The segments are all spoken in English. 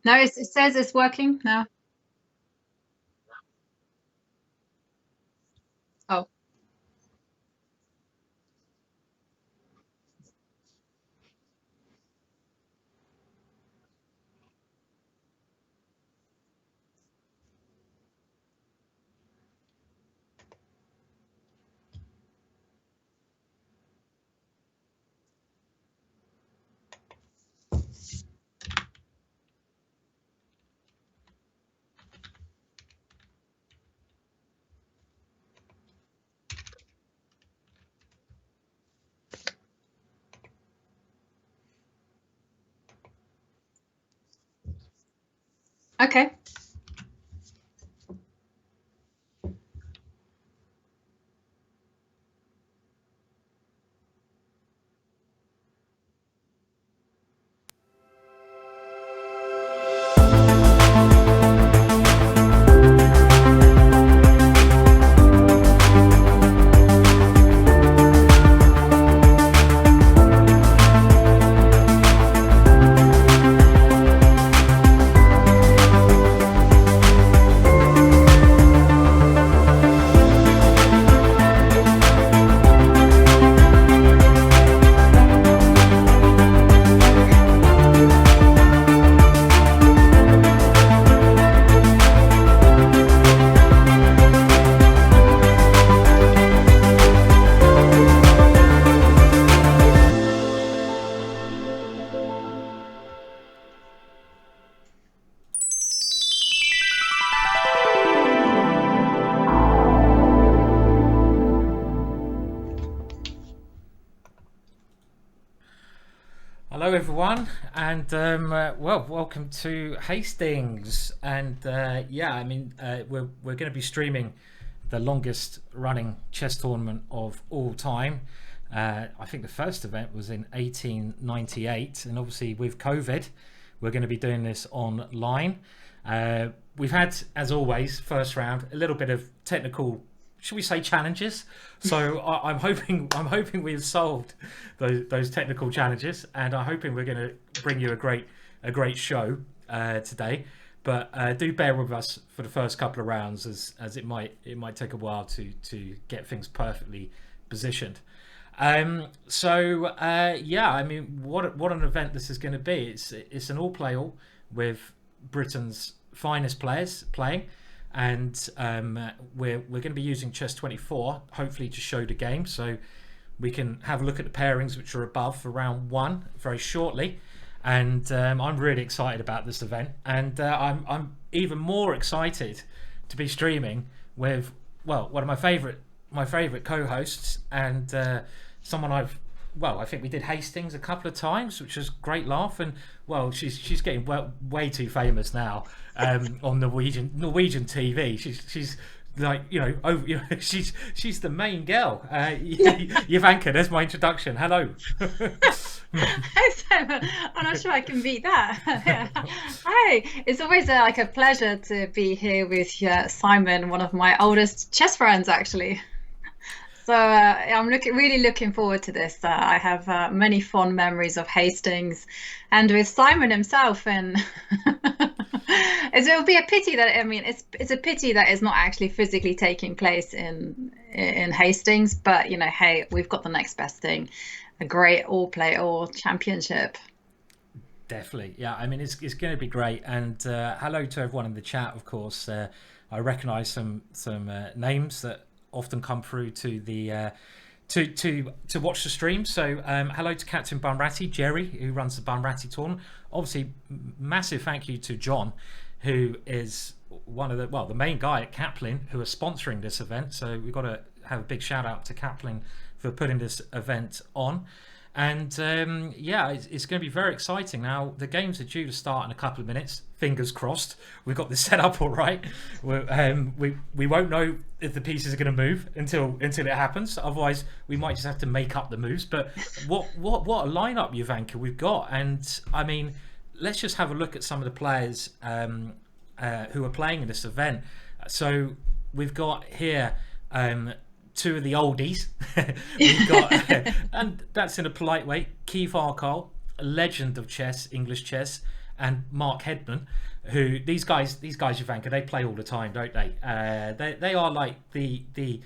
No, it says it's working now. Oh, okay. Hello everyone, and well, welcome to Hastings. And we're going to be streaming the longest running chess tournament of all time. I think the first event was in 1898, and obviously with COVID we're going to be doing this online. We've had, as always, first round a little bit of technical, should we say, challenges. So I'm hoping we've solved those technical challenges, and I'm hoping we're going to bring you a great show today. But do bear with us for the first couple of rounds, as it might take a while to get things perfectly positioned. I mean, what an event this is going to be. It's an all with Britain's finest players playing. And we're going to be using Chess24, hopefully, to show the game, so we can have a look at the pairings which are above for round one very shortly. And I'm really excited about this event, and I'm even more excited to be streaming with, well, one of my favorite co-hosts, and someone I think we did Hastings a couple of times, which was great laugh. And well, she's getting way too famous now on Norwegian TV. She's like, she's the main girl. Ivanka, there's my introduction. Hello. Hi, Simon. I'm not sure I can beat that. Hi, it's always like a pleasure to be here with Simon, one of my oldest chess friends, actually. So I'm really looking forward to this. I have many fond memories of Hastings, and with Simon himself. And it will be a pity that, it's a pity that it's not actually physically taking place in Hastings. But hey, we've got the next best thing, a great all championship. Definitely, yeah. I mean, it's going to be great. And hello to everyone in the chat. Of course, I recognise some names that often come through to the to watch the stream. So hello to Captain Bunratty, Jerry, who runs the Bunratty tournament. Obviously, massive thank you to John, who is one of the main guy at Caplin, who are sponsoring this event. So we've got to have a big shout out to Caplin for putting this event on. And it's going to be very exciting. Now, the games are due to start in a couple of minutes. Fingers crossed. We've got this set up all right. We won't know if the pieces are going to move until it happens. Otherwise, we might just have to make up the moves. But what a lineup, Ivanka, we've got. And I mean, let's just have a look at some of the players who are playing in this event. So we've got here two of the oldies. We've got, and that's in a polite way, Keith Arkell, a legend of chess, English chess, and Mark Hebden, who these guys, Ivanka, they play all the time, don't they? They are like they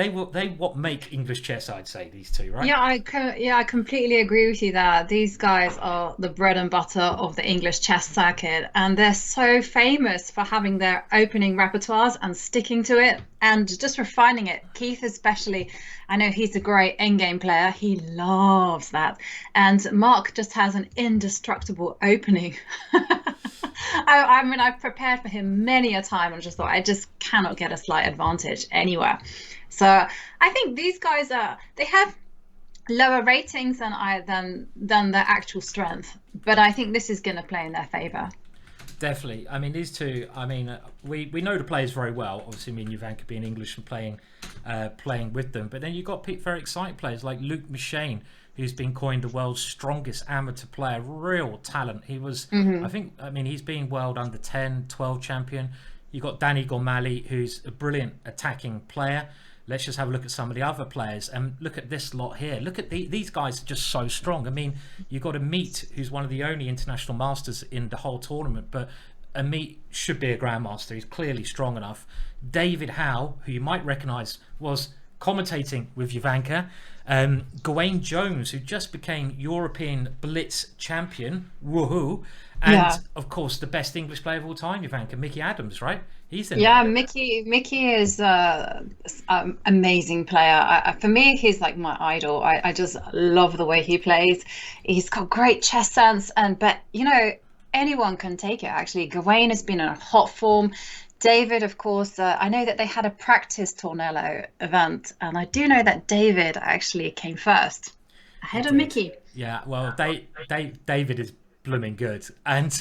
what make English chess, I'd say, these two, right? I completely agree with you there. These guys are the bread and butter of the English chess circuit, and they're so famous for having their opening repertoires and sticking to it and just refining it. Keith especially, I know he's a great endgame player. He loves that. And Mark just has an indestructible opening. I mean, I've prepared for him many a time and just thought I just cannot get a slight advantage anywhere. So I think these guys they have lower ratings than their actual strength, but I think this is going to play in their favor. Definitely. I mean, these two, I mean, we know the players very well. Obviously, me and Ivanka being English and playing with them. But then you've got very exciting players like Luke McShane, who's been coined the world's strongest amateur player. Real talent. He was, I mean, he's been world under 10, 12 champion. You've got Daniel Gormally, who's a brilliant attacking player. Let's just have a look at some of the other players and look at this lot here. Look at these guys are just so strong. I mean, you've got Ameet, who's one of the only international masters in the whole tournament, but Ameet should be a grandmaster. He's clearly strong enough. David Howell, who you might recognise, was commentating with Ivanka. Gawain Jones, who just became European Blitz champion. Woohoo! And of course, the best English player of all time, Ivanka, Mickey Adams, right? He's in there. Mickey is an amazing player. For me, he's like my idol. I just love the way he plays. He's got great chess sense, but you know, anyone can take it. Actually, Gawain has been in a hot form. David, of course, I know that they had a practice Tornello event, and I do know that David actually came first, ahead of Mickey. Yeah, well, David is blooming good. And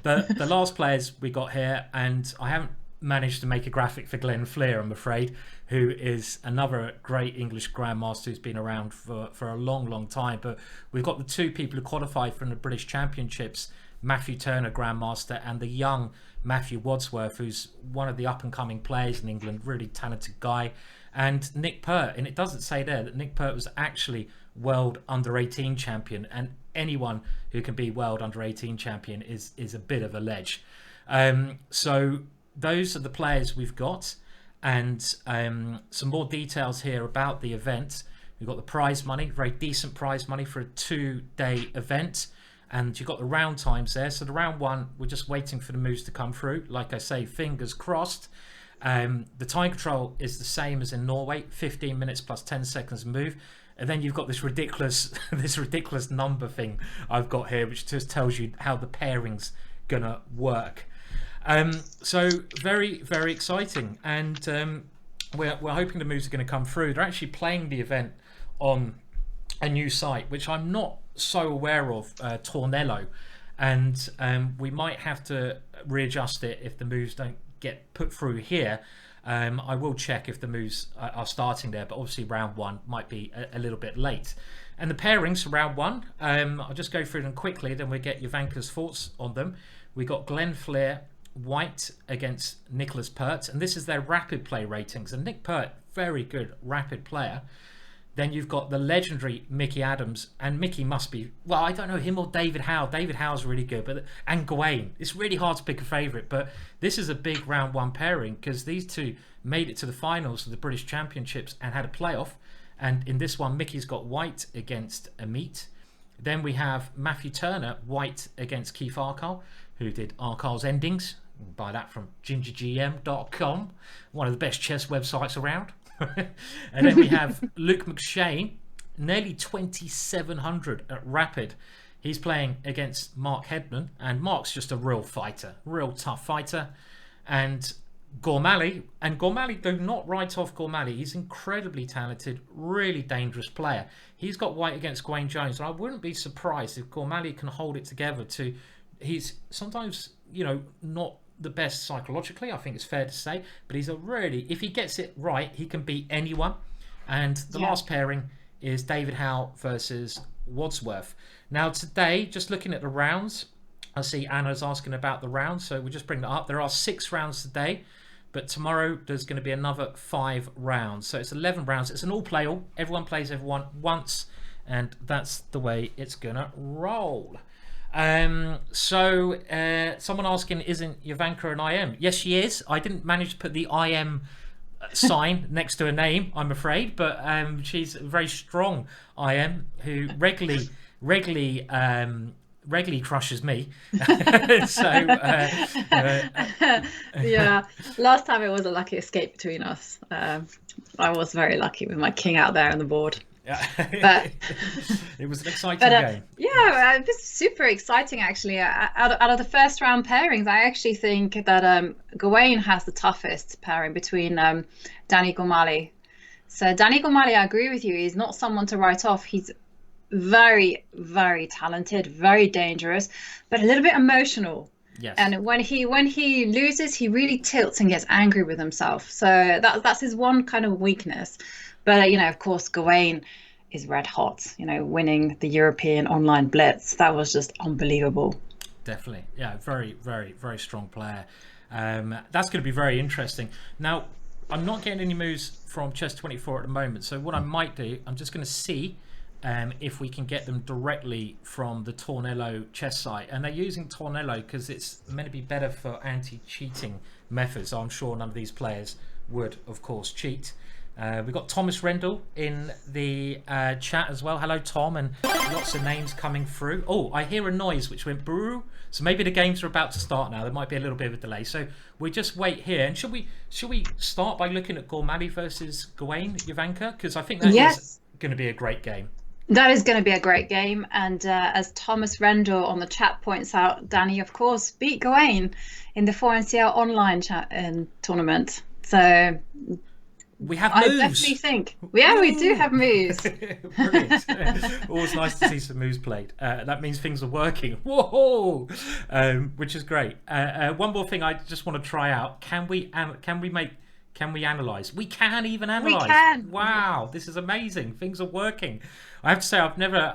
the last players we got here, and I haven't managed to make a graphic for Glenn Flear, I'm afraid, who is another great English grandmaster who's been around for a long time. But we've got the two people who qualified from the British Championships, Matthew Turner, grandmaster, and the young Matthew Wadsworth, who's one of the up-and-coming players in England, really talented guy, and Nick Pert. And it doesn't say there that Nick Pert was actually world under-18 champion, and anyone who can be world under-18 champion is a bit of a ledge. So those are the players we've got, and some more details here about the event. We've got the prize money, very decent prize money for a 2-day event. And you've got the round times there. So the round one, we're just waiting for the moves to come through. Like I say, fingers crossed. The time control is the same as in Norway, 15 minutes plus 10 seconds move. And then you've got this ridiculous number thing I've got here, which just tells you how the pairing's gonna work. So very, very exciting. And we're hoping the moves are going to come through. They're actually playing the event on a new site, which I'm not so aware of, Tornello, and we might have to readjust it if the moves don't get put through here. I will check if the moves are starting there, but obviously round one might be a little bit late. And the pairings for round one, I'll just go through them quickly, then we'll get Ivanka's thoughts on them. We got Glenn Flear white against Nicholas Pert, and this is their rapid play ratings, and Nick Pert, very good rapid player. Then you've got the legendary Mickey Adams, and Mickey must be, well, I don't know him or David Howell. David Howell's really good, and Gawain. It's really hard to pick a favourite, but this is a big round one pairing because these two made it to the finals of the British Championships and had a playoff. And in this one, Mickey's got white against Ameet. Then we have Matthew Turner white against Keith Arkell, who did Arkell's endings. You can buy that from GingerGM.com, one of the best chess websites around. And then we have Luke McShane, nearly 2,700 at rapid. He's playing against Mark Hebden, and Mark's just a real fighter, real tough fighter. And Gormally, do not write off Gormally. He's incredibly talented, really dangerous player. He's got white against Gawain Jones, and I wouldn't be surprised if Gormally can hold it together to. He's sometimes, not the best psychologically, I think it's fair to say, but he's if he gets it right, he can beat anyone. And the last pairing is David Howell versus Wadsworth. Now today, just looking at the rounds, I see Anna's asking about the rounds, so we'll just bring that up. There are 6 rounds today, but tomorrow there's going to be another 5 rounds. So it's 11 rounds. It's an all-play-all. Everyone plays everyone once, and that's the way it's going to roll. Someone asking, isn't Jovanka an IM? Yes, she is. I didn't manage to put the IM sign next to her name, I'm afraid, but she's a very strong IM who regularly crushes me. Yeah, last time it was a lucky escape between us. I was very lucky with my king out there on the board. But it was an exciting game. Yeah, it was super exciting actually. Out of the first round pairings, I actually think that Gawain has the toughest pairing between Daniel Gormally. So Daniel Gormally, I agree with you. He's not someone to write off. He's very, very talented, very dangerous, but a little bit emotional. Yes. And when he loses, he really tilts and gets angry with himself. So that's his one kind of weakness. But of course, Gawain is red hot. Winning the European online blitz, that was just unbelievable. Definitely, yeah, very, very, very strong player. That's going to be very interesting. Now, I'm not getting any moves from Chess24 at the moment. So what I might do, I'm just going to see if we can get them directly from the Tornillo chess site. And they're using Tornillo because it's meant to be better for anti-cheating methods. So I'm sure none of these players would, of course, cheat. We've got Thomas Rendell in the chat as well. Hello, Tom, and lots of names coming through. Oh, I hear a noise which went brrr. So maybe the games are about to start now. There might be a little bit of a delay. So we just wait here. And should we start by looking at Gormally versus Gawain, Jovanka? Because I think that is going to be a great game. That is going to be a great game. And as Thomas Rendell on the chat points out, Danny, of course, beat Gawain in the 4NCL online tournament. So we have moves. I definitely think. Yeah, we do have moves. Brilliant. Always nice to see some moves played. That means things are working. Whoa! Which is great. One more thing I just want to try out. Can we analyze? We can even analyze. We can. Wow, this is amazing. Things are working. I have to say, I've never,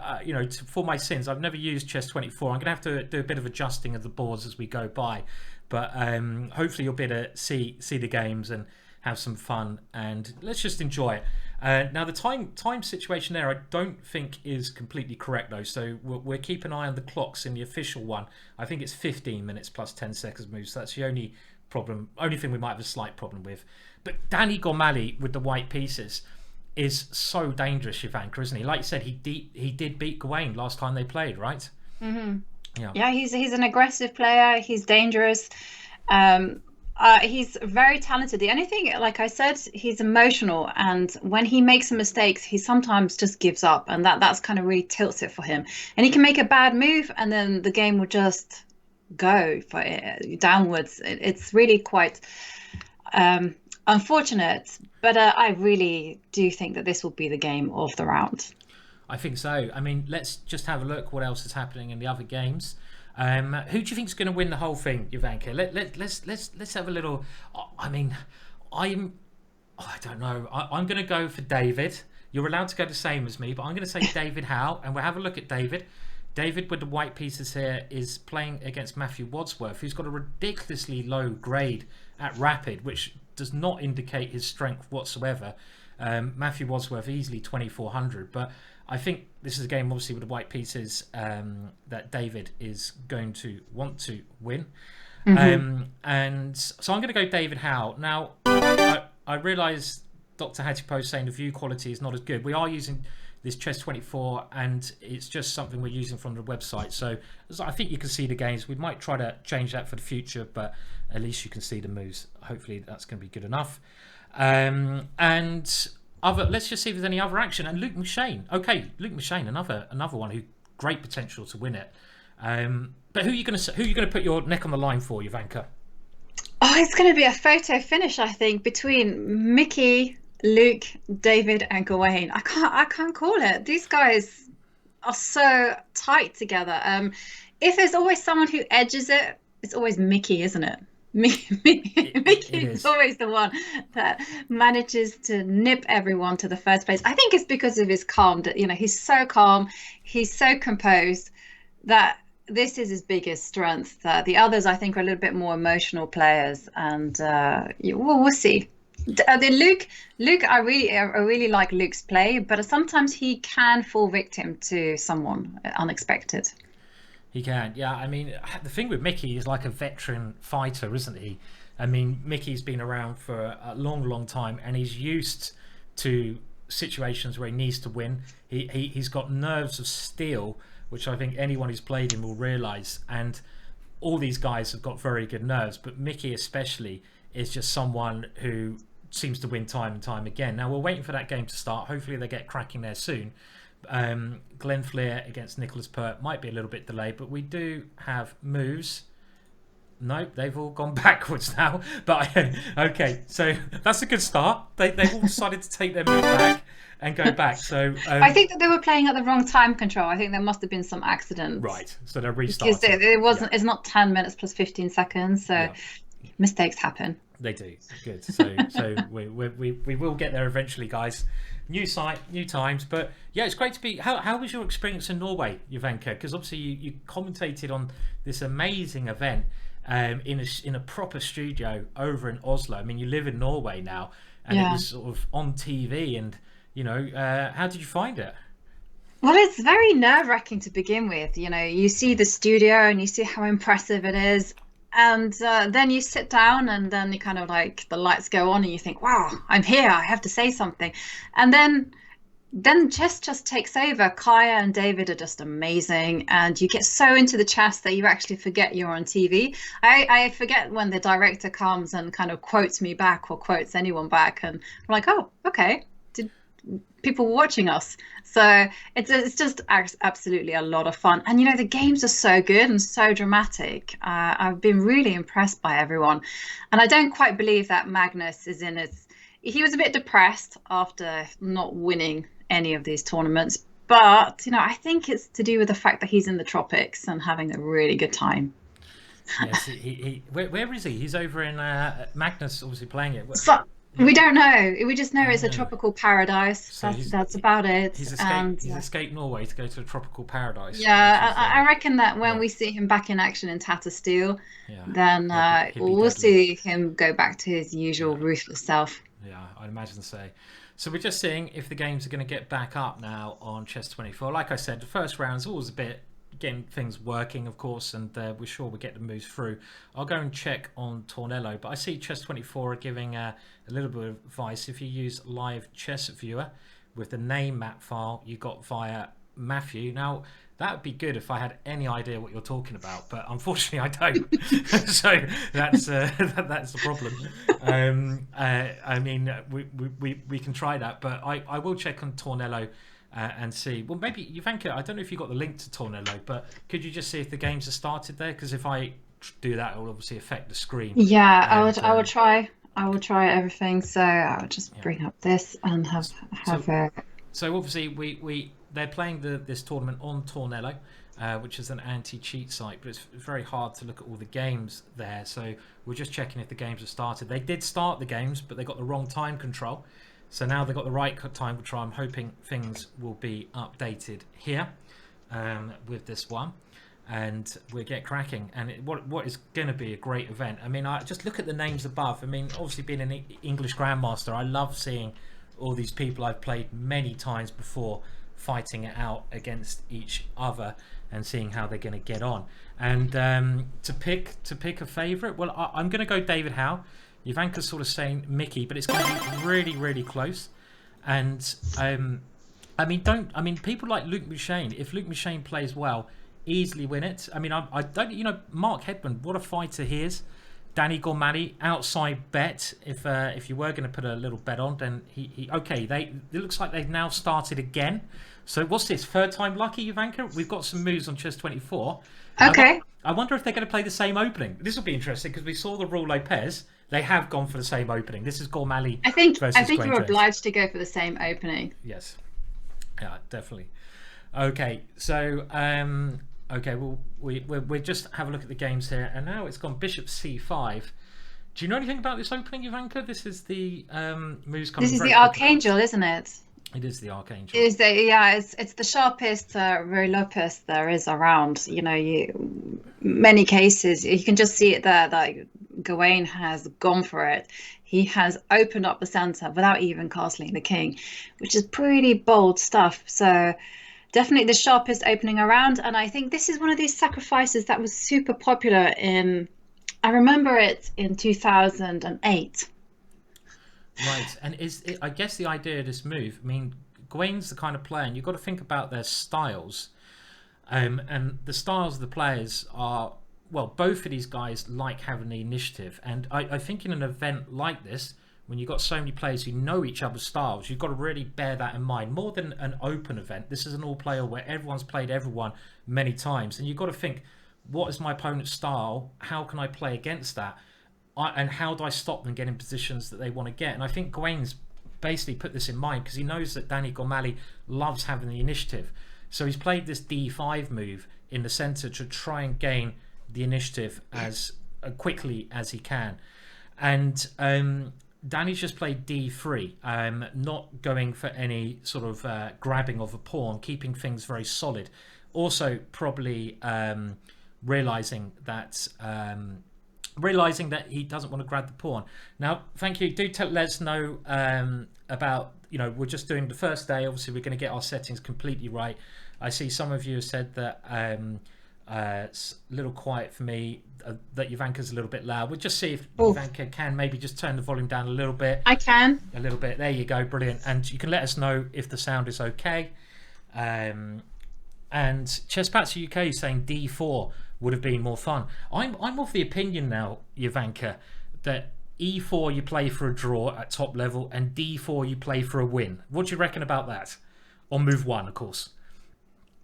for my sins, I've never used Chess24. I'm going to have to do a bit of adjusting of the boards as we go by. But hopefully you'll be able to see the games and have some fun, and let's just enjoy it. Now the time situation there I don't think is completely correct though, so we'll keep an eye on the clocks in the official one. I think it's 15 minutes plus 10 seconds move, so that's the only thing we might have a slight problem with. But Danny Gormally with the white pieces is so dangerous, Jovanka, isn't he? Like you said, he did beat Gawain last time they played, right? Mm-hmm. Yeah, he's an aggressive player. He's dangerous. He's very talented. The only thing, like I said, he's emotional, and when he makes mistakes, he sometimes just gives up, and that's kind of really tilts it for him. And he can make a bad move, and then the game will just go for it, downwards. It's really quite unfortunate, but I really do think that this will be the game of the round. I think so. I mean, let's just have a look what else is happening in the other games. Who do you think is going to win the whole thing, Jovanka? Let's have a little. I mean, I don't know. I'm going to go for David. You're allowed to go the same as me, but I'm going to say David Howell, and we'll have a look at David. David with the white pieces here is playing against Matthew Wadsworth, who's got a ridiculously low grade at Rapid, which does not indicate his strength whatsoever. Matthew Wadsworth easily 2400, but I think this is a game obviously with the white pieces that David is going to want to win. Mm-hmm. And so I'm going to go David Howell. Now, I realise Dr. Hatipo is saying the view quality is not as good. We are using this Chess24 and it's just something we're using from the website. So I think you can see the games. We might try to change that for the future, but at least you can see the moves. Hopefully that's going to be good enough. And let's just see if there's any other action. And Luke McShane. Okay, Luke McShane, another one who great potential to win it. But who are you going to put your neck on the line for, Jovanka? Oh, it's going to be a photo finish, I think, between Mickey, Luke, David, and Gawain. I can't call it. These guys are so tight together. If there's always someone who edges it, it's always Mickey, isn't it? Mickey is always the one that manages to nip everyone to the first place. I think it's because of his calm. He's so calm, he's so composed that this is his biggest strength. The others, I think, are a little bit more emotional players, and we'll see. Luke, I really like Luke's play, but sometimes he can fall victim to someone unexpected. He can, yeah. I mean, the thing with Mickey is like a veteran fighter, isn't he? I mean, Mickey's been around for a long, long time, and he's used to situations where he needs to win. He's got nerves of steel, which I think anyone who's played him will realise. And all these guys have got very good nerves, but Mickey especially is just someone who seems to win time and time again. Now we're waiting for that game to start. Hopefully they get cracking there soon. Glenn Flear against Nicholas Pert might be a little bit delayed, but we do have moves. Nope, they've all gone backwards now. But okay, so that's a good start. They've all decided to take their move back and go back. So I think that they were playing at the wrong time control. I think there must have been some accidents. Right, so they're restarting. Because it wasn't. Yeah. It's not 10 minutes plus 15 seconds. So mistakes happen. They do. Good. So we will get there eventually, guys. New site, new times, but yeah, it's great to be. How was your experience in Norway, Jovanka? Because obviously you commentated on this amazing event in a proper studio over in Oslo. I mean, you live in Norway now, and it was sort of on TV. And how did you find it? Well, it's very nerve-wracking to begin with. You see the studio and you see how impressive it is. And then you sit down and then you kind of like the lights go on and you think, wow, I'm here. I have to say something. And then chess just takes over. Kaya and David are just amazing. And you get so into the chess that you actually forget you're on TV. I forget when the director comes and kind of quotes me back or quotes anyone back. And I'm like, oh, okay. People watching us. So it's just absolutely a lot of fun. And the games are so good and so dramatic. I've been really impressed by everyone. And I don't quite believe that Magnus is he was a bit depressed after not winning any of these tournaments. But, I think it's to do with the fact that he's in the tropics and having a really good time. Yes, where is he? He's over in Magnus, obviously playing it. We don't know. We just know it's a tropical paradise. So that's about it. He's escaped Norway to go to a tropical paradise. Yeah, I reckon that when we see him back in action in Tata Steel, then we'll see him go back to his usual ruthless self. Yeah, I'd imagine so. So we're just seeing if the games are going to get back up now on Chess24. Like I said, the first round's always a bit getting things working, of course, and we're sure we'll get the moves through. I'll go and check on Tornello, but I see Chess24 are giving a little bit of advice. If you use Live Chess Viewer with the name map file you got via Matthew. Now, that would be good if I had any idea what you're talking about, but unfortunately I don't. So that's the problem. I mean, we can try that, but I will check on Tornello and see. Well, maybe Jovanka, I don't know if you got the link to Tornello, but could you just see if the games are started there? Because if I do that, it will obviously affect the screen. Yeah, I would try. I will try everything. So I'll just bring up this and have a. So obviously they're playing this tournament on Tornello, which is an anti-cheat site, but it's very hard to look at all the games there. So we're just checking if the games have started. They did start the games, but they got the wrong time control. So now they've got the right time control. I'm hoping things will be updated here with this one, and we'll get cracking. And what is going to be a great event. I mean, I just look at the names above. I mean, obviously being an English grandmaster, I love seeing all these people I've played many times before fighting it out against each other and seeing how they're going to get on. And to pick a favourite, well, I'm going to go David Howell. Jovanka's sort of saying Mickey, but it's going to be really, really close. And I mean, people like Luke McShane. If Luke McShane plays well, easily win it. I mean, I don't. Mark Hebden, what a fighter he is. Daniel Gormally, outside bet. If you were going to put a little bet on, then he okay. It looks like they've now started again. So what's this? Third time lucky, Jovanka? We've got some moves on Chess24. Okay. I wonder if they're going to play the same opening. This will be interesting because we saw the Rule Lopez. They have gone for the same opening. This is Gormally. I think you're obliged to go for the same opening. Yes. Yeah, definitely. Okay, so okay, well we just have a look at the games here, and now it's gone Bishop C5. Do you know anything about this opening, Jovanka? This is the moves coming. This is the Archangel, isn't it? It is the Archangel. It's the sharpest Rule Lopez there is around. Many cases you can just see it there that Gawain has gone for it. He has opened up the center without even castling the king, which is pretty bold stuff. So Definitely the sharpest opening around, and I think this is one of these sacrifices that was super popular in, I remember it in 2008. Right, and I guess the idea of this move, I mean, Gawain's the kind of player, and you've got to think about their styles. And the styles of the players are, well, both of these guys like having the initiative. And I think in an event like this, when you've got so many players who know each other's styles, you've got to really bear that in mind. More than an open event, this is an all-player where everyone's played everyone many times. And you've got to think, what is my opponent's style? How can I play against that? And how do I stop them getting positions that they want to get? And I think Gawain's basically put this in mind because he knows that Daniel Gormally loves having the initiative. So he's played this D5 move in the centre to try and gain the initiative as quickly as he can. And Danny's just played D3, not going for any sort of grabbing of a pawn, keeping things very solid. Also probably realising that he doesn't want to grab the pawn. Now, thank you. Do let us know about, we're just doing the first day. Obviously, we're going to get our settings completely right. I see some of you have said that it's a little quiet for me, that Ivanka's a little bit loud. We'll just see if Ivanka can maybe just turn the volume down a little bit. I can. A little bit. There you go. Brilliant. And you can let us know if the sound is okay. And Chespatsu UK is saying D4 would have been more fun. I'm of the opinion now, Ivanka, that E4 you play for a draw at top level and D4 you play for a win. What do you reckon about that? On move one, of course.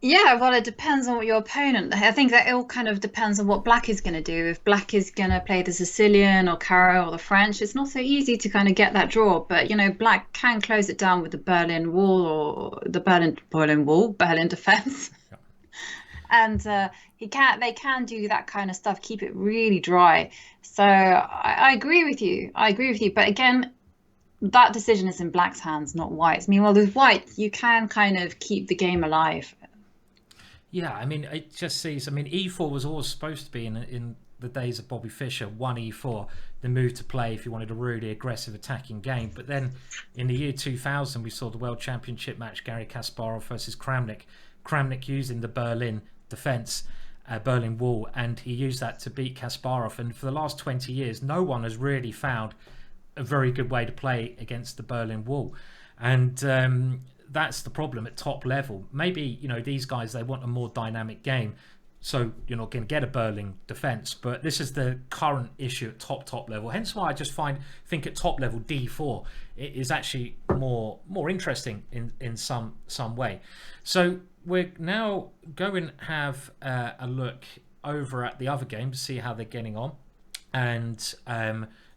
Yeah, well, it depends on what your opponent. I think that it all kind of depends on what Black is going to do. If Black is going to play the Sicilian or Caro or the French, it's not so easy to kind of get that draw. But Black can close it down with the Berlin Wall or the Berlin defense. Yeah. And they can do that kind of stuff, keep it really dry. So I agree with you. But again, that decision is in Black's hands, not White's. Meanwhile, with White, you can kind of keep the game alive. Yeah, I mean, it just sees. I mean, E4 was always supposed to be in the days of Bobby Fischer, 1E4, the move to play if you wanted a really aggressive attacking game. But then in the year 2000, we saw the World Championship match, Garry Kasparov versus Kramnik. Kramnik using the Berlin defense, Berlin Wall, and he used that to beat Kasparov. And for the last 20 years, no one has really found a very good way to play against the Berlin Wall. And that's the problem at top level. Maybe these guys, they want a more dynamic game, so you're not going to get a Berlin defense. But this is the current issue at top level. Hence why I just think at top level D4 it is actually more interesting in some way. So we're now going to have a look over at the other game to see how they're getting on. And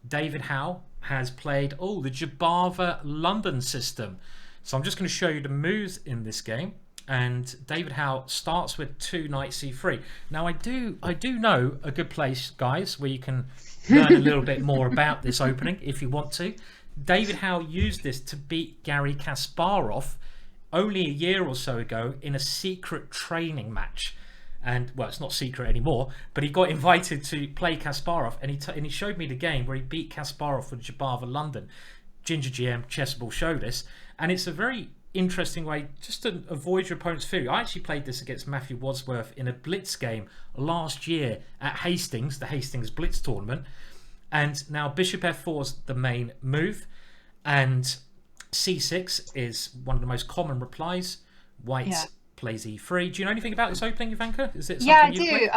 David Howell has played the Jabava London system. So I'm just going to show you the moves in this game. And David Howell starts with 2 knight c3. Now I do know a good place, guys, where you can learn a little bit more about this opening if you want to. David Howell used this to beat Garry Kasparov only a year or so ago in a secret training match. And well, it's not secret anymore, but he got invited to play Kasparov, and he showed me the game where he beat Kasparov for Jabava London. GingerGM Chessable show this, and it's a very interesting way just to avoid your opponent's theory. I actually played this against Matthew Wadsworth in a blitz game last year at Hastings, the Hastings Blitz tournament. And now bishop f4 is the main move, and c6 is one of the most common replies. White plays e3. Do you know anything about this opening, Ivanka? Is it something I do.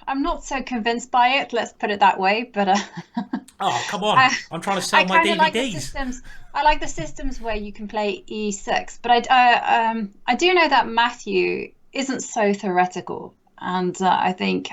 I'm not so convinced by it, let's put it that way, but oh, come on. I'm trying to sell my DVDs. I like the systems where you can play e6, but I do know that Matthew isn't so theoretical, and I think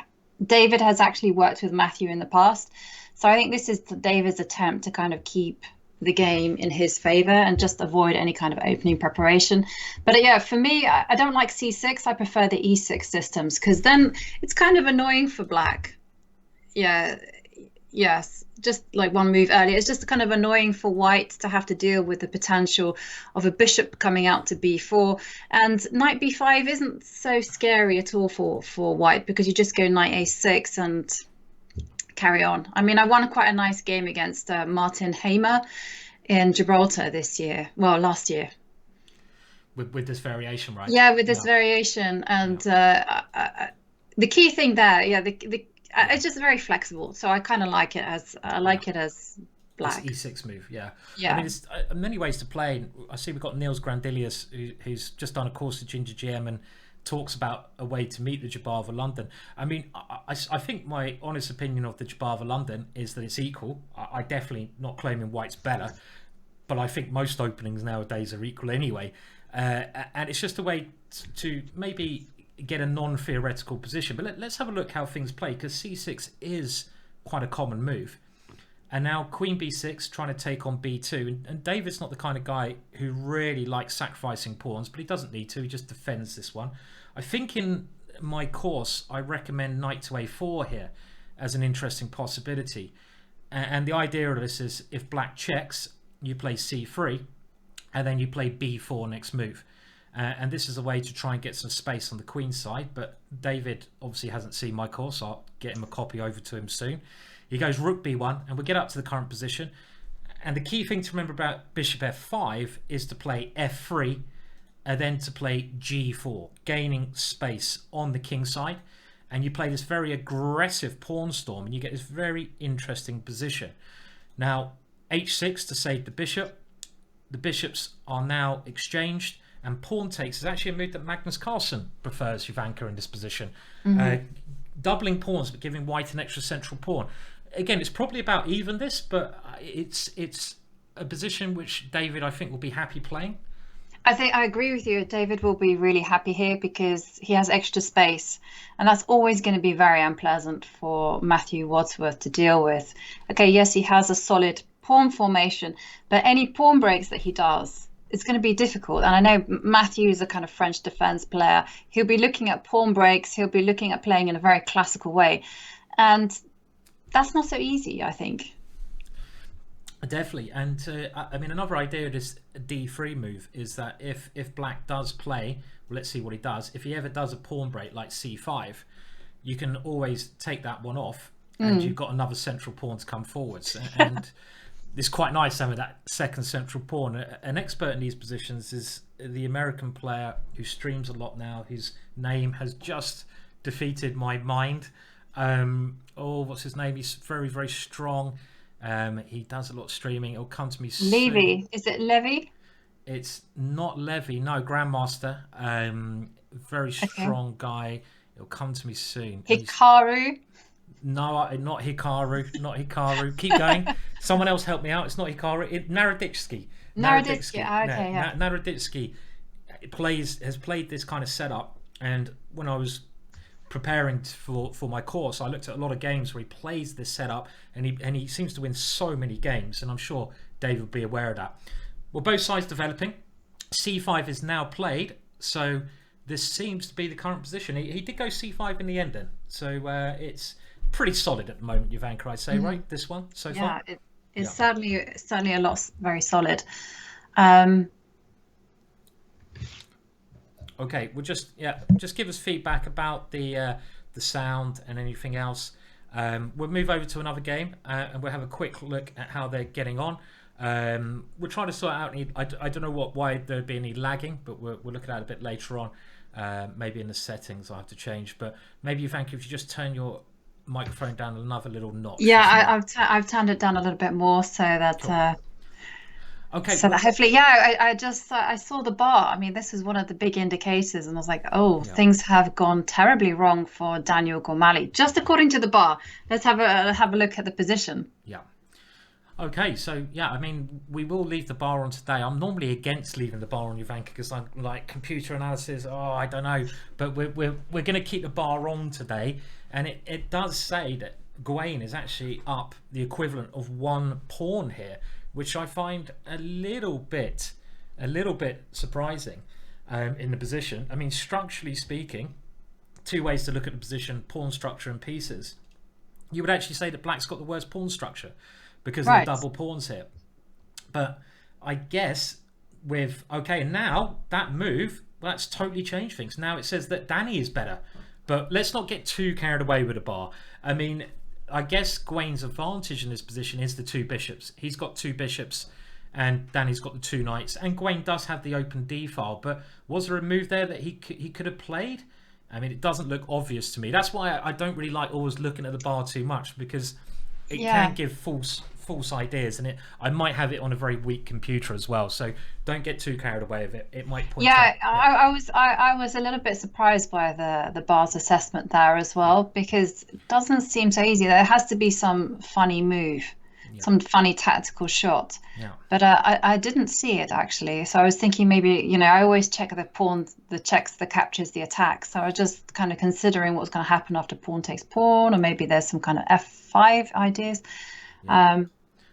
David has actually worked with Matthew in the past, so I think this is David's attempt to kind of keep the game in his favor and just avoid any kind of opening preparation. But yeah, for me, I don't like c6. I prefer the e6 systems, because then it's kind of annoying for Black. Yes, just like one move earlier, it's just kind of annoying for White to have to deal with the potential of a bishop coming out to b4, and knight b5 isn't so scary at all for White, because you just go knight a6 and carry on. I mean, I won quite a nice game against Martin Hamer in Gibraltar this year. Well, last year. With this variation, right? Yeah, with this variation, and the key thing there, it's just very flexible. So I kind of like it as it as black. This E6 move, yeah. Yeah. I mean, there's many ways to play. I see we've got Niels Grandilius, who's just done a course at GingerGM and talks about a way to meet the Jabava London. I mean, I think my honest opinion of the Jabava London is that it's equal. I definitely not claiming white's better, but I think most openings nowadays are equal anyway. And it's just a way to maybe get a non-theoretical position. But let's have a look how things play, because C6 is quite a common move. And now Queen B6 trying to take on B2. And David's not the kind of guy who really likes sacrificing pawns, but he doesn't need to. He just defends this one. I think in my course, I recommend knight to A4 here as an interesting possibility. And the idea of this is if black checks, you play C3, and then you play B4 next move. And this is a way to try and get some space on the queen side. But David obviously hasn't seen my course. I'll get him a copy over to him soon. He goes rook B1, and we get up to the current position. And the key thing to remember about bishop F5 is to play F3, and then to play G4, gaining space on the king side. And you play this very aggressive pawn storm, and you get this very interesting position. Now, H6 to save the bishop. The bishops are now exchanged, and pawn takes is actually a move that Magnus Carlsen prefers Jovanka in this position. Doubling pawns but giving white an extra central pawn. Again, it's probably about even this, but it's a position which David, I think, will be happy playing. I think I agree with you. David will be really happy here because he has extra space, and that's always going to be very unpleasant for Matthew Wadsworth to deal with. Okay, yes, he has a solid pawn formation, but any pawn breaks that he does, it's going to be difficult. And I know Matthew is a kind of French defense player. He'll be looking at pawn breaks. He'll be looking at playing in a very classical way, and that's not so easy, I think. Definitely. And I mean, another idea of this D3 move is that if black does play, well, let's see what he does. If he ever does a pawn break like C5, you can always take that one off, and you've got another central pawn to come forwards. And it's quite nice having that second central pawn. An expert in these positions is the American player who streams a lot now. His name has just defeated my mind. What's his name? He's very, very strong. He does a lot of streaming. It'll come to me soon. Levy. Is it Levy? It's not Levy. No, Grandmaster. Very strong guy. It'll come to me soon. Hikaru. No, not Hikaru. Not Hikaru. Keep going. Someone else help me out. It's not Hikaru. Naroditsky. Naroditsky. Okay, yeah. Naroditsky has played this kind of setup, and when I was preparing for my course, I looked at a lot of games where he plays this setup, and he seems to win so many games, and I'm sure Dave will be aware of that. Well, both sides developing. C5 is now played, so this seems to be the current position. He did go C5 in the end then, so it's pretty solid at the moment, Jovanka, I'd say, right? This one so far? Yeah, it's certainly a lot, very solid. Okay, we'll just give us feedback about the sound and anything else. We'll move over to another game, and we'll have a quick look at how they're getting on. We're trying to sort out I don't know why there'd be any lagging, but we'll look at that a bit later on. Maybe in the settings I'll have to change, but maybe if you just turn your microphone down another little notch. Yeah, I've turned it down a little bit more so that. Cool. Okay. So that hopefully, I saw the bar. I mean, this is one of the big indicators, and I was like, things have gone terribly wrong for Daniel Gormally, just according to the bar. Let's have a look at the position. Yeah. Okay, so I mean, we will leave the bar on today. I'm normally against leaving the bar on Jovanka because I'm like computer analysis. I don't know, but we're going to keep the bar on today, and it does say that Gawain is actually up the equivalent of one pawn here, which I find a little bit surprising in the position. I mean, structurally speaking, two ways to look at the position: pawn structure and pieces. You would actually say that black's got the worst pawn structure because of the double pawns here. But I guess now that move, that's totally changed things. Now it says that Danny is better, but let's not get too carried away with the bar. I mean, I guess Gawain's advantage in this position is the two bishops. He's got two bishops, and Danny's got the 2 knights, and Gawain does have the open D file. But was there a move there that he could have played? I mean, it doesn't look obvious to me. That's why I don't really like always looking at the bar too much, because it can give false ideas, and I might have it on a very weak computer as well, so don't get too carried away with it. It might point out. I was a little bit surprised by the bar's assessment there as well, because it doesn't seem so easy. There has to be some funny move, some funny tactical shot, but I didn't see it actually. So I was thinking maybe, I always check the pawn, the checks, the captures, the attacks. So I was just kind of considering what's going to happen after pawn takes pawn, or maybe there's some kind of f5 ideas.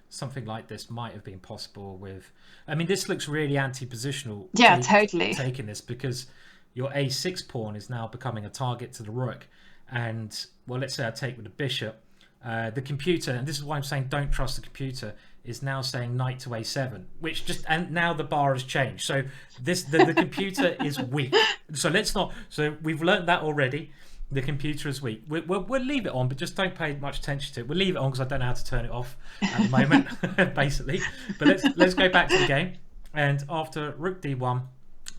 Something like this might have been possible with, I mean, this looks really anti-positional. Totally. Taking this, because your a6 pawn is now becoming a target to the rook. And, well, let's say I take with the bishop. The computer, and this is why I'm saying don't trust the computer, is now saying knight to a7, which just, and now the bar has changed. So the computer is weak. So let's not, so we've learned that already. The computer is weak. We'll leave it on, but just don't pay much attention to it. We'll leave it on because I don't know how to turn it off at the moment, basically. But let's go back to the game. And after rook d1,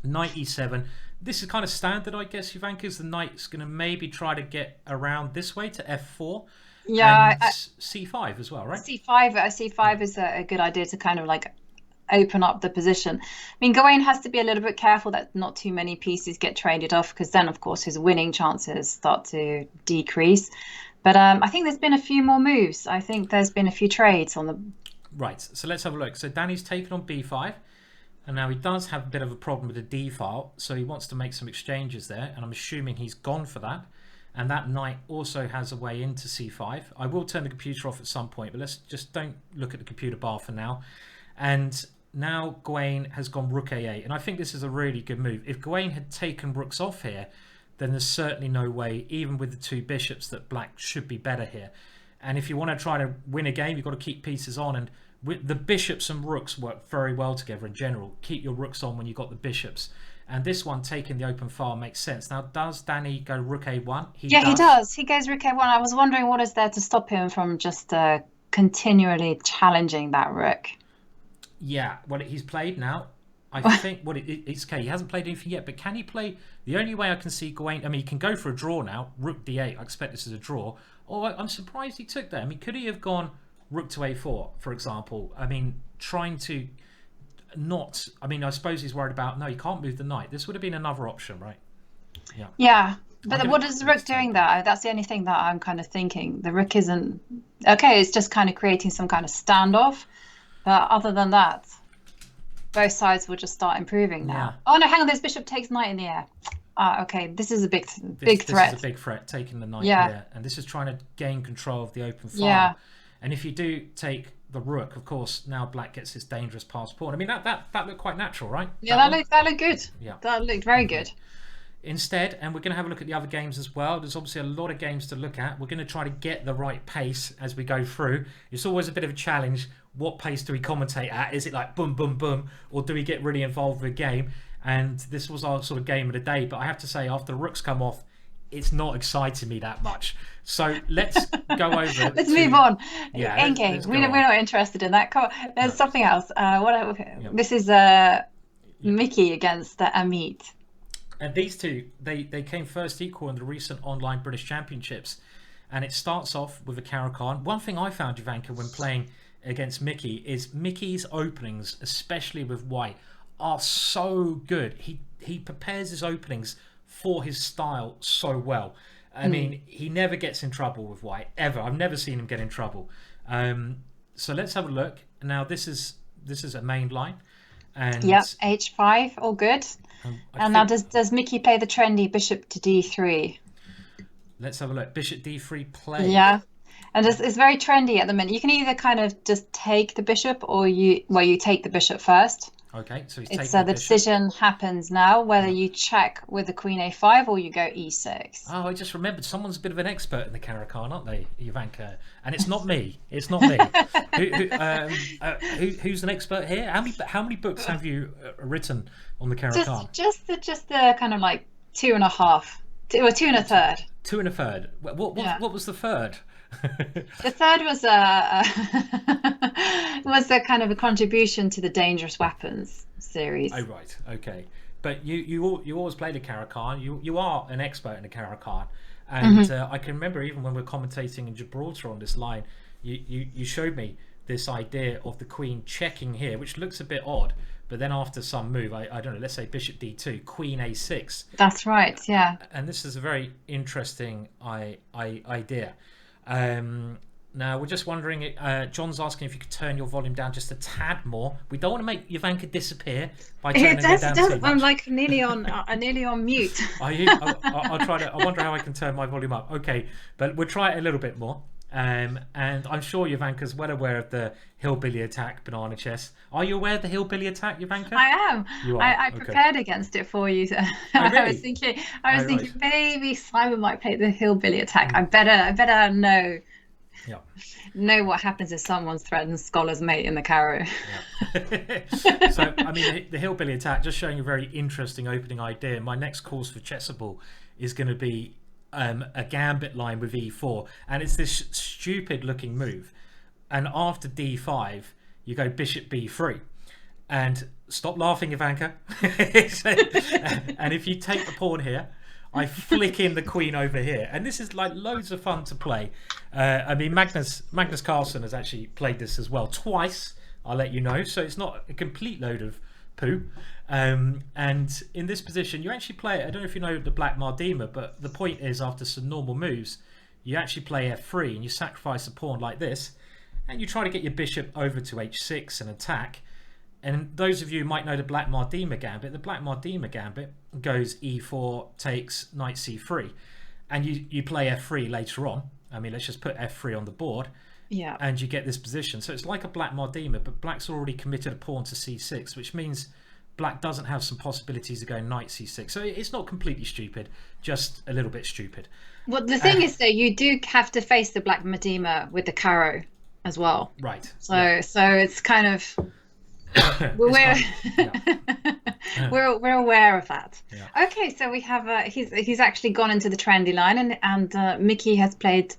knight e7. This is kind of standard, I guess, Ivanka. The knight's going to maybe try to get around this way to f4. Yeah, and c5 as well, right? C5 is a good idea to kind of like open up the position. I mean, Gawain has to be a little bit careful that not too many pieces get traded off, because then, of course, his winning chances start to decrease. But I think there's been a few more moves. I think there's been a few trades on the... Right, so let's have a look. So Danny's taken on b5, and now he does have a bit of a problem with the d file, so he wants to make some exchanges there, and I'm assuming he's gone for that. And that knight also has a way into c5. I will turn the computer off at some point, but let's just don't look at the computer bar for now. And now Gawain has gone rook a8, and I think this is a really good move. If Gawain had taken rooks off here, then there's certainly no way, even with the 2 bishops, that black should be better here. And if you want to try to win a game, you've got to keep pieces on, and the bishops and rooks work very well together in general. Keep your rooks on when you've got the bishops. And this one, taking the open file, makes sense. Now, does Danny go rook a1? He does. He goes rook a1. I was wondering what is there to stop him from just continually challenging that rook. Yeah, well, he's played now. I think, well, it's okay. He hasn't played anything yet, but can he play? The only way I can see Gawain, I mean, he can go for a draw now. Rook d8, I expect this is a draw. Oh, I'm surprised he took that. I mean, could he have gone rook to a4, for example? I mean, trying to not, I mean, I suppose he's worried about, no, he can't move the knight. This would have been another option, right? Yeah. But what is the rook doing there? That's the only thing that I'm kind of thinking. The rook isn't, okay, it's just kind of creating some kind of standoff. But other than that, both sides will just start improving now. Yeah. Oh no, hang on, this bishop takes knight in the air. Okay, this is a big threat. This is a big threat, taking the knight here. And this is trying to gain control of the open file. Yeah. And if you do take the rook, of course, now black gets this dangerous pass pawn. I mean, that looked quite natural, right? Yeah, that looked good. Yeah. That looked very good. Instead, and we're going to have a look at the other games as well. There's obviously a lot of games to look at. We're going to try to get the right pace as we go through. It's always a bit of a challenge. What pace do we commentate at? Is it like boom, boom, boom? Or do we get really involved with a game? And this was our sort of game of the day. But I have to say, after the rooks come off, it's not exciting me that much. So let's go over. Let's move on. Yeah, Endgame. We're not interested in that. There's something else. This is Mickey against Ameet. And these two, they came first equal in the recent online British Championships. And it starts off with a Caro-Kann. One thing I found, Ivanka, when playing against Mickey is Mickey's openings, especially with white, are so good. He prepares his openings for his style so well. I mean, he never gets in trouble with white, ever. I've never seen him get in trouble. So let's have a look. Now, this is a main line. And yep, h5, all good. And now does Mickey play the trendy bishop to d3? Let's have a look. Bishop d3 play. Yeah. And it's very trendy at the minute. You can either kind of just take the bishop, or you take the bishop first. Okay, so it's the decision happens now whether you check with the queen a5 or you go e6. Oh, I just remembered someone's a bit of an expert in the Caro-Kann, aren't they, Ivanka? And it's not me. It's not me. Who's an expert here? How many books have you written on the Caro-Kann? Just the kind of like 2.5, or 2 1/3. 2 1/3. What was the third? The third was a was a kind of a contribution to the Dangerous Weapons series. Oh right, okay. But you always played a Caro-Kann. You are an expert in a Caro-Kann, and I can remember even when we were commentating in Gibraltar on this line, you showed me this idea of the queen checking here, which looks a bit odd. But then after some move, I don't know, let's say bishop d2, queen a6. That's right, yeah. And this is a very interesting idea. Now we're just wondering, John's asking if you could turn your volume down just a tad more. We don't want to make Jovanka disappear by turning it down too much. I'm like nearly on mute. Are you? I'll try to. I wonder how I can turn my volume up. Okay, but we'll try it a little bit more. And I'm sure Jovanka's well aware of the hillbilly attack, banana chess. Are you aware of the hillbilly attack, Jovanka? I am. You are? I prepared against it for you. Oh, really? I was thinking maybe Simon might play the hillbilly attack. I better know. Yeah. Know what happens if someone threatens Scholar's mate in the Caro. Yeah. So, I mean, the hillbilly attack, just showing a very interesting opening idea. My next course for Chessable is going to be a Gambit line with e4. And it's this stupid looking move. And after d5, you go bishop b3. And stop laughing, Jovanka. And if you take the pawn here, I flick in the queen over here, and this is like loads of fun to play. I mean, Magnus Carlsen has actually played this as well twice. I'll let you know, so it's not a complete load of poo. And in this position, you actually play. I don't know if you know the Black Mardima, but the point is, after some normal moves, you actually play f3 and you sacrifice a pawn like this, and you try to get your bishop over to h6 and attack. And those of you who might know the Black Mardima Gambit, the Black Mardima Gambit goes e4, takes knight c3. And you play f3 later on. I mean, let's just put f3 on the board. Yeah. And you get this position. So it's like a Black Mardima, but Black's already committed a pawn to c6, which means Black doesn't have some possibilities of going knight c6. So it's not completely stupid, just a little bit stupid. Well, the thing is, though, you do have to face the Black Mardima with the Caro as well. Right. So it's kind of... we're aware of that. Yeah. Okay, so we have he's actually gone into the trendy line, and Mickey has played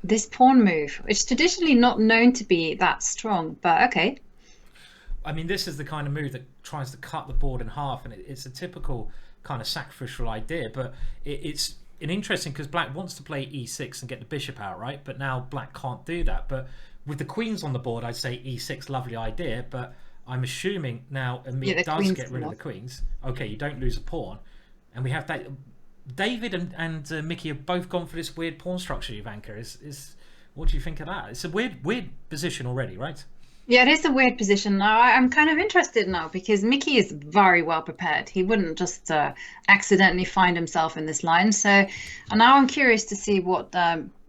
this pawn move, which is traditionally not known to be that strong, but okay. I mean, this is the kind of move that tries to cut the board in half, and it's a typical kind of sacrificial idea, but it's an interesting because Black wants to play e6 and get the bishop out, right? But now Black can't do that. But with the queens on the board, I'd say e6, lovely idea, but I'm assuming now Ameet does get rid of the queens. Okay, you don't lose a pawn. And we have that. David and Mickey have both gone for this weird pawn structure, Jovanka. Is what do you think of that? It's a weird position already, right? Yeah, it is a weird position. Now I'm kind of interested now because Mickey is very well prepared. He wouldn't just accidentally find himself in this line. So and now I'm curious to see what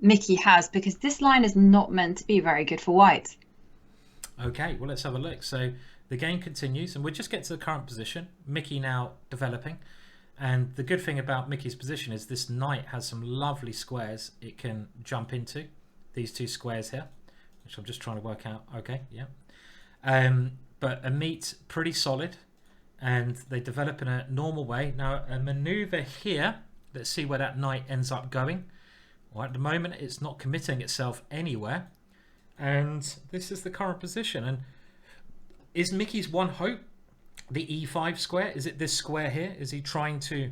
Mickey has, because this line is not meant to be very good for white. Okay, well, let's have a look. So the game continues, and we'll just get to the current position. Mickey now developing. And the good thing about Mickey's position is this knight has some lovely squares it can jump into. These two squares here, which I'm just trying to work out. Okay, yeah. But Ameet, pretty solid. And they develop in a normal way. Now, a maneuver here. Let's see where that knight ends up going. Well, at the moment, it's not committing itself anywhere. And this is the current position. And is Mickey's one hope the e5 square? Is it this square here? Is he trying to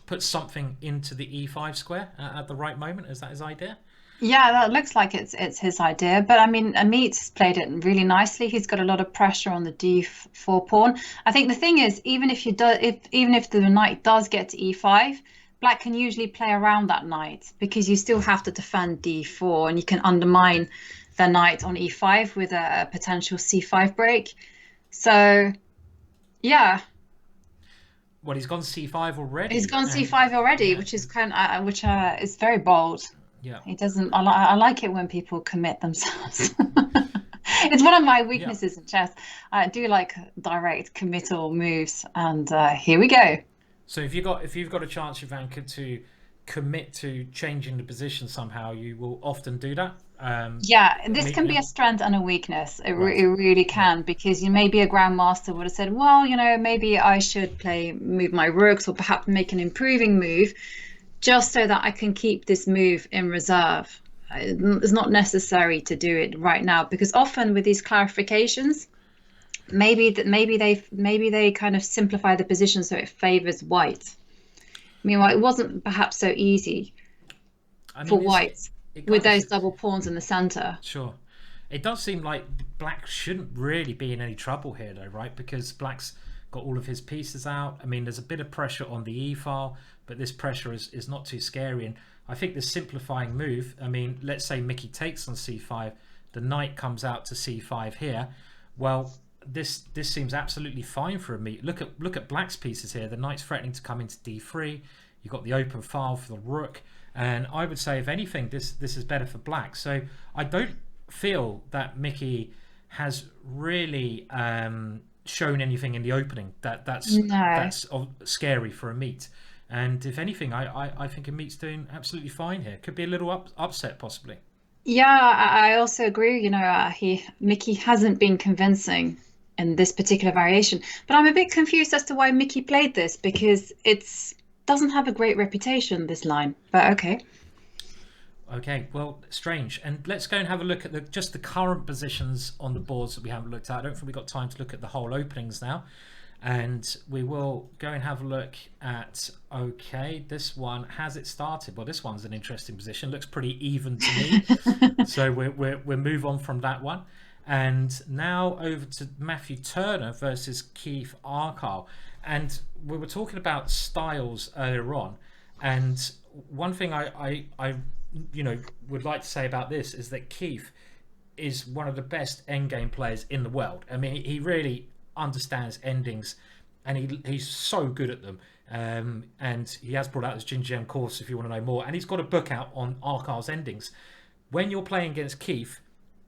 put something into the e5 square at the right moment? Is that his idea? Yeah, that looks like it's his idea. But I mean, Ameet's played it really nicely. He's got a lot of pressure on the d4 pawn. I think the thing is, even if the knight does get to e5, Black can usually play around that knight, because you still have to defend d4, and you can undermine the knight on e5 with a potential c5 break. So, yeah. Well, he's gone c5 already. He's gone c5 already, yeah. which is is very bold. Yeah. He doesn't. I like it when people commit themselves. It's one of my weaknesses in chess. I do like direct committal moves, and here we go. So if you've got a chance, Jovanka, to commit to changing the position somehow, you will often do that. This can be a strength and a weakness. It really can, because maybe a grandmaster would have said, well, maybe I should move my rooks, or perhaps make an improving move, just so that I can keep this move in reserve it's not necessary to do it right now, because often with these clarifications, maybe they kind of simplify the position so it favors white. Meanwhile, it wasn't perhaps so easy for white with those double pawns in the center. Sure. It does seem like black shouldn't really be in any trouble here, though, right? Because black's got all of his pieces out. I mean, there's a bit of pressure on the E file, but this pressure is not too scary. And I think the simplifying move, I mean, let's say Mickey takes on c5, the knight comes out to c5 here. Well, this seems absolutely fine for Ameet. Look at black's pieces here. The knight's threatening to come into d3. You've got the open file for the rook. And I would say, if anything, this is better for black. So I don't feel that Mickey has really shown anything in the opening that's scary for Ameet. And if anything, I think Ameet's doing absolutely fine here. Could be a little upset possibly. Yeah, I also agree. You know, Mickey hasn't been convincing in this particular variation, but I'm a bit confused as to why Mickey played this, because it's doesn't have a great reputation, this line, but okay. Okay, well, strange. And let's go and have a look at just the current positions on the boards that we haven't looked at. I don't think we've got time to look at the whole openings now. And we will go and have a look at, okay, this one, has it started? Well, this one's an interesting position. Looks pretty even to me. So we'll move on from that one. And now over to Matthew Turner versus Keith Arkell. And we were talking about styles earlier on. And one thing I would like to say about this is that Keith is one of the best endgame players in the world. I mean, he really understands endings, and he's so good at them. And he has brought out his GingerGM course if you want to know more. And he's got a book out on Arkell's endings. When you're playing against Keith,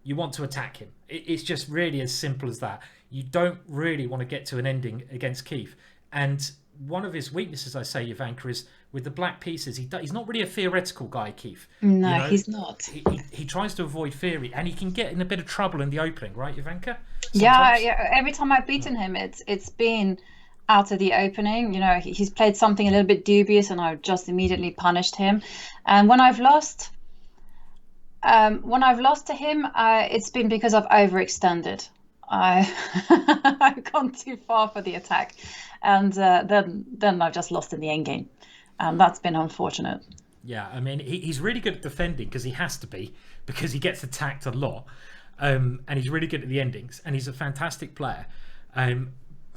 you want to attack him. It's just really as simple as that. You don't really want to get to an ending against Keith. And one of his weaknesses, I say, Ivanka, is with the black pieces. He's not really a theoretical guy, Keith. No, he's not. He tries to avoid theory, and he can get in a bit of trouble in the opening, right, Ivanka? Sometimes. Yeah. Every time I've beaten him, it's been out of the opening. You know, he's played something a little bit dubious, and I've just immediately punished him. And when I've lost to him, it's been because I've overextended. I've gone too far for the attack, and then I've just lost in the endgame, and that's been unfortunate. Yeah, I mean, he's really good at defending, because he has to be, because he gets attacked a lot, and he's really good at the endings, and he's a fantastic player. I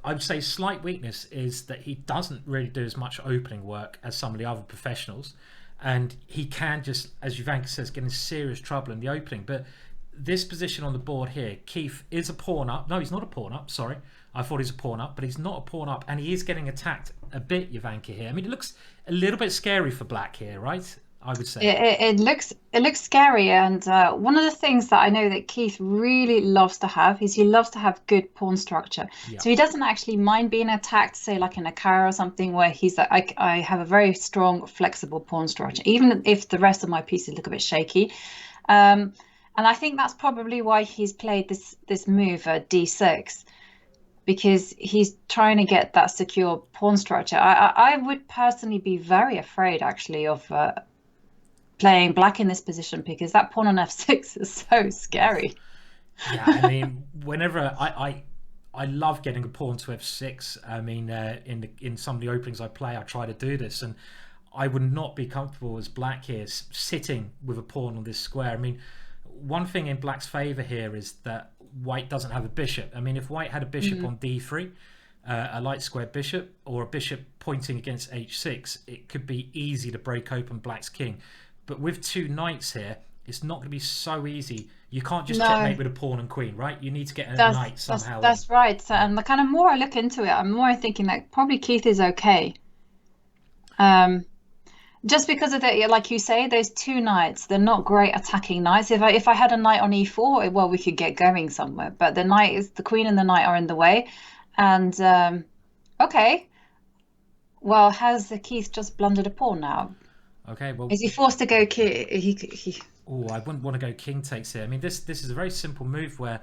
would say slight weakness is that he doesn't really do as much opening work as some of the other professionals, and he can just, as Ivanka says, get in serious trouble in the opening. But this position on the board here, Keith is a pawn up. No, he's not a pawn up, sorry. I thought he's a pawn up, but he's not a pawn up, and he is getting attacked a bit, Ivanka, here. I mean, it looks a little bit scary for black here, right? I would say. It looks scary, and one of the things that I know that Keith really loves to have is he loves to have good pawn structure. Yeah. So he doesn't actually mind being attacked, say like in a Caro or something, where he's like, I have a very strong, flexible pawn structure, even if the rest of my pieces look a bit shaky. And I think that's probably why he's played this move at d6, because he's trying to get that secure pawn structure. I would personally be very afraid, actually, of playing black in this position, because that pawn on f6 is so scary. Yeah, I mean, whenever I love getting a pawn to f6. I mean, in some of the openings I play, I try to do this, and I would not be comfortable as black here sitting with a pawn on this square. I mean, one thing in black's favour here is that white doesn't have a bishop. I mean, if white had a bishop on d3, a light square bishop, or a bishop pointing against h6, it could be easy to break open black's king. But with two knights here, it's not going to be so easy. You can't just checkmate with a pawn and queen, right? You need to get a knight somehow. That's right. So, and the kind of more I look into it, I'm more thinking that probably Keith is okay. Just because of the, like you say, those two knights, they're not great attacking knights. If I had a knight on e4, well, we could get going somewhere. But the queen and the knight are in the way. And okay, well, has the Keith just blundered a pawn now? Okay, well, is he forced to go Oh, I wouldn't want to go king takes here. I mean, this is a very simple move where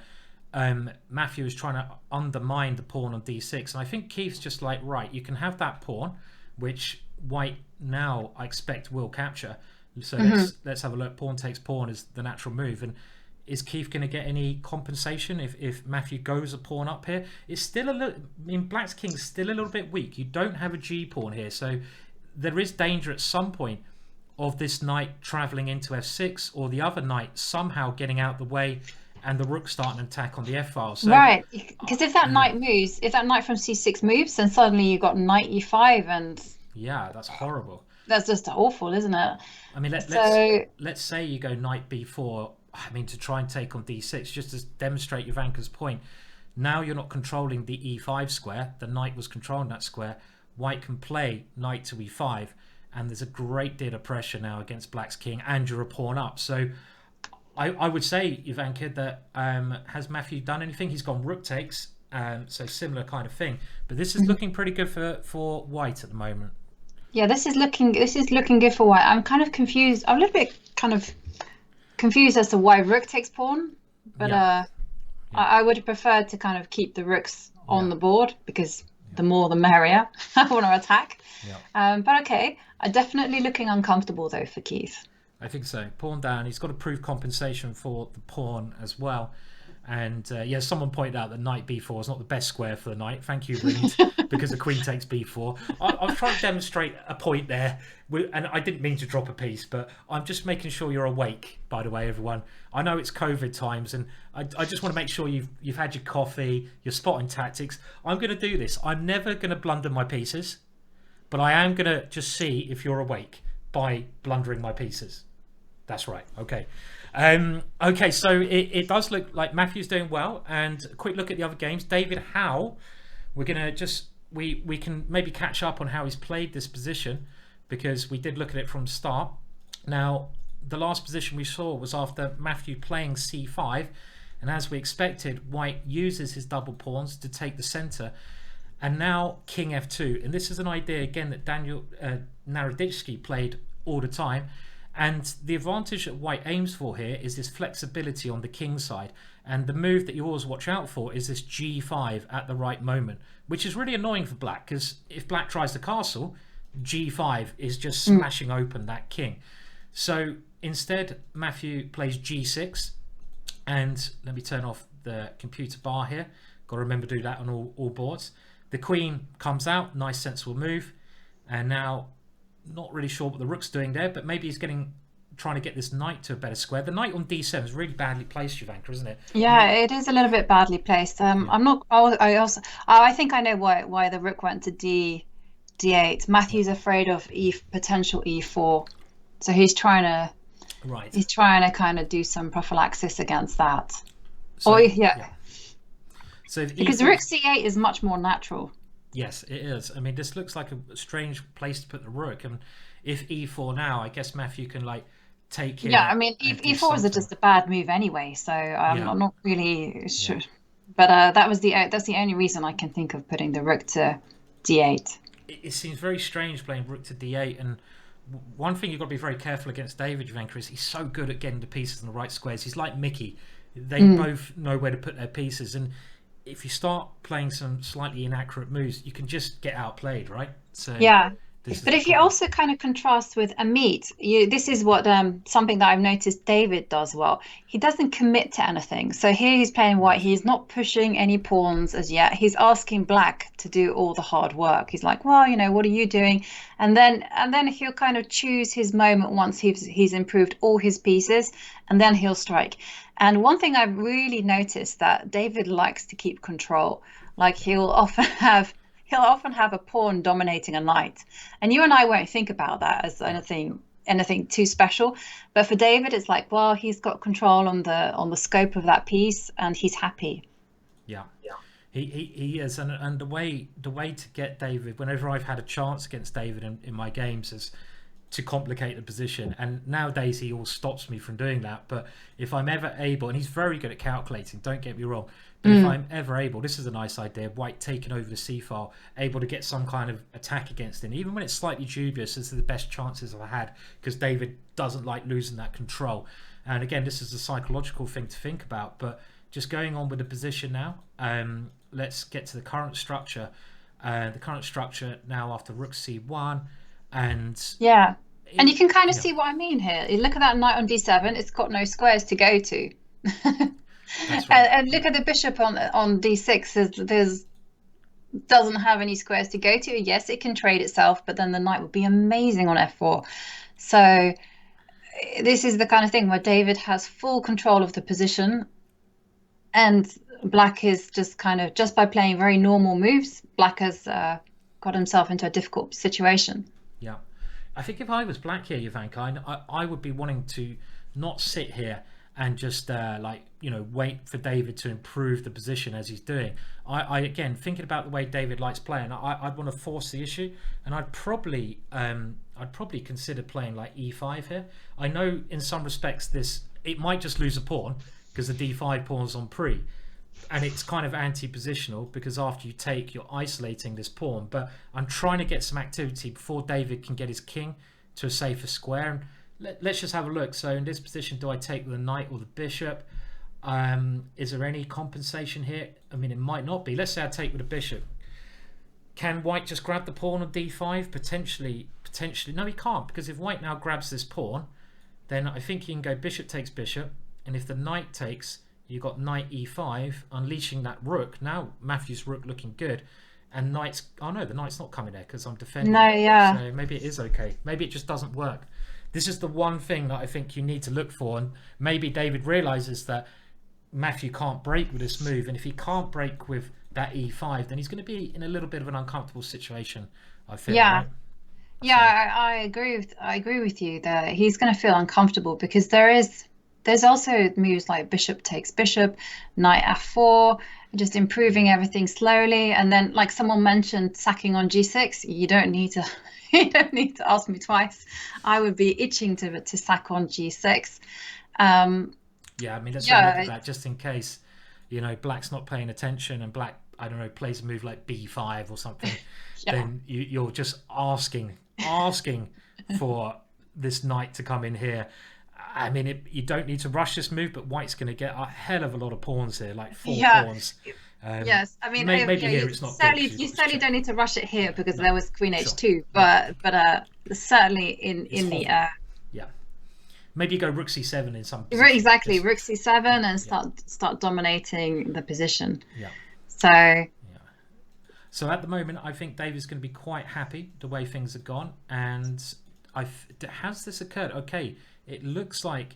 Matthew is trying to undermine the pawn on d6, and I think Keith's just like, right, you can have that pawn, which white now I expect will capture. So let's have a look. Pawn takes pawn is the natural move, and is Keith going to get any compensation if Matthew goes a pawn up here? It's still a little. I mean, Black's king's still a little bit weak. You don't have a G pawn here, so there is danger at some point of this knight travelling into f6, or the other knight somehow getting out the way, and the rook starting an attack on the f file. So, right, because if that knight moves, if that knight from c6 moves, then suddenly you've got knight e5, and yeah, that's horrible. That's just awful, isn't it? I mean, let's say you go knight b4. I mean, to try and take on d6, just to demonstrate Ivanka's point. Now you're not controlling the e5 square. The knight was controlling that square. White can play knight to e5, and there's a great deal of pressure now against Black's king, and you're a pawn up. So I would say, Ivanka, that has Matthew done anything? He's gone rook takes, so similar kind of thing. But this is looking pretty good for White at the moment. Yeah, this is looking good for White. I'm kind of confused. I'm a little bit kind of confused as to why rook takes pawn, but I would have preferred to kind of keep the rooks on the board, because the more the merrier. I want to attack. But okay, I'm definitely looking uncomfortable though for Keith. I think so. Pawn down. He's got to prove compensation for the pawn as well. And yeah, someone pointed out that knight b4 is not the best square for the knight. Thank you, Reed, because the queen takes b4. I was trying to demonstrate a point there, and I didn't mean to drop a piece, but I'm just making sure you're awake, by the way, everyone. I know it's COVID times, and I just want to make sure you've had your coffee, you're spotting tactics. I'm going to do this. I'm never going to blunder my pieces, but I am going to just see if you're awake by blundering my pieces. That's right. Okay. Okay, so it does look like Matthew's doing well. And a quick look at the other games. David Howell, we're gonna just we can maybe catch up on how he's played this position, because we did look at it from the start. Now, the last position we saw was after Matthew playing c5, and as we expected, White uses his double pawns to take the center, and now king f2. And this is an idea again that Daniel Naroditsky played all the time. And the advantage that White aims for here is this flexibility on the king side. And the move that you always watch out for is this g5 at the right moment, which is really annoying for Black, because if Black tries to castle, g5 is just smashing open that king. So instead, Matthew plays g6. And let me turn off the computer bar here. Got to remember to do that on all boards. The queen comes out, nice sensible move. And now, not really sure what the rook's doing there, but maybe he's trying to get this knight to a better square. The knight on d7 is really badly placed, Ivanka, isn't it? Yeah, it is a little bit badly placed. I'm not. I think I know why the rook went to d8. Matthew's afraid of potential e4, so he's trying to. Right. He's trying to kind of do some prophylaxis against that. So, So because rook c8 is much more natural. Yes, it is. I mean, this looks like a strange place to put the rook. And if e4 now, I guess Matthew can take it. Yeah, I mean, e4 is just a bad move anyway, so I'm not really sure. Yeah. But that's the only reason I can think of putting the rook to d8. It seems very strange playing rook to d8. And one thing you've got to be very careful against David Ivanka is he's so good at getting the pieces in the right squares. He's like Mickey. They both know where to put their pieces. And if you start playing some slightly inaccurate moves, you can just get outplayed, right? So yeah. But if you also kind of contrast with Ameet, this is what something that I've noticed David does well. He doesn't commit to anything. So here he's playing White. He's not pushing any pawns as yet. He's asking Black to do all the hard work. He's like, well, what are you doing? And then he'll kind of choose his moment once he's improved all his pieces, and then he'll strike. And one thing I've really noticed that David likes to keep control. Like he'll often have a pawn dominating a knight, and you and I won't think about that as anything too special. But for David, it's like, well, he's got control on the scope of that piece, and he's happy. Yeah. He is, and the way to get David, whenever I've had a chance against David in my games, is to complicate the position. And nowadays he all stops me from doing that. But if I'm ever able, and he's very good at calculating, don't get me wrong, but if I'm ever able, this is a nice idea, White taking over the c file, able to get some kind of attack against him, even when it's slightly dubious. This is the best chances I've had, because David doesn't like losing that control. And again, this is a psychological thing to think about. But just going on with the position now, let's get to the current structure. The current structure now after rook c1, and And you can kind of see what I mean here. You look at that knight on d7, it's got no squares to go to. That's right. And look at the bishop on d6, there's doesn't have any squares to go to. Yes, it can trade itself, but then the knight would be amazing on f4. So this is the kind of thing where David has full control of the position, and black is just by playing very normal moves, black has got himself into a difficult situation. Yeah, I think if I was black here, Ivanka, I would be wanting to not sit here and just wait for David to improve the position as he's doing. I again, thinking about the way David likes playing, I'd want to force the issue, and I'd probably consider playing like e5 here. I know in some respects it might just lose a pawn because the d5 pawn's on pre, and it's kind of anti-positional because after you take, you're isolating this pawn. But I'm trying to get some activity before David can get his king to a safer square. And let's just have a look. So in this position, do I take the knight or the bishop? Is there any compensation here? I mean, it might not be. Let's say I take with the bishop. Can white just grab the pawn on d5? Potentially. No, he can't, because if white now grabs this pawn, then I think he can go bishop takes bishop, and if the knight takes, you've got knight e5, unleashing that rook. Now Matthew's rook looking good, and knight's, oh no, the knight's not coming there because I'm defending. No, yeah. So maybe it is okay. Maybe it just doesn't work. This is the one thing that I think you need to look for, and maybe David realizes that Matthew can't break with this move, and if he can't break with that e5, then he's going to be in a little bit of an uncomfortable situation, I feel. Yeah. Right? Yeah, I agree with you that he's going to feel uncomfortable because there's also moves like bishop takes bishop, knight f4, just improving everything slowly, and then like someone mentioned sacking on g6. You don't need to ask me twice. I would be itching to sack on g6. Yeah, I mean, let's look at that just in case, black's not paying attention and black, I don't know, plays a move like b5 or something. Yeah. Then you're just asking for this knight to come in here. I mean, you don't need to rush this move, but white's going to get a hell of a lot of pawns here, like four pawns. Yes, I mean, maybe here it's not certainly you certainly don't need to rush it here because there was queen h2, but certainly in the yeah, maybe go rook c7 in some position. Exactly, rook c7 and start dominating the position. Yeah. So at the moment, I think David's going to be quite happy the way things have gone. And has this occurred? Okay, it looks like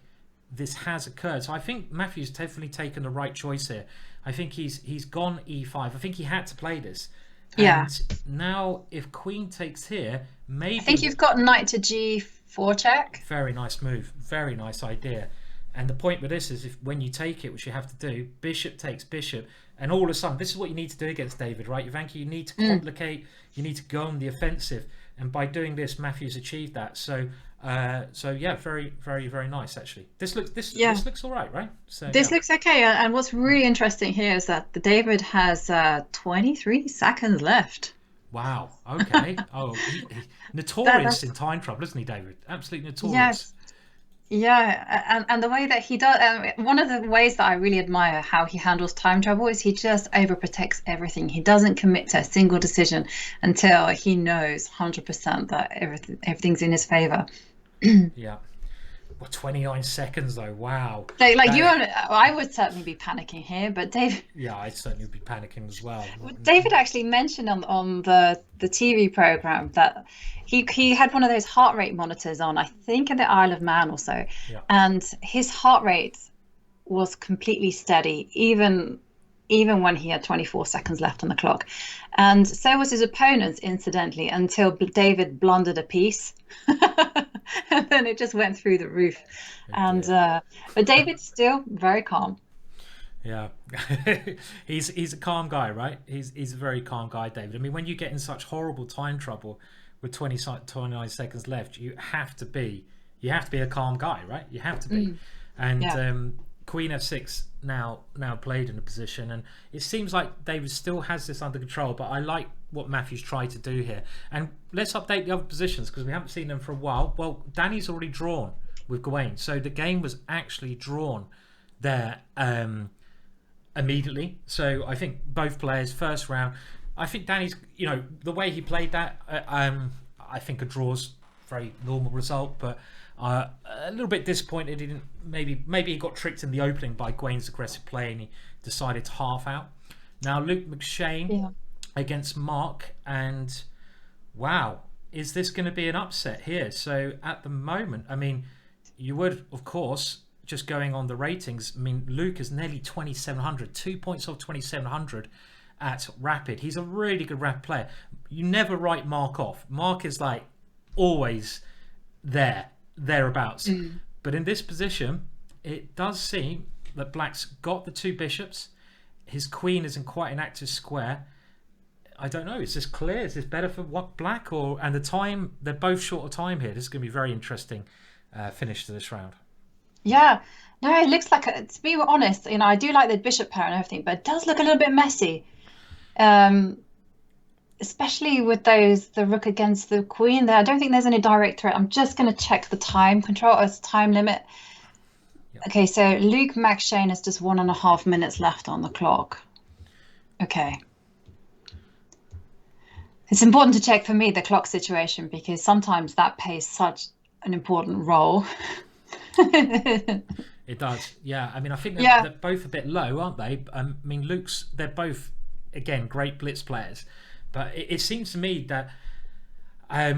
this has occurred. So I think Matthew's definitely taken the right choice here. I think he's gone e5. I think he had to play this. Yeah. And now if queen takes here, maybe... I think you've got knight to g4 check. Very nice move. Very nice idea. And the point with this is when you take it, which you have to do, bishop takes bishop, and all of a sudden, this is what you need to do against David, right? Ivanka, you need to complicate, you need to go on the offensive, and by doing this, Matthew's achieved that. So yeah, very, very, very nice actually. This looks all right? So this looks okay. And what's really interesting here is that David has 23 seconds left. Wow. Okay. Oh, he notorious in time trouble, isn't he, David? Absolutely notorious. Yes. Yeah, and the way that he does, one of the ways that I really admire how he handles time trouble is he just overprotects everything. He doesn't commit to a single decision until he knows 100% that everything's in his favor. Yeah. Well, 29 seconds though. Wow. I would certainly be panicking here, but David. Yeah, I'd certainly be panicking as well. David actually mentioned on the TV program that he had one of those heart rate monitors on, I think in the Isle of Man or so, and his heart rate was completely steady, even when he had 24 seconds left on the clock, and so was his opponent's, incidentally, until David blundered a piece. And then it just went through the roof. But David's still very calm. Yeah. he's a calm guy, right? He's a very calm guy, David. I mean, when you get in such horrible time trouble with 29 seconds left, you have to be a calm guy, right? You have to be. And queen f6 now played in a position, and it seems like David still has this under control, but I like what Matthew's tried to do here. And let's update the other positions because we haven't seen them for a while. Well, Danny's already drawn with Gawain, so the game was actually drawn there immediately. So I think both players, first round, I think Danny's, the way he played that, I think a draw's very normal result, but a little bit disappointed. He didn't, maybe he got tricked in the opening by Gawain's aggressive play and he decided to half out. Now Luke McShane against Mark, and wow, is this going to be an upset here? So at the moment, I mean, you would, of course, just going on the ratings, I mean, Luke is nearly 2,700, 2 points off 2,700 at Rapid. He's a really good Rapid player. You never write Mark off. Mark is like always thereabouts. But in this position, it does seem that Black's got the 2 bishops. His queen is in quite an active square. I don't know. Is this clear? Is this better for what Black? And the time, they're both short of time here. This is going to be very interesting finish to this round. Yeah. No, it looks like, to be honest, I do like the bishop pair and everything, but it does look a little bit messy. Especially with the rook against the queen there. I don't think there's any direct threat. I'm just going to check the time control as time limit. Yep. Okay, so Luke McShane has just 1.5 minutes left on the clock. Okay. It's important to check for me the clock situation, because sometimes that plays such an important role. It does, yeah. I mean, I think they're both a bit low, aren't they? I mean, they're both, again, great blitz players, but it seems to me that I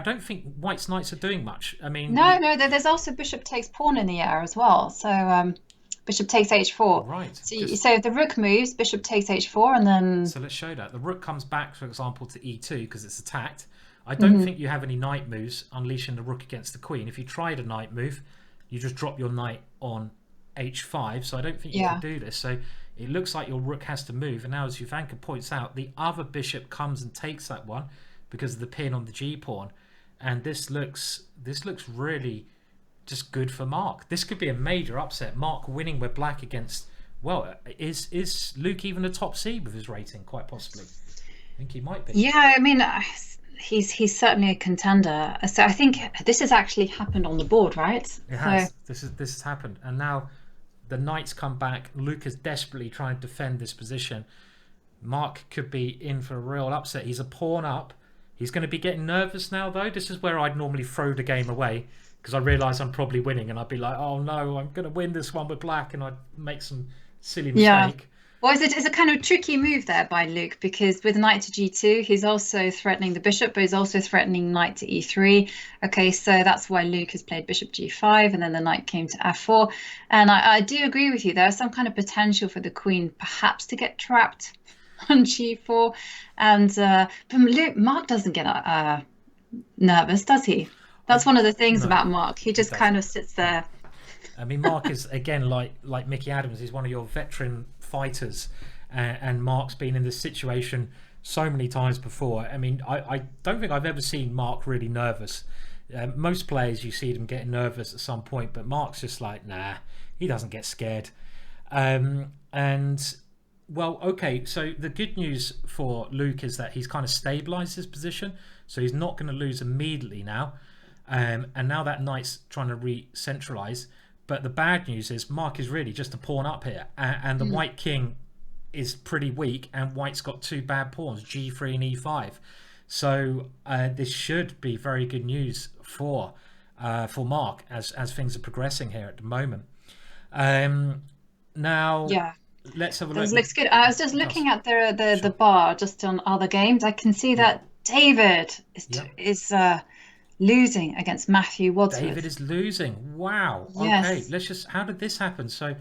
don't think White's knights are doing much. I mean, no, there's also bishop takes pawn in the air as well. So bishop takes h4. Right. So if the rook moves, bishop takes h4, and then. So let's show that the rook comes back, for example, to e2 because it's attacked. I don't think you have any knight moves unleashing the rook against the queen. If you tried a knight move, you just drop your knight on h5. So I don't think you can do this. So it looks like your rook has to move. And now, as Jovanka points out, the other bishop comes and takes that one because of the pin on the g pawn. And this looks really just good for Mark. This could be a major upset. Mark winning with Black against, well, is Luke even a top seed with his rating? Quite possibly. I think he might be. Yeah, I mean, he's certainly a contender. So I think this has actually happened on the board, right? It has. This has happened, and now the knights come back. Luke is desperately trying to defend this position. Mark could be in for a real upset. He's a pawn up. He's going to be getting nervous now, though. This is where I'd normally throw the game away because I realise I'm probably winning, and I'd be like, "Oh no, I'm going to win this one with Black," and I'd make some silly mistake. Yeah. Well, it's a kind of tricky move there by Luke, because with knight to g2, he's also threatening the bishop, but he's also threatening knight to e3. Okay, so that's why Luke has played bishop g5, and then the knight came to f4. And I do agree with you. There's some kind of potential for the queen perhaps to get trapped on g4. And but Mark doesn't get nervous, does he? That's one of the things about Mark. He just kind of sits there. I mean, Mark is, again, like Mickey Adams, he's one of your veteran fighters, and Mark's been in this situation so many times before. I mean, I don't think I've ever seen Mark really nervous. Most players, you see them getting nervous at some point, but Mark's just like, nah, he doesn't get scared. And, well, okay, so the good news for Luke is that he's kind of stabilised his position, so he's not going to lose immediately now. And now that knight's trying to re-centralise. But the bad news is Mark is really just a pawn up here, and the white king is pretty weak, and white's got 2 bad pawns, g3 and e5. So this should be very good news for Mark as things are progressing here at the moment. Now, let's have a look. This looks good. I was just looking at the bar just on other games. I can see that David is losing against Matthew Wadsworth. David is losing. Wow. Yes. Okay, let's just, how did this happen? So,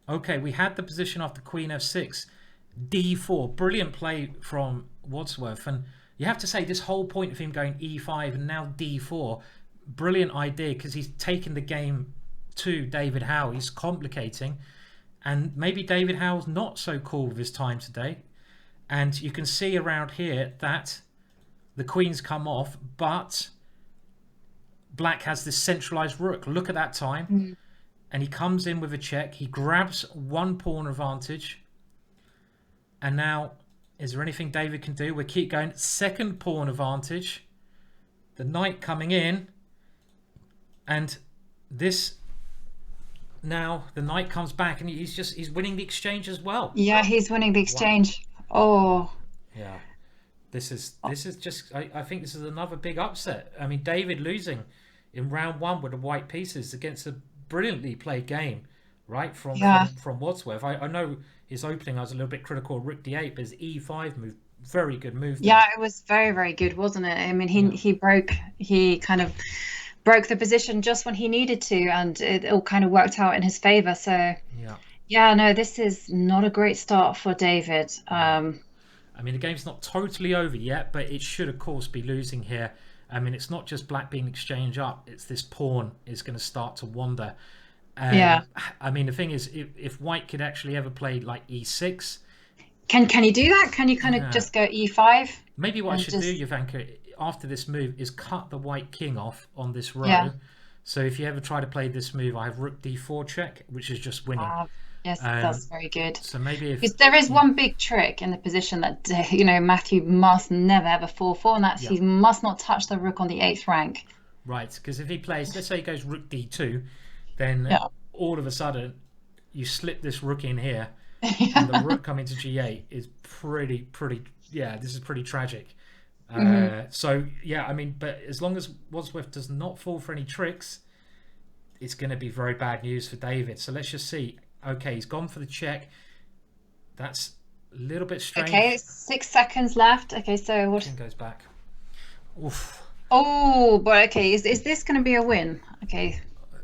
okay, we had the position after Queen F6, D4. Brilliant play from Wadsworth. And you have to say, this whole point of him going E5 and now D4, brilliant idea, because he's taken the game to David Howell. He's complicating. And maybe David Howell's not so cool with his time today. And you can see around here that the queen's come off, but Black has this centralized rook. Look at that time. And he comes in with a check. He grabs 1 pawn advantage. And now, is there anything David can do? We keep going. 2nd pawn advantage. The knight coming in. And this, now the knight comes back, and he's winning the exchange as well. Yeah, he's winning the exchange. Wow. Oh. Yeah. This is just. I think this is another big upset. I mean, David losing in round 1 with the white pieces against a brilliantly played game, right? From Wadsworth. I know his opening I was a little bit critical of Rook D8, but his E5 move, very good move there. Yeah, it was very, very good, wasn't it? I mean, he kind of broke the position just when he needed to, and it all kind of worked out in his favor. So no, this is not a great start for David. I mean, the game's not totally over yet, but it should, of course, be losing here. I mean, it's not just black being exchanged up. It's this pawn is going to start to wander. I mean, the thing is, if white could actually ever play like E6... Can you do that? Can you kind of just go E5? Maybe what I should do, Jovanka, after this move is cut the white king off on this row. Yeah. So if you ever try to play this move, I have Rook D4 check, which is just winning. Yes, that's very good. So maybe because there is one big trick in the position that Matthew must never ever fall for, and that's he must not touch the rook on the 8th rank. Right, because if he plays, let's say he goes Rook D2, then all of a sudden you slip this rook in here, and the rook coming to G8 is pretty. Yeah, this is pretty tragic. So I mean, but as long as Wadsworth does not fall for any tricks, it's going to be very bad news for David. So let's just see. Okay, he's gone for the check. That's a little bit strange. Okay, 6 seconds left. Okay, so what? King goes back. Oof. Oh, but okay, is this going to be a win? Okay,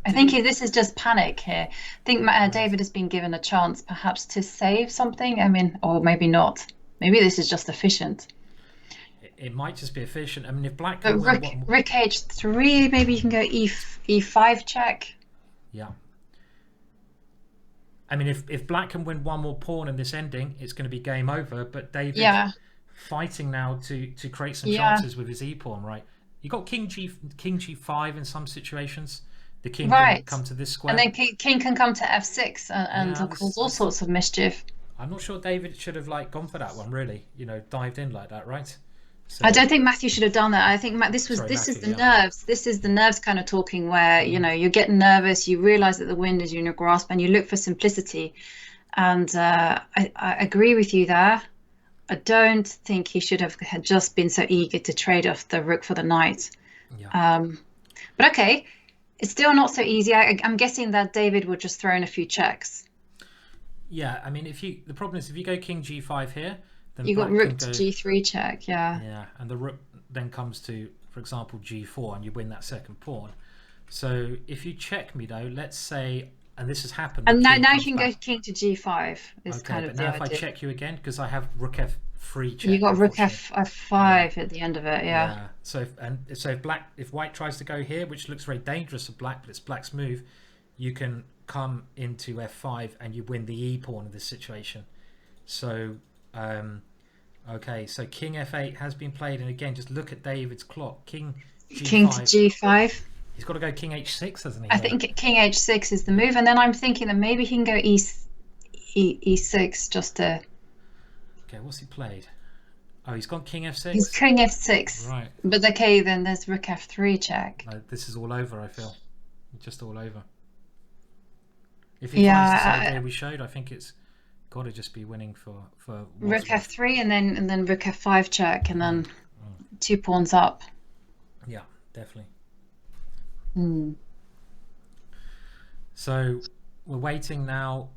I think this is just panic here. I think David has been given a chance, perhaps, to save something. I mean, or maybe not. Maybe this is just efficient. It might just be efficient. I mean, if black... But Rook H3, maybe you can go E5 check. Yeah. I mean, if black can win one more pawn in this ending, it's going to be game over. But David fighting now to create some chances with his e-pawn, right? You got King G5 in some situations. The king can come to this square. And then king can come to F6 and cause all sorts of mischief. I'm not sure David should have gone for that one, really. Dived in like that, right? So, I don't think Matthew should have done that. I think this is the nerves. This is the nerves kind of talking where, you're getting nervous, you realize that the wind is in your grasp and you look for simplicity. And I agree with you there. I don't think he should have just been so eager to trade off the rook for the knight. Yeah. But okay, it's still not so easy. I'm guessing that David would just throw in a few checks. Yeah, I mean, the problem is if you go King G5 here, then you got rook to G3 check, Yeah, and the rook then comes to, for example, G4, and you win that second pawn. So if you check me though, let's say, and this has happened. And now you can go King to G5. Is kind of but now if I check you again, because I have Rook F3 check. You got Rook F5 at the end of it, yeah. So if white tries to go here, which looks very dangerous for black, but it's black's move, you can come into F5 and you win the E pawn in this situation. So okay, so King F8 has been played, and again, just look at David's clock. King G5. King to G5. He's got to go King H6, hasn't he? I think King H6 is the move, and then I'm thinking that maybe he can go E6 just to... Okay, what's he played? Oh, he's gone King F6? He's King F6. Right. But okay, then there's Rook F3 check. No, this is all over, I feel. Just all over. If he finds this idea we showed, I think it's got to just be winning for Rook F3 and then Rook F5 check, and then 2 pawns up. Yeah, definitely. So we're waiting now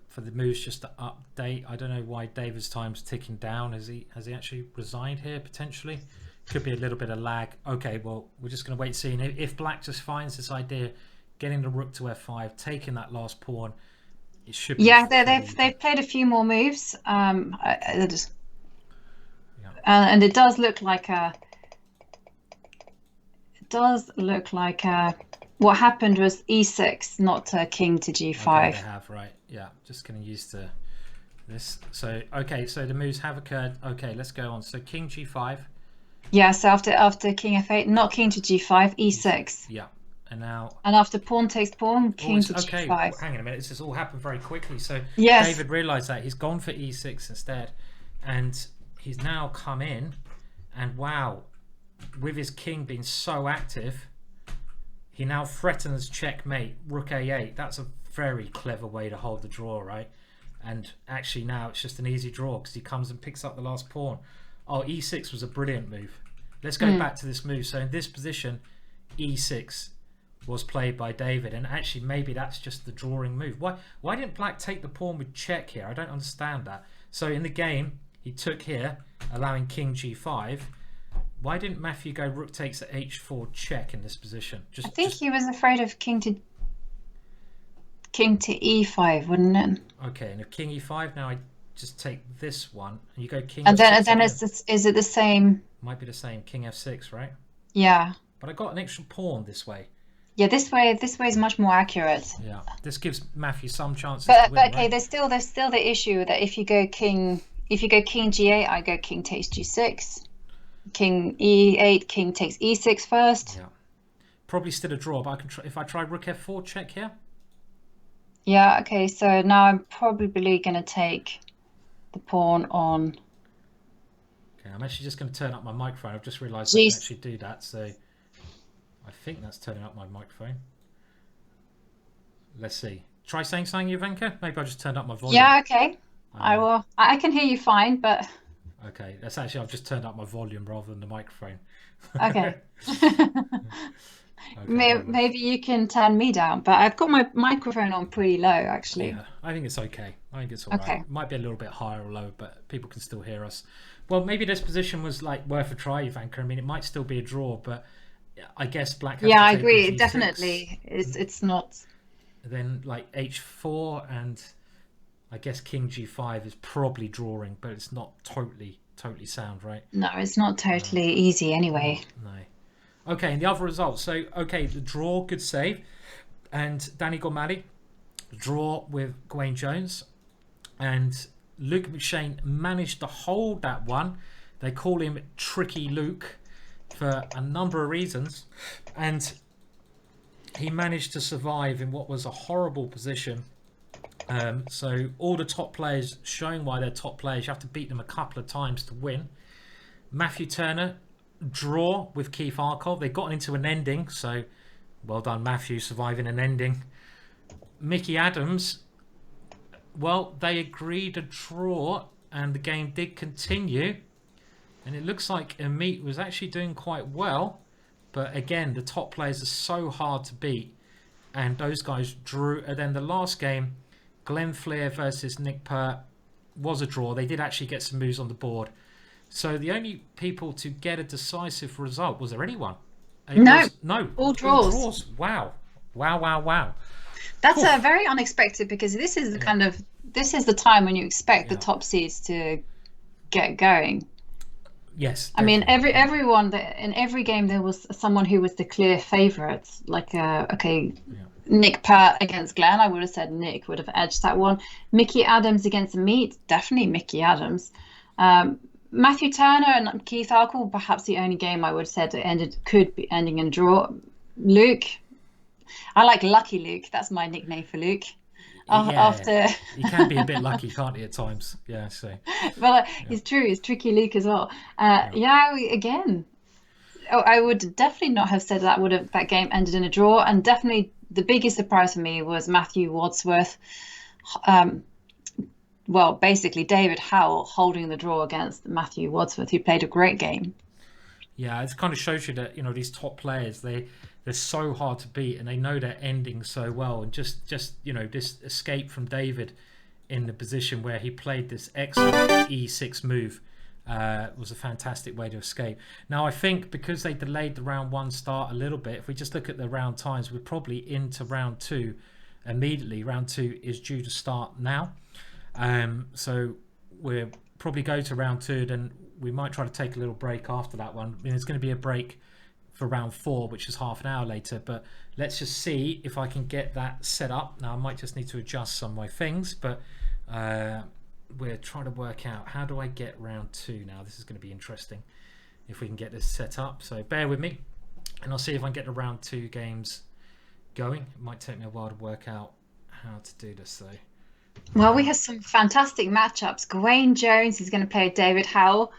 for the moves just to update. I don't know why David's time's ticking down. Has he actually resigned here potentially? Could be a little bit of lag. Okay, well, we're just going to wait and see. And if black just finds this idea, getting the rook to F5, taking that last pawn, it should be... Yeah, they've played a few more moves. And it does look like what happened was E6, not King to G5. Okay, they have, right. Yeah, just getting used to this. So, okay, so the moves have occurred. Okay, let's go on. So King G5. Yeah, so after King F8, not King to G5, E6. Yeah, and now... And after pawn takes pawn, King to G5. Hang on a minute, this has all happened very quickly. So David realised that. He's gone for E6 instead. And he's now come in, and wow, with his king being so active, he now threatens checkmate, Rook A8. That's a very clever way to hold the draw, right? And actually now it's just an easy draw because he comes and picks up the last pawn. Oh, e6 was a brilliant move. Let's go back to this move. So in this position, e6 was played by David, and actually maybe that's just the drawing move. Why didn't black take the pawn with check here? I don't understand that. So in the game, he took here, allowing king g5. Why didn't Matthew go rook takes at h4 check in this position? I think he was afraid of king to e5, wouldn't it? Okay, and if king e5, now I just take this one, and you go king and f6 then is it the same? Might be the same, king f6, right? Yeah. But I got an extra pawn this way. Yeah, this way is much more accurate. Yeah, this gives Matthew some chances but to win, okay, right? there's still the issue that if you go king g8, I go king takes g6, king e8, king takes e6 first. Yeah, probably still a draw, but I can try, if I try rook f4 check here. Yeah, okay, so now I'm probably going to take the pawn on. Okay, I'm actually just going to turn up my microphone. I've just realised I can actually do that, so I think that's turning up my microphone. Let's see. Try saying something, Ivanka. Maybe I just turned up my volume. Yeah, okay. I will. I can hear you fine, but okay, that's actually, I've just turned up my volume rather than the microphone. Okay. Okay, maybe you can turn me down, but I've got my microphone on pretty low, actually. Yeah, I think it's okay. I think it's all Okay. right. It might be a little bit higher or lower, but people can still hear us. Well, maybe this position was like worth a try, Ivanka. I mean, it might still be a draw, but I guess black has Yeah, to I take agree. G6. Definitely, it's not. Then like h4, and I guess king g5 is probably drawing, but it's not totally sound, right? No, it's not totally easy anyway. No. Okay, and the other results. So, okay, the draw, good save. And Daniel Gormally, draw with Gawain Jones. And Luke McShane managed to hold that one. They call him Tricky Luke for a number of reasons. And he managed to survive in what was a horrible position. So all the top players showing why they're top players. You have to beat them a couple of times to win. Matthew Turner, draw with Keith Arkell. They got into an ending, so well done Matthew, surviving an ending. Mickey Adams, well, they agreed a draw and the game did continue, and it looks like Ameet was actually doing quite well, but again the top players are so hard to beat, and those guys drew. And then the last game, Glenn Flear versus Nick Pert, was a draw. They did actually get some moves on the board. So the only people to get a decisive result, was there anyone? No. All draws. Wow. That's very unexpected, because this is the this is the time when you expect the top seeds to get going. Yes. I mean, everyone in every game there was someone who was the clear favourite. Like Nick Pert against Glenn, I would have said Nick would have edged that one. Mickey Adams against Ameet, definitely Mickey Adams. Matthew Turner and Keith Arkell, perhaps the only game I would have said could be ending in draw. Luke, I like Lucky Luke. That's my nickname for Luke. After he can be a bit lucky, can't he, at times? Yeah, so. Well, it's true. It's Tricky Luke as well. Again, I would definitely not have said that game ended in a draw. And definitely the biggest surprise for me was Matthew Wadsworth. Well, basically David Howell holding the draw against Matthew Wadsworth, who played a great game. Yeah, it kind of shows you that, these top players, they're so hard to beat, and they know their ending so well. And just this escape from David in the position where he played this excellent e6 move was a fantastic way to escape. Now, I think because they delayed the round one start a little bit, if we just look at the round times, we're probably into round two immediately. Round two is due to start now. So we'll probably go to round two, then we might try to take a little break after that one. I mean, it's going to be a break for round four, which is half an hour later, but let's just see if I can get that set up. Now, I might just need to adjust some of my things, but we're trying to work out, how do I get round two now? This is going to be interesting if we can get this set up, so bear with me and I'll see if I can get the round two games going. It might take me a while to work out how to do this though. Well, we have some fantastic matchups. Gawain Jones is going to play David Howell.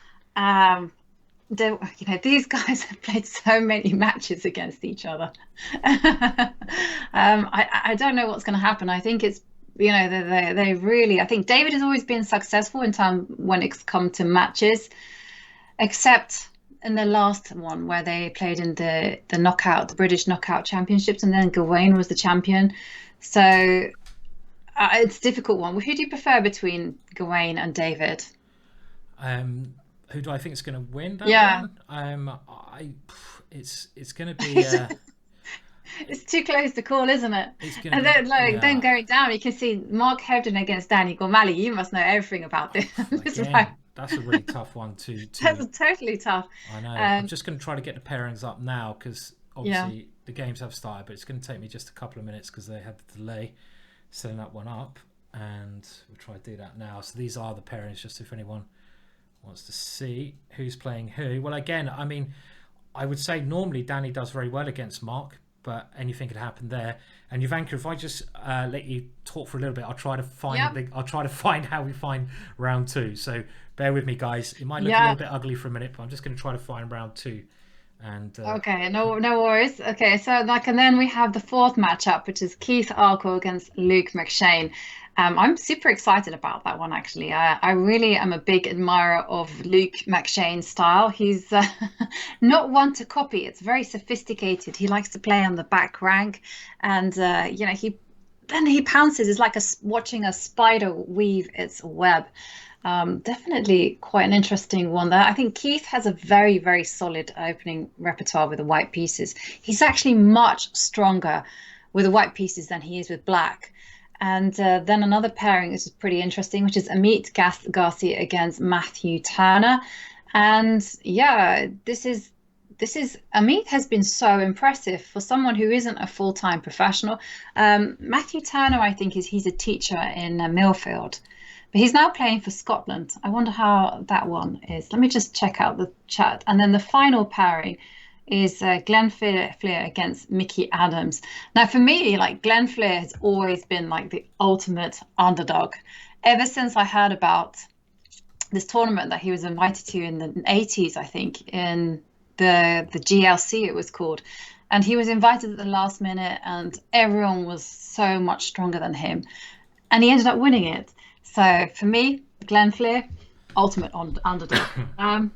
These guys have played so many matches against each other. I don't know what's going to happen. I think it's, they really, I think David has always been successful in time when it's come to matches. except in the last one where they played in the British knockout championships, and then Gawain was the champion. So it's a difficult one. Who do you prefer between Gawain and David? Who do I think is going to win that one? It's going to be. It's too close to call, isn't it? And then going down, you can see Mark Hebden against Daniel Gormally. You must know everything about this. Again, that's a really tough one to. That's totally tough. I know. I'm just going to try to get the pairings up now because obviously the games have started, but it's going to take me just a couple of minutes because they had the delay setting that one up, and we'll try to do that now. So these are the pairings, just if anyone wants to see who's playing who. Well, again, I mean, I would say normally Danny does very well against Mark, but anything could happen there. And Ivanka, if I just let you talk for a little bit, I'll try to find I'll try to find how we find round 2. So bear with me, guys. It might look a little bit ugly for a minute, but I'm just going to try to find round 2. And okay, no worries. Okay, so and then we have the 4th matchup, which is Keith Arkell against Luke McShane. I'm super excited about that one, actually. I really am a big admirer of Luke McShane's style. He's not one to copy. It's very sophisticated. He likes to play on the back rank, and he pounces. It's like watching a spider weave its web. Definitely quite an interesting one there. I think Keith has a very, very solid opening repertoire with the white pieces. He's actually much stronger with the white pieces than he is with black. And then another pairing is pretty interesting, which is Ameet Ghasi against Matthew Turner. And this is Ameet has been so impressive for someone who isn't a full-time professional. Matthew Turner, I think, he's a teacher in Millfield, but he's now playing for Scotland. I wonder how that one is. Let me just check out the chat. And then the final pairing is Glenn Flear against Mickey Adams. Now, for me, like, Glenn Flear has always been like the ultimate underdog. Ever since I heard about this tournament that he was invited to in the 80s, I think, in the GLC it was called, and he was invited at the last minute, and everyone was so much stronger than him, and he ended up winning it. So for me, Glenn Flear, ultimate underdog.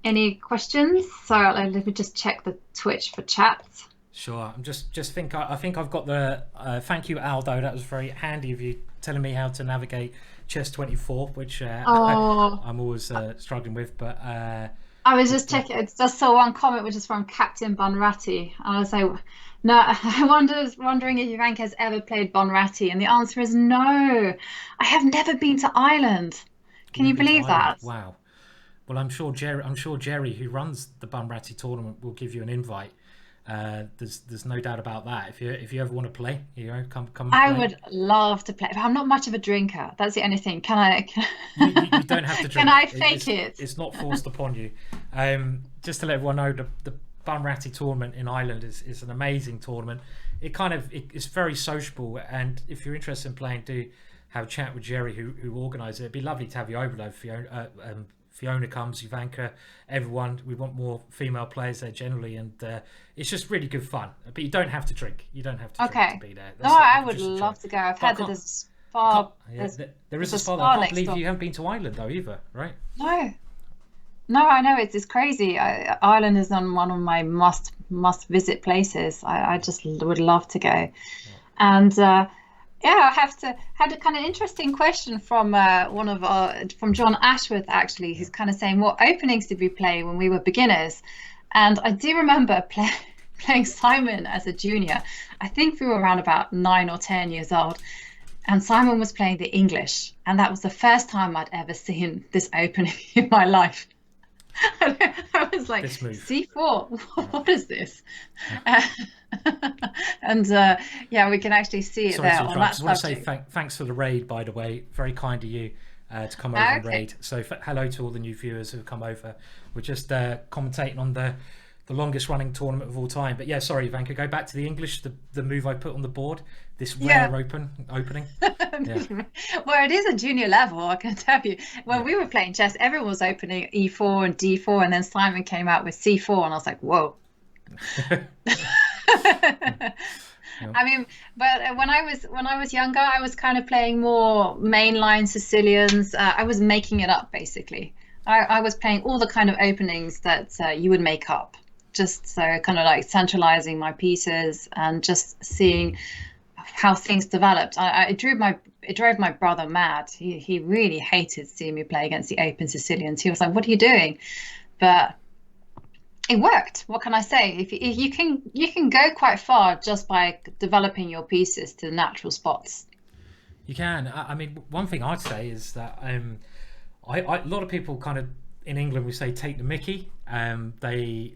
Any questions? So let me just check the Twitch for chats. Sure. I think I've got the. Thank you, Aldo. That was very handy of you telling me how to navigate Chess 24, which I'm always struggling with. But I was just checking. I just saw one comment, which is from Captain Bunratty. I was like, no, I wondering if Ivanka has ever played Bunratty, and the answer is no. I have never been to Ireland. Can you believe that? Wow. Well, I'm sure Jerry, who runs the Bunratty tournament, will give you an invite. There's no doubt about that. If you ever want to play, come. I would love to play. I'm not much of a drinker. That's the only thing. Can I? You don't have to drink. Can I fake it? It's not forced upon you. Just to let everyone know, the Bunratty tournament in Ireland is an amazing tournament. It's very sociable, and if you're interested in playing, do have a chat with Jerry, who organised it. It'd be lovely to have you over there. Fiona comes, Ivanka, everyone. We want more female players there generally, and it's just really good fun. But you don't have to drink. You don't have to drink to be there. I would love to go. I've heard that there's a spa. There is a spa. I can't believe you haven't been to Ireland though either, right? No, I know it's crazy. Ireland is on one of my must visit places. I just would love to go, and. I had a kind of interesting question from from John Ashworth, actually, who's kind of saying, what openings did we play when we were beginners? And I do remember playing Simon as a junior. I think we were around about 9 or 10 years old, and Simon was playing the English, and that was the first time I'd ever seen this opening in my life. I was like, C4, what is this? And we can actually see it there on that subject. I just want to say thanks for the raid, by the way. Very kind of you to come over and raid. So hello to all the new viewers who have come over. We're just commentating on the longest running tournament of all time. But sorry, Ivanka, go back to the English, the move I put on the board, this rare opening. Well, it is a junior level, I can tell you. When we were playing chess, everyone was opening E4 and D4, and then Simon came out with C4, and I was like, whoa. I mean, but when I was younger, I was kind of playing more mainline Sicilians. I was making it up, basically. I was playing all the kind of openings that you would make up, just so kind of like centralizing my pieces and just seeing how things developed. It drove my brother mad. He really hated seeing me play against the open Sicilians. He was like, "What are you doing?" But it worked. What can I say? If you can go quite far just by developing your pieces to the natural spots. You can. I mean, one thing I'd say is that a lot of people kind of in England we say take the mickey. They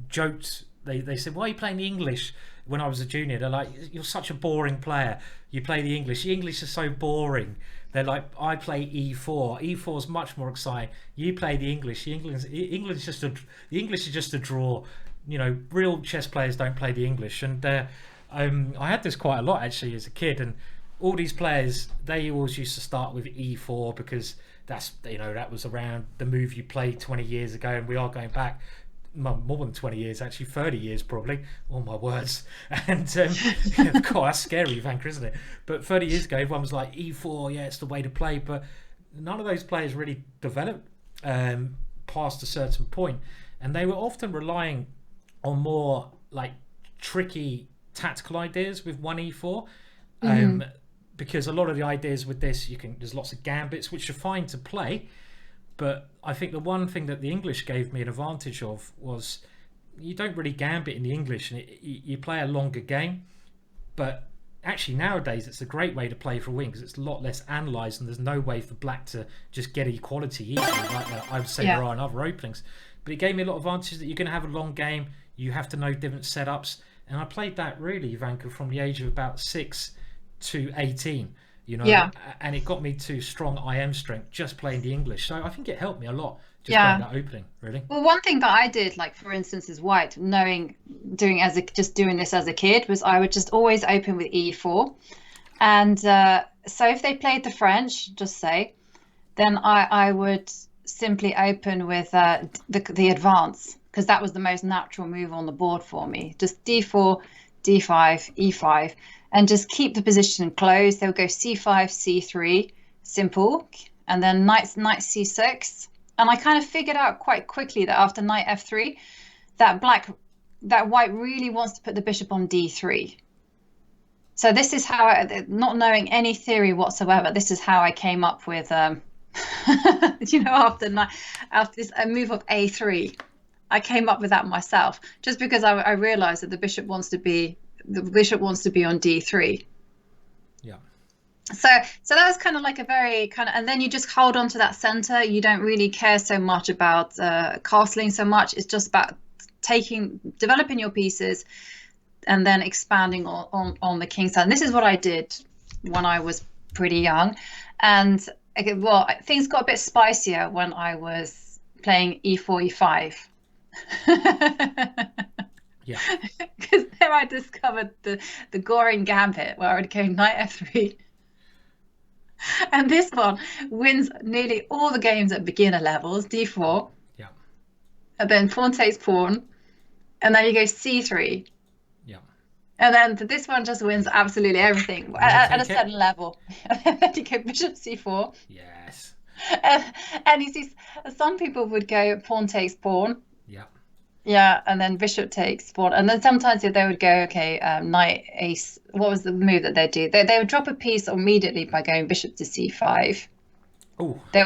joked. They said, "Why are you playing the English?" When I was a junior, they're like, "You're such a boring player. You play the English. The English is so boring." They're like, "I play E4. E4 is much more exciting. You play the English. The English is just a draw. You know, real chess players don't play the English." And I had this quite a lot actually as a kid, and all these players, they always used to start with E4 because that's, you know, that was around the move you played 20 years ago, and we are going back more than 20 years, actually 30 years probably. Oh my words. And God, that's scary, Ivanka, isn't it? But 30 years ago everyone was like, E4, yeah, it's the way to play. But none of those players really developed past a certain point, and they were often relying on more like tricky tactical ideas with 1E4. Because a lot of the ideas with this, there's lots of gambits which are fine to play, but I think the one thing that the English gave me an advantage of was you don't really gambit in the English, and you play a longer game. But actually nowadays it's a great way to play for a win because it's a lot less analysed, and there's no way for black to just get equality easily like I would say there are in other openings. But it gave me a lot of advantages that you're going to have a long game, you have to know different setups, and I played that really, Ivanka, from the age of about 6 to 18, you know, and it got me to strong IM strength just playing the English. So I think it helped me a lot just playing that opening, really. Well, one thing that I did, like for instance, as white, doing this as a kid, was I would just always open with E4, and so if they played the French, just say, then I would simply open with the advance, because that was the most natural move on the board for me. Just D4, D5, E5. And just keep the position closed. They'll go C5, C3, simple, and then knight C6. And I kind of figured out quite quickly that after knight F3, that white really wants to put the bishop on D3. So this is how, not knowing any theory whatsoever, this is how I came up with, you know, after this move of A3, I came up with that myself, just because I realized that the bishop wants to be on D3. Yeah. So that was kind of like a very kind of, and then you just hold on to that center. You don't really care so much about castling so much. It's just about developing your pieces and then expanding on the king side. And this is what I did when I was pretty young. And well, things got a bit spicier when I was playing E4, E5. Yeah. Because there I discovered the Gawain Gambit, where I would go knight F3. And this one wins nearly all the games at beginner levels, D4. Yeah. And then pawn takes pawn. And then you go C3. Yeah. And then this one just wins absolutely everything at a certain level. And then you go bishop C4. Yes. And you see, some people would go pawn takes pawn. Yeah. Yeah, and then bishop takes pawn, and then sometimes they would go, okay, knight ace. What was the move that they do? They would drop a piece immediately by going bishop to C5. Oh. They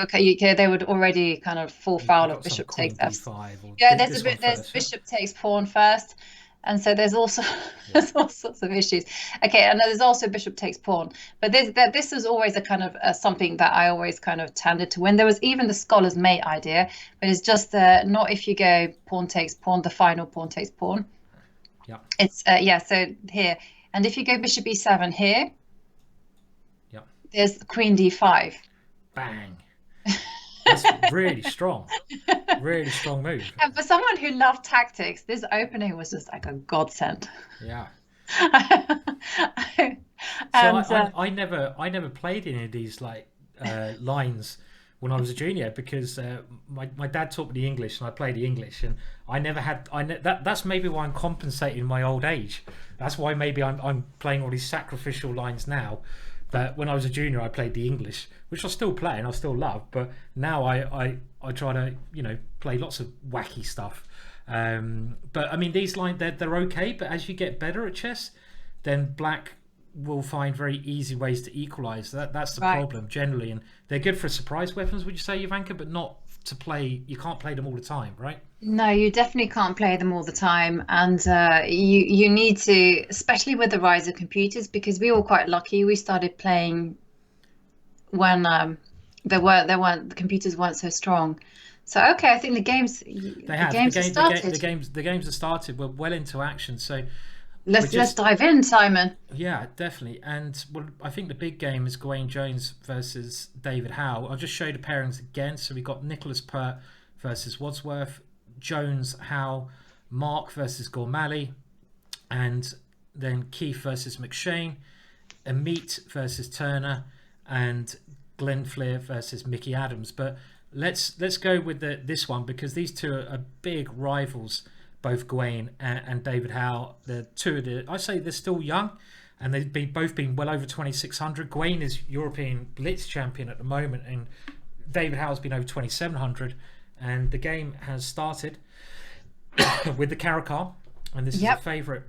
would already kind of fall foul of bishop takes F5. Yeah, there's bishop takes pawn first, and so there's all sorts of issues. Okay, and there's also bishop takes pawn, but this was always a kind of something that I always kind of tended to win. There was even the scholar's mate idea, but it's just not if you go pawn takes pawn, the final pawn takes pawn. Yeah. It's so here, and if you go bishop E7 here, yeah, there's queen D5. Bang. That's really strong. Really strong move. And for someone who loved tactics, this opening was just like a godsend. Yeah. And, so I never played any of these like lines when I was a junior, because my dad taught me the English and I played the English, and I never had that's maybe why I'm compensating my old age. That's why maybe I'm playing all these sacrificial lines now, But when I was a junior, I played the English, which I still play and I still love. But now I try to, play lots of wacky stuff. But I mean, these lines, they're okay. But as you get better at chess, then black will find very easy ways to equalize. That's the problem generally. And they're good for surprise weapons, would you say, Ivanka? But not to play. You can't play them all the time, right? No, you definitely can't play them all the time, and you need to, especially with the rise of computers, because we were quite lucky. We started playing when the computers weren't so strong. So okay, I think the games have started. The games have started. We're well into action. So let's dive in, Simon. Yeah, definitely. And I think the big game is Gawain Jones versus David Howell. I'll just show you the pairings again. So we got Nicholas Pert versus Wadsworth, Jones, Howell, Mark versus Gormally, and then Keith versus McShane, Ameet versus Turner, and Glenn Flear versus Mickey Adams. But let's go with this one, because these two are big rivals, both Gawain and David Howell. I say they're still young, and they've both been well over 2600. Gawain is European Blitz champion at the moment, and David Howell's been over 2700. And the game has started with the Caro-Kann, and this is a favourite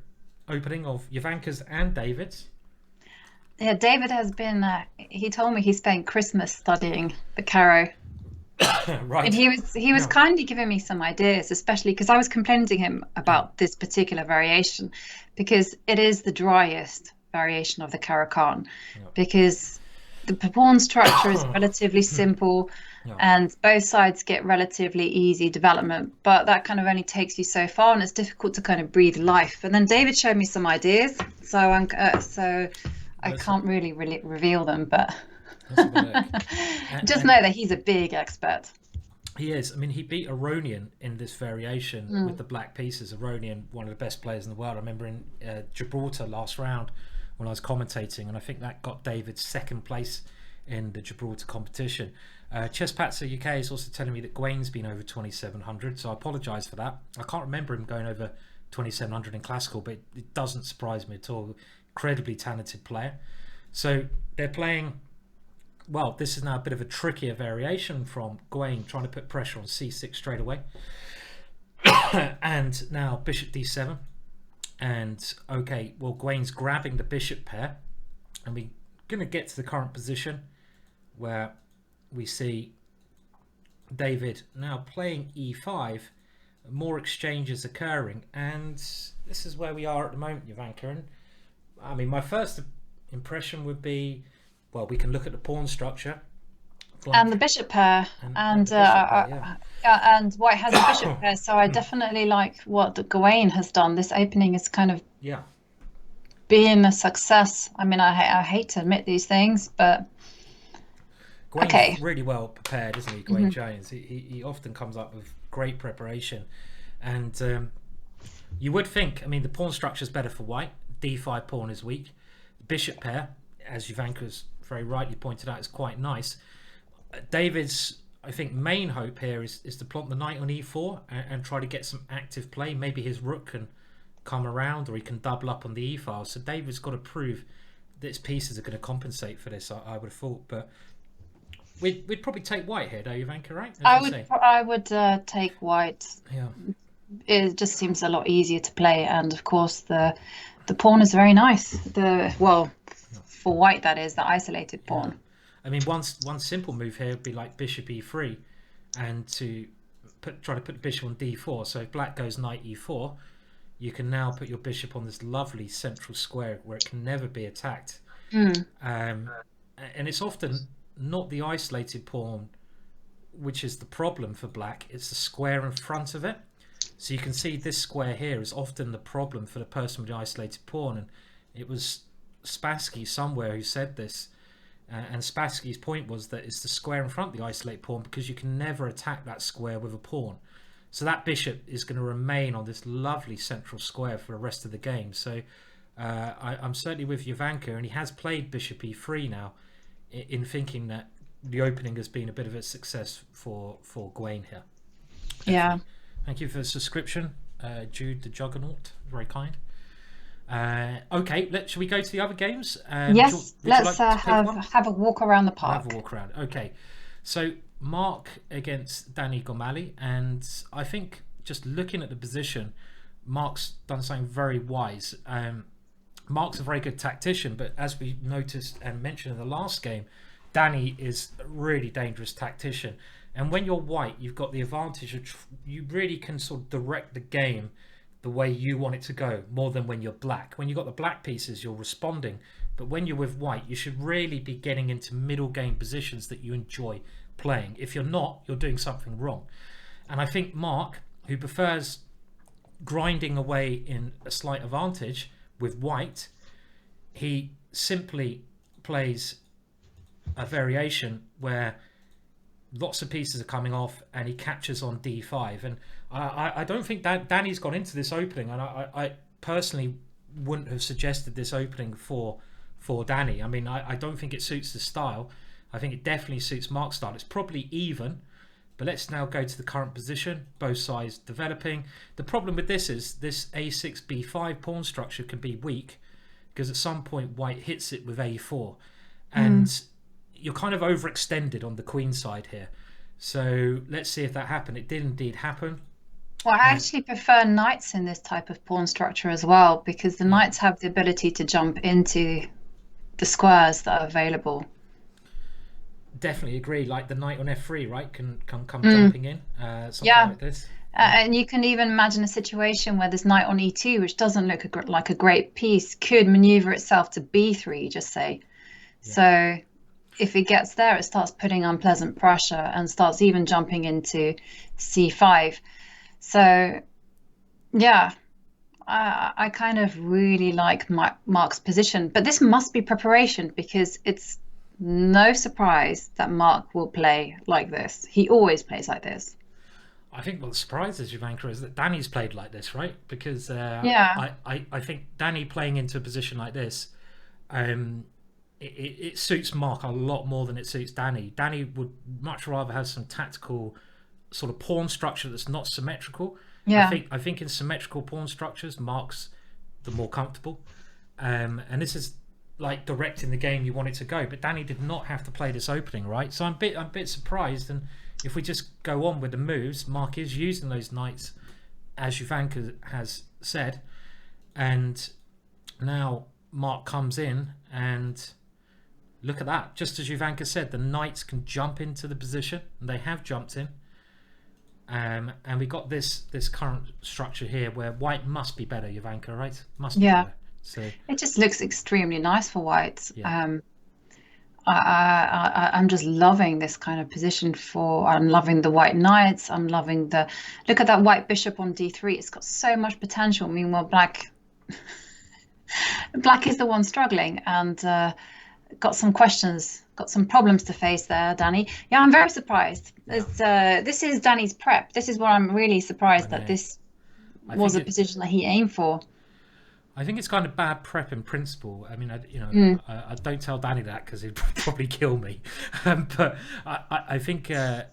opening of Ivanka's and David's. Yeah, David has been. He told me he spent Christmas studying the Caro. Right. And he was kindly giving me some ideas, especially because I was complaining to him about this particular variation, because it is the driest variation of the Caro-Kann, because the pawn structure is relatively simple. And both sides get relatively easy development, but that kind of only takes you so far, and it's difficult to kind of breathe life. And then David showed me some ideas, so I can't really reveal them, but just know that he's a big expert. He is. I mean, he beat Aronian in this variation with the black pieces. Aronian, one of the best players in the world. I remember in Gibraltar last round when I was commentating, and I think that got David second place in the Gibraltar competition. Chess Patzer UK is also telling me that Gawain's been over 2700, so I apologise for that. I can't remember him going over 2700 in classical, but it doesn't surprise me at all. Incredibly talented player. So they're playing, well, this is now a bit of a trickier variation from Gawain, trying to put pressure on c6 straight away. And now bishop d7. And okay, well, Gawain's grabbing the bishop pair, and we're going to get to the current position where we see David now playing e5, more exchanges occurring, and this is where we are at the moment, Ivanka. And I mean, my first impression would be, well, we can look at the pawn structure and the bishop pair, and white has a bishop pair, so I definitely like what the Gawain has done. This opening is kind of being a success. I mean, I hate to admit these things, but Gawain's really well prepared, isn't he, Gawain Jones? He often comes up with great preparation. And you would think, I mean, the pawn structure is better for white. D5 pawn is weak. The bishop pair, as Ivanka's very rightly pointed out, is quite nice. David's, I think, main hope here is to plonk the knight on e4 and try to get some active play. Maybe his rook can come around, or he can double up on the e file. So David's got to prove that his pieces are going to compensate for this, I would have thought. But we'd probably take white here, though, Ivanka, right? I would take white. Yeah. It just seems a lot easier to play, and of course the pawn is very nice. For white, that is the isolated pawn. Yeah. I mean, one simple move here would be like bishop e3, and to try to put the bishop on d4. So if black goes knight e4, you can now put your bishop on this lovely central square where it can never be attacked. And it's often not the isolated pawn which is the problem for black, it's the square in front of it. So you can see this square here is often the problem for the person with the isolated pawn. And it was Spassky somewhere who said this, and Spassky's point was that it's the square in front of the isolated pawn, because you can never attack that square with a pawn. So that bishop is going to remain on this lovely central square for the rest of the game. So I'm certainly with Ivanka, and he has played bishop e3 now, in thinking that the opening has been a bit of a success for Gawain here. Yeah. Thank you for the subscription, Jude the Juggernaut. Very kind. Okay, should we go to the other games? Yes, Would you let's like to pick one? have a walk around the We'll have a park. walk around. Okay, so Mark against Daniel Gormally, and I think just looking at the position, Mark's done something very wise. Mark's a very good tactician, but as we noticed and mentioned in the last game, Danny is a really dangerous tactician. And when you're white, you've got the advantage of you really can sort of direct the game the way you want it to go more than when you're black. When you've got the black pieces, you're responding. But when you're with white, you should really be getting into middle game positions that you enjoy playing. If you're not, you're doing something wrong. And I think Mark, who prefers grinding away in a slight advantage with white, he simply plays a variation where lots of pieces are coming off and he captures on d5. And I don't think that Danny's gone into this opening, and I personally wouldn't have suggested this opening for Danny. I mean, I don't think it suits the style. I think it definitely suits Mark's style. It's probably even, but let's now go to the current position. Both sides developing. The problem with this is this a6 b5 pawn structure can be weak because at some point white hits it with a4, and you're kind of overextended on the queen side here. So let's see if that happened. It did indeed happen. Well, I actually prefer knights in this type of pawn structure as well, because the knights have the ability to jump into the squares that are available. Definitely agree. Like the knight on f3, right, can come jumping in, something like this. And you can even imagine a situation where this knight on e2, which doesn't look like a great piece, could maneuver itself to b3, just say. So if it gets there, it starts putting unpleasant pressure and starts even jumping into c5. So, yeah, I kind of really like Mark's position. But this must be preparation, because it's no surprise that Mark will play like this. He always plays like this. I think what surprises you, Vanka, is that Danny's played like this, right? Because Yeah. I think Danny playing into a position like this, it suits Mark a lot more than it suits Danny. Danny would much rather have some tactical sort of pawn structure that's not symmetrical. Yeah. I think in symmetrical pawn structures, Mark's the more comfortable. And this is like directing the game you want it to go. But Danny did not have to play this opening, right? So I'm a bit surprised. And if we just go on with the moves, Mark is using those knights, as Jovanka has said. And now Mark comes in and look at that. Just as Jovanka said, the knights can jump into the position, and they have jumped in. And we got this current structure here where white must be better, Jovanka, right? Must be better. So it just looks extremely nice for white. Yeah. I'm just loving this kind of position I'm loving the white knights. I'm loving look at that white bishop on d3. It's got so much potential. Meanwhile, black is the one struggling and got some questions, got some problems to face there, Danny. Yeah, I'm very surprised. This is Danny's prep. This is what I'm really surprised that this was a position that he aimed for. I think it's kind of bad prep in principle. I mean, I don't tell Danny that because he'd probably kill me. But I think you're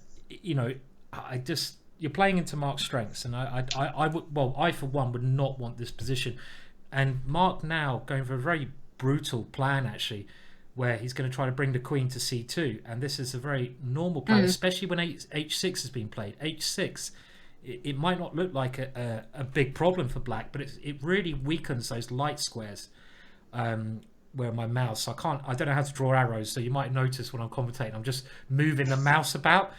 playing into Mark's strengths, and I for one would not want this position. And Mark now going for a very brutal plan actually, where he's going to try to bring the queen to c2, and this is a very normal play, especially when h6 has been played. h6. It might not look like a big problem for black, but it really weakens those light squares where my mouse. I don't know how to draw arrows, so you might notice when I'm commentating, I'm just moving the mouse about.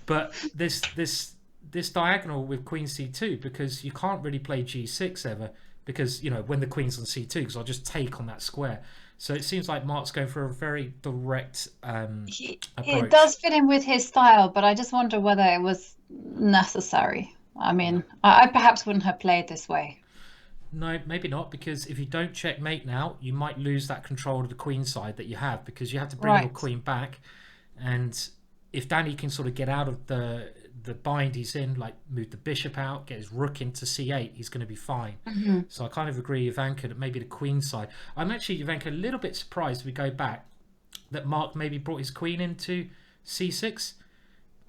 But this diagonal with queen c2, because you can't really play g6 ever, because when the queen's on c2, because I'll just take on that square. So it seems like Mark's going for a very direct approach. It does fit in with his style, but I just wonder whether it was necessary. I mean, I perhaps wouldn't have played this way. No, maybe not, because if you don't checkmate now, you might lose that control of the queen side that you have, because you have to bring your queen back. And if Danny can sort of get out of the bind he's in, like move the bishop out, get his rook into c8, he's going to be fine. So I kind of agree with Ivanka that maybe the queen side. I'm actually, Ivanka, a little bit surprised if we go back that Mark maybe brought his queen into c6.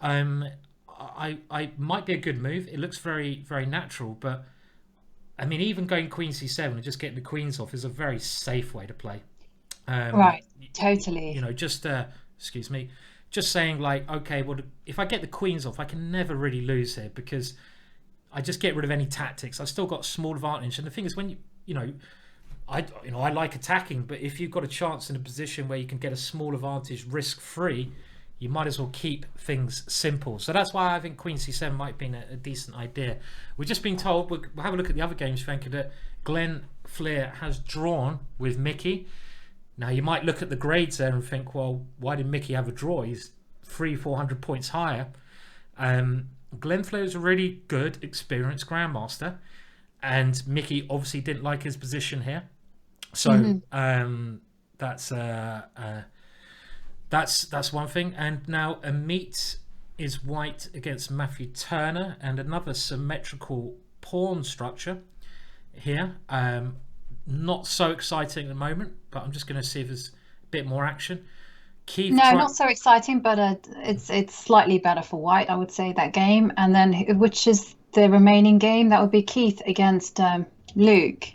I might be a good move. It looks very, very natural, but I mean, even going queen c7 and just getting the queens off is a very safe way to play. Right, totally. You know, just excuse me, just saying like, okay, well, if I get the queens off, I can never really lose here because I just get rid of any tactics. I've still got small advantage. And the thing is, when I like attacking, but if you've got a chance in a position where you can get a small advantage risk-free, you might as well keep things simple. So that's why I think queen c7 might have been a decent idea. We've just been told, we'll have a look at the other games, Frankie, that Glenn Flear has drawn with Mickey. Now, you might look at the grades there and think, well, why did Mickey have a draw? He's 400 points higher. Glenn Flear is a really good, experienced grandmaster, and Mickey obviously didn't like his position here. So that's one thing. And now Ameet is white against Matthew Turner, and another symmetrical pawn structure here. Not so exciting at the moment, but I'm just going to see if there's a bit more action. Keith, not so exciting, but it's slightly better for white, I would say, that game. And then which is the remaining game? That would be Keith against Luke.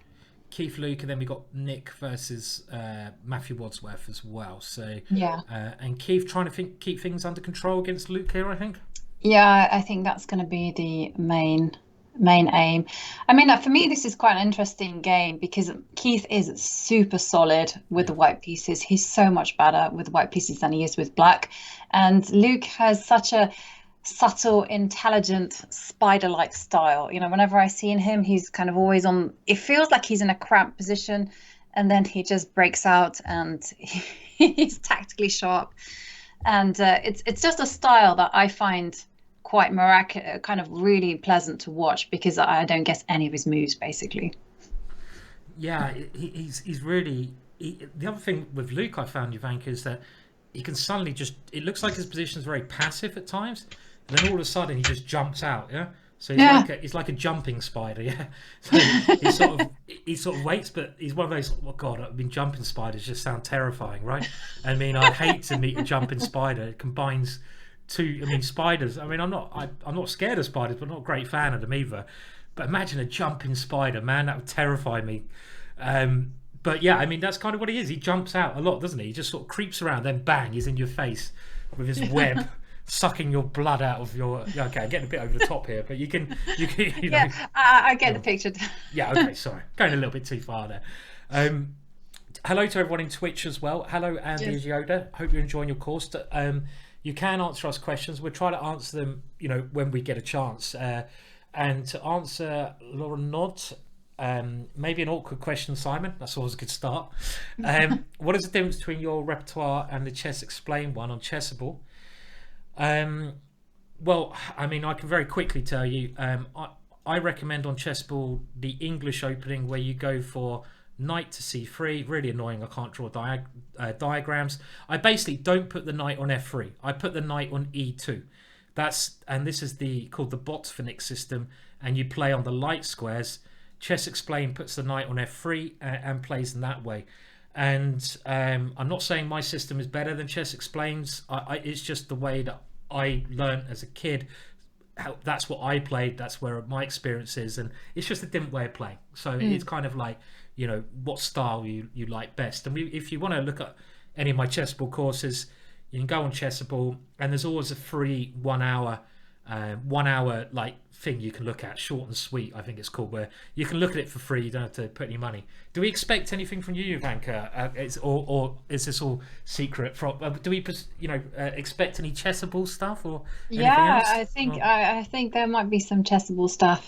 Keith, Luke, and then we got Nick versus Matthew Wadsworth as well. So yeah, and Keith trying to keep things under control against Luke here, I think. Yeah, I think that's going to be the main aim. I mean, for me, this is quite an interesting game because Keith is super solid with the white pieces. He's so much better with white pieces than he is with black. And Luke has such a subtle, intelligent, spider-like style. You know, whenever I see him, he's kind of always on, it feels like he's in a cramped position, and then he just breaks out and he's tactically sharp. And it's just a style that I find quite miraculous, kind of really pleasant to watch because I don't guess any of his moves, basically. Yeah, he's really... the other thing with Luke I found, Ivanka, is that he can suddenly just... It looks like his position is very passive at times, and then all of a sudden he just jumps out, yeah? So he's like a jumping spider, yeah? So he sort of waits, but he's one of those... Oh, God, I mean, jumping spiders just sound terrifying, right? I mean, I'd hate to meet a jumping spider. It combines... spiders. I mean, I'm not scared of spiders, but not a great fan of them either. But imagine a jumping spider, man, that would terrify me. But yeah, I mean, that's kind of what he is. He jumps out a lot, doesn't he? He just sort of creeps around, then bang, he's in your face with his web, sucking your blood out of your... Okay, I'm getting a bit over the top here, but you can you know... Yeah, I get the picture. Yeah, okay, sorry. Going a little bit too far there. Hello to everyone in Twitch as well. Hello, Andy Yoda. Hope you're enjoying your course. You can answer us questions. We'll try to answer them, when we get a chance. And to answer Laura Nod, maybe an awkward question, Simon. That's always a good start. What is the difference between your repertoire and the Chess Explained one on Chessable? Well, I mean, I can very quickly tell you. I recommend on Chessable the English opening where you go for knight to c3. Really annoying. I can't draw diagrams. I basically don't put the knight on f3. I put the knight on e2. And this is called the Botvinick system, and you play on the light squares. Chess Explained puts the knight on f3 and plays in that way. And I'm not saying my system is better than Chess Explained's. It's just the way that I learned as a kid. That's what I played. That's where my experience is, and it's just a different way of playing. So it's kind of like, what style you like best. And if you want to look at any of my Chessable courses, you can go on Chessable, and there's always a free 1 hour like thing you can look at, short and sweet, I think it's called, where you can look at it for free. You don't have to put any money. Do we expect anything from you, Ivanka? Or is this all secret? Do we expect any Chessable stuff or anything else? I think there might be some Chessable stuff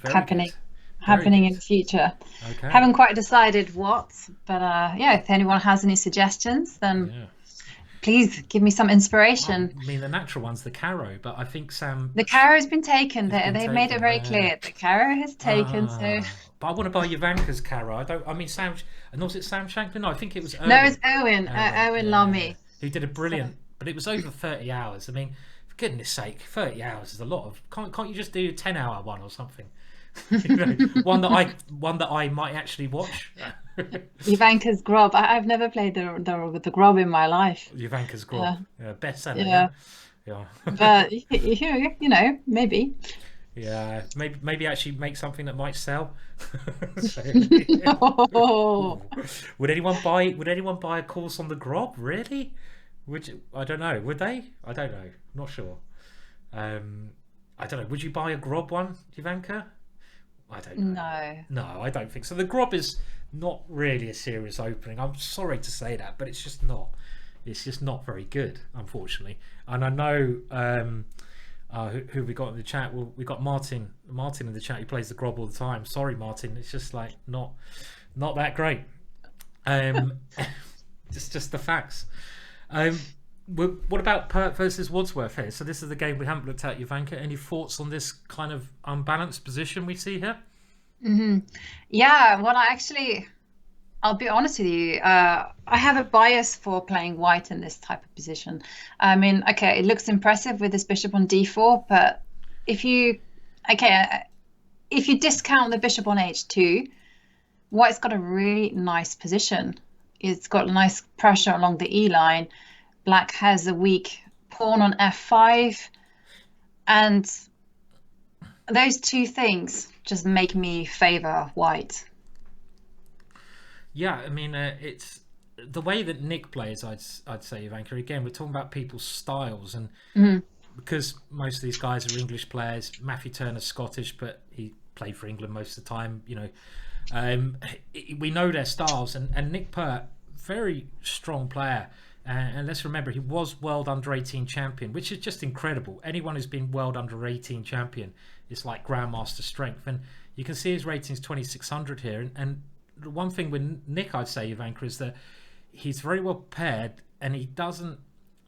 happening in the future. Okay. Haven't quite decided what, but if anyone has any suggestions, then please give me some inspiration. I mean, the natural one's the Caro, but I think the Caro's been taken. They've made it very clear. The Caro has taken. So, but I want to buy Ivanka's Caro. Sam. And was it Sam Shanklin? No, I think it was Owen. No, it's Owen. Owen Lamy, who did a brilliant. But it was over 30 hours. I mean, for goodness sake, 30 hours is a lot of. Can't you just do a 10-hour one or something? One that I might actually watch. Ivanka's Grob. I've never played the Grob in my life. Ivanka's Grob, bestseller. Yeah. But maybe. Yeah, maybe actually make something that might sell. So, No. would anyone buy a course on the Grob? Really? Would you, I don't know. Would they? I don't know. Not sure. Um, I don't know. Would you buy a Grob one, Ivanka? I don't know. No. No, I don't think so. The Grob is not really a serious opening. I'm sorry to say that, but it's just not. It's just not very good, unfortunately. And I know who we got in the chat. Well, we got Martin in the chat. He plays the Grob all the time. Sorry, Martin. It's just like not that great. Just the facts. What about Pert versus Wadsworth here? So this is the game we haven't looked at, Ivanka. Any thoughts on this kind of unbalanced position we see here? Yeah, well, I'll be honest with you. I have a bias for playing white in this type of position. I mean, okay, it looks impressive with this bishop on d4, but if you discount the bishop on h2, white's got a really nice position. It's got nice pressure along the e line. Black has a weak pawn on f5, and those two things just make me favor white. Yeah, I mean, it's the way that Nick plays. I'd say, Ivanka. Again, we're talking about people's styles, and because most of these guys are English players. Matthew Turner's Scottish, but he played for England most of the time. We know their styles, and Nick Pert, very strong player. And let's remember, he was World Under-18 champion, which is just incredible. Anyone who's been World Under-18 champion is like grandmaster strength. And you can see his rating's 2600 here. And the one thing with Nick, I'd say, Ivanka, is that he's very well prepared, and he doesn't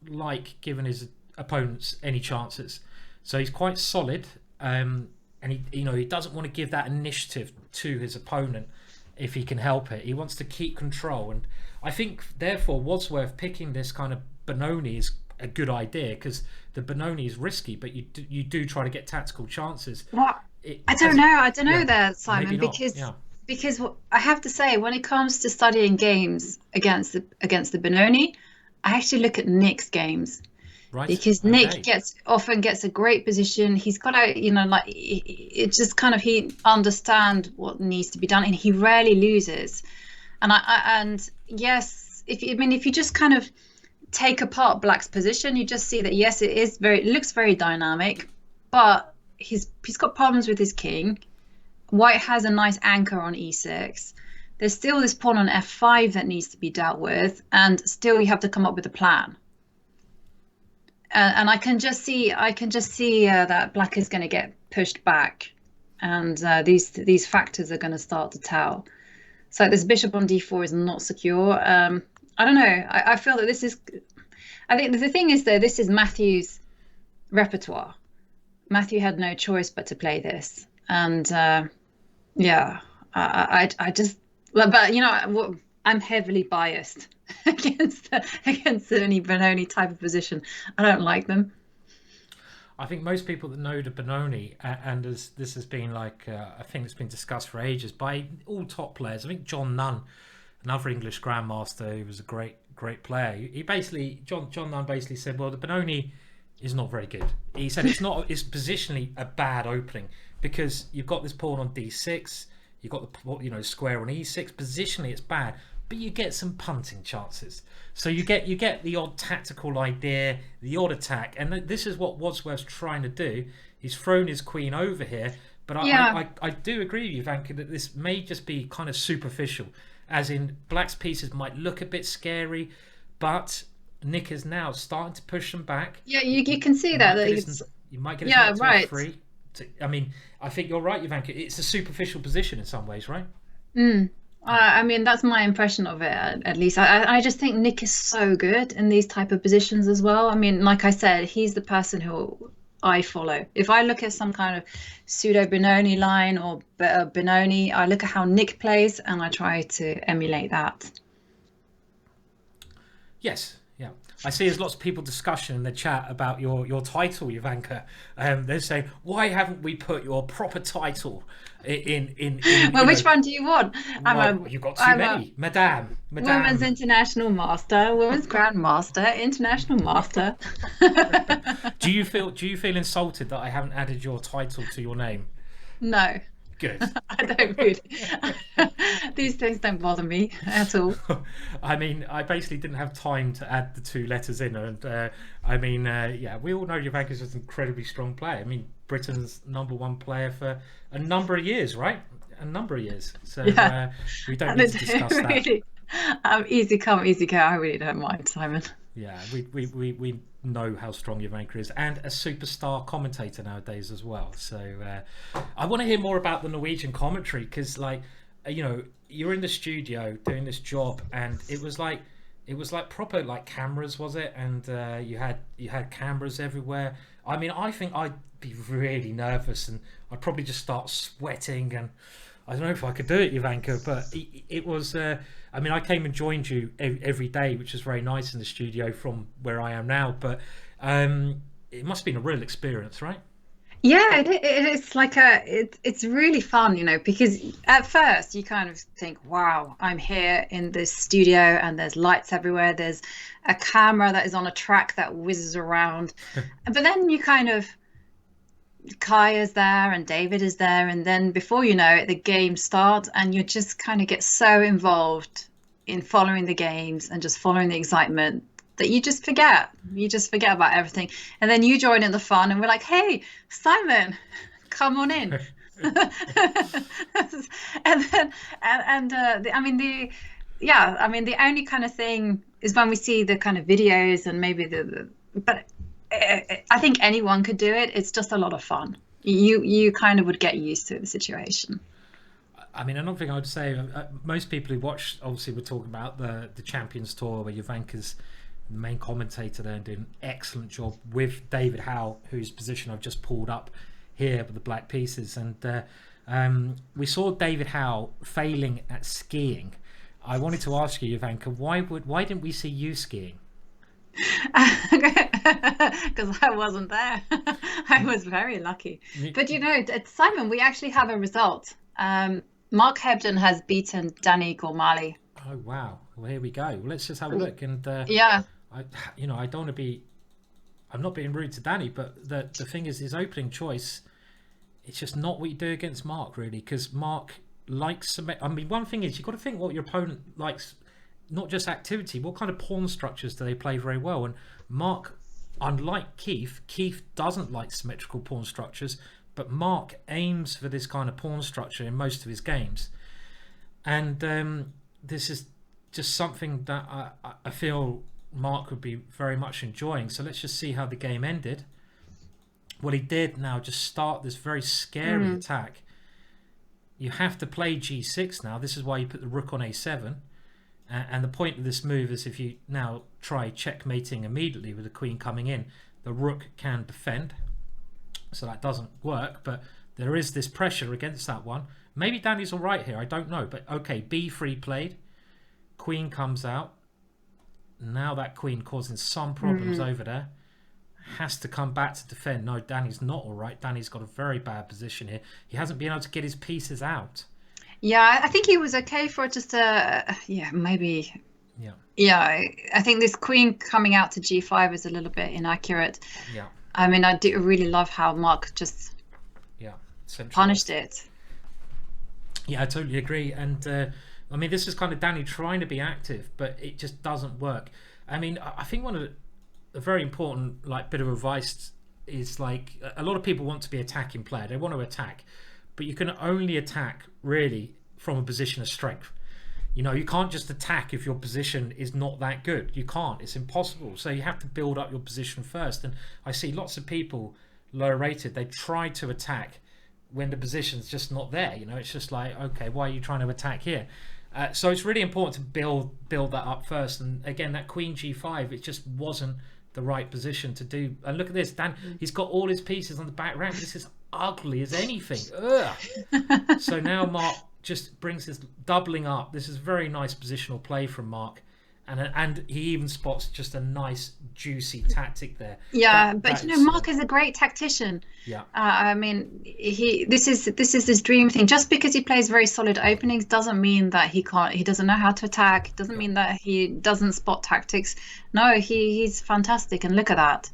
like giving his opponents any chances. So he's quite solid, and he doesn't want to give that initiative to his opponent if he can help it. He wants to keep control, and I think therefore Wadsworth picking this kind of Benoni is a good idea, because the Benoni is risky, but you do try to get tactical chances. Well, I don't know there, Simon, because I have to say, when it comes to studying games against the Benoni, I actually look at Nick's games. Right. Because Nick often gets a great position. He's got it's just kind of, he understands what needs to be done, and he rarely loses. And yes, if you just kind of take apart Black's position, you just see that yes, it looks very dynamic, but he's got problems with his king. White has a nice anchor on e6. There's still this pawn on f5 that needs to be dealt with, and still you have to come up with a plan. And I can just see that Black is going to get pushed back, and these factors are going to start to tell. So this bishop on d4 is not secure. I don't know. I feel that this is. I think the thing is, though, this is Matthew's repertoire. Matthew had no choice but to play this, and I just. But I'm heavily biased against any Benoni type of position. I don't like them. I think most people that know the Benoni, and as this has been I think it's been discussed for ages by all top players. I think John Nunn, another English grandmaster who was a great player, John Nunn basically said, well, the Benoni is not very good. He said it's positionally a bad opening, because you've got this pawn on d6. You've got the square on e6. Positionally, it's bad, but you get some punting chances. So you get the odd tactical idea, the odd attack, and this is what Wadsworth's trying to do. He's thrown his queen over here, but I do agree with you, Ivanka, that this may just be kind of superficial, as in Black's pieces might look a bit scary, but Nick is now starting to push them back. Yeah, you can see that. You might get it right. Free. I mean, I think you're right, Ivanka. It's a superficial position in some ways, right? I mean, that's my impression of it, at least. I just think Nick is so good in these type of positions as well. I mean, like I said, he's the person who I follow. If I look at some kind of pseudo Benoni line or Benoni, I look at how Nick plays and I try to emulate that. Yes, yeah. I see there's lots of people discussion in the chat about your title, Ivanka. They're saying, why haven't we put your proper title in well, which one do you want? You've got too many. Madame. Women's International Master, Women's Grandmaster, International Master. Do you feel insulted that I haven't added your title to your name? No. Good. I don't really. These things don't bother me at all. I mean, I basically didn't have time to add the 2 letters in, and yeah, we all know Ivanka's just an incredibly strong player. I mean, Britain's #1 player for a number of years, right? A number of years. So yeah. We don't need to discuss that. Easy come, easy go. I really don't mind, Simon. Yeah, we know how strong Ivanka is, and a superstar commentator nowadays as well. So I want to hear more about the Norwegian commentary, because, like, you know, you're in the studio doing this job, and it was like proper, like, cameras, was it? And you had cameras everywhere. I mean, I think I'd be really nervous, and I'd probably just start sweating, and I don't know if I could do it, Ivanka, but it was. I mean, I came and joined you every day, which is very nice in the studio from where I am now. But it must have been a real experience, right? Yeah, it's like it's really fun, you know, because at first you kind of think, wow, I'm here in this studio and there's lights everywhere. There's a camera that is on a track that whizzes around. But then you kind of, Kai is there and David is there, and then before you know it, the game starts, and you just kind of get so involved in following the games and just following the excitement that you just forget about everything. And then you join in the fun, and we're like, hey, Simon, come on in. The only kind of thing is when we see the kind of videos and maybe but I think anyone could do it. It's just a lot of fun. You kind of would get used to the situation. I mean, another thing I would say, most people who watch, obviously we're talking about the Champions Tour, where Ivanka's the main commentator there and doing an excellent job with David Howell, whose position I've just pulled up here with the black pieces. And we saw David Howell failing at skiing. I wanted to ask you, Ivanka, why didn't we see you skiing? Because I wasn't there. I was very lucky. But you know, Simon, we actually have a result. Mark Hebden has beaten Daniel Gormally. Oh wow! Well, here we go. Well, let's just have a look. And yeah, I don't want to be. I'm not being rude to Danny, but the thing is, his opening choice, it's just not what you do against Mark, really, because Mark likes. I mean, one thing is, you've got to think what your opponent likes. Not just activity, what kind of pawn structures do they play very well? And Mark, unlike Keith doesn't like symmetrical pawn structures, but Mark aims for this kind of pawn structure in most of his games. And this is just something that I feel Mark would be very much enjoying. So let's just see how the game ended. What he did now, just start this very scary attack. You have to play g6 now. This is why you put the rook on a7. And the point of this move is, if you now try checkmating immediately with the queen coming in, the rook can defend. So that doesn't work, but there is this pressure against that one. Maybe Danny's all right here, I don't know. But okay, b3 played. Queen comes out. Now that queen causing some problems over there. Has to come back to defend. No, Danny's not all right. Danny's got a very bad position here. He hasn't been able to get his pieces out. Yeah, I think he was okay for just maybe. Yeah, I think this queen coming out to g5 is a little bit inaccurate. Yeah. I mean, I do really love how Mark just punished it. Yeah, I totally agree. And I mean, this is kind of Danny trying to be active, but it just doesn't work. I mean, I think one of the very important bit of advice is, like, a lot of people want to be attacking player. They want to attack. But you can only attack really from a position of strength. You know, you can't just attack if your position is not that good. You can't. It's impossible. So you have to build up your position first. And I see lots of people lower rated, they try to attack when the position's just not there. You know, it's just like, okay, why are you trying to attack here? So it's really important to build that up first. And again, that queen g5, it just wasn't the right position to do. And look at this, Dan, he's got all his pieces on the back rank. This is ugly as anything. Ugh. So now Mark just brings this doubling up. This is very nice positional play from Mark, and he even spots just a nice juicy tactic there. Yeah, but Mark is a great tactician. Yeah. I mean, this is his dream thing. Just because he plays very solid openings doesn't mean that he doesn't know how to attack. Doesn't mean that he doesn't spot tactics. No, he's fantastic, and look at that,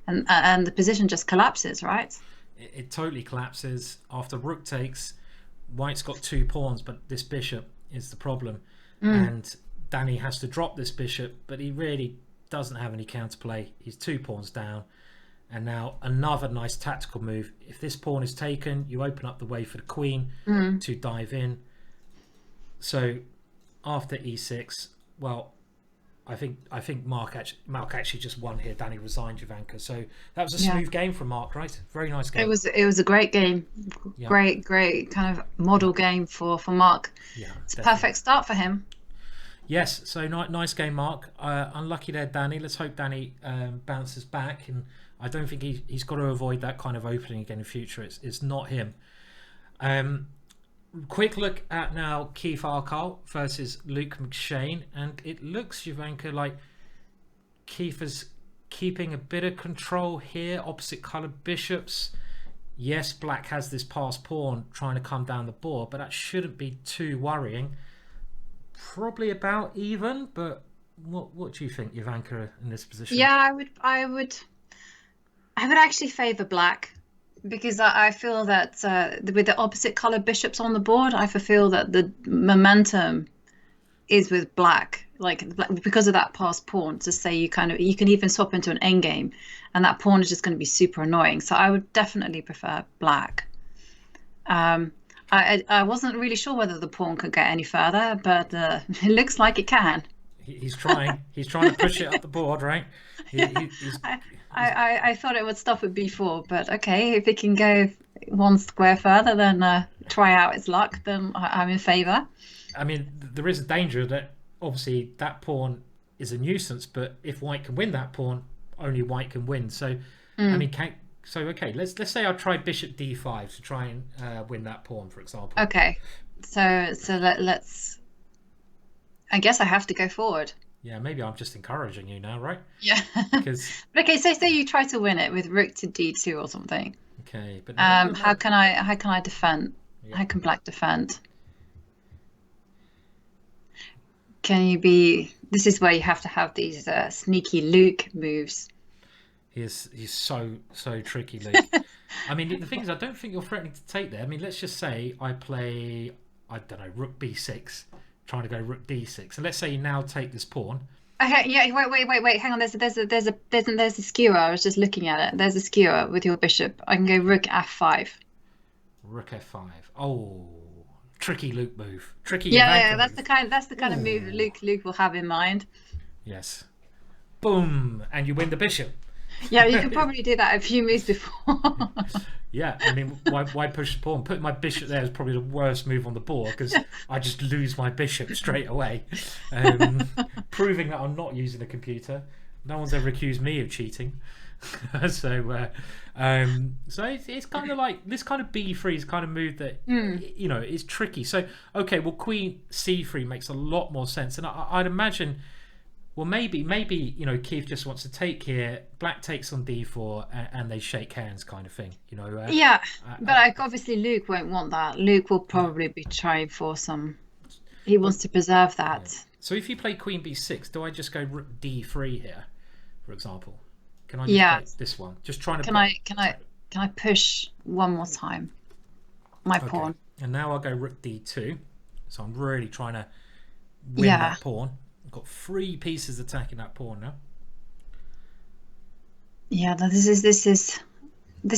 and the position just collapses, right? It totally collapses after rook takes. White's got 2 pawns, but this bishop is the problem, and Danny has to drop this bishop, but he really doesn't have any counterplay. He's 2 pawns down, and now another nice tactical move. If this pawn is taken, you open up the way for the queen to dive in. So after e6, well, I think Mark actually just won here. Danny resigned, Jovanka. So that was a smooth game from Mark, right? Very nice game. It was a great game. Yeah. Great kind of model game for Mark. Yeah, it's definitely a perfect start for him. Yes, so nice game, Mark. Unlucky there, Danny. Let's hope Danny bounces back, and I don't think he's got to avoid that kind of opening again in future. It's not him. Quick look at now Keith Arkell versus Luke McShane, and it looks, Jovanka, like Keith is keeping a bit of control here. Opposite coloured bishops. Yes, black has this passed pawn trying to come down the board, but that shouldn't be too worrying. Probably about even, but what do you think, Jovanka, in this position? Yeah, I would actually favour black, because I feel that with the opposite colour bishops on the board, I feel that the momentum is with black. Like because of that passed pawn, to say you can even swap into an endgame, and that pawn is just going to be super annoying. So I would definitely prefer black. I wasn't really sure whether the pawn could get any further, but it looks like it can. He's trying. He's trying to push it up the board, right? I thought it would stop at b4, but okay, if it can go 1 square further, then try out its luck, then I'm in favour. I mean, there is a danger that obviously that pawn is a nuisance, but if white can win that pawn, only white can win. So, I mean, okay, let's say I tried bishop d5 to try and win that pawn, for example. Okay, so let's. I guess I have to go forward. Yeah, maybe I'm just encouraging you now, right? Yeah. Okay, so say you try to win it with rook to d2 or something. Okay, but how can I defend? Yeah. How can black defend? Can you be? This is where you have to have these sneaky Luke moves. He's so tricky, Luke. I mean, the thing is, I don't think you're threatening to take there. I mean, let's just say I play, I don't know, rook b6, trying to go rook d6, and let's say you now take this pawn. Okay, yeah. Wait. Hang on. There's a skewer. I was just looking at it. There's a skewer with your bishop. I can go rook f5. Rook f5. Oh, tricky Luke move. Tricky. Yeah. That's the kind of move that Luke will have in mind. Yes. Boom, and you win the bishop. Yeah, you could probably do that a few moves before. Yeah, I mean, why push the pawn? Putting my bishop there is probably the worst move on the board, because I just lose my bishop straight away. Proving that I'm not using a computer. No one's ever accused me of cheating. So it's kind of like this kind of b3 is kind of move that you know is tricky. So okay, well, queen c3 makes a lot more sense, and I'd imagine. Well, maybe you know Keith just wants to take here. Black takes on d4, and they shake hands, kind of thing. You know. Yeah, but obviously Luke won't want that. Luke will probably be trying for some. He wants to preserve that. Yeah. So if you play queen b6, do I just go rook d3 here, for example? Can I just play this one? Just trying to. Can I push one more time? My pawn. And now I'll go rook d2. So I'm really trying to win that pawn. Got 3 pieces attacking that pawn now. Yeah, this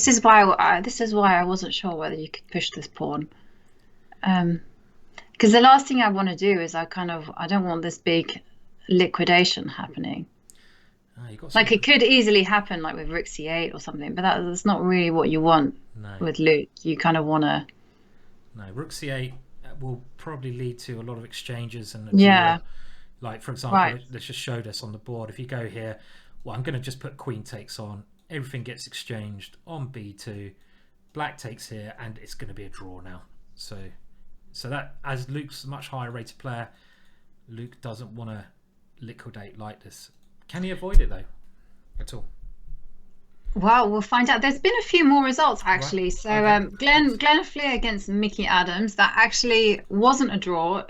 is why I wasn't sure whether you could push this pawn, because the last thing I want to do is I don't want this big liquidation happening. Like it could easily happen, like with rook c8 or something, but that's not really what you want with Luke. You kind of want to. No, rook c8 will probably lead to a lot of exchanges and like, for example, let's just show this on the board. If you go here, well, I'm going to just put queen takes on. Everything gets exchanged on b2. Black takes here, and it's going to be a draw now. So that, as Luke's a much higher rated player, Luke doesn't want to liquidate like this. Can he avoid it though at all? Well, we'll find out. There's been a few more results actually. Right. So Okay. Glenn Flear against Mickey Adams. That actually wasn't a draw.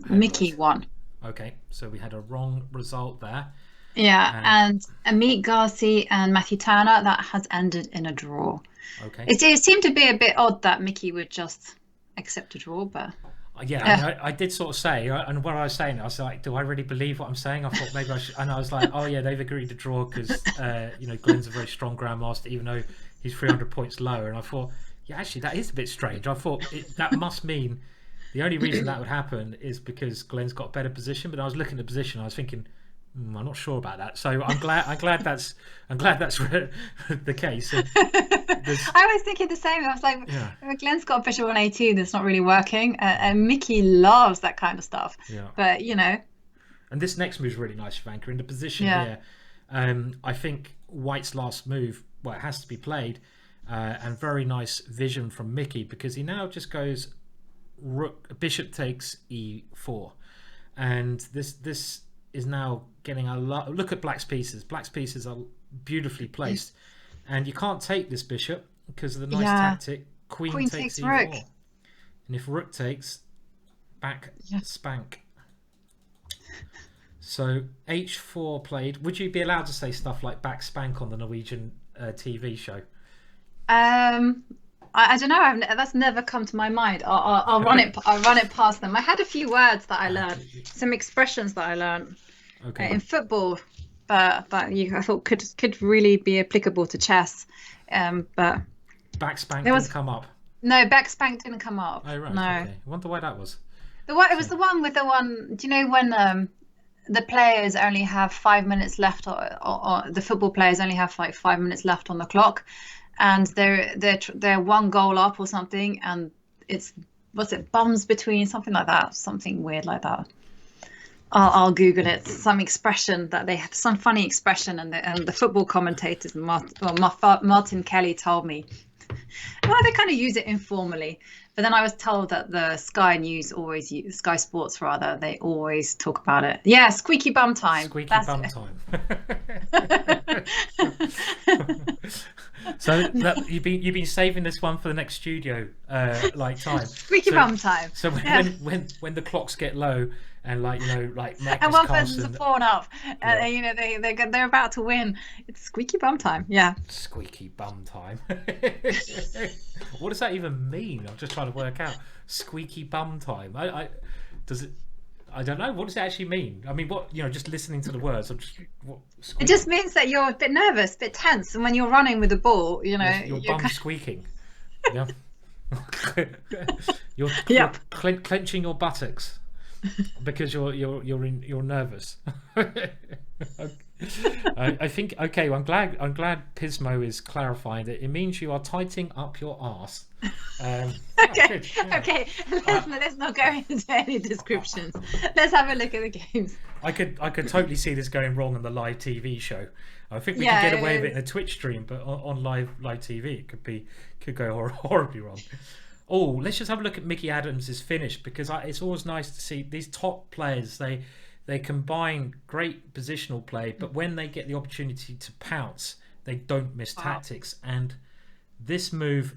Mickey won. Okay, so we had a wrong result there. Yeah, and Ameet Ghasi and Matthew Turner, that has ended in a draw. Okay. It seemed to be a bit odd that Mickey would just accept a draw, but yeah, I did sort of say, and when I was saying it, I was like, do I really believe what I'm saying? I thought maybe I should, and I was like, oh yeah, they've agreed to draw because Glenn's a very strong grandmaster, even though he's 300 points lower. And I thought, yeah, actually that is a bit strange. I thought that must mean the only reason that would happen is because Glenn's got a better position. But I was looking at the position, I was thinking, I'm not sure about that. So I'm glad that's the case. I was thinking the same. I was like, Glenn's got bishop on A2 that's not really working, and Mickey loves that kind of stuff. Yeah. But And this next move is really nice, Vanka. In the position here, I think White's last move, well, it has to be played, and very nice vision from Mickey because he now just goes bishop takes E4, and this is now getting a lot. Look at Black's pieces. Black's pieces are beautifully placed, and you can't take this bishop because of the nice tactic. Queen takes E4, rook. And if rook takes, back spank. So H4 played. Would you be allowed to say stuff like back spank on the Norwegian TV show? I don't know. That's never come to my mind. I'll run it. I'll run it past them. I had a few words that I learned, some expressions that I learned in football, but I thought could really be applicable to chess. But back spank didn't come up. No, back spank didn't come up. Oh right. No. Okay. I wonder why that was. It was the one with the one. Do you know when the players only have 5 minutes left, or the football players only have like 5 minutes left on the clock? And they're one goal up or something, and it's bums between, something like that, something weird like that. I'll Google it. Some expression that they have, some funny expression, and the football commentators, Martin Kelly told me. Well, they kind of use it informally, but then I was told that the Sky Sports rather, they always talk about it. Yeah, squeaky bum time. Squeaky bum time. So you've been saving this one for the next studio time. Squeaky bum time. So when the clocks get low and Marcus and one person's a pawn up, they're about to win, it's squeaky bum time. Yeah. Squeaky bum time. What does that even mean? I'm just trying to work out. Squeaky bum time. I don't know. What does it actually mean? I mean, just listening to the words. It just means that you're a bit nervous, a bit tense, and when you're running with the ball, your bum squeaking. Yeah. You're clenching your buttocks because you're nervous. I think I'm glad Pismo is clarifying that it means you are tightening up your arse. Okay. Let's not go into any descriptions. Let's have a look at the games. I could totally see this going wrong on the live TV show. I think we can get away with it in a Twitch stream, but on live TV it could go horribly wrong. Oh, let's just have a look at Mickey Adams' finish, because it's always nice to see these top players. They combine great positional play, but when they get the opportunity to pounce, they don't miss tactics. And this move,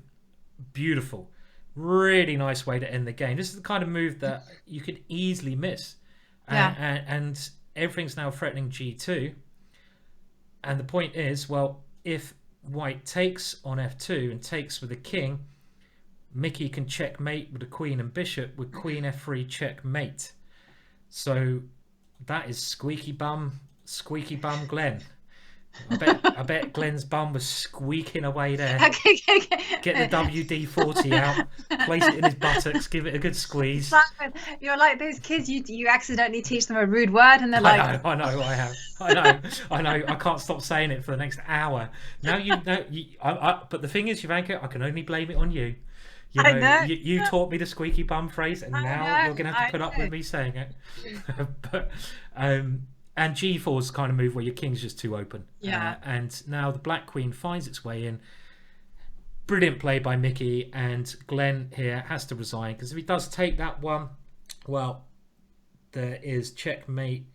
beautiful, really nice way to end the game. This is the kind of move that you could easily miss. And everything's now threatening G2. And the point is, well, if White takes on F2 and takes with a king, Mickey can checkmate with a queen and bishop with queen F3 checkmate. So that is squeaky bum Glenn. I bet Glenn's bum was squeaking away there. Okay. Get the WD-40 out, place it in his buttocks, give it a good squeeze. Simon, you're like those kids you accidentally teach them a rude word and they're like, I know. I can't stop saying it for the next hour. Now but the thing is, Ivanka, I can only blame it on you. You taught me the squeaky bum phrase, and now you're going to have to put up with me saying it. But and G4 is the kind of move where your king's just too open. Yeah. And now the black queen finds its way in. Brilliant play by Mickey, and Glenn here has to resign, because if he does take that one, well, there is checkmate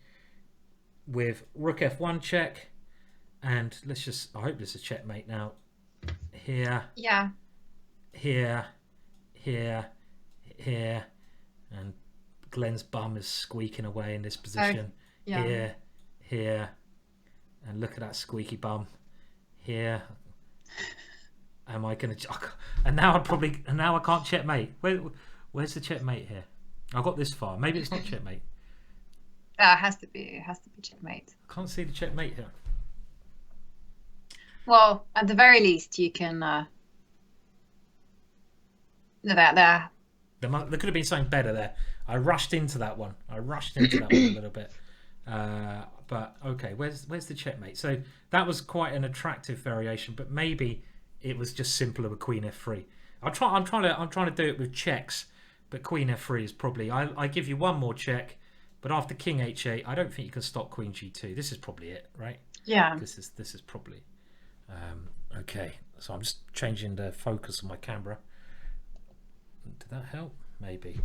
with rook f1 check, and let's just, I hope this is checkmate now. Here, Yeah. here, here, here, and Glenn's bum is squeaking away in this position. Yeah. Here, here, and look at that squeaky bum. Here. Am I gonna? And now I can't checkmate. Where's the checkmate here? I got this far. Maybe it's not checkmate. It has to be checkmate. I can't see the checkmate here. Well, at the very least, you can. There. There could have been something better there. I rushed into that one. a little bit. But okay, where's the checkmate? So that was quite an attractive variation, but maybe it was just simpler with Queen F3. I'm trying to do it with checks, but Queen F3 is probably. I give you one more check, but after King H8, I don't think you can stop Queen G2. This is probably it, right? Yeah. This is probably. Okay, so I'm just changing the focus on my camera. Did that help? Maybe.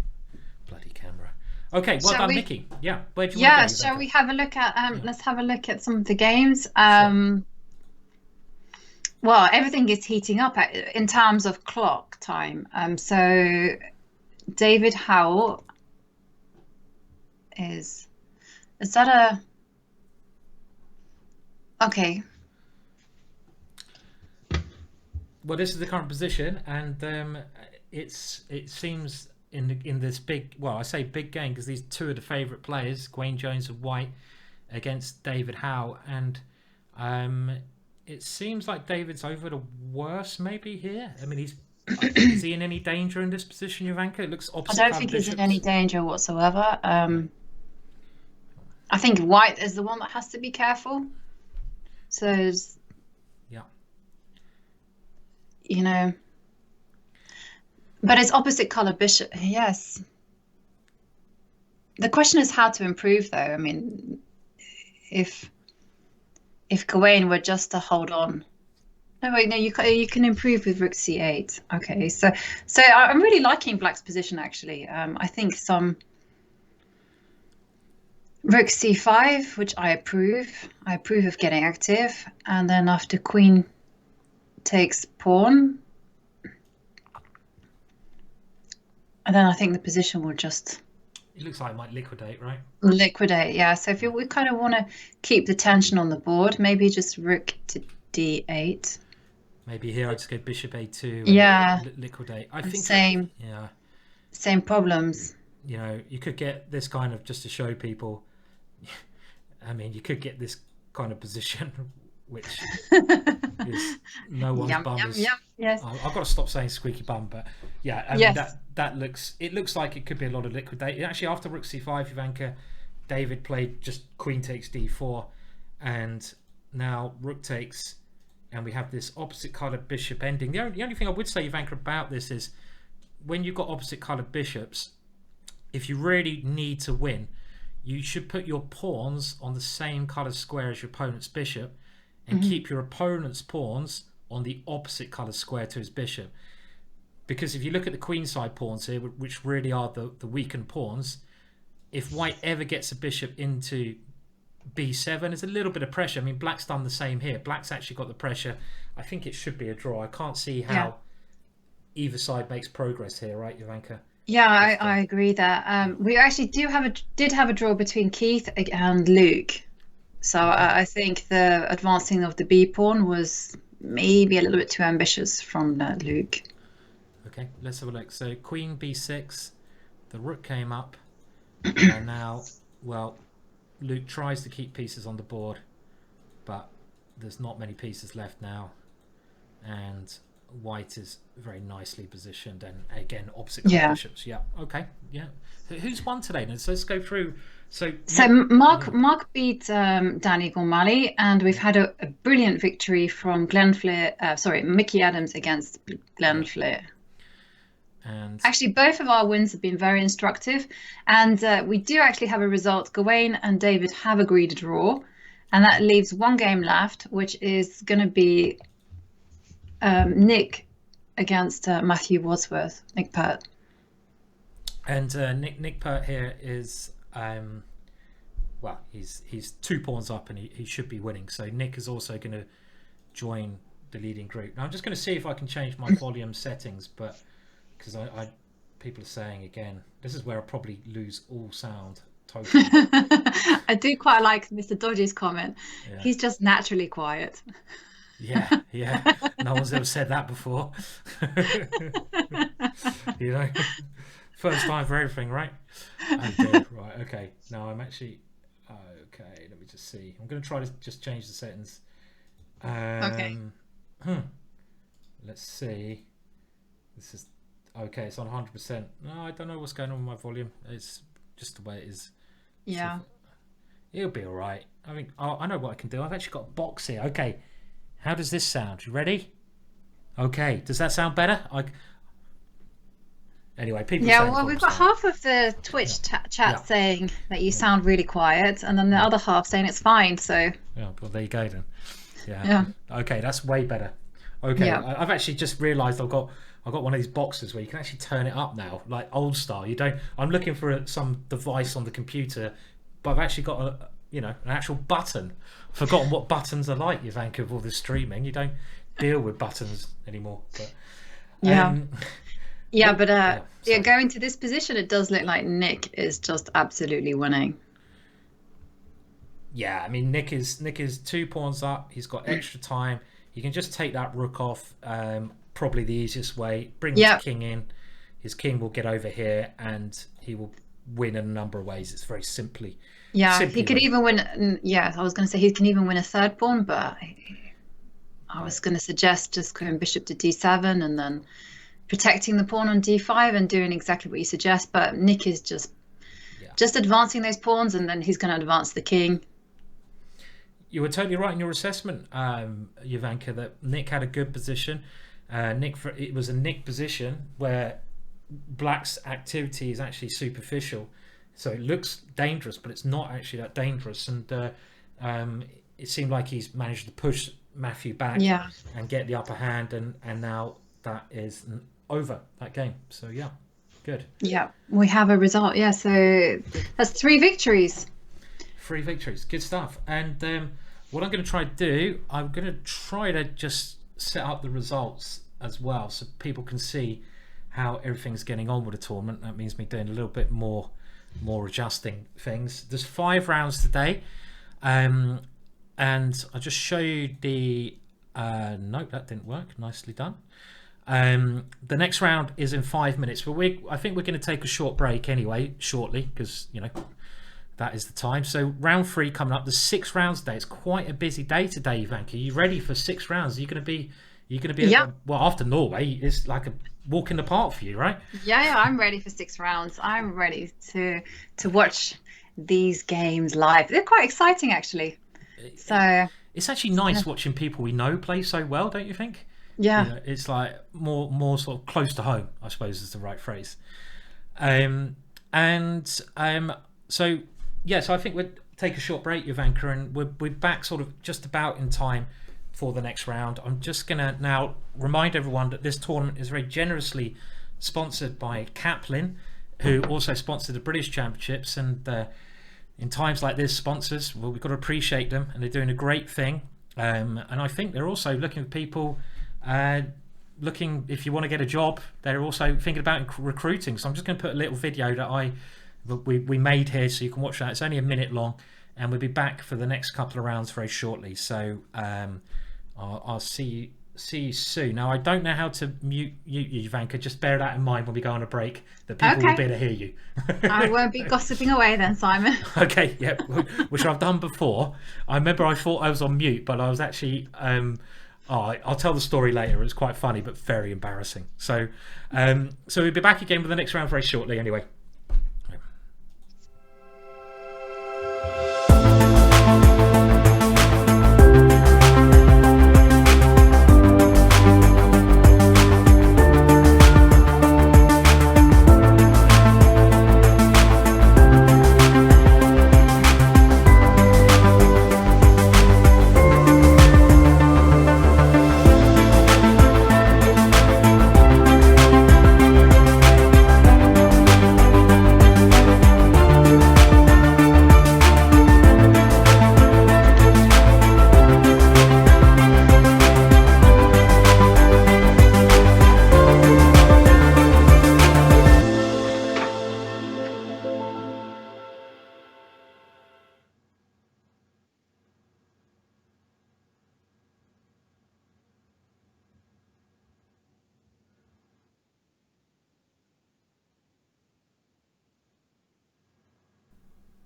Bloody camera. Okay, well done, Nikki. Yeah, where do you want to go? Shall we have a look at? Let's have a look at some of the games. Sure. Well, everything is heating up in terms of clock time. So David Howell is that a? Okay. Well, this is the current position, and it seems in this big, well, I say big game because these two are the favourite players, Gawain Jones of White against David Howell, and it seems like David's over the worst maybe here. I mean, is he in any danger in this position, Jovanka? It looks opposite. I don't think he's in any danger whatsoever. I think White is the one that has to be careful. So, yeah, you know, but it's opposite color bishop. Yes. The question is how to improve, though. I mean, if Gawain were just to hold on. No, wait, no, you can improve with rook c8. Okay, so I'm really liking Black's position actually. I think some rook c5, which I approve. I approve of getting active, and then after Queen takes pawn, and then I think the position will just. It looks like it might liquidate, right? Liquidate, yeah. So if we kind of want to keep the tension on the board, maybe just rook to d8. Maybe here I just go bishop a2. And yeah. Liquidate. I think same. Yeah. Same problems. You know, you could get this kind of, just to show people. I mean, you could get this kind of position, which is no one's bum is. Yes. I've got to stop saying squeaky bum, but yeah, I mean that looks like it could be a lot of liquidate. Actually, after rook c5, Jovanka, David played just queen takes d4, and now rook takes, and we have this opposite coloured bishop ending. The only thing I would say, Jovanka, about this is when you've got opposite coloured bishops, if you really need to win, you should put your pawns on the same coloured square as your opponent's bishop, and keep your opponent's pawns on the opposite coloured square to his bishop. Because if you look at the queenside pawns here, which really are the weakened pawns, if White ever gets a bishop into b7, there's a little bit of pressure. I mean, Black's done the same here. Black's actually got the pressure. I think it should be a draw. I can't see how either side makes progress here, right, Jovanka? Yeah, I agree that we actually did have a draw between Keith and Luke. So I think the advancing of the b pawn was maybe a little bit too ambitious from Luke. Okay, let's have a look. So queen b6, the rook came up, and now, well, Luke tries to keep pieces on the board, but there's not many pieces left now, and White is very nicely positioned, and again opposite bishops. Yeah, okay, yeah. Who's won today? Now, so let's go through. So Mark beat Daniel Gormally, and we've had a brilliant victory from Glenn Flear. Mickey Adams against Glenn Flear. And actually, both of our wins have been very instructive, and we do actually have a result. Gawain and David have agreed a draw, and that leaves one game left, which is going to be Nick against Matthew Wadsworth, Nick Pert. And Nick Pert here is well, he's 2 pawns up and he should be winning. So Nick is also going to join the leading group. Now I'm just going to see if I can change my volume settings, but because I people are saying again, this is where I'll probably lose all sound totally. I do quite like Mr. Dodgy's comment. Yeah. He's just naturally quiet. Yeah. No one's ever said that before. You know, first time for everything, right? Right, okay. Now I'm actually okay. Let me just see. I'm going to try to just change the settings. Okay. Let's see. This is okay. It's on 100%. No, I don't know what's going on with my volume. It's just the way it is. Yeah. So it'll be all right. I mean, I know what I can do. I've actually got a box here. Okay. How does this sound? You ready? Okay. Does that sound better? Anyway, people. Yeah, well, we've got half of the Twitch chat saying that you sound really quiet, and then the other half saying it's fine. So. Yeah. Well, there you go then. Yeah. Okay, that's way better. Okay. Yeah. I've actually just realised I've got one of these boxes where you can actually turn it up now, like old style. You don't. I'm looking for some device on the computer, but I've actually got an actual button. Forgotten what buttons are like, Ivanka, with all this streaming. You don't deal with buttons anymore. But going to this position, it does look like Nick is just absolutely winning. Yeah, I mean Nick is 2 pawns up. He's got extra time. You can just take that rook off. Probably the easiest way. Bring his king in. His king will get over here, and he will win in a number of ways. It's very simply. Yeah, he could even win. Yeah, I was going to say he can even win a 3rd pawn, but I was going to suggest just going bishop to d7 and then protecting the pawn on d5 and doing exactly what you suggest. But Nick is just advancing those pawns, and then he's going to advance the king. You were totally right in your assessment, Ivanka, that Nick had a good position. It was a Nick position where Black's activity is actually superficial. So it looks dangerous, but it's not actually that dangerous. And it seemed like he's managed to push Matthew back and get the upper hand. And now that is over, that game. So, yeah, good. Yeah, we have a result. Yeah, so that's 3 victories. 3 victories. Good stuff. And what I'm going to try to do, I'm going to try to just set up the results as well so people can see how everything's getting on with the tournament. That means me doing a little bit more adjusting things. There's 5 rounds today, and I'll just show you the nope, that didn't work. Nicely done. The next round is in 5 minutes, but I think we're going to take a short break anyway shortly, because that is the time. So round 3 coming up. There's 6 rounds today. It's quite a busy day today, Ivanka. Are you ready for 6 rounds? Are you going to be well, after Norway, it's like a walk in the park for you, right? Yeah, I'm ready for 6 rounds. I'm ready to watch these games live. They're quite exciting, actually. So it's actually nice watching people we know play so well, don't you think? Yeah. It's like more sort of close to home, I suppose is the right phrase. So I think we'll take a short break, Ivanka, and we're back sort of just about in time for the next round. I'm just going to now remind everyone that this tournament is very generously sponsored by Caplin, who also sponsored the British Championships. And in times like this, sponsors, well, we've got to appreciate them, and they're doing a great thing. And I think they're also looking for people, if you want to get a job, they're also thinking about recruiting. So I'm just going to put a little video that we made here so you can watch that. It's only a minute long, and we'll be back for the next couple of rounds very shortly. So I'll see you soon. Now, I don't know how to mute you, Ivanka. Just bear that in mind when we go on a break, that people will be able to hear you. I won't be gossiping away then, Simon. Okay, yeah, which I've done before. I remember I thought I was on mute, but I was actually... I'll tell the story later. It's quite funny, but very embarrassing. So we'll be back again with the next round very shortly anyway.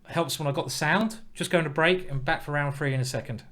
Helps when I got the sound. Just going to break and back for round 3 in a second.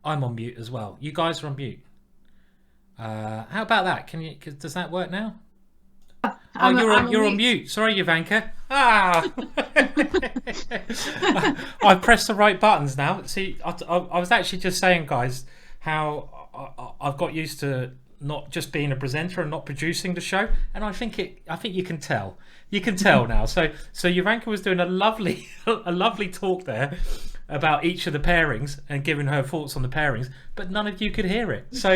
I'm on mute as well. You guys are on mute. How about that? Does that work now? Oh, you're on mute. Sorry, Ivanka. I pressed the right buttons now. See, I was actually just saying, guys, how I've got used to not just being a presenter and not producing the show, and I think you can tell. You can tell now. So Ivanka was doing a lovely talk there about each of the pairings and giving her thoughts on the pairings, but none of you could hear it. So,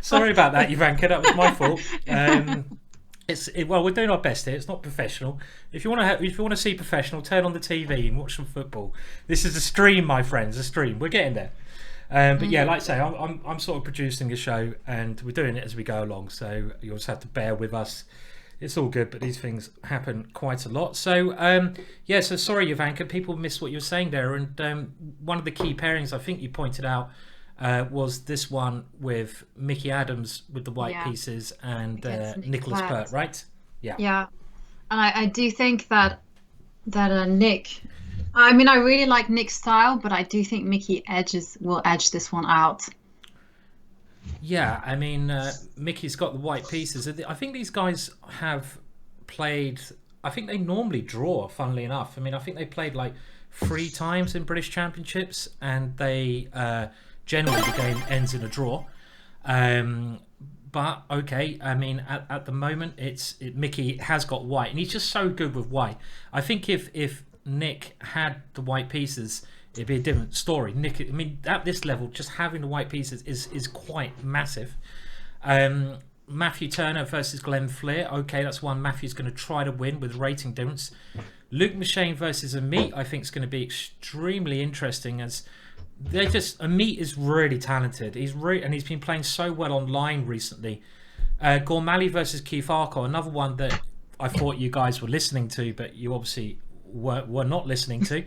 sorry about that, Ivanka. That was my fault. Well, we're doing our best here. It's not professional. If you want to see professional, turn on the TV and watch some football. This is a stream, my friends. A stream. We're getting there. But yeah, like I say, I'm sort of producing a show, and we're doing it as we go along. So you'll just have to bear with us. It's all good, but these things happen quite a lot. So so sorry, Ivanka. People missed what you were saying there, and one of the key pairings I think you pointed out was this one with Mickey Adams with the white pieces and Nicholas Pert, right? Yeah. Yeah, and I do think that Nick. I mean, I really like Nick's style, but I do think Mickey will edge this one out. Yeah, I mean, Mickey's got the white pieces. I think these guys have played. I think they normally draw. Funnily enough, I mean, I think they played like 3 times in British Championships, and they generally the game ends in a draw. But okay, I mean, at the moment, Mickey has got white, and he's just so good with white. I think if Nick had the white pieces, it'd be a different story. Nick, I mean, at this level, just having the white pieces is quite massive. Matthew Turner versus Glenn Flear. Okay, that's one Matthew's going to try to win with rating difference. Luke McShane versus Ameet, I think, is going to be extremely interesting, as Ameet is really talented. He's been playing so well online recently. Gormally versus Keith Arkell, another one that I thought you guys were listening to, but you obviously were not listening to.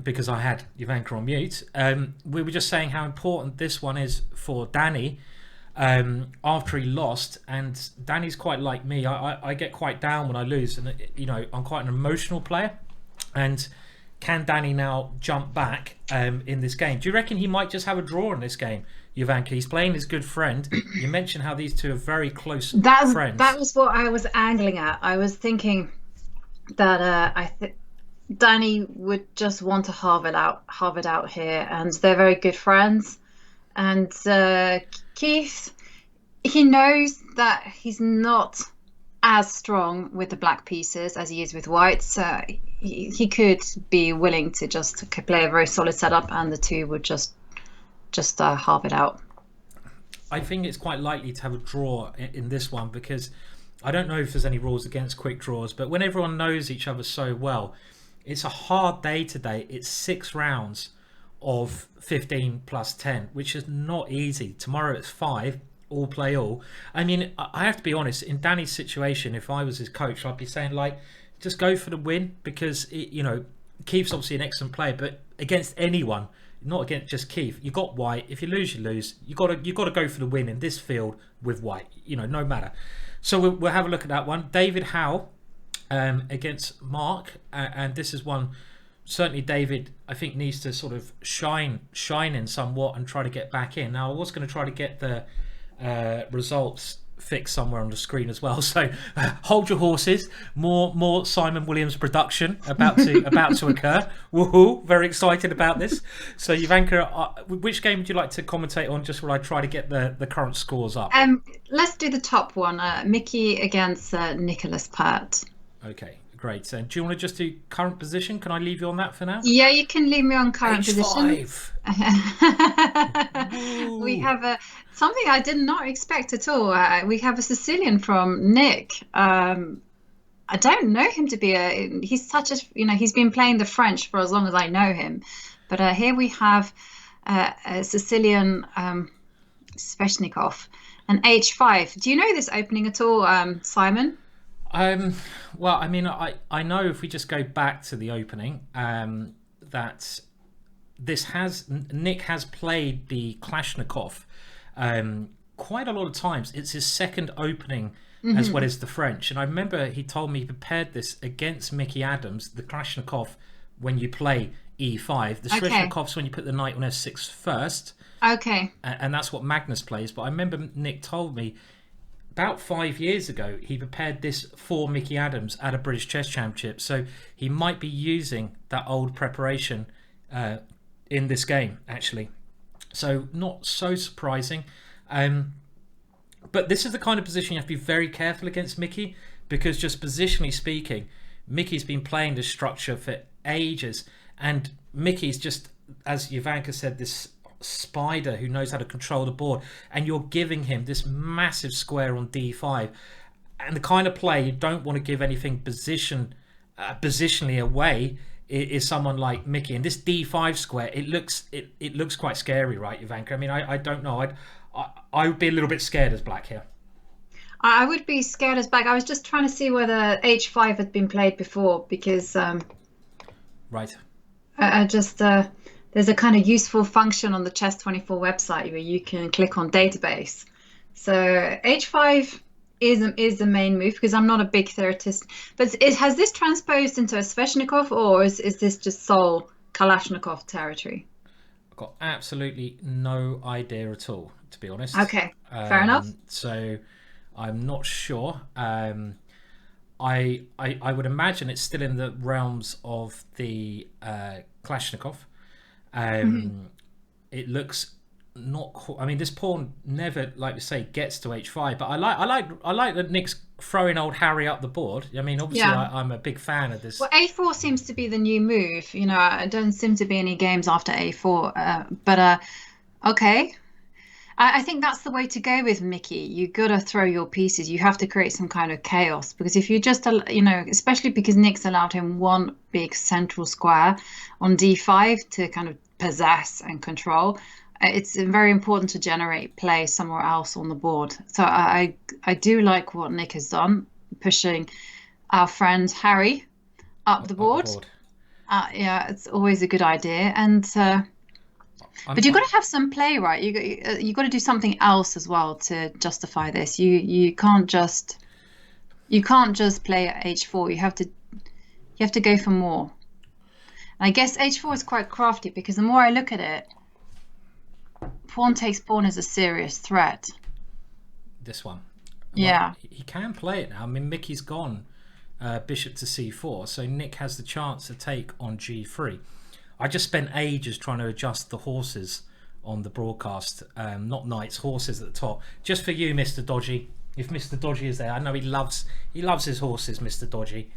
Because I had Ivanka on mute. We were just saying how important this one is for Danny after he lost, and Danny's quite like me. I get quite down when I lose, and I'm quite an emotional player. And can Danny now jump back in this game? Do you reckon he might just have a draw in this game, Ivanka? He's playing his good friend. You mentioned how these two are very close friends. That was what I was angling at. I was thinking that Danny would just want to halve it out here, and they're very good friends. And Keith, he knows that he's not as strong with the black pieces as he is with white, so he could be willing to just play a very solid setup, and the two would just halve it out. I think it's quite likely to have a draw in this one, because I don't know if there's any rules against quick draws, but when everyone knows each other so well, it's a hard day today. It's 6 rounds of 15 plus 10, which is not easy. Tomorrow it's 5, all play all. I mean, I have to be honest, in Danny's situation, if I was his coach, I'd be saying, like, just go for the win, because, Keith's obviously an excellent player, but against anyone, not against just Keith, you got white. If you lose, you lose. You got to go for the win in this field with white, no matter. So we'll have a look at that one. David Howell against Mark, and this is one certainly David I think needs to sort of shine in somewhat and try to get back in. Now I was going to try to get the results fixed somewhere on the screen as well, so hold your horses. More Simon Williams production about to occur. Woohoo, very excited about this. So Ivanka, which game would you like to commentate on, just while I try to get the current scores up? Let's do the top one, Mickey against Nicholas Pert. Okay, great. So do you want to just do current position? Can I leave you on that for now? Yeah, you can leave me on current position. We have something I did not expect at all. We have a Sicilian from Nick. I don't know him to be he's such a, he's been playing the French for as long as I know him. But here we have a Sicilian Sveshnikov, an H5. Do you know this opening at all, Simon? Well, I mean, I know if we just go back to the opening, that Nick has played the Kalashnikov quite a lot of times. It's his second opening as well as the French. And I remember he told me he prepared this against Mickey Adams. The Kalashnikov, when you play, e5. The Shrishnikov's when you put the knight on f6 first. Okay. And that's what Magnus plays. But I remember Nick told me about 5 years ago he prepared this for Mickey Adams at a British Chess Championship. So he might be using that old preparation in this game, actually. So not so surprising. But this is the kind of position you have to be very careful against Mickey, because just positionally speaking, Mickey's been playing this structure for ages, and Mickey's just, as Jovanka said, this spider who knows how to control the board, and you're giving him this massive square on d5, and the kind of play you don't want to give anything positionally away is someone like Mickey. And this d5 square, it looks quite scary, right, Jovanka? I mean, I don't know, I would be a little bit scared as black here. I would be scared as black. I was just trying to see whether h5 had been played before, because right, I just there's a kind of useful function on the Chess24 website where you can click on database. So h5 is the main move, because I'm not a big theoretist. But has this transposed into a Sveshnikov, or is this just sole Kalashnikov territory? I've got absolutely no idea at all, to be honest. Okay, fair enough. So I'm not sure. I would imagine it's still in the realms of the Kalashnikov. It looks not. I mean, this pawn never, like we say, gets to h5. But I like that Nick's throwing old Harry up the board. I mean, obviously, I'm a big fan of this. Well, a4 seems to be the new move. You know, I don't seem to be any games after a4. But okay. I think that's the way to go with Mickey. You gotta throw your pieces. You have to create some kind of chaos, because if you just, especially because Nick's allowed him one big central square on d5 to kind of possess and control, it's very important to generate play somewhere else on the board. So I do like what Nick has done, pushing our friend Harry up the board. Yeah, it's always a good idea. And but you've got to have some play, right? You got to do something else as well to justify this. You can't just play at h4. You have to go for more. And I guess h4 is quite crafty, because the more I look at it, pawn takes pawn is a serious threat. This one, yeah, he can play it now. I mean, Mickey's gone bishop to c4, so Nick has the chance to take on g3. I just spent ages trying to adjust the horses on the broadcast, not knights, horses at the top, just for you, Mr. Dodgy. If Mr. Dodgy is there, I know he loves his horses, Mr. Dodgy.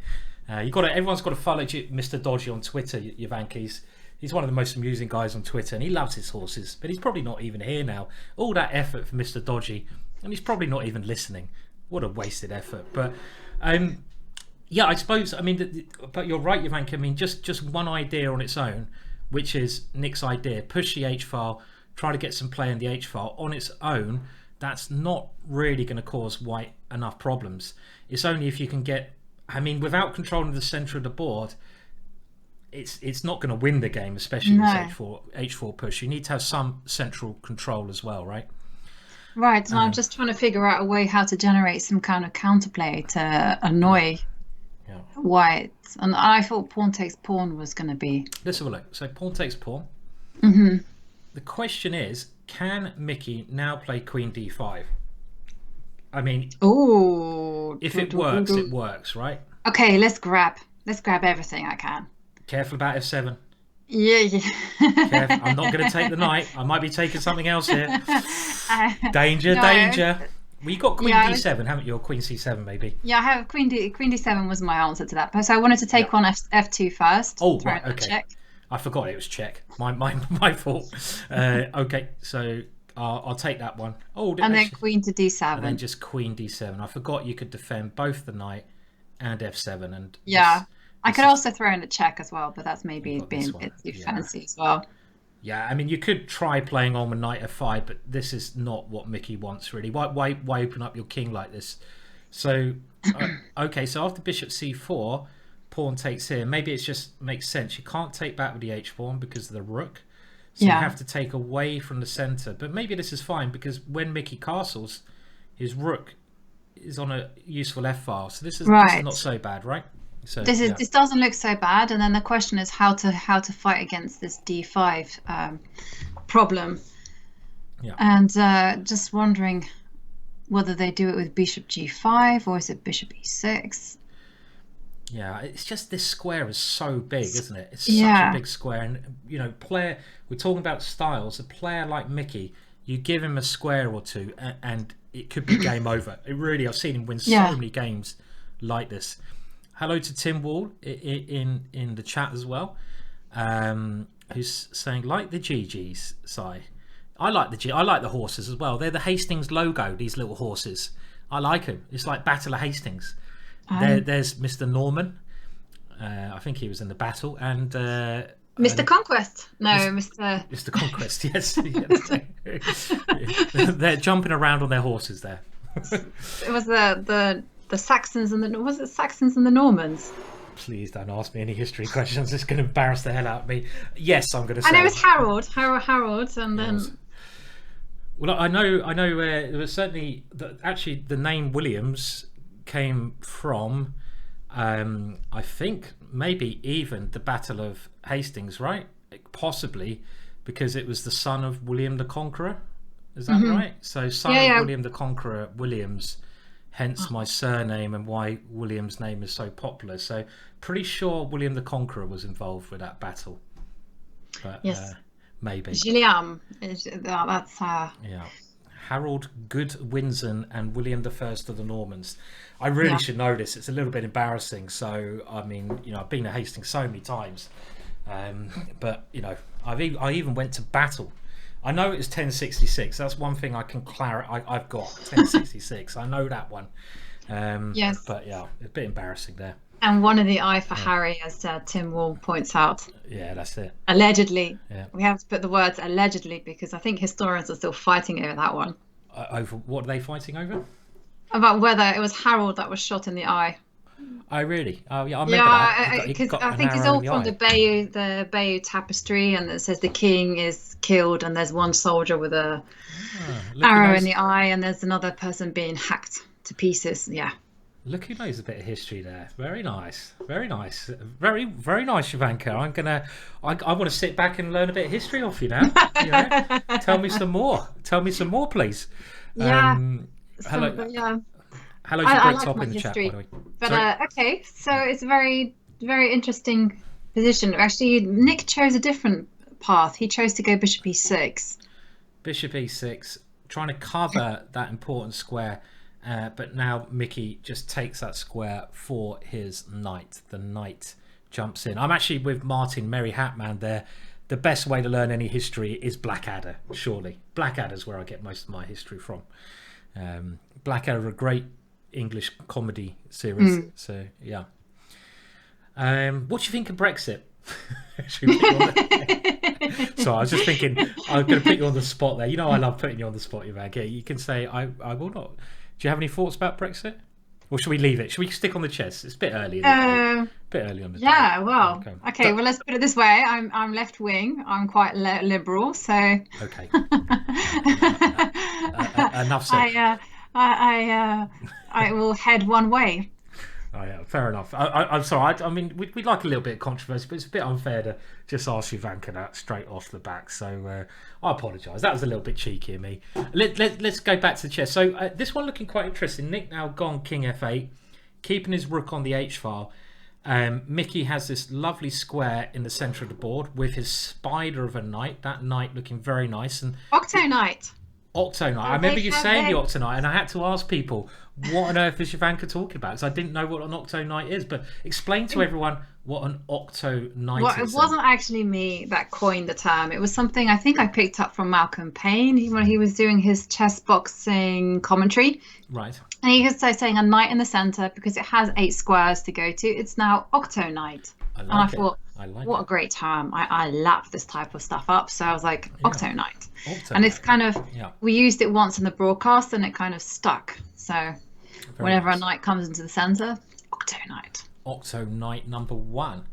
Everyone's got to follow Mr. Dodgy on Twitter, Jovanka. He's one of the most amusing guys on Twitter, and he loves his horses, but he's probably not even here now. All that effort for Mr. Dodgy, and he's probably not even listening. What a wasted effort. But yeah, I suppose, I mean, but you're right, Jovanka. I mean, just one idea on its own, which is Nick's idea, push the h-file, try to get some play in the h-file on its own. That's not really going to cause white enough problems. It's only if you can get, I mean, without controlling the center of the board, it's not going to win the game, especially this h4 push. You need to have some central control as well, right? Right, and I'm just trying to figure out a way how to generate some kind of counterplay to annoy white. And I thought pawn takes pawn was going to be. Let's have a look. So pawn takes pawn. The question is, can Mickey now play queen d5? I mean, if it works, it works, right? Okay, let's grab everything I can. Careful about f7. Yeah. Careful. I'm not going to take the knight. I might be taking something else here. Danger. Well, you got queen d7, haven't you? Or queen c7, maybe. Yeah, I have queen d7 was my answer to that. So I wanted to take on f2 first. Oh, right, okay. Check. I forgot it was check. My fault. Okay, so I'll take that one. Oh, and then queen to d7. And then just queen d7. I forgot you could defend both the knight and f7. And I could also throw in a check as well, but that's maybe being a bit too fancy as well. Yeah, I mean, you could try playing on with knight f5, but this is not what Mickey wants, really. Why open up your king like this? So, okay, so after bishop c4, pawn takes here. Maybe it just makes sense. You can't take back with the h-pawn because of the rook. So you have to take away from the center. But maybe this is fine, because when Mickey castles, his rook is on a useful f-file. So this is not so bad, right? So this doesn't look so bad, and then the question is how to fight against this d5 problem. Yeah. And just wondering whether they do it with bishop g5 or is it bishop e6. Yeah, it's just this square is so big, isn't it? It's such a big square, and we're talking about styles. A player like Mickey, you give him a square or two, and it could be game over. It really, I've seen him win so many games like this. Hello to Tim Wall in the chat as well, who's saying like the GGs, Si. I like the horses as well. They're the Hastings logo. These little horses, I like them. It's like Battle of Hastings. There's Mr. Norman. I think he was in the battle, and Mr. Conquest. No, Mr. Conquest. Yes, they're jumping around on their horses there. It was the Saxons and the Saxons and the Normans. Please don't ask me any history questions. It's going to embarrass the hell out of me. Yes, I'm going to say. And it was Harold, and then. Well, I know. It was certainly actually the name Williams came from, I think maybe even the Battle of Hastings, right? Possibly because it was the son of William the Conqueror. Is that right? So son of William the Conqueror, Williams, hence my surname and why William's name is so popular. So pretty sure William the Conqueror was involved with that battle. But, yes. Maybe. Gilliam. That's yeah. Harold Goodwinson and William the First of the Normans. I really should know this. It's a little bit embarrassing. So I mean, I've been to Hastings so many times, but I even went to battle. I know it was 1066. That's one thing I can clarify. I've got 1066. I know that one. Yes. But yeah, it's a bit embarrassing there. And one of the I for Harry, as Tim Wall points out. Yeah, that's it. Allegedly. Yeah. We have to put the words allegedly because I think historians are still fighting over that one. Over what are they fighting over? About whether it was Harold that was shot in the eye. Oh, really? Oh, yeah, I remember that. Because I think it's all from the Bayeux Tapestry, and it says the king is killed, and there's one soldier with a arrow in the eye, and there's another person being hacked to pieces. Yeah. Look who knows a bit of history there. Very nice. Very nice. Very, very nice, Ivanka. I want to sit back and learn a bit of history off you now. Tell me some more. Tell me some more, please. Yeah. Hello. Hello to I Greg like Top my in the history, chat, by the way. But okay, so it's a very, very interesting position. Actually, Nick chose a different path. He chose to go bishop e6. Bishop e6, trying to cover that important square. But now Mickey just takes that square for his knight. The knight jumps in. I'm actually with Martin Merry Hatman there. The best way to learn any history is Blackadder, surely. Blackadder's where I get most of my history from. Blackadder, a great English comedy series. So, yeah. What do you think of Brexit? So I was just thinking, I'm going to put you on the spot there. I love putting you on the spot, Ivanka. You can say, I will not. Do you have any thoughts about Brexit? Or should we leave it? Should we stick on the chess? It's a bit early. A bit early on the day. Yeah, well, okay. Well, let's put it this way. I'm left wing. I'm quite liberal, so. Okay. Enough said. I will head one way. Oh, yeah, fair enough. I'm sorry. I mean, we like a little bit of controversy, but it's a bit unfair to just ask Ivanka that straight off the back. So I apologise. That was a little bit cheeky of me. Let's go back to the chess. So this one looking quite interesting. Nick now gone king f8, keeping his rook on the h file. Mickey has this lovely square in the centre of the board with his spider of a knight. That knight looking very nice. And Octo knight. Octo knight. I remember you saying the octo knight, and I had to ask people, what on earth is Ivanka talking about? Because I didn't know what an octo knight is. But explain to everyone what an octo knight is. It wasn't actually me that coined the term. It was something I think I picked up from Malcolm Payne when he was doing his chess boxing commentary. Right. And he was saying a knight in the centre because it has 8 squares to go to. It's now octo knight. I thought, what a great term. I lap this type of stuff up. So I was like, octo knight. And it's kind of, we used it once in the broadcast and it kind of stuck. So whenever a knight comes into the centre, octo knight. Octo knight number 1.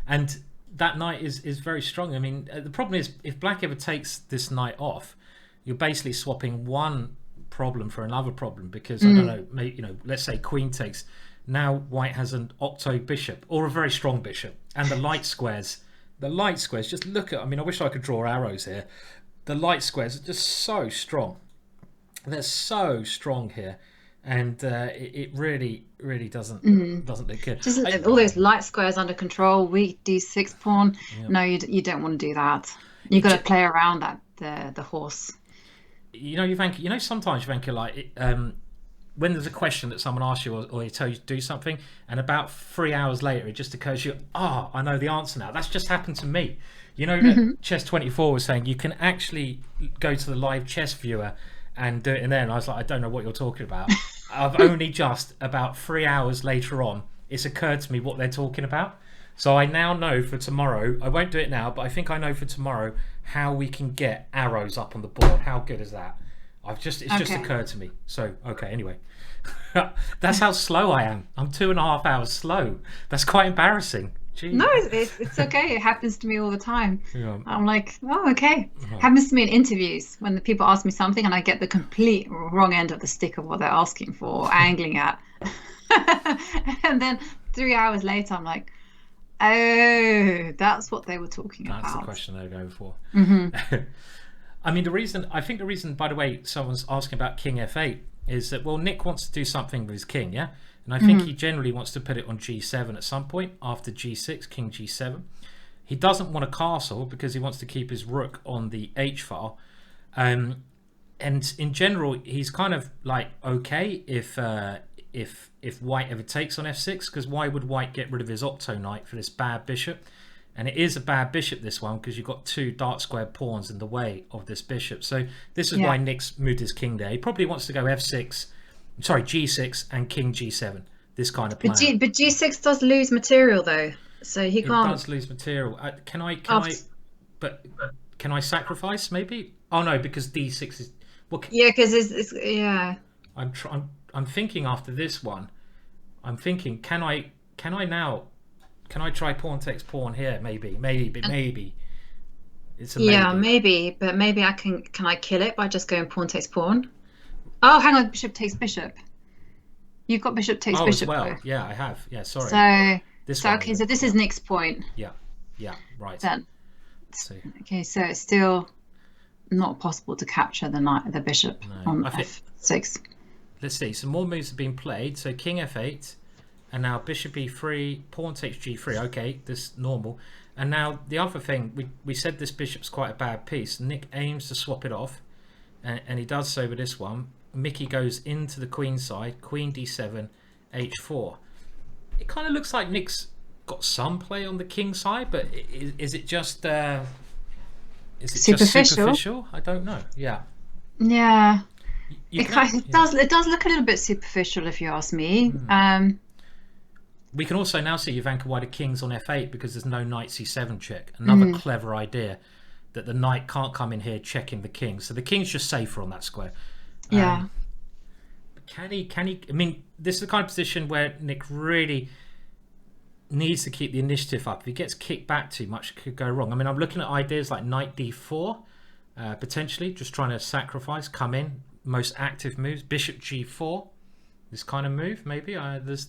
And that knight is very strong. I mean, the problem is if black ever takes this knight off, you're basically swapping one problem for another problem because I don't know, maybe, let's say queen takes Now white has an octo bishop, or a very strong bishop, and the light squares. The light squares, just look at, I mean, I wish I could draw arrows here. The light squares are just so strong. They're so strong here. And it really doesn't look good. Just all those light squares under control, weak d6 pawn. Yeah. No, you don't want to do that. You've got to play around that the horse. You know, Ivanka, sometimes, Ivanka, like, when there's a question that someone asks you or they tell you to do something, and about 3 hours later it just occurs to you, I know the answer now. That's just happened to me. That Chess24 was saying you can actually go to the live chess viewer and do it in there, and I was like, I don't know what you're talking about. I've only just, about 3 hours later on, it's occurred to me what they're talking about. So I now know for tomorrow, I won't do it now, but I think I know for tomorrow how we can get arrows up on the board. How good is that? It's just occurred to me. So, okay, anyway. That's how slow I am. I'm 2.5 hours slow. That's quite embarrassing. Jeez. No, it's okay. It happens to me all the time. Yeah. I'm like, oh, okay. Happens to me in interviews when the people ask me something and I get the complete wrong end of the stick of what they're asking for or angling at. And then 3 hours later, I'm like, oh, that's what they were talking about. That's the question they're going for. Mm-hmm. I mean, the reason, by the way, someone's asking about King F8 is that, well, Nick wants to do something with his king, yeah? And I think he generally wants to put it on G7 at some point after G6, King G7. He doesn't want a castle because he wants to keep his rook on the H file. And in general, he's kind of like okay if white ever takes on F6, because why would white get rid of his octo knight for this bad bishop? And it is a bad bishop, this one, because you've got two dark squared pawns in the way of this bishop. So this is why Nick's moved his king there. He probably wants to go F6. Sorry, G6 and King G7. This kind of plan. But G6 does lose material though, so he can't. It does lose material. Can I sacrifice maybe? Oh no, because D6 is. Well, yeah, because it's yeah. I'm thinking after this one. I'm thinking, can I try pawn takes pawn here? Maybe. It's a maybe. Yeah, maybe, but maybe I can. Can I kill it by just going pawn takes pawn? Oh, hang on, bishop takes bishop. You've got bishop takes bishop. As well. Though. Yeah, I have. Yeah, sorry. So this is Nick's point. Yeah, right. Then, okay, so it's still not possible to capture the bishop on F6. Let's see. Some more moves have been played. So King F8, and now bishop E3, pawn takes G3. Okay, this is normal. And now the other thing, we said this bishop's quite a bad piece. Nick aims to swap it off, and he does so with this one. Mickey goes into the queen side, queen D7, H4. It kind of looks like Nick's got some play on the king side, but is it just superficial? I don't know. Yeah. It does look a little bit superficial if you ask me. We can also now see, Ivanka, why the king's on F8, because there's no knight C7 check. Another clever idea that the knight can't come in here checking the king. So the king's just safer on that square. But can he? I mean, this is the kind of position where Nick really needs to keep the initiative up. If he gets kicked back too much, it could go wrong. I mean, I'm looking at ideas like knight D4, potentially, just trying to sacrifice, come in. Most active moves, bishop G4, this kind of move, maybe. There's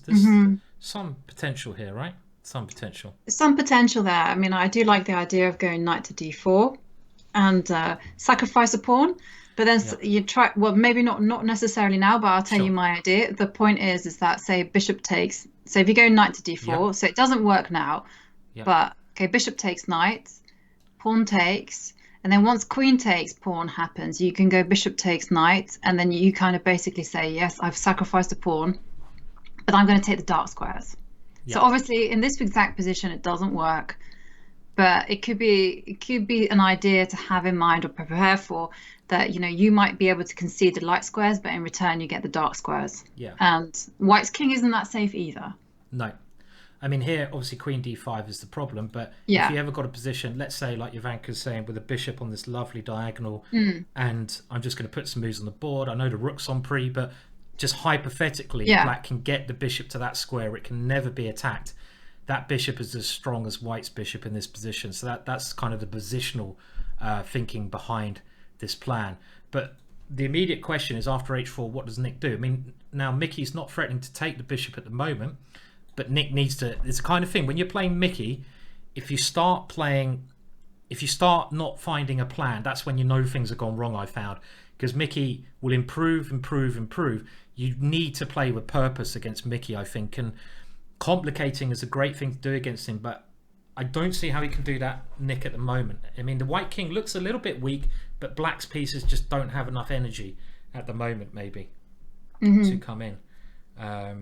some potential here, right? Some potential there. I mean, I do like the idea of going knight to D4 and sacrifice a pawn. But then you try, well, maybe not necessarily now, but I'll tell you my idea. The point is that, say, bishop takes, so if you go knight to D4, so it doesn't work now, but, okay, bishop takes knight, pawn takes, and then once queen takes pawn happens, you can go bishop takes knight, and then you kind of basically say, yes, I've sacrificed a pawn, but I'm going to take the dark squares. So obviously, in this exact position, it doesn't work. But it could be an idea to have in mind or prepare for, that you might be able to concede the light squares, but in return you get the dark squares. And white's king isn't that safe either. No, I mean, here obviously queen D5 is the problem, but if you ever got a position, let's say like Ivanka's saying, with a bishop on this lovely diagonal, and I'm just going to put some moves on the board. I know the rook's on pre, but just hypothetically, black can get the bishop to that square. It can never be attacked. That bishop is as strong as white's bishop in this position. So that's kind of the positional thinking behind this plan. But the immediate question is, after h4, what does Nick do? I mean, now Mickey's not threatening to take the bishop at the moment, but Nick needs to. It's the kind of thing when you're playing Mickey, if you start not finding a plan, that's when you know things have gone wrong. I found, because Mickey will improve. You need to play with purpose against Mickey, I think, and complicating is a great thing to do against him, but I don't see how he can do that, Nick, at the moment. I mean, the white king looks a little bit weak, but black's pieces just don't have enough energy at the moment, maybe, to come in. I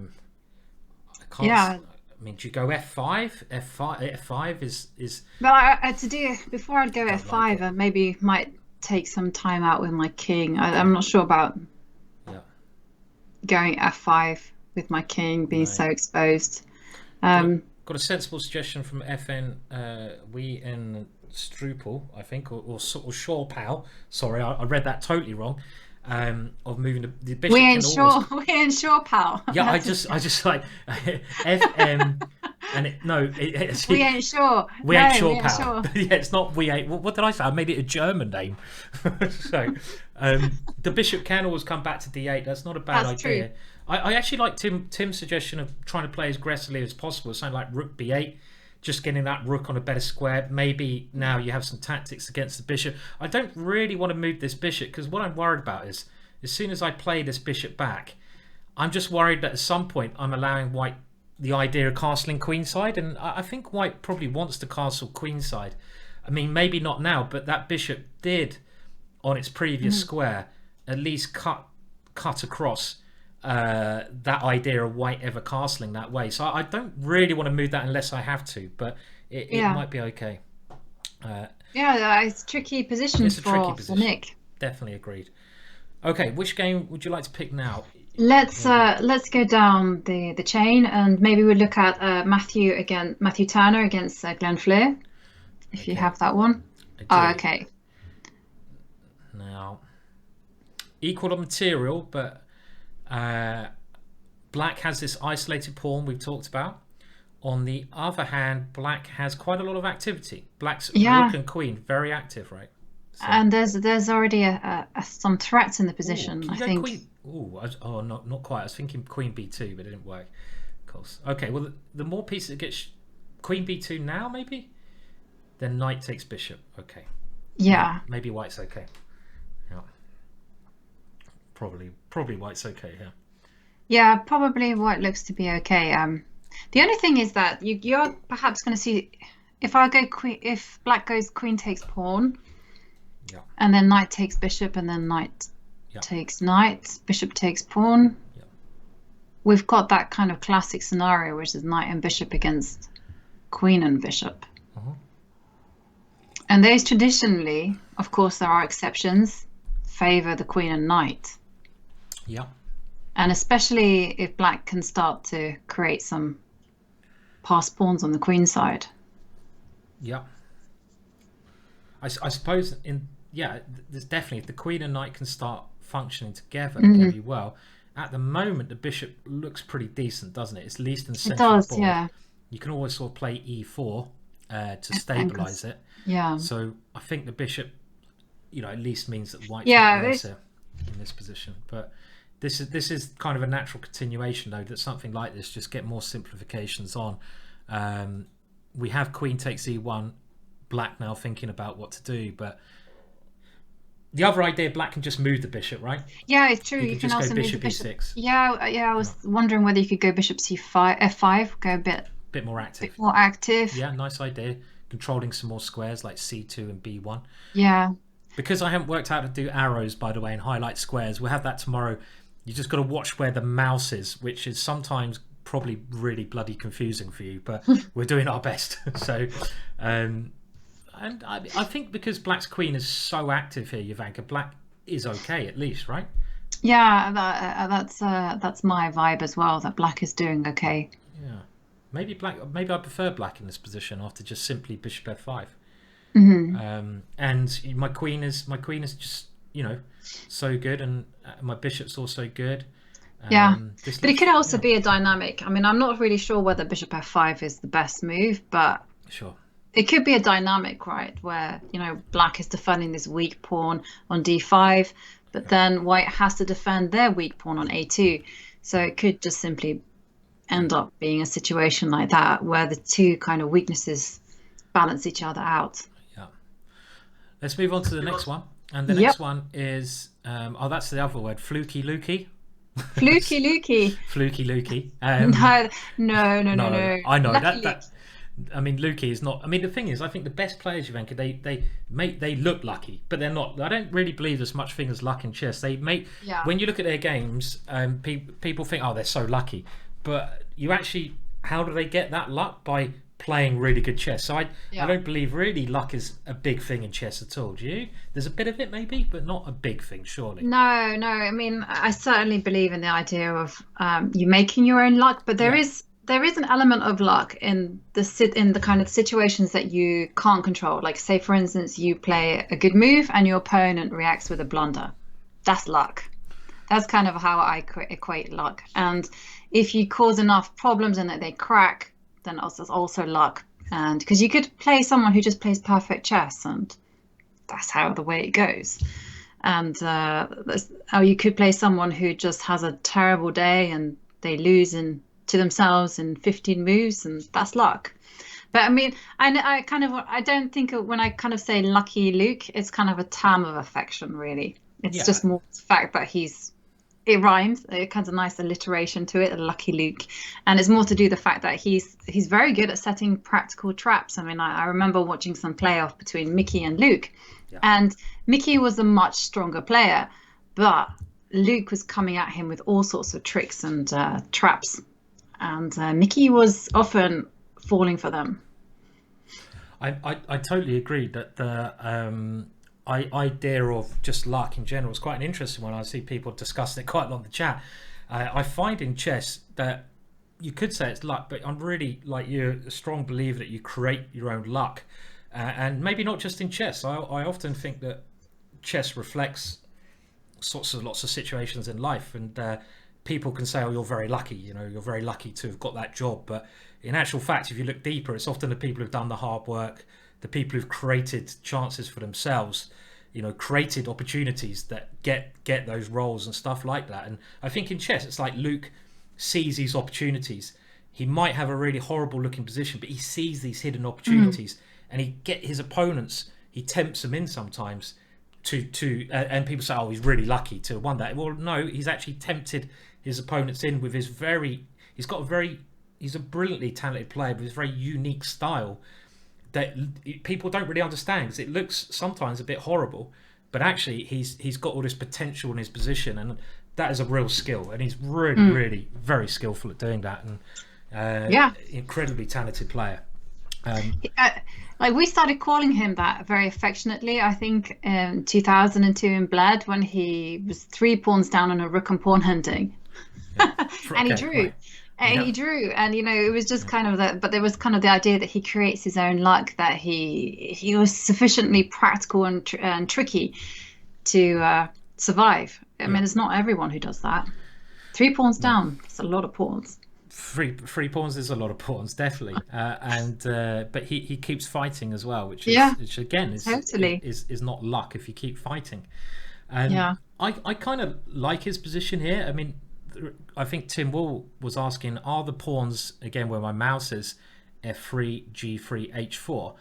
can't. Yeah. I mean, do you go f5? F5 is. But before I'd go f5, I maybe might take some time out with my king. I'm not sure about going f5 with my king being so exposed. Got a sensible suggestion from FN We in Struple, I think, or Shawpal. Sorry, I read that totally wrong. Of moving the bishop. We ain't sure, pal. Yeah, I just like FM, and we ain't sure. We ain't sure, pal. Yeah, it's not we ain't. What did I say? I made it a German name. So the bishop can always come back to d8. That's not a bad idea. True. I actually like Tim's suggestion of trying to play as aggressively as possible, something like rook b8, just getting that rook on a better square. Maybe now you have some tactics against the bishop. I don't really want to move this bishop, because what I'm worried about is, as soon as I play this bishop back, I'm just worried that at some point I'm allowing white the idea of castling queenside, and I think white probably wants to castle queenside. I mean, maybe not now, but that bishop did, on its previous square, at least cut across that idea of white ever castling that way. So I don't really want to move that unless I have to, but it might be okay. It's a tricky position for Nick. Definitely agreed. Okay, which game would you like to pick now? Let's go down the chain, and maybe we'll look at Matthew Turner against Glenn Flear, if you have that one. Okay. Now, equal on material, but black has this isolated pawn we've talked about. On the other hand, black has quite a lot of activity. Black's rook and queen, very active, right? So, and there's already some threats in the position, I think. Not quite. I was thinking queen b2, but it didn't work. Of course. Okay, well, the more pieces it gets, queen b2 now, maybe? Then knight takes bishop. Okay. Yeah. Maybe white's okay. Yeah. Probably white's okay here. Yeah, probably white looks to be okay. The only thing is that you're perhaps going to see, if black goes queen takes pawn, and then knight takes bishop, and then knight takes knight, bishop takes pawn. Yeah. We've got that kind of classic scenario, which is knight and bishop against queen and bishop. And those traditionally, of course, there are exceptions, favor the queen and knight. Yeah. And especially if black can start to create some passed pawns on the queen side. Yeah. I suppose there's definitely, if the queen and knight can start functioning together very well. At the moment, the bishop looks pretty decent, doesn't it? It's least in the center of the board. Yeah. You can always sort of play e4 to stabilize it. Yeah. So I think the bishop, at least means that white's in this position. But this is kind of a natural continuation, though, that something like this just get more simplifications on. We have queen takes e1, black now thinking about what to do, but the other idea, black can just move the bishop, right? Yeah, it's true. You can just also go bishop move the e6. Yeah. I was wondering whether you could go bishop c5, f5, go a bit more active. Bit more active. Yeah, nice idea. Controlling some more squares like c2 and b1. Yeah. Because I haven't worked out how to do arrows, by the way, and highlight squares. We'll have that tomorrow. You just got to watch where the mouse is, which is sometimes probably really bloody confusing for you, but we're doing our best. So, and I think because black's queen is so active here, Jovanka, black is okay at least, right? Yeah, that's my vibe as well. That black is doing okay. Yeah, maybe I prefer black in this position after just simply bishop f5. And my queen is just so good, and my bishop's also good. But it could also be a dynamic. I mean, I'm not really sure whether bishop f5 is the best move, but sure, it could be a dynamic, right, where black is defending this weak pawn on d5, but then white has to defend their weak pawn on a2. So it could just simply end up being a situation like that where the two kind of weaknesses balance each other out. Yeah. Let's move on to the next one. And the Yep. next one is, that's the other word, fluky Lukey. Fluky Lukey. Fluky Lukey. No. I know Lucky that. I mean, Lukey is not. I mean, the thing is, I think the best players, Jovanka, they look lucky, but they're not. I don't really believe there's much thing as luck in chess. They make when you look at their games, people think, oh, they're so lucky, but you actually, how do they get that luck? By playing really good chess. So I don't believe really luck is a big thing in chess at all. Do you? There's a bit of it maybe, but not a big thing, surely. No. I mean, I certainly believe in the idea of you making your own luck, but there is an element of luck in the kind of situations that you can't control. Like, say for instance, you play a good move and your opponent reacts with a blunder. That's luck. That's kind of how I equate luck. And if you cause enough problems and that they crack, then also luck. And because you could play someone who just plays perfect chess, and that's how the way it goes. And you could play someone who just has a terrible day and they lose to themselves in 15 moves, and that's luck. But I mean, I don't think when I kind of say lucky Luke, it's kind of a term of affection, really. It's just more the fact that it rhymes. It has a nice alliteration to it, a lucky Luke, and it's more to do the fact that he's very good at setting practical traps. I mean, I remember watching some playoff between Mickey and Luke, and Mickey was a much stronger player, but Luke was coming at him with all sorts of tricks and traps, and Mickey was often falling for them. I totally agree that the idea of just luck in general is quite an interesting one. I see people discussing it quite a lot in the chat. I find in chess that you could say it's luck, but I'm really, like you, a strong believer that you create your own luck, and maybe not just in chess. I often think that chess reflects lots of situations in life, and people can say, oh, you're very lucky, you're very lucky to have got that job, but in actual fact, if you look deeper, it's often the people who've done the hard work, the people who've created chances for themselves, created opportunities that get those roles and stuff like that. And I think in chess, it's like Luke sees these opportunities. He might have a really horrible looking position, but he sees these hidden opportunities, and he tempts them in sometimes and people say, oh, he's really lucky to have won that. Well, no, he's actually tempted his opponents in with he's a brilliantly talented player with his very unique style that people don't really understand, because it looks sometimes a bit horrible, but actually he's got all this potential in his position, and that is a real skill, and he's really very skillful at doing that, and incredibly talented player. Like, we started calling him that very affectionately, I think, in 2002 in Bled, when he was 3 pawns down on a rook and pawn hunting, and he drew. Right. And he drew, and it was just kind of that. But there was kind of the idea that he creates his own luck, that he was sufficiently practical and tricky to survive. I mean, it's not everyone who does that. 3 pawns down, it's a lot of pawns. Three pawns is a lot of pawns, definitely. But he keeps fighting as well, which again is not luck if you keep fighting. And I kind of like his position here. I mean, I think Tim Wall was asking, are the pawns, again where my mouse is, f3, g3, h4,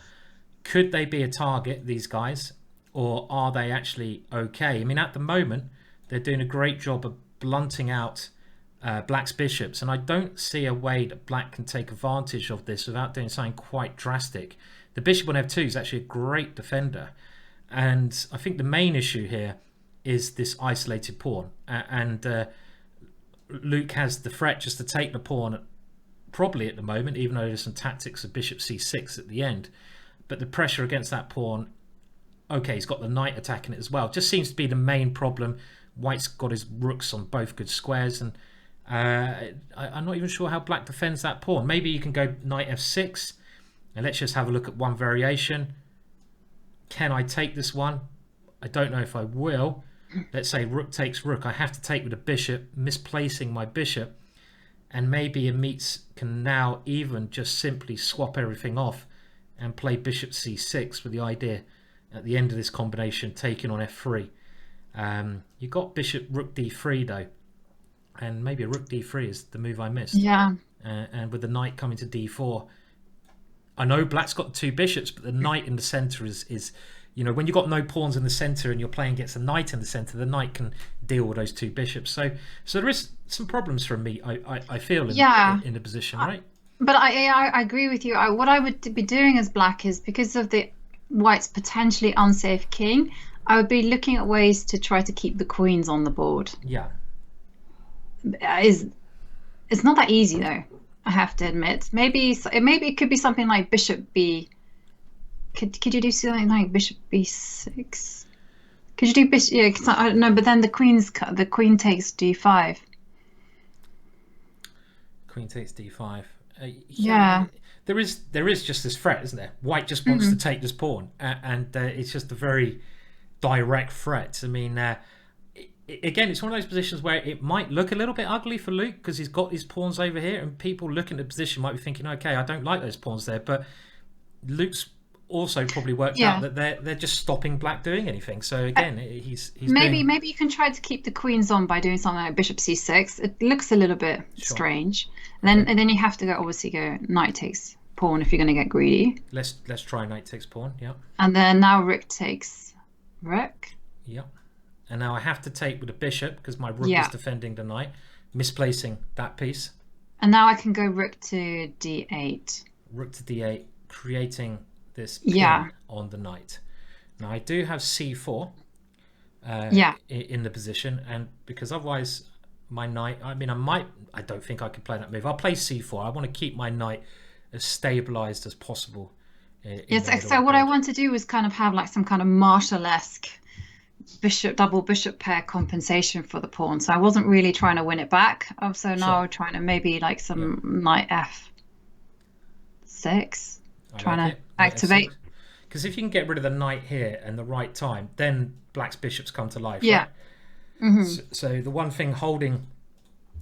could they be a target, these guys, or are they actually okay? I mean, at the moment they're doing a great job of blunting out Black's bishops, and I don't see a way that Black can take advantage of this without doing something quite drastic. The bishop on f2 is actually a great defender, and I think the main issue here is this isolated pawn, and Luke has the threat just to take the pawn probably at the moment, even though there's some tactics of bishop c6 at the end, but the pressure against that pawn, okay, he's got the knight attacking it as well, just seems to be the main problem. White's got his rooks on both good squares, and I'm not even sure how Black defends that pawn. Maybe you can go knight f6, and let's just have a look at one variation. Can I take this one? I don't know if I will. Let's say rook takes rook. I have to take with a bishop, misplacing my bishop, and maybe Ameet can now even just simply swap everything off and play bishop c6 with the idea at the end of this combination taking on f3. You got bishop rook d3 though, and maybe a rook d3 is the move I missed. Yeah. And with the knight coming to d4, I know black's got 2 bishops, but the knight in the center is when you've got no pawns in the center and you're playing against a knight in the center, the knight can deal with those 2 bishops. So there is some problems for me, I feel, in the position, right? But I agree with you. What I would be doing as black is, because of the white's potentially unsafe king, I would be looking at ways to try to keep the queens on the board. Yeah. It's not that easy though, I have to admit. Maybe it could be something like bishop b. Could you do something like bishop b6? Could you do bishop? Yeah, I don't know. But then the queen takes d5. Queen takes d5. Yeah. There is just this threat, isn't there? White just wants to take this pawn, and it's just a very direct threat. I mean, again, it's one of those positions where it might look a little bit ugly for Luke because he's got his pawns over here, and people looking at the position might be thinking, okay, I don't like those pawns there, but Luke's also probably worked out that they're just stopping black doing anything. So again, he's maybe you can try to keep the queens on by doing something like bishop c6. It looks a little bit strange, and then you have to go knight takes pawn if you're going to get greedy. Let's try knight takes pawn. Yeah. And then now rook takes rook. Yeah. And now I have to take with a bishop because my rook is defending the knight, misplacing that piece. And now I can go rook to d8. Rook to d8, creating this pin on the knight. Now I do have c4 in the position, and because otherwise my knight, I don't think I can play that move. I'll play c4. I want to keep my knight as stabilized as possible. So what I want to do is kind of have like some kind of Marshall-esque double bishop pair compensation for the pawn. So I wasn't really trying to win it back. So now I'm trying to maybe like some knight f6, trying to activate. Because if you can get rid of the knight here and the right time, then black's bishops come to life. Yeah. Right? So the one thing holding,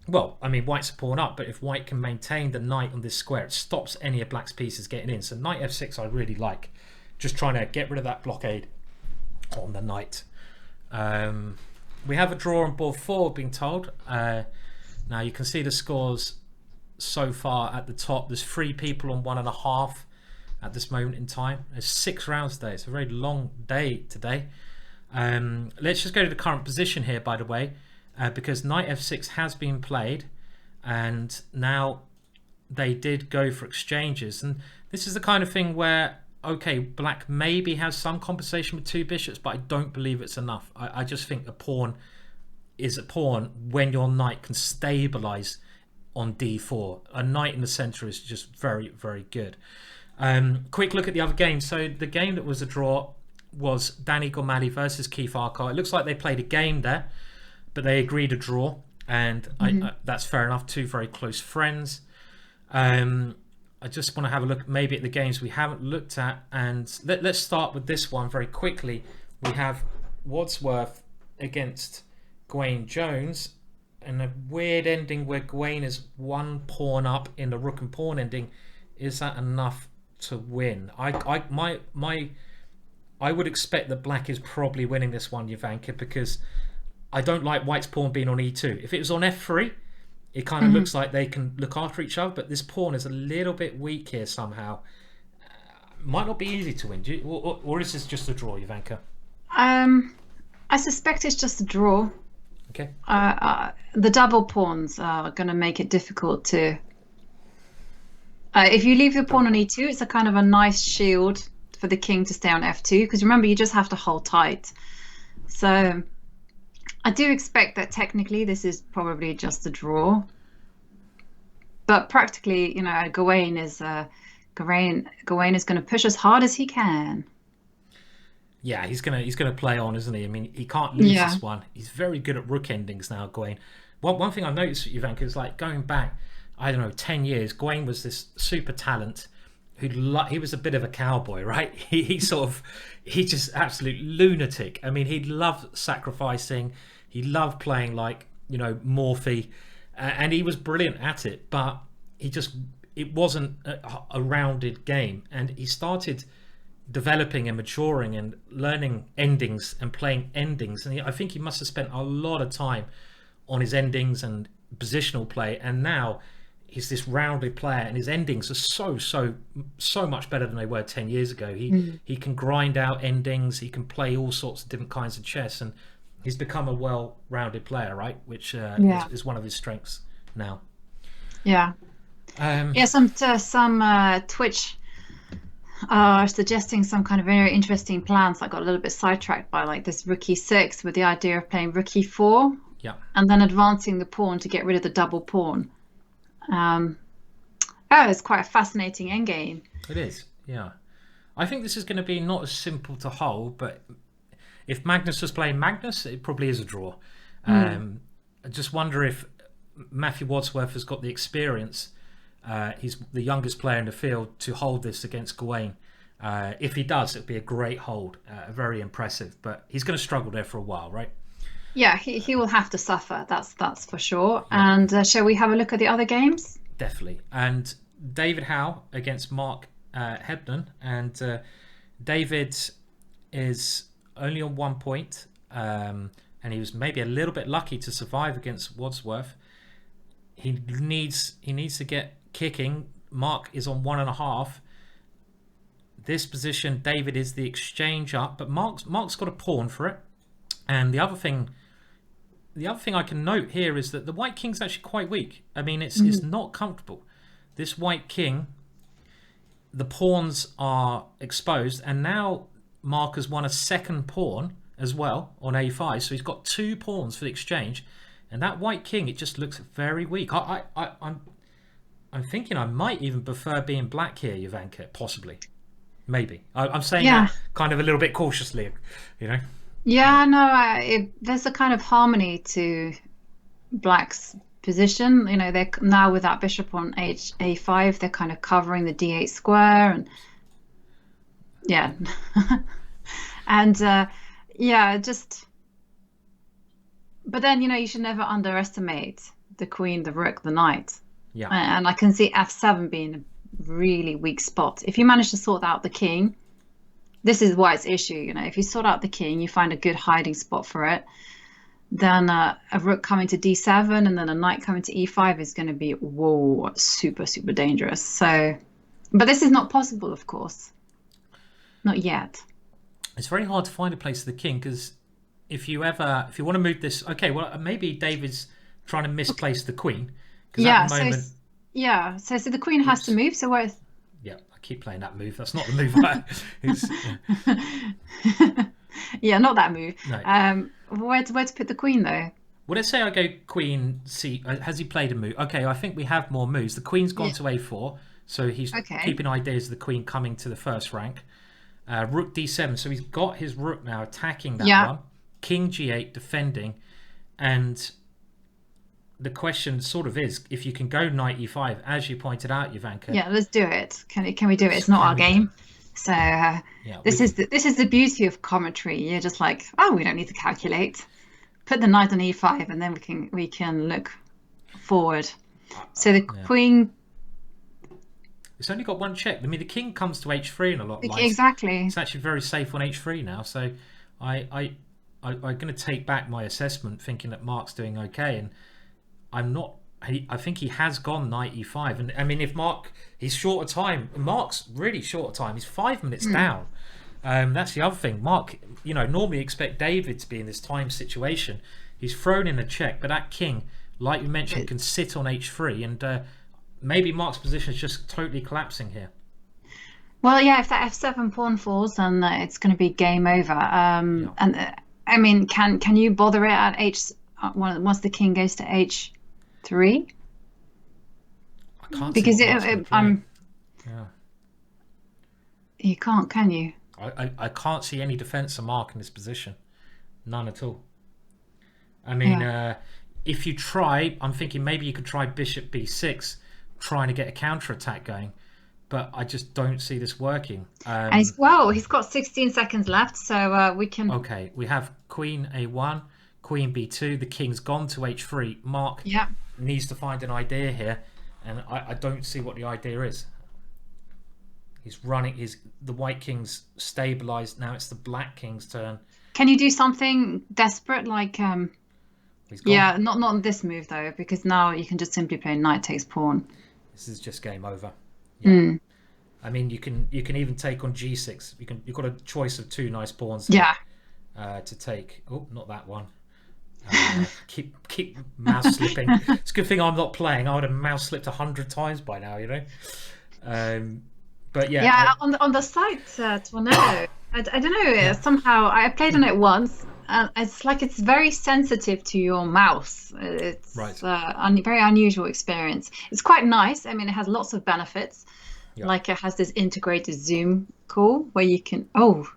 white's a pawn up, but if white can maintain the knight on this square, it stops any of black's pieces getting in. So knight f6 I really like. Just trying to get rid of that blockade on the knight. We have a draw on board 4, being told. Now you can see the scores so far at the top. There's 3 people on 1.5 at this moment in time. There's 6 rounds today. It's a very long day today. Let's just go to the current position here, by the way, because knight f6 has been played, and now they did go for exchanges. And this is the kind of thing where, okay, black maybe has some compensation with 2 bishops, but I don't believe it's enough. I just think a pawn is a pawn when your knight can stabilize on d4. A knight in the center is just very, very good. Quick look at the other game. So the game that was a draw was Daniel Gormally versus Keith Arkell. It looks like they played a game there, but they agreed a draw, and that's fair enough. 2 very close friends. I just want to have a look maybe at the games we haven't looked at, and let's start with this one very quickly. We have Wadsworth against Gawain Jones, and a weird ending where Gawain is 1 pawn up in the rook and pawn ending. Is that enough to win? I would expect that black is probably winning this one, Jovanka, because I don't like white's pawn being on e2. If it was on f3, it kind of looks like they can look after each other, but this pawn is a little bit weak here somehow. Might not be easy to win. Or is this just a draw, Jovanka? I suspect it's just a draw. Okay. The double pawns are going to make it difficult to... if you leave the pawn on e2, it's a kind of a nice shield for the king to stay on f2, because remember, you just have to hold tight. So I do expect that technically this is probably just a draw, but practically, Gawain is going to push as hard as he can. Yeah, he's gonna play on, isn't he? I mean, he can't lose this one. He's very good at rook endings now, Gawain. One thing I've noticed, Jovanka, is like going back, I don't know, 10 years. Gawain was this super talent he was a bit of a cowboy, right? He just absolute lunatic. I mean, he loved sacrificing. He loved playing like, Morphy, and he was brilliant at it, but it wasn't a rounded game. And he started developing and maturing and learning endings and playing endings. And I think he must have spent a lot of time on his endings and positional play, and now he's this rounded player, and his endings are so much better than they were 10 years ago. He can grind out endings, he can play all sorts of different kinds of chess, and he's become a well-rounded player, right? Which is one of his strengths now. Yeah. Some Twitch suggesting some kind of very interesting plans. I got a little bit sidetracked by like this rook e6 with the idea of playing rook e4. Yeah. And then advancing the pawn to get rid of the double pawn. It's quite a fascinating endgame. It is, yeah. I think this is going to be not as simple to hold, but if Magnus was playing Magnus, it probably is a draw. I just wonder if Matthew Wadsworth has got the experience. He's the youngest player in the field to hold this against Gawain. If he does, it'd be a great hold, very impressive. But he's going to struggle there for a while, right? Yeah, he will have to suffer. That's for sure. Yeah. And shall we have a look at the other games? Definitely. And David Howell against Mark Hebden, and David is only on 1 point, and he was maybe a little bit lucky to survive against Wadsworth. He needs to get kicking. Mark is on 1.5. This position, David is the exchange up, but Mark's got a pawn for it. And the other thing I can note here is that the white king's actually quite weak. I mean, it's not comfortable. This white king, the pawns are exposed, and now Mark has won a second pawn as well on a5, so he's got 2 pawns for the exchange, and that white king, it just looks very weak. I'm thinking I might even prefer being black here, Jovanka, possibly, maybe. I'm saying that kind of a little bit cautiously, you know. Yeah, no, there's a kind of harmony to black's position. You know, they're now with that bishop on a5, they're kind of covering the d8 square, and yeah. And just, but then, you know, you should never underestimate the queen, the rook, the knight. Yeah. And I can see f7 being a really weak spot. If you manage to sort out the king, this is why it's issue. You know, if you sort out the king, you find a good hiding spot for it, then a rook coming to d7 and then a knight coming to e5 is going to be, whoa, super, super dangerous. So, but this is not possible, of course. Not yet. It's very hard to find a place for the king, because if you want to move this, okay, well, maybe David's trying to misplace the queen. Yeah, at the moment, so the queen has to move, so where... Yeah, I keep playing that move. That's not the move. Yeah, not that move. No. Where to put the queen, though? Well, let's say I go queen c. Has he played a move? Okay, I think we have more moves. The queen's gone to a4, so he's keeping ideas of the queen coming to the first rank. Rook d7, so he's got his rook now attacking that one. King g8 defending, and the question sort of is if you can go knight e5, as you pointed out, Jovanka. Yeah, let's do it. Can we do it? It's not our game. So this is the beauty of commentary. You're just like, oh, we don't need to calculate. Put the knight on e5, and then we can look forward. So the queen. It's only got one check. I mean, the king comes to h3 in a lot of lines. Exactly. It's actually very safe on h3 now. So I'm going to take back my assessment, thinking that Mark's doing okay, and I'm not. I think he has gone knight e5, and I mean, if he's short of time. Mark's really short of time. He's 5 minutes down. That's the other thing. Mark, you know, normally expect David to be in this time situation. He's thrown in a check, but that king, like you mentioned, can sit on h3, and maybe Mark's position is just totally collapsing here. Well, yeah, if that f7 pawn falls, then it's going to be game over. And I mean, can you bother it at once the king goes to h3? I can't, because you can't, can you? I can't see any defense of Mark in this position, none at all. I mean, if you try, I'm thinking maybe you could try bishop b6, trying to get a counter attack going, but I just don't see this working. He's got 16 seconds left, so we can. Okay, we have queen a1, queen b2. The king's gone to h3. Mark needs to find an idea here, and I don't see what the idea is. He's running. The white king's stabilized. Now it's the black king's turn. Can you do something desperate like yeah, not on this move though, because now you can just simply play knight takes pawn. This is just game over. Yeah. I mean, you can even take on g6. You've got a choice of 2 nice pawns here, to take. Oh, not that one. Keep mouse slipping. It's a good thing I'm not playing. I would have mouse slipped 100 times by now, you know. But yeah. On the site, Tornado. I don't know. Yeah. Somehow I played on it once. It's like it's very sensitive to your mouse. It's very unusual experience. It's quite nice. I mean, it has lots of benefits. Yeah. Like it has this integrated zoom call where you can. Oh,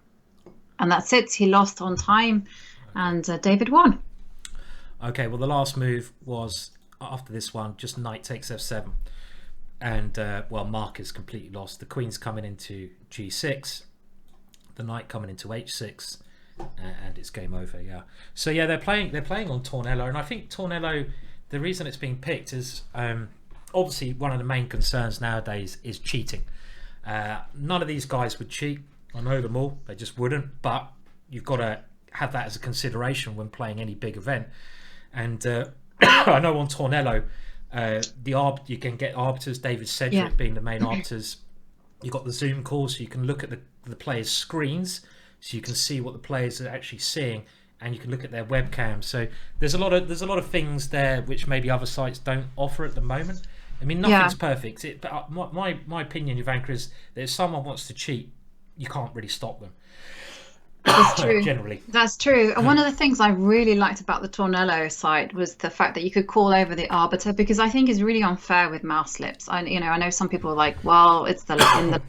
and that's it. He lost on time, and David won. Okay. Well, the last move was after this one, just knight takes f7, and Mark is completely lost. The queen's coming into g6, the knight coming into h6. And it's game over. Yeah. So yeah, they're playing on Tornello, and I think Tornello, the reason it's being picked is obviously one of the main concerns nowadays is cheating. None of these guys would cheat. I know them all. They just wouldn't. But you've got to have that as a consideration when playing any big event. And I know on Tornello, you can get arbiters. David Cedric being the main arbiters. You've got the zoom call, so you can look at the players' screens. So you can see what the players are actually seeing, and you can look at their webcam. So there's a lot of things there which maybe other sites don't offer at the moment. I mean, nothing's perfect. But my opinion, Ivanka, is that if someone wants to cheat, you can't really stop them. That's true. Generally, that's true. And one of the things I really liked about the Tornello site was the fact that you could call over the arbiter, because I think it's really unfair with mouse slips. I know some people are like, well, it's the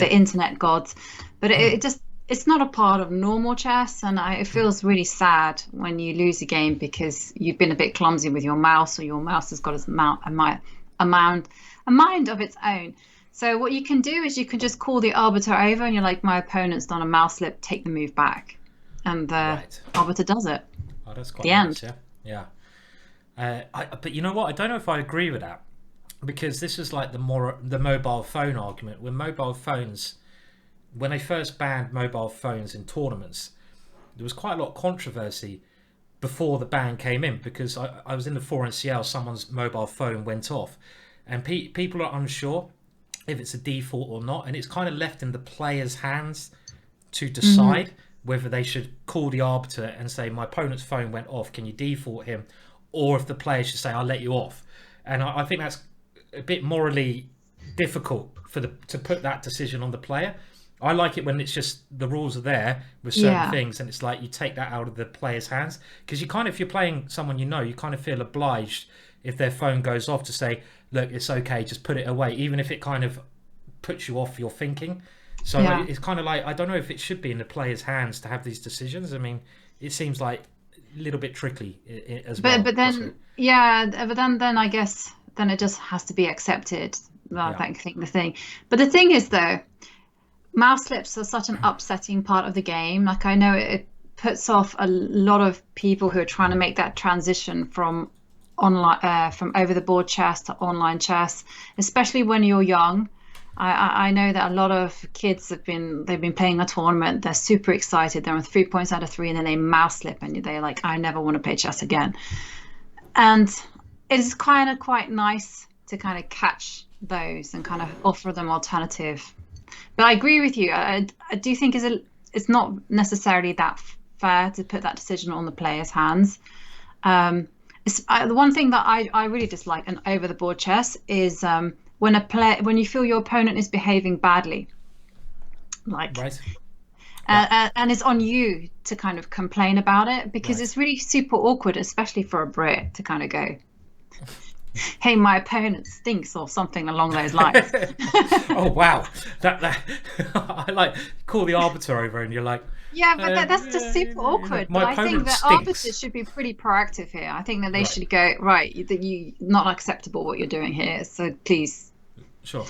internet gods, but it just. It's not a part of normal chess, and it feels really sad when you lose a game because you've been a bit clumsy with your mouse, or your mouse has got a mind of its own. So what you can do is you can just call the arbiter over, and you're like, my opponent's done a mouse slip, take the move back, and the arbiter does it. Oh, that's quite the nice, end. Yeah. But you know what? I don't know if I agree with that, because this is like the mobile phone argument. When mobile phones. When they first banned mobile phones in tournaments, there was quite a lot of controversy before the ban came in, because I was in the 4NCL, someone's mobile phone went off, and people are unsure if it's a default or not, and it's kind of left in the player's hands to decide whether they should call the arbiter and say, my opponent's phone went off, can you default him, or if the player should say, I'll let you off. And I think that's a bit morally difficult to put that decision on the player. I like it when it's just the rules are there with certain things, and it's like you take that out of the player's hands, because if you're playing someone you kind of feel obliged if their phone goes off to say, look, it's okay, just put it away, even if it kind of puts you off your thinking. So it's kind of like, I don't know if it should be in the player's hands to have these decisions. I mean, it seems like a little bit tricky as well. But then, then I guess then it just has to be accepted. I think the thing. But the thing is, though, mouse slips are such an upsetting part of the game. Like, I know it puts off a lot of people who are trying to make that transition from online, from over the board chess to online chess, especially when you're young. I know that a lot of kids they've been playing a tournament, they're super excited, they're on 3 points out of 3, and then they mouse slip, and they're like, I never want to play chess again. And it is kind of quite nice to kind of catch those and kind of offer them alternative. But I agree with you. I do think it's not necessarily that fair to put that decision on the player's hands. The one thing that I really dislike in over the board chess is when you feel your opponent is behaving badly, and it's on you to kind of complain about it, because it's really super awkward, especially for a Brit, to kind of go, hey, my opponent stinks, or something along those lines. Oh wow, that I like call the arbiter over, and you're like, but that's just super awkward. But I think that arbiters should be pretty proactive here. I think that they should go, that you not acceptable what you're doing here, so please. Sure.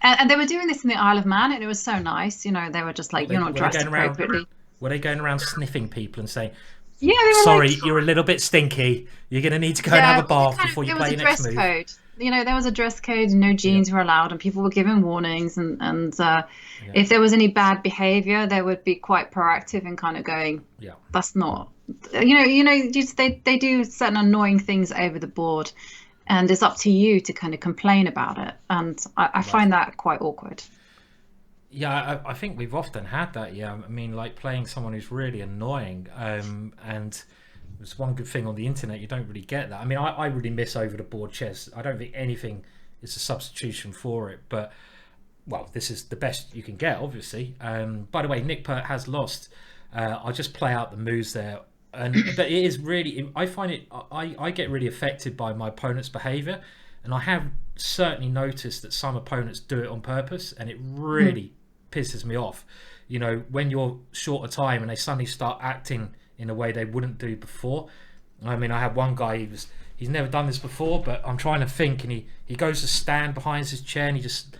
And they were doing this in the Isle of Man, and it was so nice. They were just like, you're not dressed appropriately. Were they going around sniffing people and saying, yeah, they were sorry, you're a little bit stinky. You're going to need to go and have a bath before you play your next move. Code. there was a dress code, no jeans were allowed, and people were given warnings, and if there was any bad behavior, they would be quite proactive in kind of going, that's not, they do certain annoying things over the board, and it's up to you to kind of complain about it, and I find that quite awkward. Yeah, I think we've often had that. Yeah, I mean, like playing someone who's really annoying, and there's one good thing on the internet, you don't really get that. I mean, I really miss over the board chess. I don't think anything is a substitution for it, but well, this is the best you can get, obviously. By the way, Nick Pert has lost. I'll just play out the moves there, but it is really, I find it, I get really affected by my opponent's behavior, and I have certainly noticed that some opponents do it on purpose, and it really pisses me off. When you're short of time and they suddenly start acting in a way they wouldn't do before. I mean, I had one guy, he's never done this before, but I'm trying to think, and he goes to stand behind his chair and he just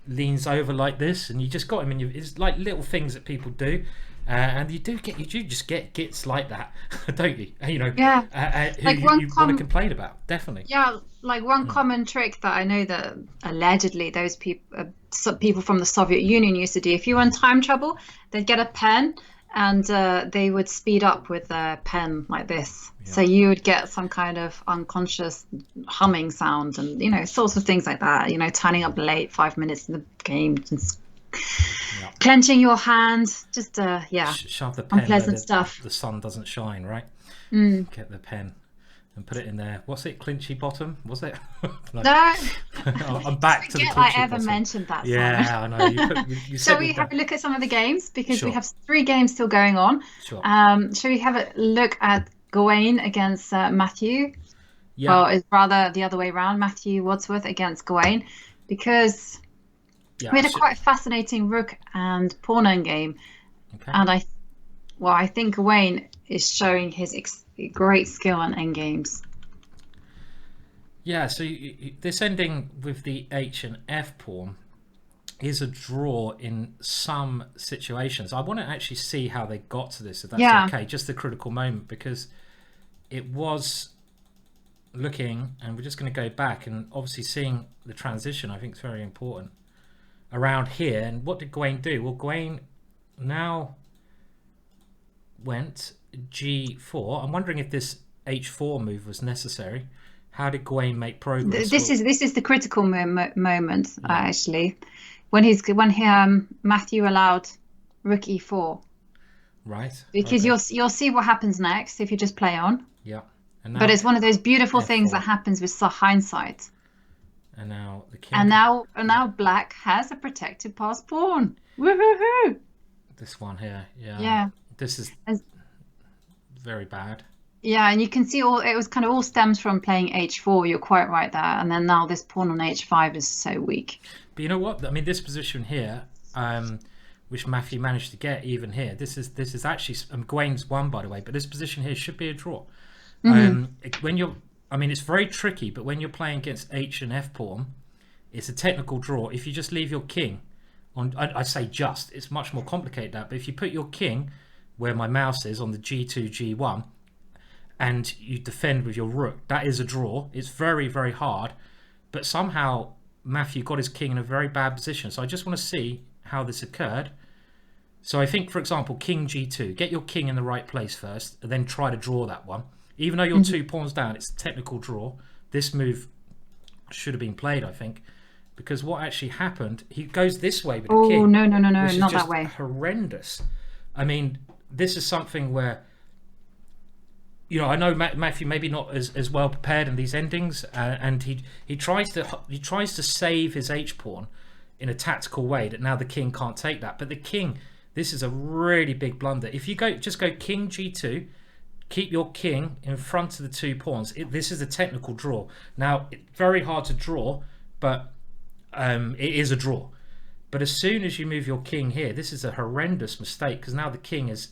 leans over like this, and you just got him, and it's like little things that people do, and you do just get gits like that, don't you? Like you want to complain about, definitely. Yeah, like one common trick that I know that allegedly those people from the Soviet Union used to do. If you were in time trouble, they'd get a pen, and they would speed up with a pen like this. So you would get some kind of unconscious humming sound, and sorts of things like that. Turning up late 5 minutes in the game, just clenching your hand, just shove the pen unpleasant stuff. The sun doesn't shine, right? Get the pen and put it in there. What's it? Clinchy bottom? Was it? No. I'm back to the clinchy I ever bottom. Mentioned that. Yeah, I know. You Shall we have a look at some of the games, because we have 3 games still going on? Sure. Shall we have a look at Gawain against Matthew? Yeah. Well, it's rather the other way around. Matthew Wadsworth against Gawain, because we had a quite fascinating rook and pawn endgame, and I think Gawain is showing his great skill on endgames. Yeah, so this ending with the H and F pawn is a draw in some situations. I want to actually see how they got to this, if that's okay, just the critical moment, because it was looking, and we're just going to go back, and obviously seeing the transition I think is very important around here. And what did Gawain do? Well, Gawain now went G4. I'm wondering if this H4 move was necessary. How did Gawain make progress? This is the critical moment, actually, when Matthew allowed Rook E4. Right. Because you'll see what happens next if you just play on. Yeah. But it's one of those beautiful things that happens with hindsight. And now the king. And now Black has a protected pass pawn. Woohoo! This one here, yeah. This is very bad. Yeah, and you can see it was kind of all stems from playing H4. You're quite right there. And then now this pawn on H5 is so weak. But you know what? I mean, this position here, which Matthew managed to get even here. This is actually Gawain's won, by the way. But this position here should be a draw. It's very tricky, but when you're playing against H and F pawn, it's a technical draw. If you just leave your king on, I say just, it's much more complicated that. But if you put your king where my mouse is on the G2, G1, and you defend with your rook, that is a draw. It's very, very hard. But somehow Matthew got his king in a very bad position. So I just want to see how this occurred. So I think, for example, king G2, get your king in the right place first, and then try to draw that one. Even though you're 2 pawns down, it's a technical draw. This move should have been played, I think, because what actually happened, he goes this way with the king. Oh, no, not that way. Horrendous. I mean, this is something where, I know Matthew maybe not as well prepared in these endings, and he tries to save his H pawn in a tactical way that now the king can't take that. But the king, this is a really big blunder. If you just go king G2. Keep your king in front of the 2 pawns. This is a technical draw. Now, it's very hard to draw, but it is a draw. But as soon as you move your king here, this is a horrendous mistake, because now the king is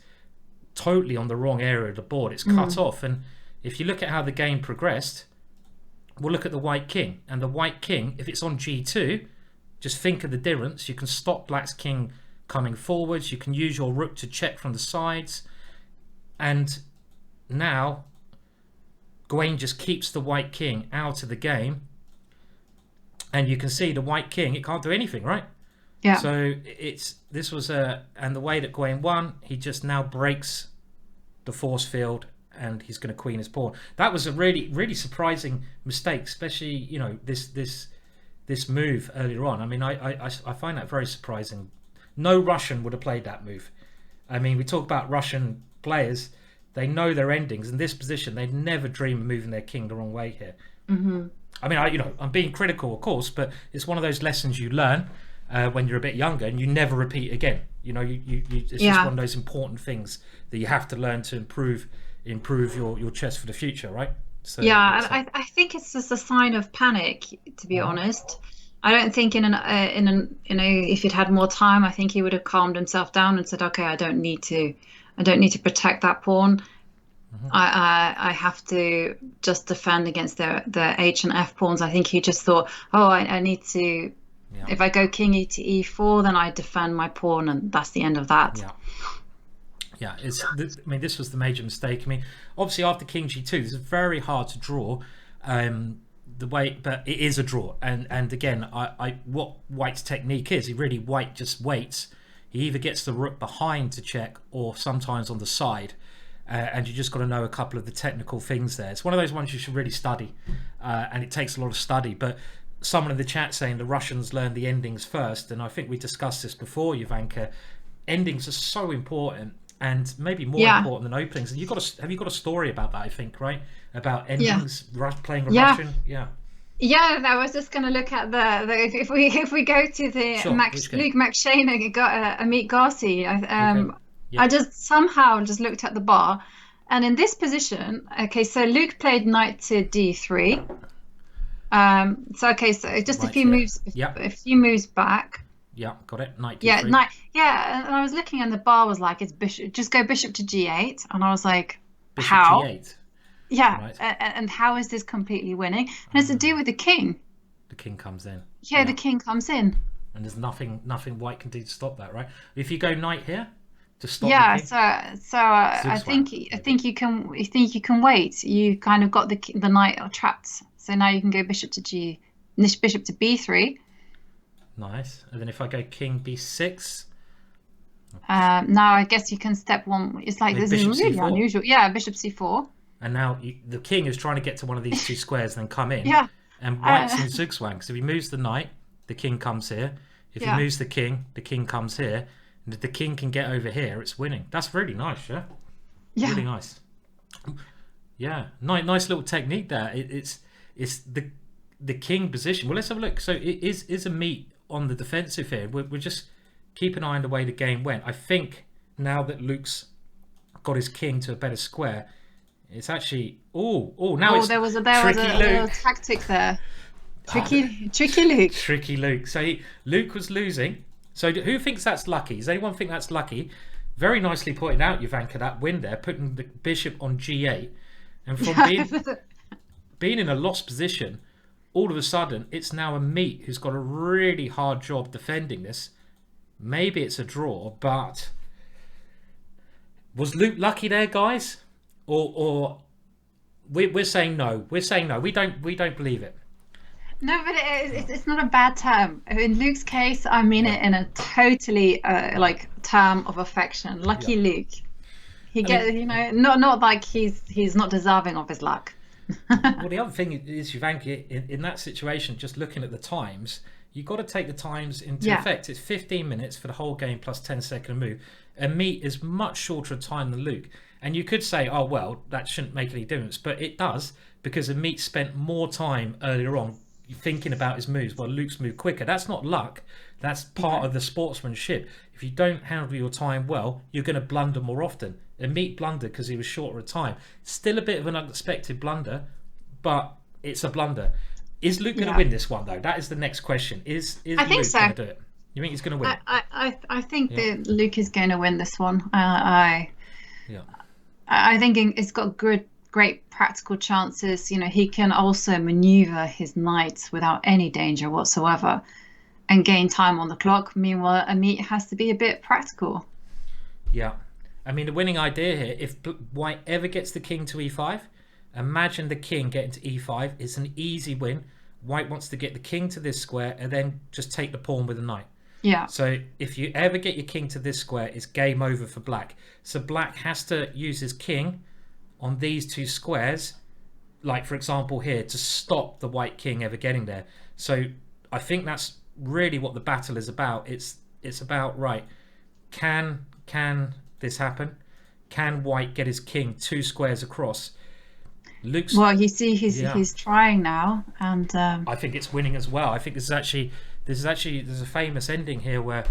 totally on the wrong area of the board. It's cut off. And if you look at how the game progressed, we'll look at the white king. And the white king, if it's on G2, just think of the difference. You can stop Black's king coming forwards. You can use your rook to check from the sides. And now Gawain just keeps the white king out of the game, and you can see the white king, it can't do anything, right? Yeah. So this was and the way that Gawain won, he just now breaks the force field, and he's going to queen his pawn. That was a really, really surprising mistake, especially, you know, this move earlier on. I mean, I find that very surprising. No Russian would have played that move. I mean, we talk about Russian players, they know their endings. In this position, they'd never dream of moving their king the wrong way here. Mm-hmm. I mean, I'm being critical, of course, but it's one of those lessons you learn when you're a bit younger, and you never repeat again. You know, it's just one of those important things that you have to learn to improve your chess for the future, right? So yeah, and I think it's just a sign of panic, to be honest. I don't think if he'd had more time, I think he would have calmed himself down and said, okay, I don't need to protect that pawn. I have to just defend against the H and F pawns. I think he just thought, I need to. Yeah. If I go king to e4, then I defend my pawn, and that's the end of that. Yeah. I mean, this was the major mistake. I mean, obviously after king g2, this is very hard to draw. But it is a draw, and again, what White's technique is, White just waits. He either gets the rook behind to check, or sometimes on the side. And you just got to know a couple of the technical things there. It's one of those ones you should really study, and it takes a lot of study. But someone in the chat saying the Russians learned the endings first, and I think we discussed this before, Jovanka. Endings are so important, and maybe more important than openings. And have you got a story about that? I think, right, about endings, playing a Russian. Yeah, I was just going to look at if we go to the Luke McShane got Ameet Ghasi. I just somehow looked at the bar, and in this position, okay, so Luke played knight to d3. So just a few moves back. Yeah, got it. Knight d3. And I was looking, and the bar was like, it's bishop. Just go bishop to g8, and I was like, bishop how? G8. Yeah, right. And how is this completely winning? And it's to do with the king. The king comes in. Yeah, the king comes in. And there's nothing White can do to stop that, right? If you go knight here to stop. Yeah, so I think you can wait. You kind of got the knight trapped. So now you can go bishop to b3. Nice. And then if I go king b6. Now I guess you can step one. It's like this is really C4. Unusual. Yeah, bishop c4. And now the king is trying to get to one of these two squares and then come in. Yeah. And White's in zugzwang. So if he moves the knight, the king comes here. If he moves the king comes here. And if the king can get over here, it's winning. That's really nice, yeah? Really nice. Yeah, nice little technique there. It's the king position. Well, let's have a look. So it is Ameet on the defensive here. We're just keep an eye on the way the game went. I think now that Luke's got his king to a better square, it's actually now there was a little tactic there. Tricky Luke. Tricky Luke. So Luke was losing. So who thinks that's lucky? Does anyone think that's lucky? Very nicely pointed out, Jovanka, that win there, putting the bishop on g8, and from being in a lost position, all of a sudden it's now Ameet who's got a really hard job defending this. Maybe it's a draw, but was Luke lucky there, guys? Or we're saying no. We're saying no. We don't believe it. No, but it's not a bad term. In Luke's case, I mean it in a totally term of affection. Lucky Luke. He gets, not like he's not deserving of his luck. Well, the other thing is, Jovanka, in that situation, just looking at the times, you've got to take the times into effect. It's 15 minutes for the whole game plus 10-second move. Ameet is much shorter a time than Luke. And you could say, oh, well, that shouldn't make any difference. But it does, because Ameet spent more time earlier on thinking about his moves while Luke's moved quicker. That's not luck. That's part of the sportsmanship. If you don't handle your time well, you're going to blunder more often. Ameet blundered because he was shorter a time. Still a bit of an unexpected blunder, but it's a blunder. Is Luke going to win this one, though? That is the next question. Is Luke going to do it? You think he's going to win? I think that Luke is going to win this one. I think it's got great practical chances. He can also maneuver his knights without any danger whatsoever and gain time on the clock. Meanwhile, Ameet has to be a bit practical. Yeah. I mean, the winning idea here, if White ever gets the king to e5, imagine the king getting to e5. It's an easy win. White wants to get the king to this square and then just take the pawn with the knight. Yeah. So if you ever get your king to this square, it's game over for black. So black has to use his king on these two squares, like for example here, to stop the white king ever getting there. So I think that's really what the battle is about. It's about, right, can this happen? Can white get his king 2 squares across? Luke's, well, you see he's trying now, and I think it's winning as well. I think there's a famous ending here where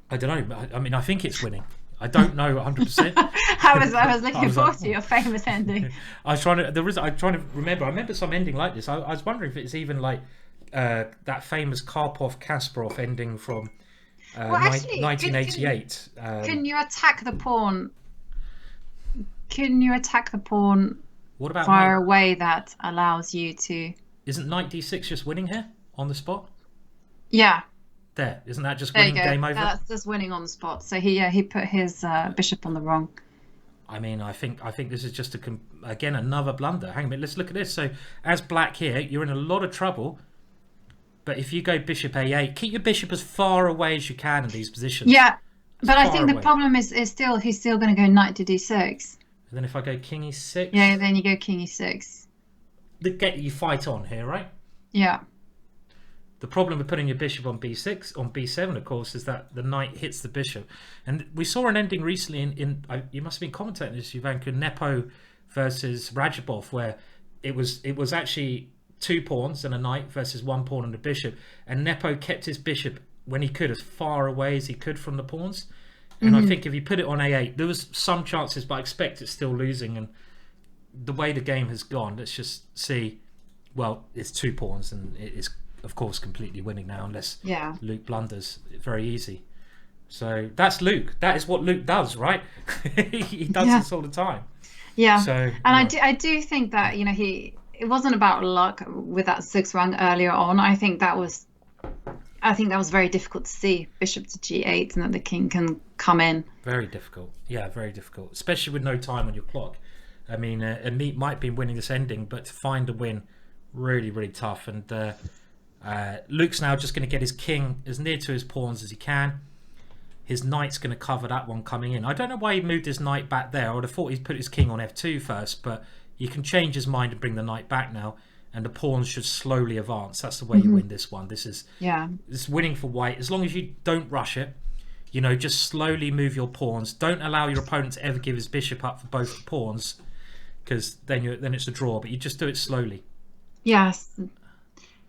I don't know. I mean, I think it's winning. I don't know 100%. I was looking forward to your famous ending. I'm trying to remember. I remember some ending like this. I was wondering if it's even like that famous Karpov-Kasparov ending from 1988. Can you attack the pawn? Can you attack the pawn what about far away that allows you to? Isn't knight d6 just winning here on the spot? Yeah. There, isn't that just There winning, game over? That's just winning on the spot. So he put his bishop on the wrong. I mean, I think this is just again another blunder. Hang on a minute, let's look at this. So as black here, you're in a lot of trouble. But if you go bishop a8, keep your bishop as far away as you can in these positions. Yeah, but I think the problem is still he's still going to go knight to d6. And then if I go king e6. Yeah, then you go king e6. You fight on here, right? Yeah. The problem with putting your bishop on b6, on b7, of course, is that the knight hits the bishop. And we saw an ending recently in you must have been commentating this, Ivanka, Nepo versus Rajabov, where it was actually 2 pawns and a knight versus 1 pawn and a bishop. And Nepo kept his bishop when he could as far away as he could from the pawns. And I think if you put it on a8, there was some chances, but I expect it's still losing. And the way the game has gone, let's just see. Well, it's 2 pawns, and it is, of course, completely winning now, unless Luke blunders. Very easy. So that's Luke. That is what Luke does, right? He does this all the time. Yeah. So, and I do think that it wasn't about luck with that 6 rung earlier on. I think that was very difficult to see, bishop to g8, and that the king can come in. Very difficult. Yeah, very difficult, especially with no time on your clock. I mean, Ameet might be winning this ending, but to find a win, really, really tough. And Luke's now just going to get his king as near to his pawns as he can. His knight's going to cover that one coming in. I don't know why he moved his knight back there. I would have thought he'd put his king on f2 first, but you can change his mind and bring the knight back now, and the pawns should slowly advance. That's the way you win this one. This is winning for white. As long as you don't rush it, just slowly move your pawns. Don't allow your opponent to ever give his bishop up for both the pawns, because then it's a draw. But you just do it slowly. Yes.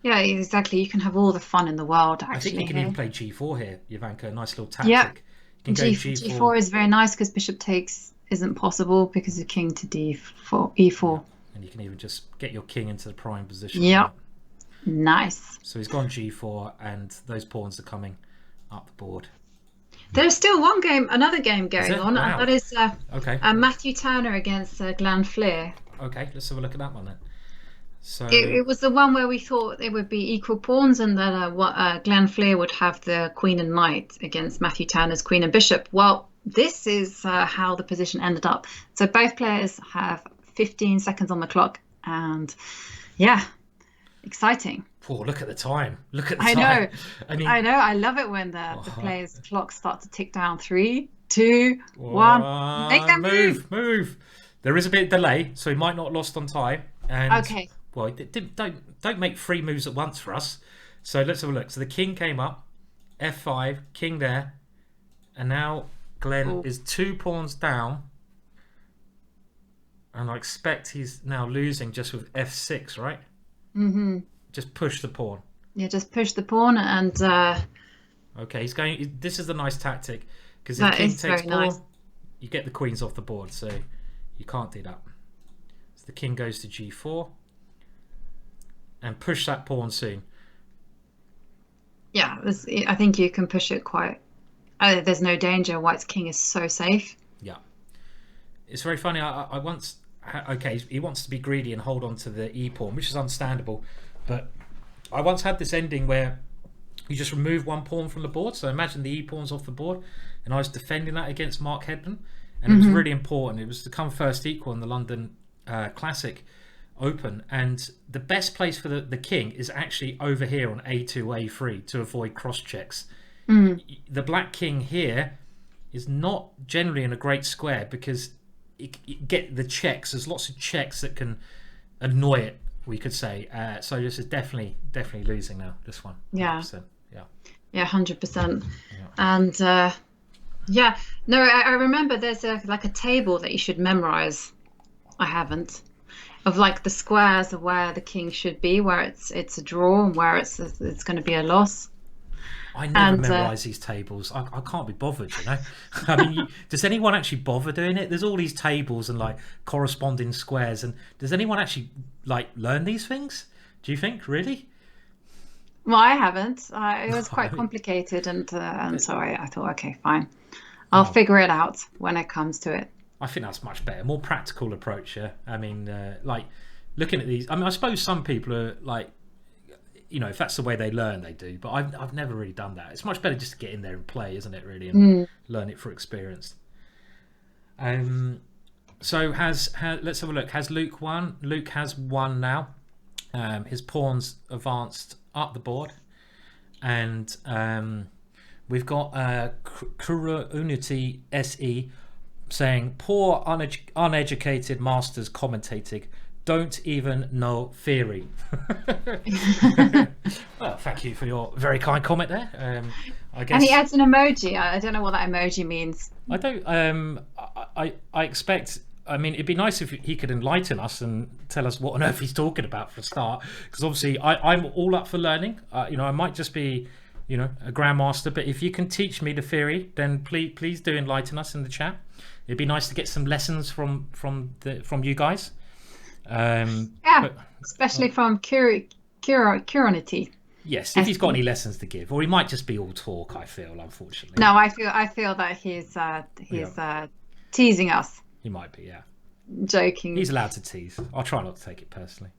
Yeah, exactly. You can have all the fun in the world, actually. I think you can even play g4 here, Ivanka. A nice little tactic. Yeah. You can go g4 is very nice because bishop takes isn't possible because of king to d4, e4. Yeah. And you can even just get your king into the prime position. Yeah. Nice. So he's gone g4, and those pawns are coming up the board. There's still another game going on, wow. and that is Matthew Turner against Glenn Flear. Okay, let's have a look at that one then. So it was the one where we thought they would be equal pawns, and that Glenn Flear would have the queen and knight against Matthew Turner's queen and bishop. Well, this is how the position ended up. So both players have 15 seconds on the clock, and exciting. Oh, look at the time. Look at the time. I know. I love it when the players' clocks start to tick down. 3, 2, 1. Make them move. There is a bit of delay, so he might not have lost on time. And, okay. Well, don't make 3 moves at once for us. So let's have a look. So the king came up, f5, king there, and now Glenn is 2 pawns down. And I expect he's now losing just with f6, right? Mm-hmm. Just push the pawn. Yeah, just push the pawn and... Okay, he's going... This is the nice tactic, because if king takes pawn, you get the queens off the board, so you can't do that. So the king goes to g4, and push that pawn soon. Yeah, I think you can push it quite... there's no danger. White's king is so safe. Yeah. It's very funny. I once... Okay, he wants to be greedy and hold on to the e-pawn, which is understandable. But I once had this ending where you just remove 1 pawn from the board. So imagine the e-pawn's off the board. And I was defending that against Mark Hebden. And it was really important. It was to come first equal in the London Classic. open, and the best place for the king is actually over here on a2, a3 to avoid cross checks. The black king here is not generally in a great square because you get the checks. There's lots of checks that can annoy it, we could say. So this is definitely losing now, this one. 100%. Yeah, 100%. And no, I remember there's a table that you should memorize. I haven't, of like the squares of where the king should be, where it's a draw and where it's going to be a loss. I never memorise these tables. I can't be bothered, you know. I mean, does anyone actually bother doing it? There's all these tables and like corresponding squares, and does anyone actually like learn these things? Do you think, really? Well, I haven't. It was quite complicated, and so I thought, okay, fine, I'll figure it out when it comes to it. I think that's much better, more practical approach. Yeah, I mean, like looking at these. I mean, I suppose some people are like, you know, if that's the way they learn, they do. But I've never really done that. It's much better just to get in there and play, isn't it? Really, and learn it for experience. So let's have a look. Has Luke won? Luke has won now. His pawns advanced up the board, and we've got Unity SE saying, poor uneducated masters commentating, don't even know theory. Well, thank you for your very kind comment there. I guess. And he adds an emoji. I don't know what that emoji means. I don't. I expect. I mean, it'd be nice if he could enlighten us and tell us what on earth he's talking about for a start. Because obviously, I'm all up for learning. You know, I might just be, you know, a grandmaster. But if you can teach me the theory, then please do enlighten us in the chat. It'd be nice to get some lessons from you guys. Especially from Curonity. Yes, if he's got any lessons to give, or he might just be all talk. I feel, unfortunately. No, I feel that he's teasing us. He might be, yeah. Joking. He's allowed to tease. I'll try not to take it personally.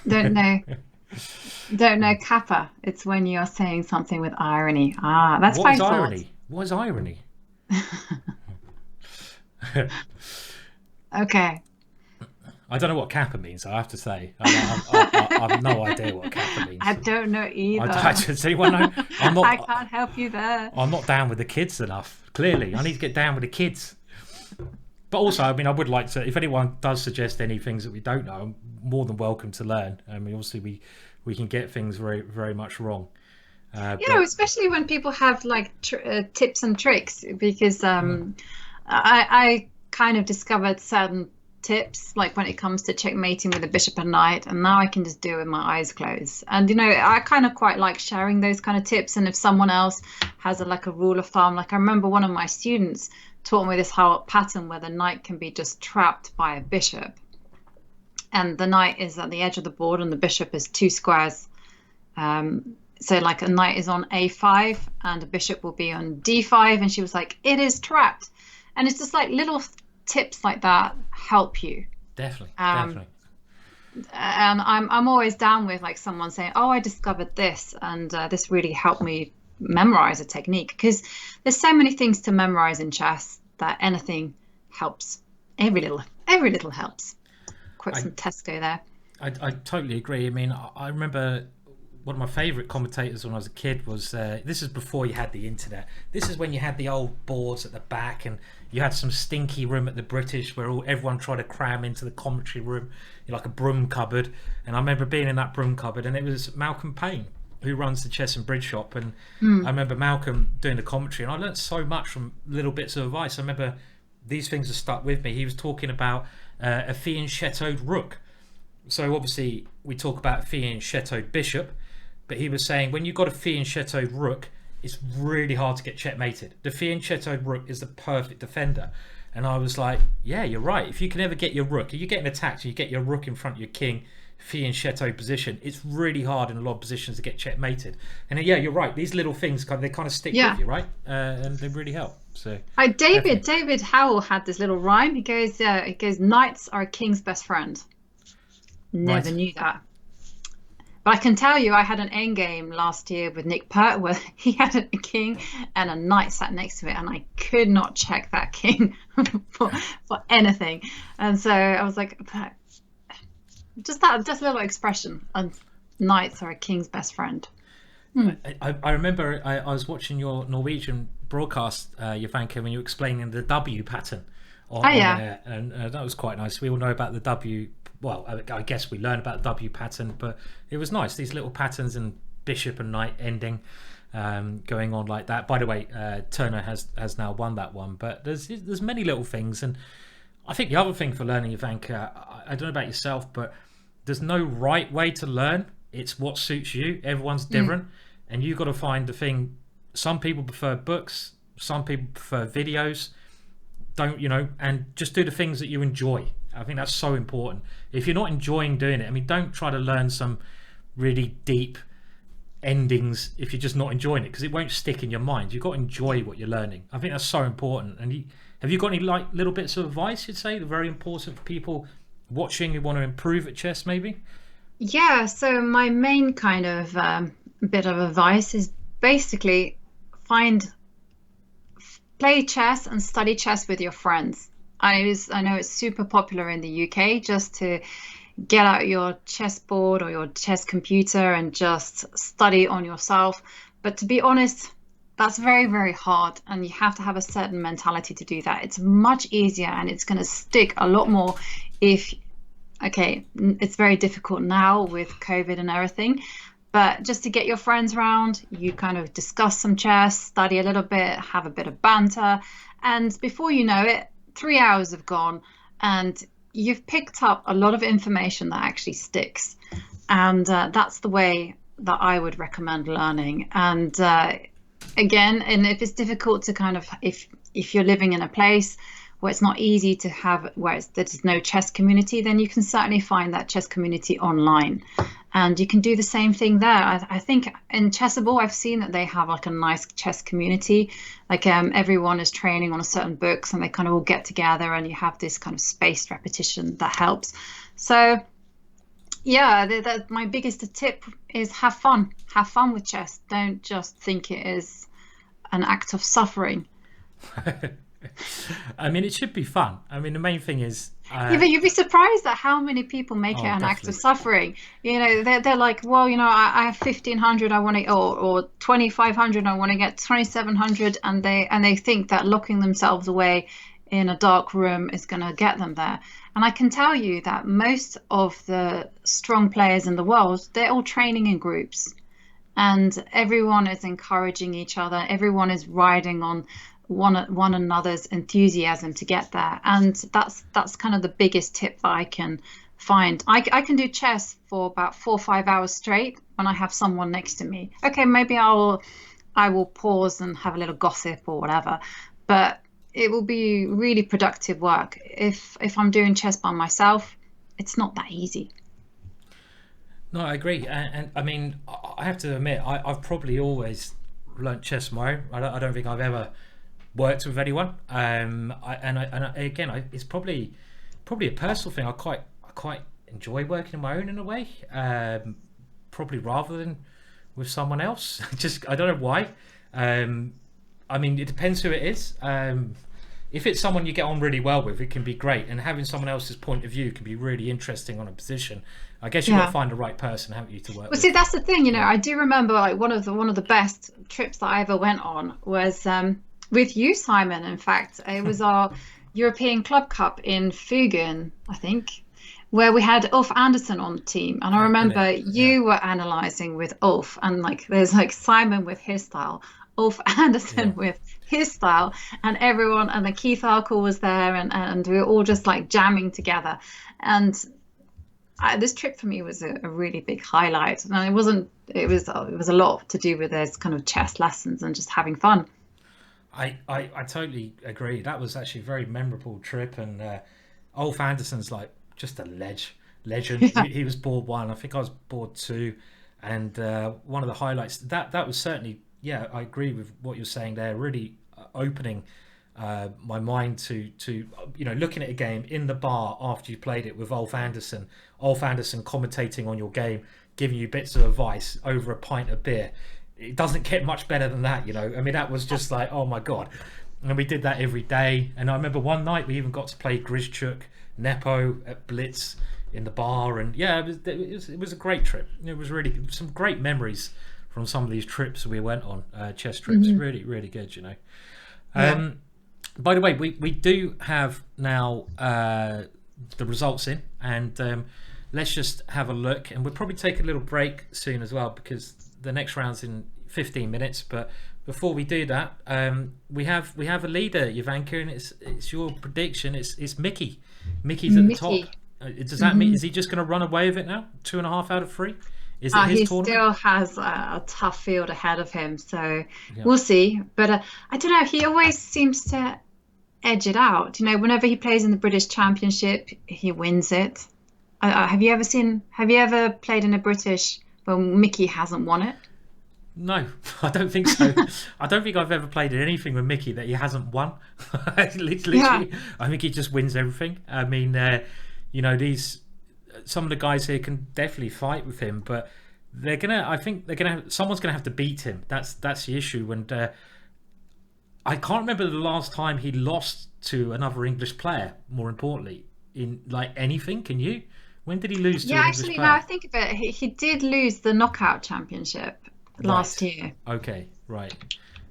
Don't know kappa. It's when you're saying something with irony. That's what is irony? What is irony? Okay. I don't know what kappa means, I have to say. I have no idea what kappa means. I don't know either. Does anyone know? I can't help you there. I'm not down with the kids enough, clearly. I need to get down with the kids. But also, I mean, I would like to, if anyone does suggest any things that we don't know, I'm more than welcome to learn. I mean, obviously, we can get things very, very much wrong. Especially when people have like tips and tricks, because I kind of discovered certain tips, like when it comes to checkmating with a bishop and knight, and now I can just do it with my eyes closed. And you know, I kind of quite like sharing those kind of tips. And if someone else has a rule of thumb, like I remember one of my students taught me this pattern where the knight can be just trapped by a bishop, and the knight is at the edge of the board and the bishop is 2 squares. So like a knight is on a5 and a bishop will be on d5, and she was like, it is trapped. And it's just like little tips like that help you. Definitely. And I'm always down with like someone saying, oh, I discovered this, and this really helped me memorize a technique, because there's so many things to memorize in chess that anything helps. Every little helps. Quote some Tesco there. I totally agree. I mean, I remember one of my favorite commentators when I was a kid was this is before you had the internet. This is when you had the old boards at the back, and you had some stinky room at the British where everyone tried to cram into the commentary room, like a broom cupboard. And I remember being in that broom cupboard, and it was Malcolm Payne, who runs the Chess and Bridge Shop, and I remember Malcolm doing the commentary, and I learned so much from little bits of advice. I remember these things have stuck with me. He was talking about a fianchettoed rook. So obviously we talk about fianchettoed bishop, but he was saying when you've got a fianchettoed rook, it's really hard to get checkmated. The fianchettoed rook is the perfect defender. And I was like, yeah, you're right. If you can ever get your rook, if you're getting attacked and you get your rook in front of your king, fianchetto position, it's really hard in a lot of positions to get checkmated. And yeah, you're right, these little things they kind of stick with you, right? And they really help. So David Howell had this little rhyme. He goes knights are a king's best friend. Never knew that. But I can tell you, I had an endgame last year with Nick Pert where he had a king and a knight sat next to it, and I could not check that king for anything. And so I was like, just a little expression. Knights are a king's best friend. I remember I was watching your Norwegian broadcast, Jovanka, when you were explaining the W pattern on air, and that was quite nice. We all know about the W. Well, I guess we learn about the W pattern, but it was nice. These little patterns and bishop and knight ending going on like that. By the way, Turner has now won that one, but there's many little things. And I think the other thing for learning, Jovanka, I don't know about yourself, but there's no right way to learn. It's what suits you. Everyone's different, and you've got to find the thing. Some people prefer books, some people prefer videos. And just do the things that you enjoy. I think that's so important. If you're not enjoying doing it, I mean, don't try to learn some really deep endings if you're just not enjoying it, because it won't stick in your mind. You've got to enjoy what you're learning. I think that's so important. And have you got any little bits of advice you'd say that are very important for people watching who want to improve at chess, maybe? Yeah, so my main kind of bit of advice is basically play chess and study chess with your friends. I know it's super popular in the UK just to get out your chessboard or your chess computer and just study on yourself. But to be honest, that's very, very hard, and you have to have a certain mentality to do that. It's much easier and it's going to stick a lot more it's very difficult now with COVID and everything, but just to get your friends around, you kind of discuss some chess, study a little bit, have a bit of banter, and before you know it, 3 hours have gone and you've picked up a lot of information that actually sticks. And that's the way that I would recommend learning. And again, and if it's difficult to kind of, if you're living in a place where it's not easy to have, there's no chess community, then you can certainly find that chess community online. And you can do the same thing there. I think in Chessable, I've seen that they have like a nice chess community. Like everyone is training on a certain books and they kind of all get together and you have this kind of spaced repetition that helps. So yeah, my biggest tip is have fun. Have fun with chess. Don't just think it is an act of suffering. I mean, it should be fun. I mean, the main thing is... but you'd be surprised at how many people make it an act of suffering. You know, they're like, well, you know, I have 1,500, I want to, or 2,500, I want to get 2,700, and they think that locking themselves away in a dark room is going to get them there. And I can tell you that most of the strong players in the world, they're all training in groups, and everyone is encouraging each other. Everyone is riding on one another's enthusiasm to get there, and that's kind of the biggest tip that I can find. I can do chess for about 4 or 5 hours straight when I have someone next to me. Okay, maybe I will pause and have a little gossip or whatever, but it will be really productive work. If I'm doing chess by myself, it's not that easy. No, I agree, and I mean, I have to admit, I've probably always learnt chess on my own. I don't think I've ever worked with anyone, again, it's probably a personal thing. I quite enjoy working on my own in a way, probably rather than with someone else. Just I don't know why. I mean, it depends who it is. If it's someone you get on really well with, it can be great, and having someone else's point of view can be really interesting on a position. I guess you've got to find the right person, haven't you, to work with. See, that's the thing, you know. I do remember like one of the best trips that I ever went on was with you, Simon. In fact, it was our European Club Cup in Fugen, I think, where we had Ulf Andersson on the team. And I remember you were analysing with Ulf, and like there's like Simon with his style, Ulf Andersson with his style, and everyone, and the Keith Arkell was there, and we were all just like jamming together. And this trip for me was a really big highlight. And it was a lot to do with those kind of chess lessons and just having fun. I totally agree. That was actually a very memorable trip, and Ulf Andersson's like just a legend. Yeah. He was board 1. I think I was board 2, and one of the highlights that was certainly, yeah, I agree with what you're saying there. Really opening my mind to you know, looking at a game in the bar after you played it with Ulf Andersson commentating on your game, giving you bits of advice over a pint of beer. It doesn't get much better than that, you know. I mean, that was just like, oh my god. And we did that every day. And I remember one night we even got to play Grischuk, Nepo at Blitz in the bar, and yeah, it was a great trip. It was really some great memories from some of these trips we went on, chess trips. Really, really good, you know. By the way, we do have now the results in, and let's just have a look, and we'll probably take a little break soon as well, because the next round's in 15 minutes. But before we do that, we have a leader, Jovanka, and it's your prediction. It's Mickey. Mickey's at the top. Does that mean, is he just going to run away with it now? 2.5 out of 3? Is it his tournament? He still has a tough field ahead of him, so we'll see. But I don't know. He always seems to edge it out. You know, whenever he plays in the British Championship, he wins it. Have you ever played in a British where Mickey hasn't won it? No, I don't think so. I don't think I've ever played in anything with Mickey that he hasn't won. Literally, I think he just wins everything. I mean, you know, some of the guys here can definitely fight with him, but someone's gonna have to beat him. That's the issue. And I can't remember the last time he lost to another English player. More importantly, in like anything, can you? When did he lose to an English player? Now I think of it, he did lose the knockout championship last year. Okay, right.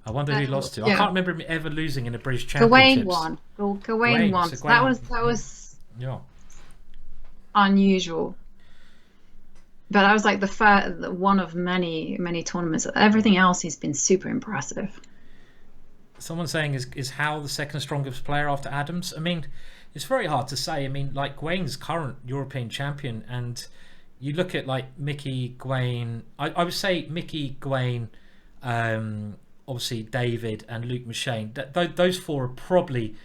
I wonder who he lost to. I can't remember him ever losing in a British Championship. Gawain won. So that was unusual. But I was like the one of many tournaments. Everything else, he's been super impressive. Someone saying is Howell the second strongest player after Adams? I mean, it's very hard to say. I mean, like Gawain's current European champion, and you look at like Mickey, Gawain. I would say Mickey, Gawain, obviously David and Luke McShane. Those 4 are probably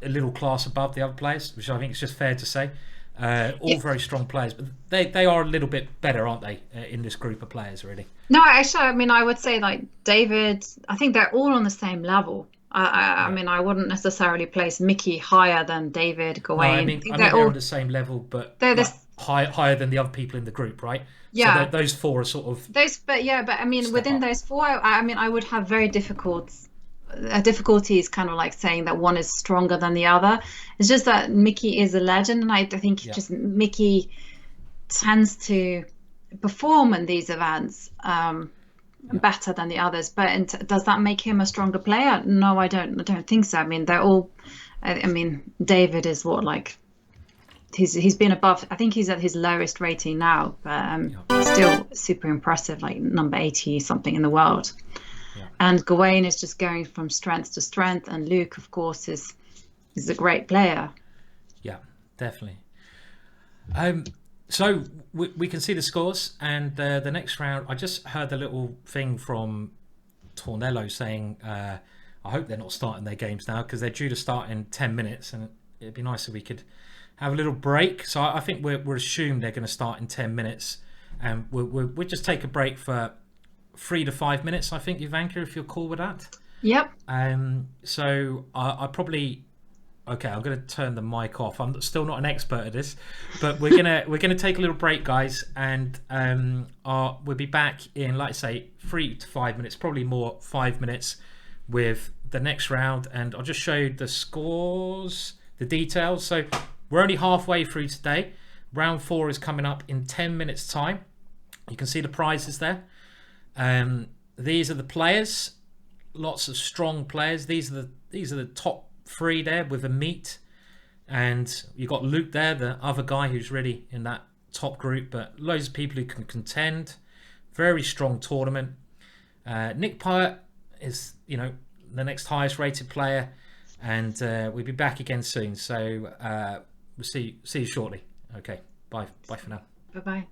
a little class above the other players, which I think is just fair to say. All very strong players, but they are a little bit better, aren't they, in this group of players, really? No, actually, I mean, I would say like David, I think they're all on the same level. I mean, I wouldn't necessarily place Mickey higher than David, Gawain. No, I mean they're all on the same level, but they're higher than the other people in the group, right? Yeah. So those 4 are sort of but I mean, within those 4, I mean, I would have very difficulties kind of like saying that one is stronger than the other. It's just that Mickey is a legend, and I think just Mickey tends to perform in these events better than the others. But does that make him a stronger player? No, I don't think so. I mean, they're all. I mean, David is what, like, he's been above. I think he's at his lowest rating now, but still super impressive, like number 80 something in the world. And Gawain is just going from strength to strength, and Luke, of course, is a great player. Yeah, definitely. So we can see the scores, and the next round. I just heard a little thing from Tornello saying, "I hope they're not starting their games now, because they're due to start in 10 minutes, and it'd be nice if we could have a little break." So I think we're assumed they're going to start in 10 minutes, and we'll just take a break for 3 to 5 minutes, I think, Jovanka, if you're cool with that. Yep. So I probably I'm going to turn the mic off. I'm still not an expert at this, but we're gonna take a little break, guys, and we'll be back in, like I say, 3 to 5 minutes, probably more, 5 minutes, with the next round, and I'll just show you the scores, the details. So we're only halfway through today. Round 4 is coming up in 10 minutes time. You can see the prizes there. These are the players, lots of strong players. These are the top 3 there, with Ameet, and you've got Luke there, the other guy who's really in that top group, but loads of people who can contend. Very strong tournament. Nick Pert is, you know, the next highest rated player, and we'll be back again soon. So we'll see you shortly. Okay, bye for now. Bye.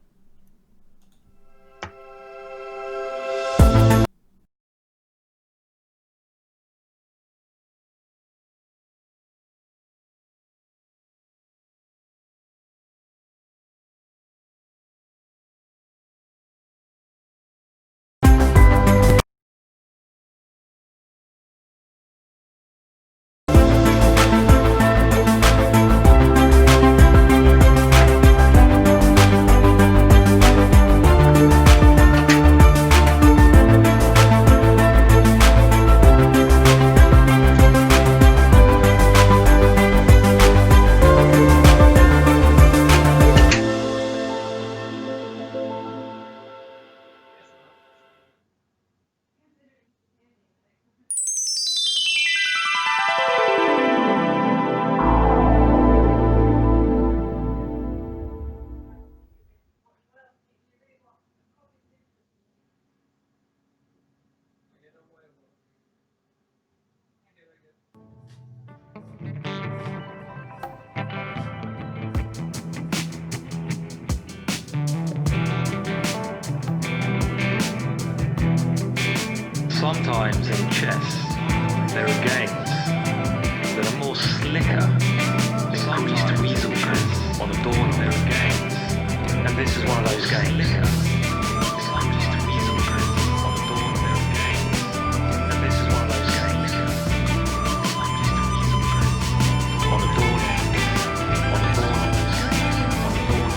Sometimes in chess, there are games that are more slicker, increased weasel press on the dawn. There are games, and this is one of those games. Increased weasel press on the dawn. There are games, and this is one of those games. On the dawn, on the dawn, on the dawn.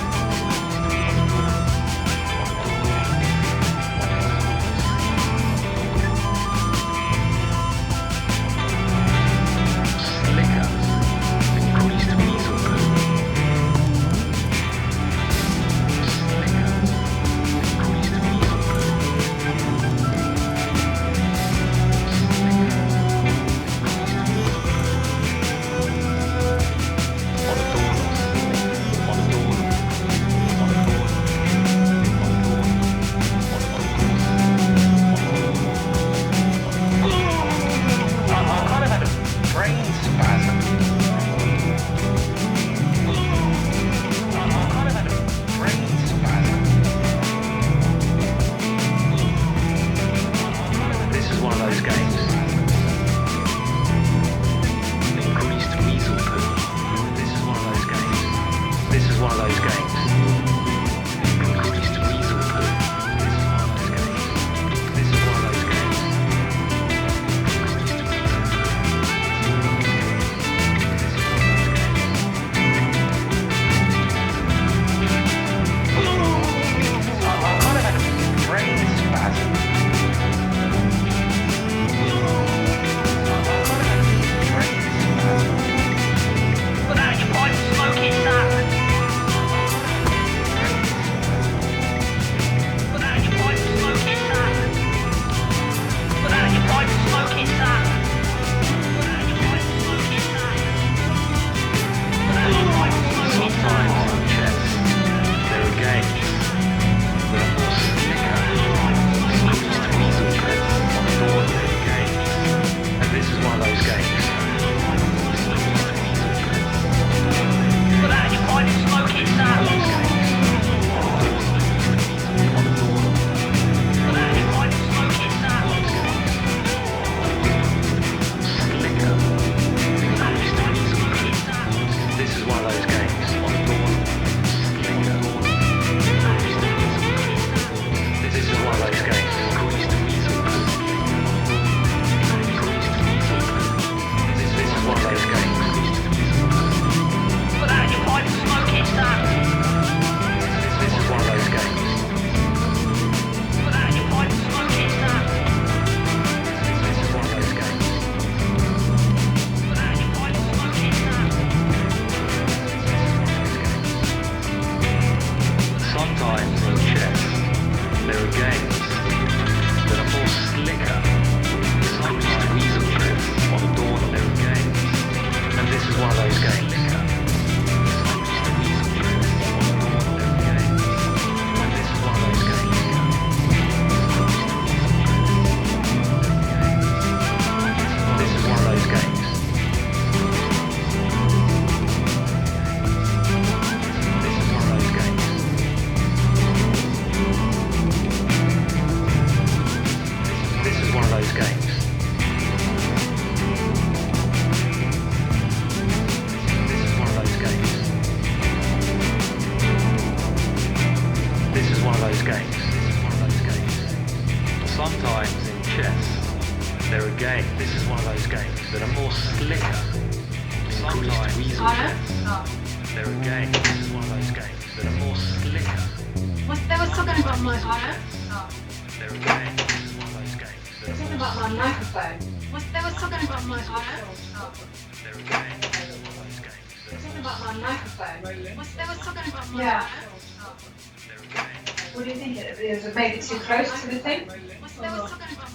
Too close to the thing?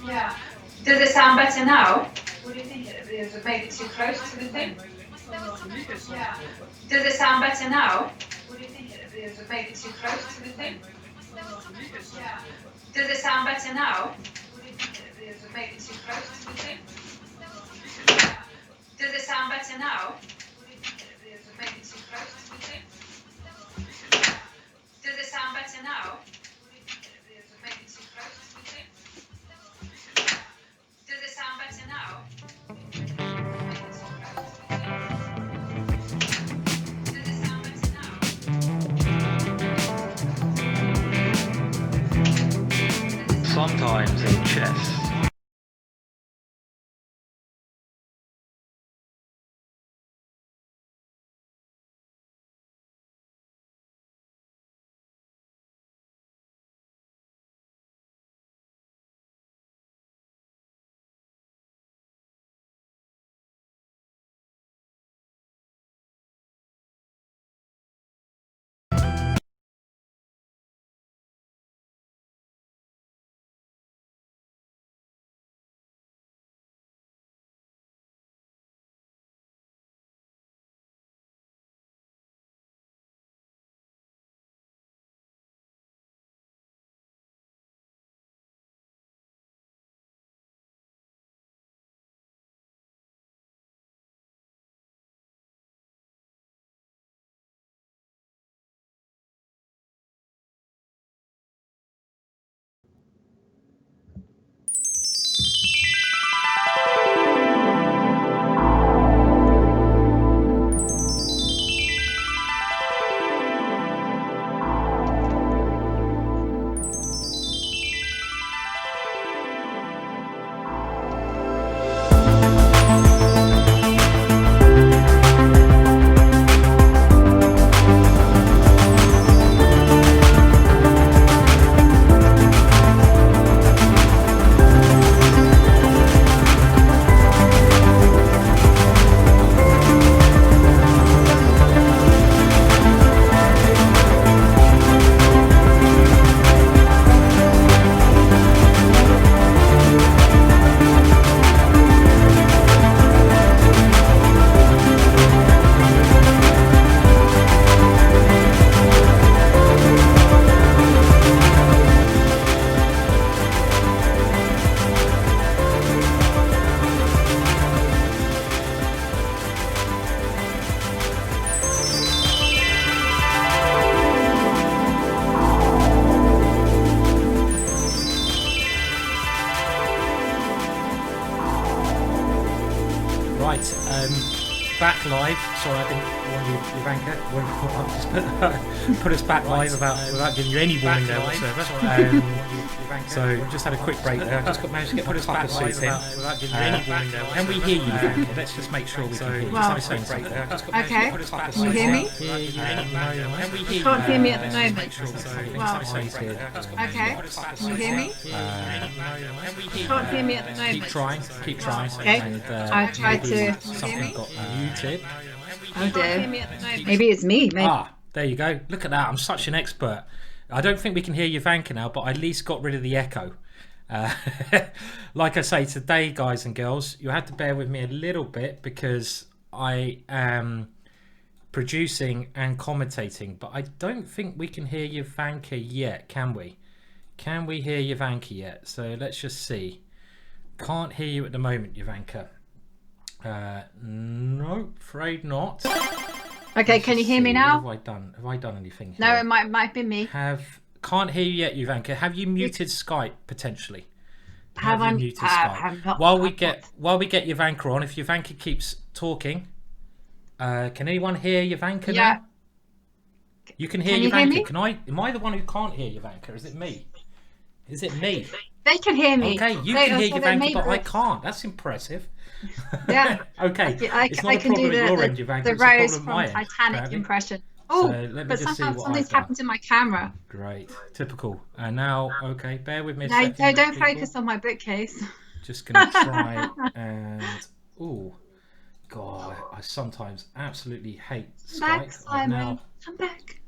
Yeah. Does it sound better now? What do you think? Is it maybe too close to the thing? Yeah. Does it sound better now? What do you think? Is it maybe too close to the thing? Yeah. Does it sound better now? What do you think? Is it maybe too close to the thing? Yeah. Does it sound better now? What do you think? Is it maybe too close to the thing? Yeah. Does it sound better now? sometimes in chess. Back live. Sorry, I didn't warn you, Ivanka. I'll just put us back live without giving you any warning there whatsoever. So we just had a quick break there. I just managed to get put us back live without giving you any warning there. Can we hear you, Ivanka? Let's just make sure we can hear you. Well, okay. Can you hear me? You can't hear me at the moment. Well, okay. Can you hear me? You can't hear me at the moment. Keep trying. Okay. I tried to. Something got muted. Oh dear. Maybe it's me. Maybe. Ah, there you go. Look at that. I'm such an expert. I don't think we can hear you, Vanka, now, but I at least got rid of the echo. Like I say, today, guys and girls, you have to bear with me a little bit because I am producing and commentating, but I don't think we can hear you, Vanka, yet, can we? Can we hear you, Vanka, yet? So let's just see. Can't hear you at the moment, Ivanka. No, afraid not. Okay, can you hear me now? What have I done? Have I done anything here? No, it might be me. Can't hear you yet, Ivanka. Have you muted Skype potentially? Have I muted Skype? Have not, while we get Ivanka on, if Ivanka keeps talking, can anyone hear Ivanka now? You can hear Ivanka. Can I? Am I the one who can't hear Ivanka? Is it me? Is it me? They can hear me. Okay, you can hear Ivanka, but I can't. That's impressive. Yeah. Okay. It's not a problem at your end, Ivanka. The Rose from Titanic impression. Oh, so but something's happened to my camera. Great. Typical. And now, okay, bear with me a second. No, don't focus on my bookcase. Just going to try and... Oh, God, I sometimes absolutely hate Skype. Back, Simon. I'm back.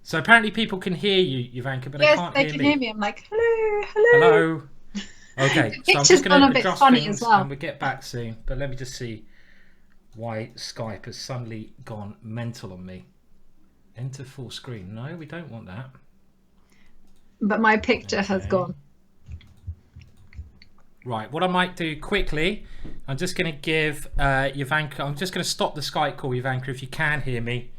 So apparently people can hear you, Ivanka, but they can't hear me. Yes, they can hear me. I'm like, hello. Hello. Okay, so I'm just going to adjust things and we'll get back soon. But let me just see why Skype has suddenly gone mental on me. Enter full screen. No, we don't want that. But my picture has gone. Right, what I might do quickly, I'm just going to give Ivanka, I'm just going to stop the Skype call, Ivanka, if you can hear me.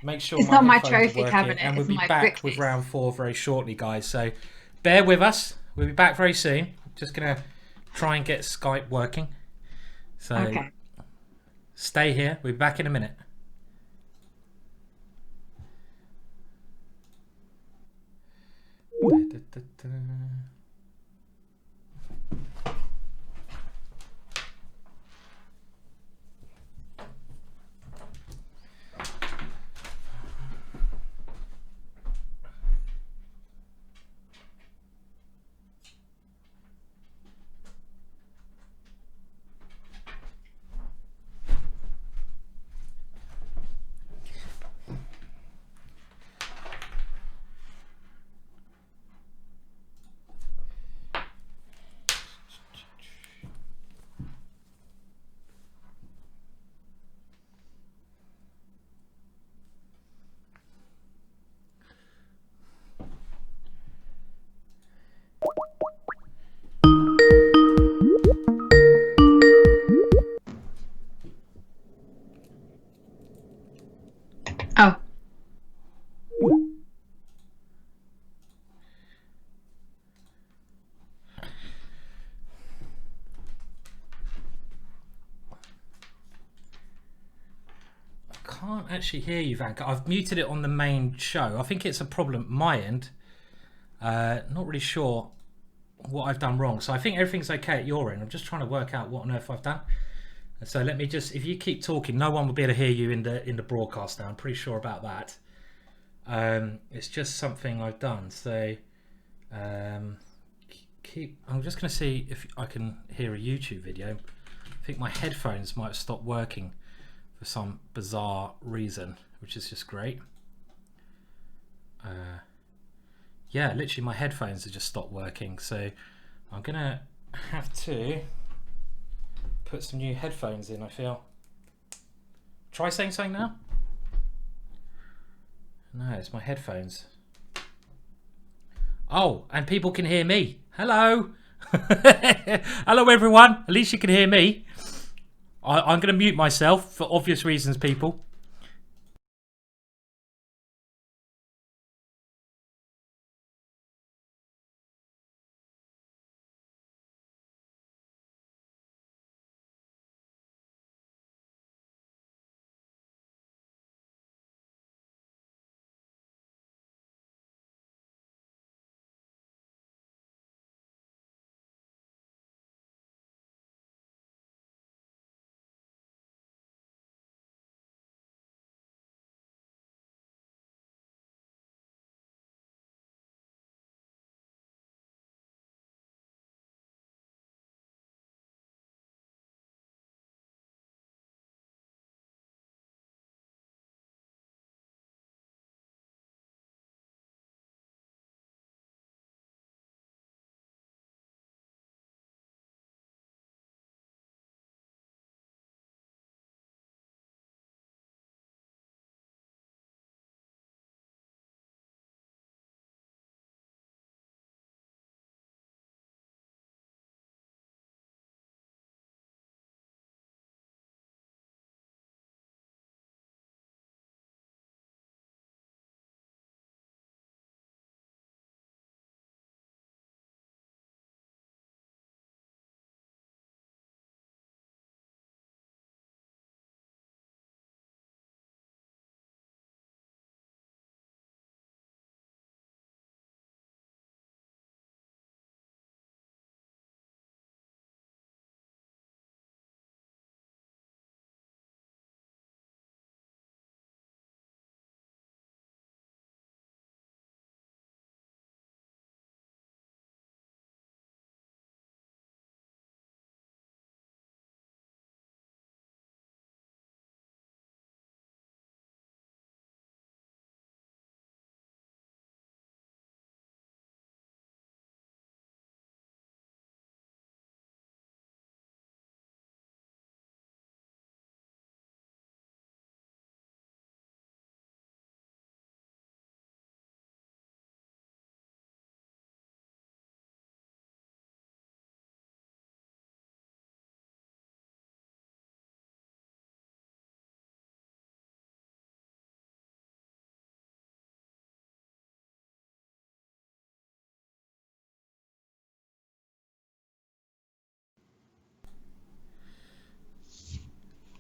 Make sure it's not my trophy cabinet, and we'll be back with round 4 very shortly, guys. So bear with us. We'll be back very soon. Just going to try and get Skype working. So stay here. We'll be back in a minute. can't actually hear you, Vanka. I've muted it on the main show. I think it's a problem at my end. Not really sure what I've done wrong. So I think everything's okay at your end. I'm just trying to work out what on earth I've done. So let me just, if you keep talking, no one will be able to hear you in the broadcast now. I'm pretty sure about that. It's just something I've done. So I'm just going to see if I can hear a YouTube video. I think my headphones might have stopped working for some bizarre reason, which is just great. Yeah, literally my headphones have just stopped working, so I'm gonna have to put some new headphones in, I feel. Try saying something now. No, it's my headphones. Oh, and people can hear me. Hello. Hello everyone, at least you can hear me. I'm gonna mute myself for obvious reasons, people.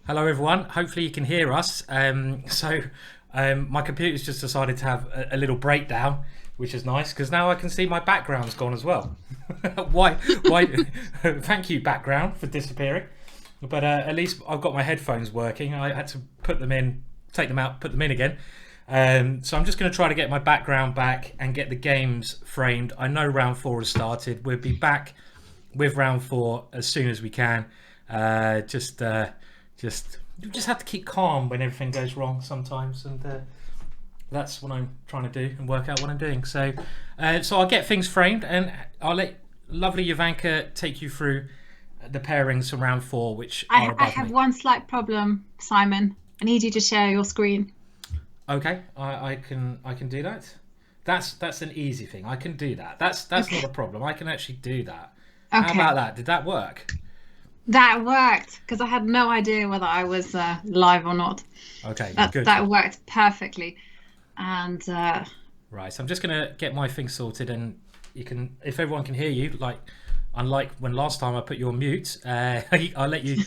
Hello everyone, hopefully you can hear us. My computer's just decided to have a little breakdown, which is nice because now I can see my background's gone as well. Why thank you background for disappearing, but at least I've got my headphones working. I had to put them in, take them out, put them in again. So I'm just going to try to get my background back and get the games framed. I know round 4 has started. We'll be back with round 4 as soon as we can. You just have to keep calm when everything goes wrong sometimes, and that's what I'm trying to do and work out what I'm doing. So I'll get things framed, and I'll let lovely Jovanka take you through the pairings from round 4, which are above I have one slight problem, Simon. I need you to share your screen. Okay, I can do that. That's an easy thing. I can do that. That's okay. Not a problem. I can actually do that. Okay. How about that? Did that work? That worked, because I had no idea whether I was live or not. Okay, good. That worked perfectly. And right, so I'm just gonna get my thing sorted, and you can, if everyone can hear you, like unlike when last time I put you on mute, I'll let you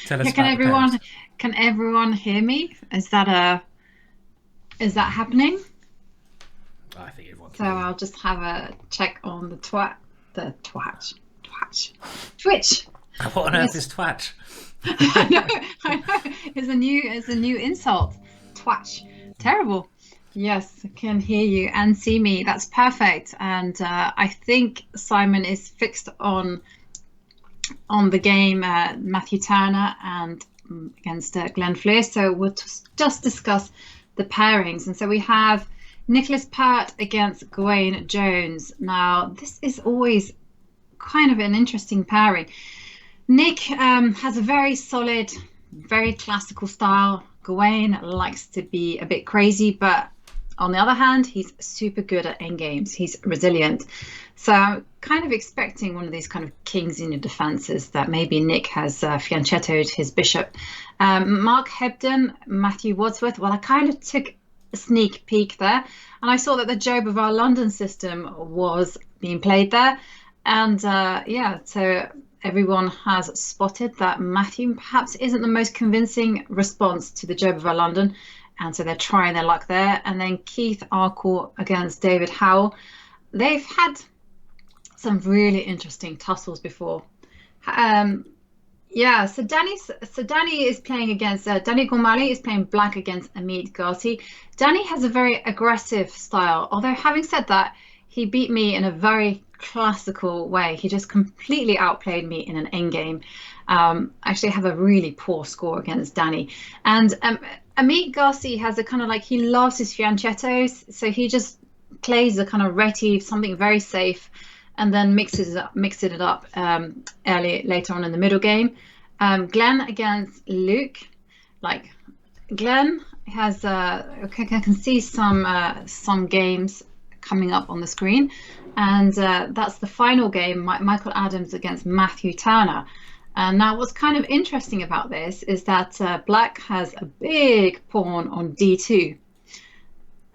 tell us Can about the pairings. Can everyone hear me? Is that happening? I think everyone So can hear you. I'll just have a check on the Twitch. What on earth is twatch? I know. It's a new insult. Twatch. Terrible. Yes, I can hear you and see me. That's perfect. And I think Simon is fixed on the game, Matthew Turner and against Glenn Flear. So we'll just discuss the pairings. And so we have Nicholas Pert against Gawain Jones. Now, this is always kind of an interesting pairing. Nick has a very solid, very classical style. Gawain likes to be a bit crazy, but on the other hand, he's super good at endgames. He's resilient. So I'm kind of expecting one of these kind of kings in your defenses that maybe Nick has fianchettoed his bishop. Mark Hebden, Matthew Wadsworth. Well, I kind of took a sneak peek there, and I saw that the Job of our London system was being played there. And so everyone has spotted that Matthew perhaps isn't the most convincing response to the Job of our London. And so they're trying their luck there. And then Keith Arkell against David Howell. They've had some really interesting tussles before. So Danny is playing against Daniel Gormally is playing black against Ameet Ghasi. Danny has a very aggressive style. Although having said that, he beat me in a very classical way. He just completely outplayed me in an endgame. Actually, I have a really poor score against Danny. And Ameet Ghasi has a kind of like, he loves his fianchettos, so he just plays a kind of reti, something very safe, and then mixes it up later on in the middle game. Glenn against Luke. Like, Glenn has I can see some games coming up on the screen, and that's the final game, Michael Adams against Matthew Turner. Now, what's kind of interesting about this is that black has a big pawn on d2.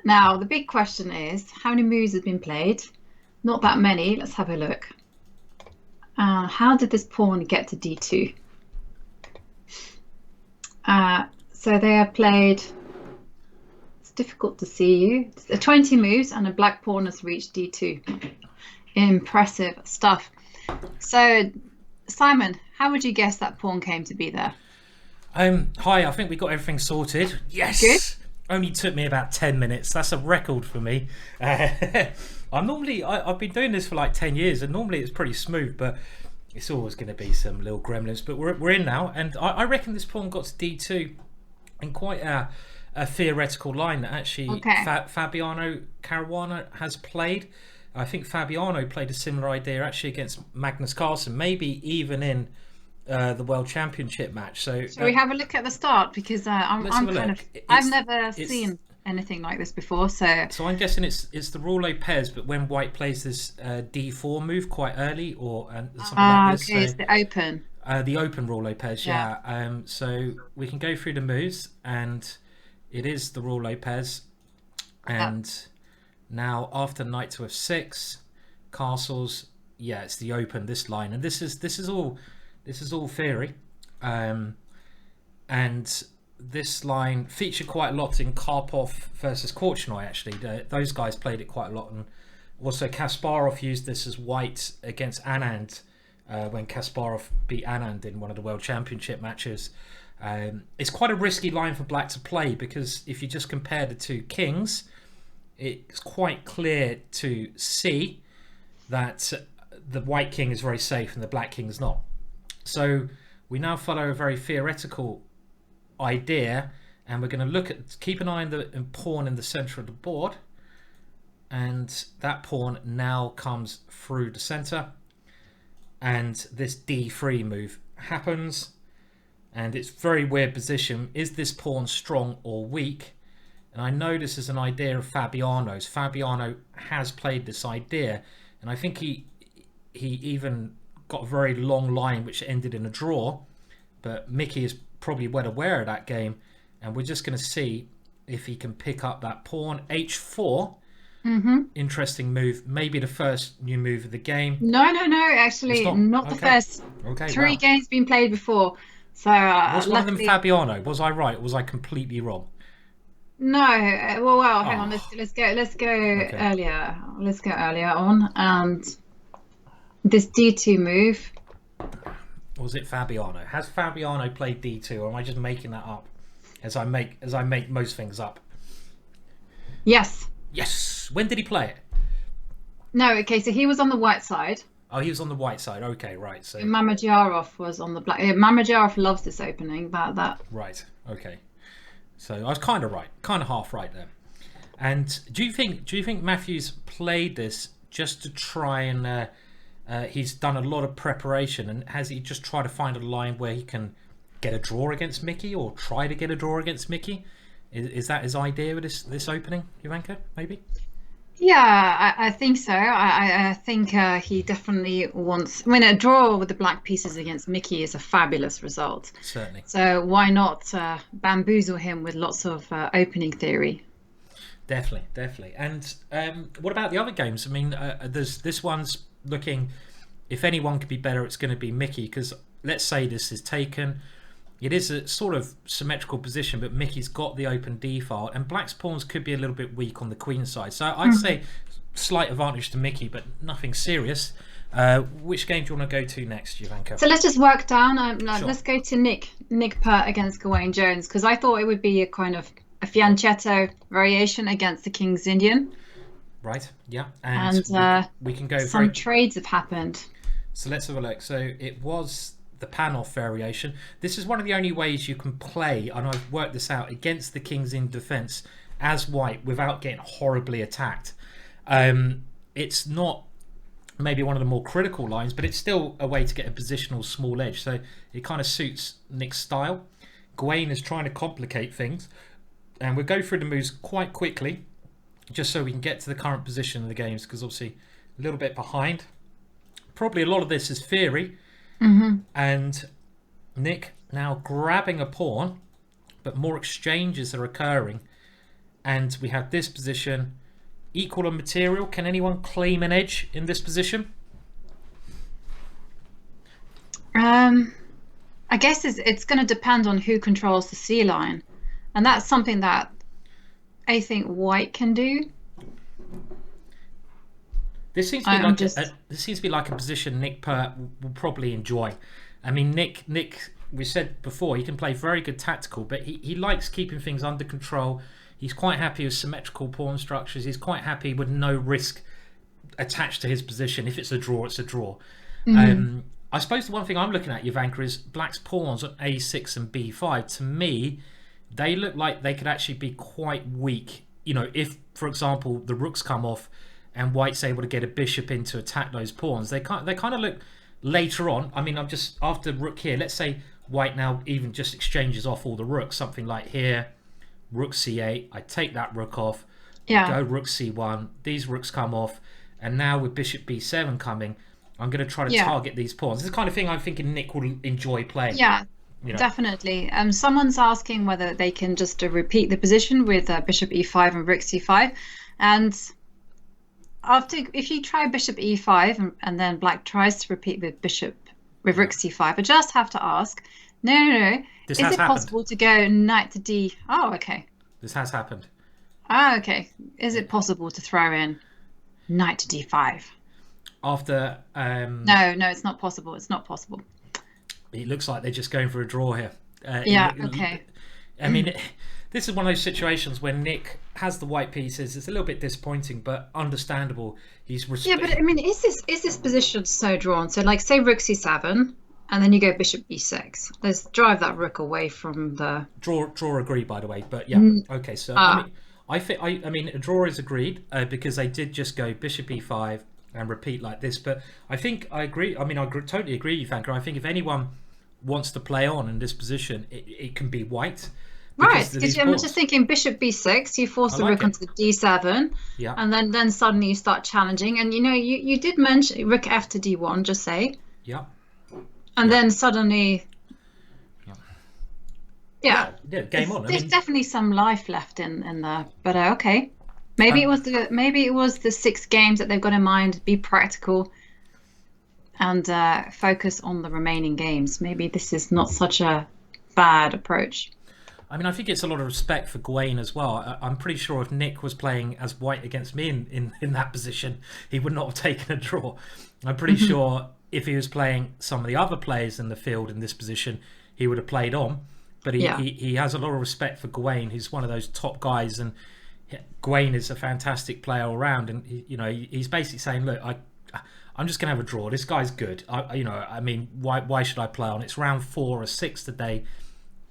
Now, the big question is, how many moves have been played? Not that many. Let's have a look. How did this pawn get to d2? So they have played, it's difficult to see you, 20 moves, and a black pawn has reached d2. Impressive stuff. So, Simon, how would you guess that pawn came to be there? Hi, I think we got everything sorted. Yes. Good. Only took me about 10 minutes. That's a record for me. I've been doing this for like 10 years, and normally it's pretty smooth, but it's always going to be some little gremlins. But we're in now, and I reckon this pawn got to d2 in quite a theoretical line that actually Fabiano Caruana has played. I think Fabiano played a similar idea actually against Magnus Carlsen, maybe even in the World Championship match. So we have a look at the start, because I've never seen anything like this before. So I'm guessing it's the Rule Lopez, but when White plays this d4 move quite early or something like this. Okay, so, it's the open. The open Rule Lopez, yeah. So we can go through the moves, and it is the Rule Lopez, and. Now after knight to f6, castles, it's the open, this line, and this is all theory, and this line featured quite a lot in Karpov versus Korchnoi. Actually, those guys played it quite a lot, and also Kasparov used this as white against Anand when Kasparov beat Anand in one of the World Championship matches. It's quite a risky line for black to play, because if you just compare the two kings, it's quite clear to see that the white king is very safe and the black king is not. So we now follow a very theoretical idea, and we're going to keep an eye on the pawn in the center of the board, and that pawn now comes through the center, and this d3 move happens, and it's very weird position. Is this pawn strong or weak? And I know this is an idea of Fabiano's. Fabiano has played this idea, and I think he even got a very long line which ended in a draw, but Mickey is probably well aware of that game, and we're just going to see if he can pick up that pawn. h4, Interesting move. Maybe the first new move of the game. No, actually, not the first. Okay, 3 games been played before. So was one of them Fabiano? Was I right? Or was I completely wrong? No, well, hang on. Let's go earlier. Let's go earlier on. And this D2 move. Was it Fabiano? Has Fabiano played D2, or am I just making that up? As I make most things up. Yes. Yes. When did he play it? No. Okay. So he was on the white side. Oh, he was on the white side. Okay, right. So Mamajarov was on the black. Mamajarov loves this opening. That. Right. Okay. So I was kind of right, kind of half right there. And do you think Matthews played this just to try and he's done a lot of preparation, and has he just tried to find a line where he can get a draw against Mickey, or try to get a draw against Mickey? Is that his idea with this opening, Ivanka? Maybe. Yeah, I think so. I think he definitely wants. I mean, a draw with the black pieces against Mickey is a fabulous result. Certainly. So why not bamboozle him with lots of opening theory? Definitely. And what about the other games? I mean, this one's looking. If anyone could be better, it's going to be Mickey, because let's say this is taken. It is a sort of symmetrical position, but Mickey's got the open D file, and black's pawns could be a little bit weak on the queen side. So I'd say slight advantage to Mickey, but nothing serious. Which game do you want to go to next, Ivanka? So let's just work down. Sure. Let's go to Nick Pert against Gawain Jones, because I thought it would be a kind of a fianchetto variation against the King's Indian. Right, yeah. And we can go some trades have happened. So let's have a look. So it was the pan-off variation. This is one of the only ways you can play, and I've worked this out, against the King's in defense as white without getting horribly attacked. It's not maybe one of the more critical lines, but it's still a way to get a positional small edge, so it kind of suits Nick's style. Gawain is trying to complicate things, and we'll go through the moves quite quickly just so we can get to the current position of the games, because obviously a little bit behind. Probably a lot of this is theory. And Nick now grabbing a pawn, but more exchanges are occurring, and we have this position equal on material. Can anyone claim an edge in this position? I guess it's going to depend on who controls the C line, and that's something that I think white can do. This seems to be like a position Nick Pert will probably enjoy. I mean, Nick, we said before, he can play very good tactical, but he likes keeping things under control. He's quite happy with symmetrical pawn structures. He's quite happy with no risk attached to his position. If it's a draw, it's a draw. I suppose the one thing I'm looking at, Ivanka, is black's pawns on A6 and B5. To me, they look like they could actually be quite weak. You know, if, for example, the rooks come off and white's able to get a bishop in to attack those pawns, they kind of look later on. I mean, I'm just after rook here. Let's say white now even just exchanges off all the rooks, something like here, rook c8. I take that rook off. Yeah. Go rook c1. These rooks come off, and now with bishop b7 coming, I'm going to try to target these pawns. This is the kind of thing I'm thinking Nick will enjoy playing. Yeah. You know. Definitely. Someone's asking whether they can just repeat the position with bishop e5 and rook c5, and if you try bishop e5 and then black tries to repeat with rook c5, I just have to ask, no. Is it possible to go knight to d? Oh, okay. This has happened. Ah, okay. Is it possible to throw in knight to d5? After No, it's not possible. It's not possible. It looks like they're just going for a draw here. Okay. I mean, this is one of those situations where Nick has the white pieces. It's a little bit disappointing, but understandable. Yeah, but I mean, is this position so drawn? So, like, say rook c7, and then you go bishop e6. Let's drive that rook away from the draw. Agreed, by the way. But yeah, okay. So I mean, a draw is agreed because they did just go bishop e5 and repeat like this. But I think I agree. I mean, I totally agree, Ivanka. I think if anyone wants to play on in this position, it can be white. Right, because I'm just thinking bishop b6, you force the rook onto the d7, and then suddenly you start challenging. And you did mention rook f to d1, just say. Yeah. And then suddenly, yeah, game on. There's definitely some life left in there, but okay. Maybe it was the 6 games that they've got in mind. Be practical and focus on the remaining games. Maybe this is not such a bad approach. I mean, I think it's a lot of respect for Gawain as well. I'm pretty sure if Nick was playing as white against me in that position, he would not have taken a draw. I'm pretty sure if he was playing some of the other players in the field in this position, he would have played on. But he has a lot of respect for Gawain. He's one of those top guys, and Gawain is a fantastic player all around. And he's basically saying, look, I'm just going to have a draw. This guy's good. I mean, why should I play on? It's round 4 or 6 today.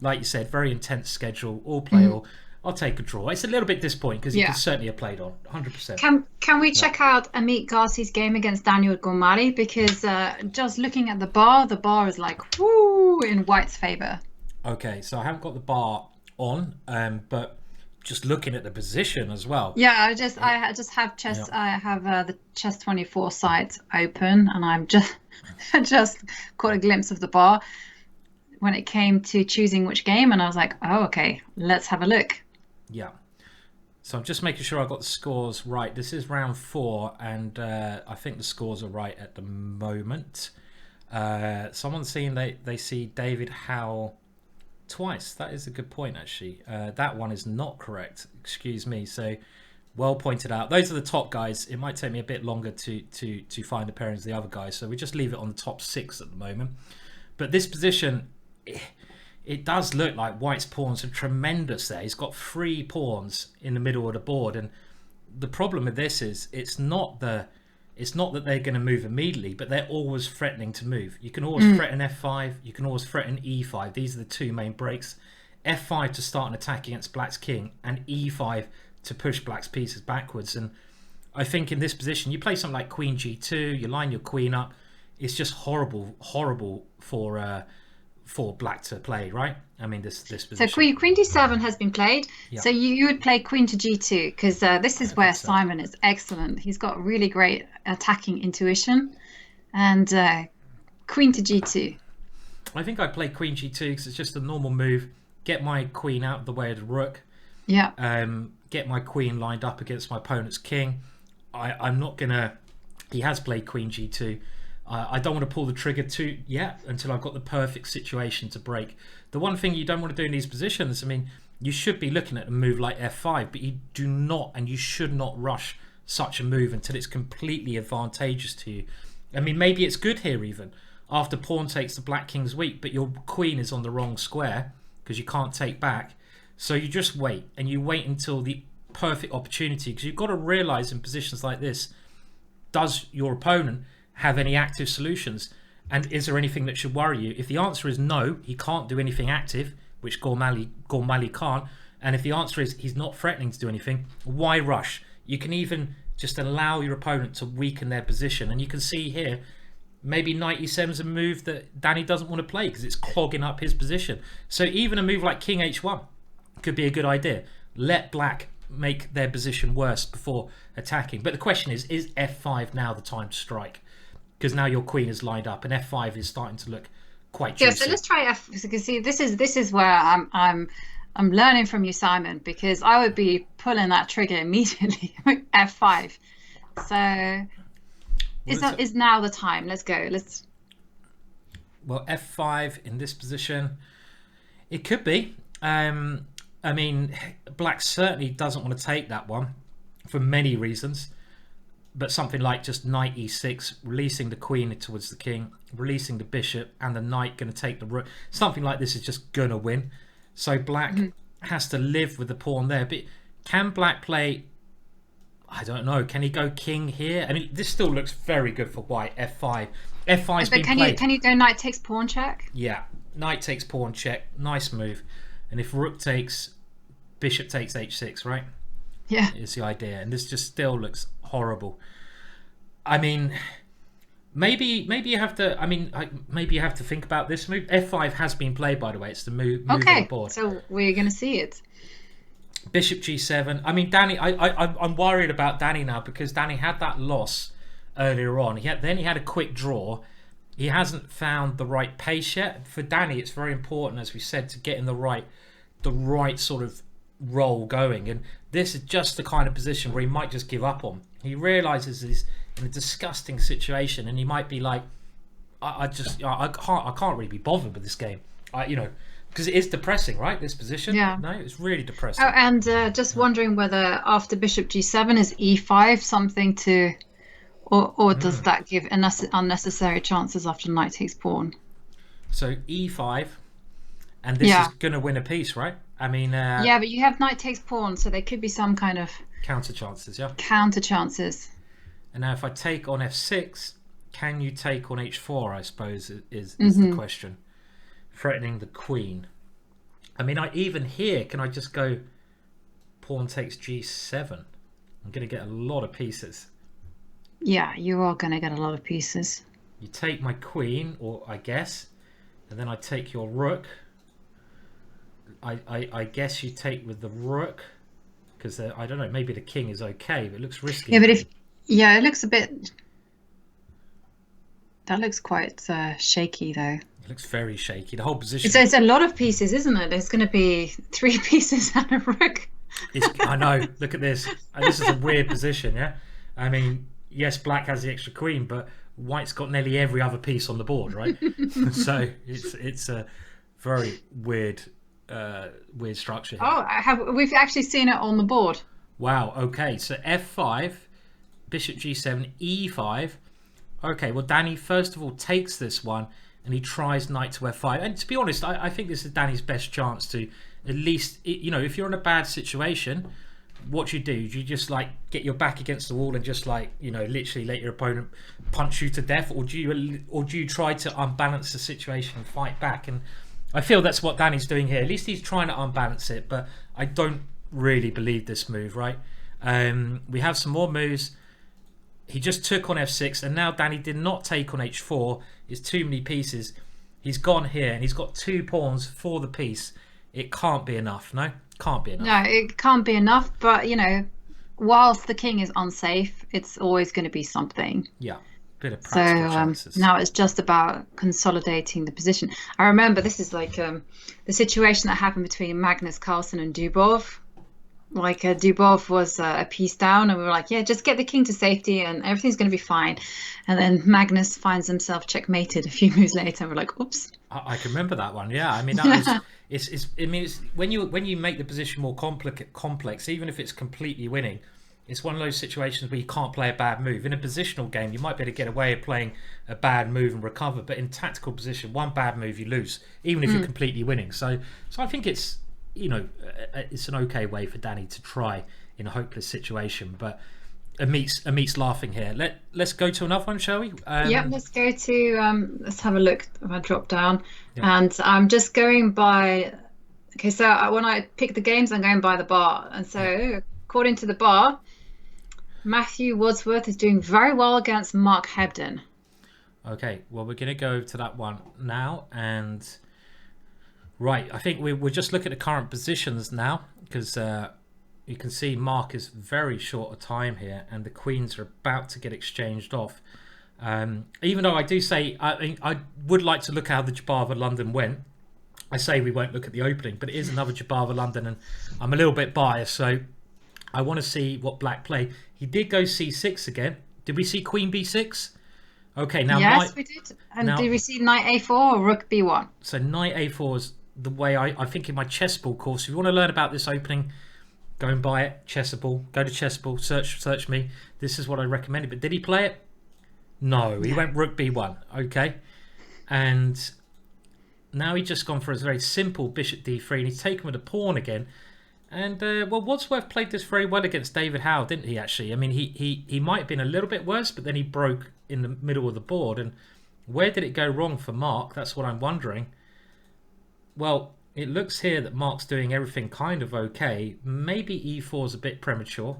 Like you said, very intense schedule, all playable. I'll take a draw. It's a little bit disappointing because he could certainly have played on 100%. Can we check out Ameet Ghasi's game against Daniel Gormally? Because just looking at the bar is like woo in White's favour. Okay, so I haven't got the bar on, but just looking at the position as well. Yeah, I just have chess. Yeah. I have the chess 24 site open, and I'm just caught a glimpse of the bar when it came to choosing which game, and I was like, oh, okay, let's have a look. Yeah. So I'm just making sure I got the scores right. This is round 4, and I think the scores are right at the moment. Someone's saying they see David Howell twice. That is a good point, actually. That one is not correct. Excuse me. So well pointed out. Those are the top guys. It might take me a bit longer to find the pairings of the other guys. So we just leave it on the top 6 at the moment. But this position, it does look like White's pawns are tremendous there. He's got 3 pawns in the middle of the board, and the problem with this is it's not that they're going to move immediately, but they're always threatening to move. You can always threaten F5, you can always threaten E5. These are the 2 main breaks. F5 to start an attack against Black's king, and E5 to push Black's pieces backwards. And I think in this position, you play something like Queen G2, you line your queen up. It's just horrible for Black to play, right? I mean, this position. So Queen D7 has been played. Yeah. So you would play Queen to G2 because this is where Simon is excellent. He's got really great attacking intuition, and Queen to G2. I think I play Queen G2 because it's just a normal move. Get my queen out of the way of the rook. Yeah. Get my queen lined up against my opponent's king. I'm not gonna. He has played Queen G2. I don't want to pull the trigger yet until I've got the perfect situation to break. The one thing you don't want to do in these positions, I mean, you should be looking at a move like F5, but you do not, and you should not rush such a move until it's completely advantageous to you. I mean, maybe it's good here even after pawn takes the Black king's weak, but your queen is on the wrong square because you can't take back. So you just wait, and you wait until the perfect opportunity, because you've got to realize in positions like this, does your opponent have any active solutions, and is there anything that should worry you? If the answer is no, he can't do anything active, which Gormally can't, and if the answer is he's not threatening to do anything, why rush? You can even just allow your opponent to weaken their position, and you can see here maybe knight e7 is a move that Danny doesn't want to play because it's clogging up his position. So even a move like king h1 could be a good idea. Let Black make their position worse before attacking. But the question is F5 now the time to strike? Because now your queen is lined up, and F5 is starting to look quite juicy. Yeah, so let's try F. Because see, this is where I'm learning from you, Simon, because I would be pulling that trigger immediately with F5. So is now the time? Let's go. Well, F5 in this position, it could be. I mean, Black certainly doesn't want to take that one for many reasons. But something like just knight e6, releasing the queen towards the king, releasing the bishop, and the knight going to take the rook. Something like this is just going to win. So Black has to live with the pawn there. But can Black play, I don't know, can he go king here? I mean, this still looks very good for White, F5. F5's been played. Can you go knight takes pawn check? Yeah, knight takes pawn check, nice move. And if rook takes, bishop takes h6, right? Yeah. Is the idea. And this just still looks horrible. I mean, maybe you have to. I mean, maybe you have to think about this move. F5 has been played, by the way. It's the move on the board. So we're going to see it. Bishop g7. I mean, Danny. I'm worried about Danny now because Danny had that loss earlier on. Then he had a quick draw. He hasn't found the right pace yet. For Danny, it's very important, as we said, to get in the right sort of roll going. And this is just the kind of position where he might just give up on. He realizes he's in a disgusting situation, and he might be like, I can't really be bothered with this game. Because it is depressing, right? This position. Yeah. No, it's really depressing. Oh, and just wondering whether after bishop g7 is e5 something to, or does that give unnecessary chances after knight takes pawn? So e5, and this is going to win a piece, right? I mean, yeah, but you have knight takes pawn, so there could be some kind of counter chances, yeah. Counter chances. And now, if I take on f6, can you take on h4? I suppose is the question. Threatening the queen. I mean, even here, can I just go pawn takes g7? I'm going to get a lot of pieces. Yeah, you are going to get a lot of pieces. You take my queen, or I guess, and then I take your rook. I guess you take with the rook, because I don't know, maybe the king is okay, but it looks risky. Yeah, but it looks a bit. That looks quite shaky, though. It looks very shaky. The whole position. It's a lot of pieces, isn't it? There's going to be 3 pieces and a rook. I know. Look at this. This is a weird position, yeah. I mean, yes, black has the extra queen, but white's got nearly every other piece on the board, right? So it's a very weird structure here. Oh, we've actually seen it on the board. Wow. Okay. So f5, bishop g7, e5. Okay. Well, Danny first of all takes this one, and he tries knight to f5. And to be honest, I think this is Danny's best chance to at least, if you're in a bad situation, what you do, you just like get your back against the wall and just like, literally let your opponent punch you to death, or do you try to unbalance the situation and fight back? And I feel that's what Danny's doing here. At least he's trying to unbalance it, but I don't really believe this move, right? We have some more moves. He just took on f6, and now Danny did not take on h4. It's too many pieces. He's gone here, and he's got 2 pawns for the piece. It can't be enough, no? Can't be enough. No, it can't be enough, but, whilst the king is unsafe, it's always going to be something. Yeah, bit of practical chances. Now it's just about consolidating the position. I remember this is like the situation that happened between Magnus Carlsen and Dubov. Like Dubov was a piece down, and we were like, yeah, just get the king to safety and everything's going to be fine. And then Magnus finds himself checkmated a few moves later, and we're like, oops. I can remember that one. Yeah, I mean, that was it's when you make the position more complex, even if it's completely winning, it's one of those situations where you can't play a bad move. In a positional game, you might be able to get away with playing a bad move and recover, but in tactical position, one bad move you lose, even if you're completely winning. So I think it's it's an okay way for Danny to try in a hopeless situation. But Ameet's laughing here. Let's go to another one, shall we? Let's go to let's have a look if I drop down. And I'm just going by, okay, so when I pick the games, I'm going by the bar, and so according to the bar, Matthew Wadsworth is doing very well against Mark Hebden. Okay, well, we're going to go to that one now, and right, I think we're just looking at the current positions now, because you can see Mark is very short of time here, and the queens are about to get exchanged off. Even though I do say I would like to look how the Jabava London went. I say we won't look at the opening, but it is another Jabava London, and I'm a little bit biased, so I want to see what black play. He did go c6 again. Did we see queen b6? Okay, now yes, we did. And did we see knight a4 or rook b1? So knight a4 is the way I think in my chessball course. If you want to learn about this opening, go and buy it. Chessable. Go to chessball. Search me. This is what I recommended. But did he play it? No. He went rook b1. Okay. And now he's just gone for a very simple bishop d3, and he's taken with a pawn again. And Wadsworth played this very well against David Howell, didn't he? Actually, I mean, he might have been a little bit worse, but then he broke in the middle of the board. And where did it go wrong for Mark? That's what I'm wondering. Well, it looks here that Mark's doing everything kind of okay. Maybe e4 is a bit premature,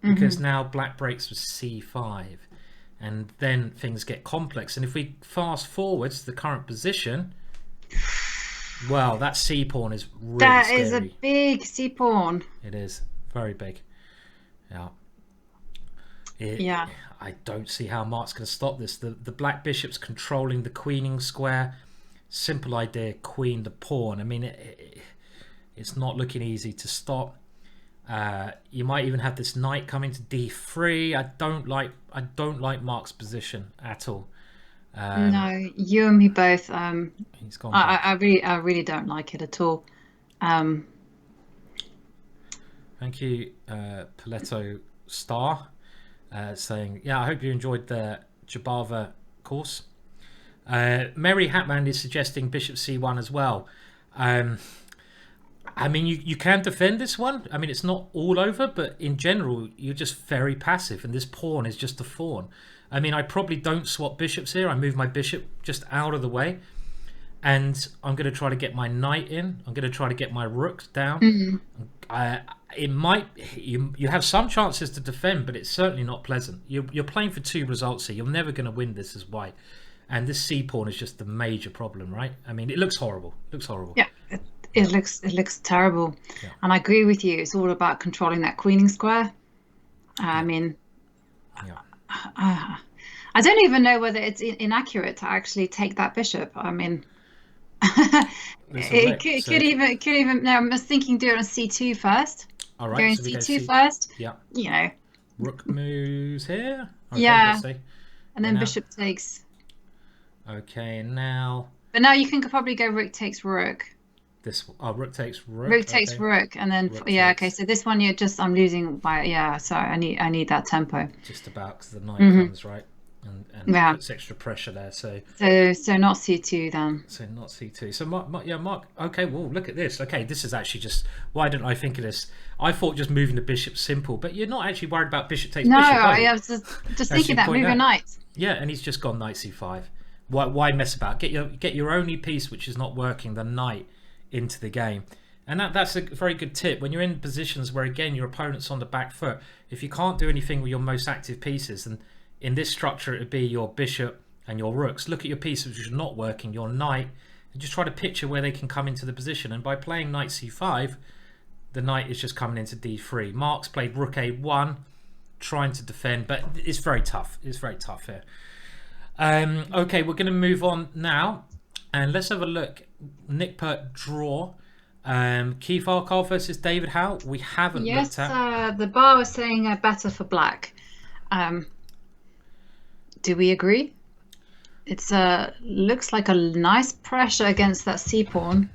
because now black breaks with c5, and then things get complex. And if we fast forward to the current position, well, that c pawn is really that scary. Is a big c pawn. It is very big. Yeah. I don't see how Mark's going to stop this. The black bishop's controlling the queening square. Simple idea, queen the pawn. I mean, it's not looking easy to stop. You might even have this knight coming to d3. I don't like Mark's position at all. No, you and me both. He's gone. I really don't like it at all. Thank you, Paletto Star, saying, yeah, I hope you enjoyed the Jabava course. Mary Hatman is suggesting bishop c1 as well. I mean, you can defend this one. I mean, it's not all over, but in general, you're just very passive, and this pawn is just a fawn. I mean, I probably don't swap bishops here. I move my bishop just out of the way, and I'm going to try to get my knight in. I'm going to try to get my rook down. It might you have some chances to defend, but it's certainly not pleasant. You're playing for 2 results here. You're never going to win this as white, and this c pawn is just the major problem, right? I mean, it looks horrible. It looks horrible. Yeah. It looks terrible, Yeah. and I agree with you. It's all about controlling that queening square. I mean, Yeah. I don't even know whether it's inaccurate to actually take that bishop. I mean, it could even. No, I'm just thinking do it on c2 first. All right, Going so we go c2 first. Yeah. You know. Rook moves here. Okay, Yeah. let's see. And then now- bishop takes. Okay, now But now you can probably go rook takes rook. this. Oh, rook takes rook. Rook takes okay. rook, and then Rook yeah. takes- Okay, so this one I'm losing by Sorry, I need that tempo. Just about, because the knight comes right and Yeah. puts extra pressure there. So So not c2 then. not c2. So Mark. Okay, well look at this. Okay, this is actually just. Why didn't I think of this? I thought just moving the bishop simple, but you're not actually worried about bishop takes No, bishop. are you? I was just thinking you that point move a out. knight. Yeah, and he's just gone knight c5. Why mess about? Get your only piece which is not working, the knight, into the game. And that's a very good tip when you're in positions where again your opponent's on the back foot. If you can't do anything with your most active pieces, and in this structure it would be your bishop and your rooks. Look at your pieces which are not working, your knight, and just try to picture where they can come into the position. And by playing knight c5, the knight is just coming into d3. Mark's played rook a1, trying to defend, but it's very tough. It's very tough here. Okay, we're going to move on now, and let's have a look. Nick Pert draw. Keith Arkell versus David Howell. We haven't Yes, looked at. the bar was saying better for black. Do we agree? It's looks like a nice pressure against that c pawn.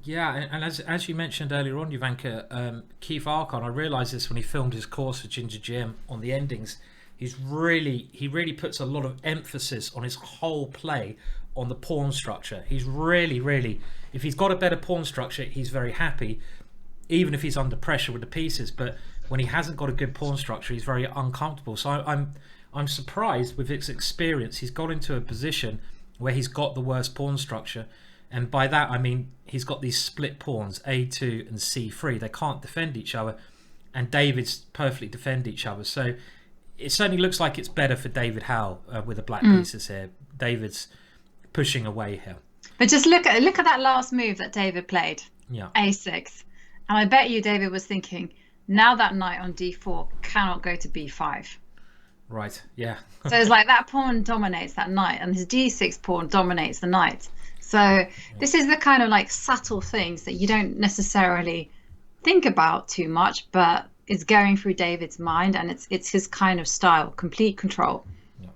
Yeah, and as you mentioned earlier on, Jovanka, Keith Arkell, I realised this when he filmed his course for GingerGM on the endings. He really puts a lot of emphasis on his whole play on the pawn structure. He's really, if he's got a better pawn structure, he's very happy, even if he's under pressure with the pieces. But when he hasn't got a good pawn structure, he's very uncomfortable. So I'm surprised with his experience. He's got into a position where he's got the worst pawn structure. And by that, I mean, he's got these split pawns, a2 and c3. They can't defend each other. And David's perfectly defend each other. So it certainly looks like it's better for David Howell with the black pieces here. David's pushing away here. But just look at that last move that David played. Yeah. A6. And I bet you David was thinking, now that knight on d4 cannot go to b5. Right, yeah. So it's like that pawn dominates that knight, and his d6 pawn dominates the knight. So this is the kind of like subtle things that you don't necessarily think about too much, but it's going through David's mind, and it's his kind of style, complete control. Yeah.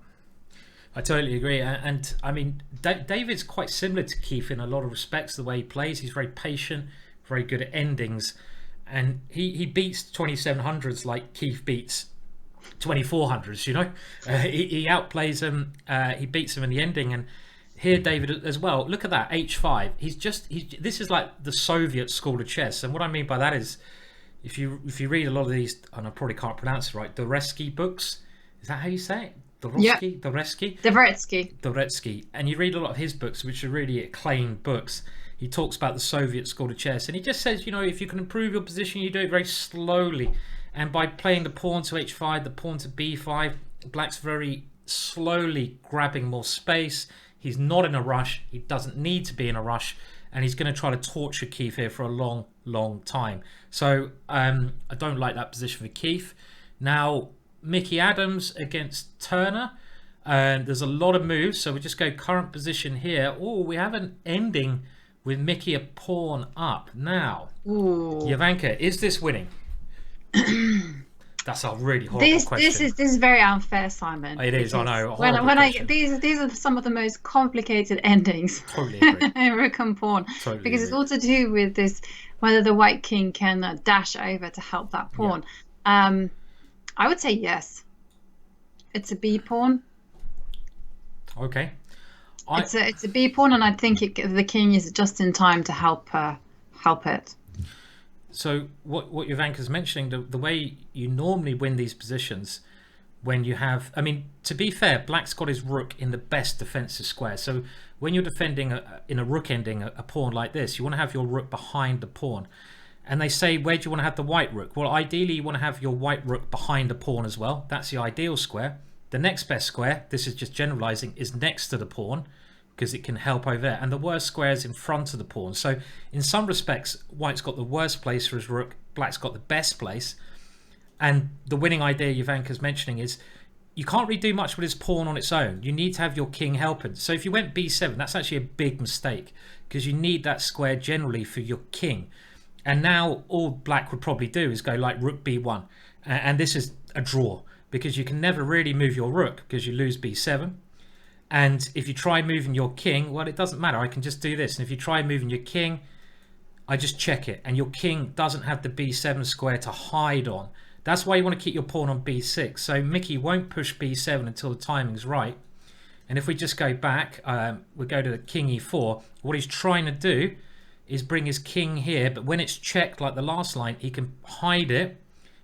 I totally agree. And I mean, David's quite similar to Keith in a lot of respects, the way he plays. He's very patient, very good at endings, and he beats 2700s like Keith beats 2400s, you know. He outplays him, he beats him in the ending. And here David as well, look at that, h5. This is like the Soviet school of chess. And what I mean by that is, if you read a lot of these, and I probably can't pronounce it right, Dvoretsky books, is that how you say it? Dvoretsky. And you read a lot of his books, which are really acclaimed books. He talks about the Soviet school of chess, and he just says, you know, if you can improve your position, you do it very slowly. And by playing the pawn to h5, the pawn to b5, black's very slowly grabbing more space. He's not in a rush. He doesn't need to be in a rush. And he's going to try to torture Keith here for a long time. So I don't like that position for Keith. Now, Mickey Adams against Turner. There's a lot of moves. So we just go current position here. Oh, we have an ending with Mickey a pawn up. Now, Ooh. Jovanka, is this winning? That's a really horrible question. This is very unfair, Simon. It is, I know. When these are some of the most complicated endings Totally agree. in Rook and Pawn, Totally because it's agree. all to do with this whether the white king can dash over to help that pawn. I would say yes. It's a B pawn. Okay. It's a B pawn, and I think the king is just in time to help it. So what Jovanka's mentioning, the way you normally win these positions, when you have, I mean, to be fair, black's got his rook in the best defensive square. So when you're defending in a rook ending a pawn like this, you want to have your rook behind the pawn. And they say, where do you want to have the white rook? Well, ideally you want to have your white rook behind the pawn as well. That's the ideal square. The next best square, this is just generalizing, is next to the pawn, because it can help over there, and the worst square is in front of the pawn. So in some respects, white's got the worst place for his rook, black's got the best place. And the winning idea Jovanka's mentioning is you can't really do much with his pawn on its own. You need to have your king helping. So if you went b7, that's actually a big mistake, because you need that square generally for your king. And now all black would probably do is go like rook b1, and this is a draw, because you can never really move your rook because you lose b7. And if you try moving your king, well, it doesn't matter. I can just do this. And if you try moving your king, I just check it. And your king doesn't have the b7 square to hide on. That's why you want to keep your pawn on b6. So Mickey won't push b7 until the timing's right. And if we just go back, we go to the king e4. What he's trying to do is bring his king here. But when it's checked like the last line, he can hide it.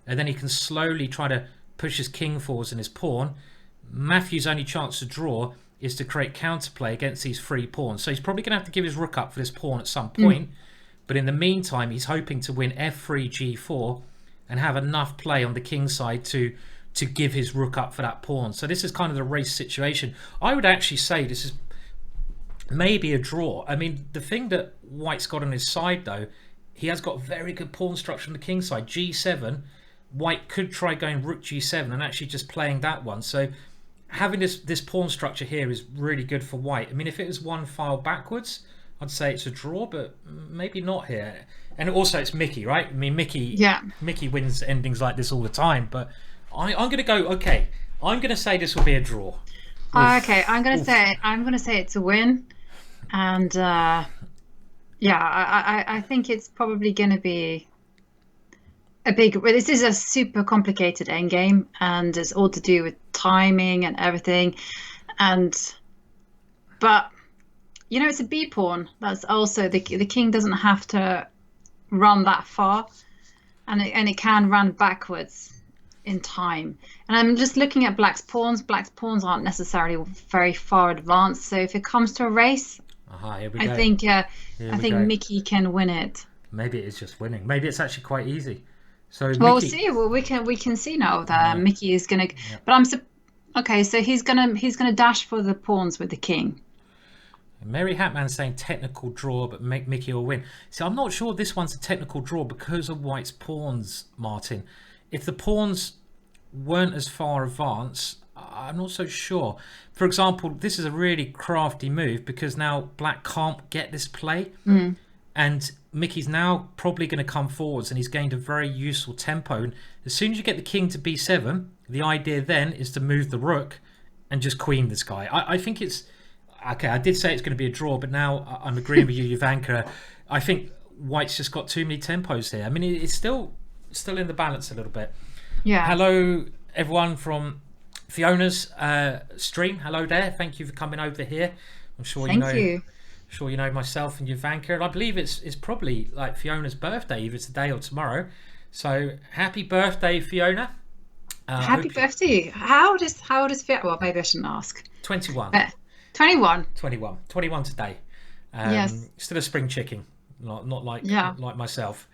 And then he can slowly try to push his king forwards and his pawn. Matthew's only chance to draw is to create counterplay against these free pawns. So he's probably going to have to give his rook up for this pawn at some point. But in the meantime, he's hoping to win f3, g4 and have enough play on the king side to give his rook up for that pawn. So this is kind of the race situation. I would actually say this is maybe a draw. I mean, the thing that white's got on his side, though, he has got very good pawn structure on the king side. g7, white could try going rook g7 and actually just playing that one. So having this pawn structure here is really good for white. I mean, if it was one file backwards, I'd say it's a draw, but maybe not here. And also it's Mickey, right? I mean, Mickey wins endings like this all the time, but I'm going to go, okay, I'm going to say this will be a draw. Okay, I'm going to say it's a win. And I think it's probably going to be this is a super complicated endgame, and it's all to do with timing and everything. But you know, it's a B pawn. That's also the king doesn't have to run that far, and it can run backwards in time. And I'm just looking at black's pawns. Black's pawns aren't necessarily very far advanced. So if it comes to a race, I think Mickey can win it. Maybe it is just winning. Maybe it's actually quite easy. So we'll see. Well, we can see now that Mickey is gonna. Yeah. But okay. So he's gonna dash for the pawns with the king. Mary Hatman's saying technical draw, but Mickey will win. So I'm not sure this one's a technical draw because of white's pawns, Martin. If the pawns weren't as far advanced, I'm not so sure. For example, this is a really crafty move because now black can't get this play. And Mickey's now probably going to come forwards, and he's gained a very useful tempo. And as soon as you get the king to b7, the idea then is to move the rook and just queen this guy. I think it's... Okay, I did say it's going to be a draw, but now I'm agreeing with you, Jovanka. I think white's just got too many tempos here. I mean, it's still in the balance a little bit. Yeah. Hello, everyone from Fiona's stream. Hello there. Thank you for coming over here. I'm sure Thank you. Sure you know myself and Jovanka, and I believe it's probably like Fiona's birthday, either today or tomorrow. So happy birthday, Fiona. Happy birthday. How old is Fiona? Well, maybe I shouldn't ask. 21. 21 today. Yes. Still a spring chicken, not like myself.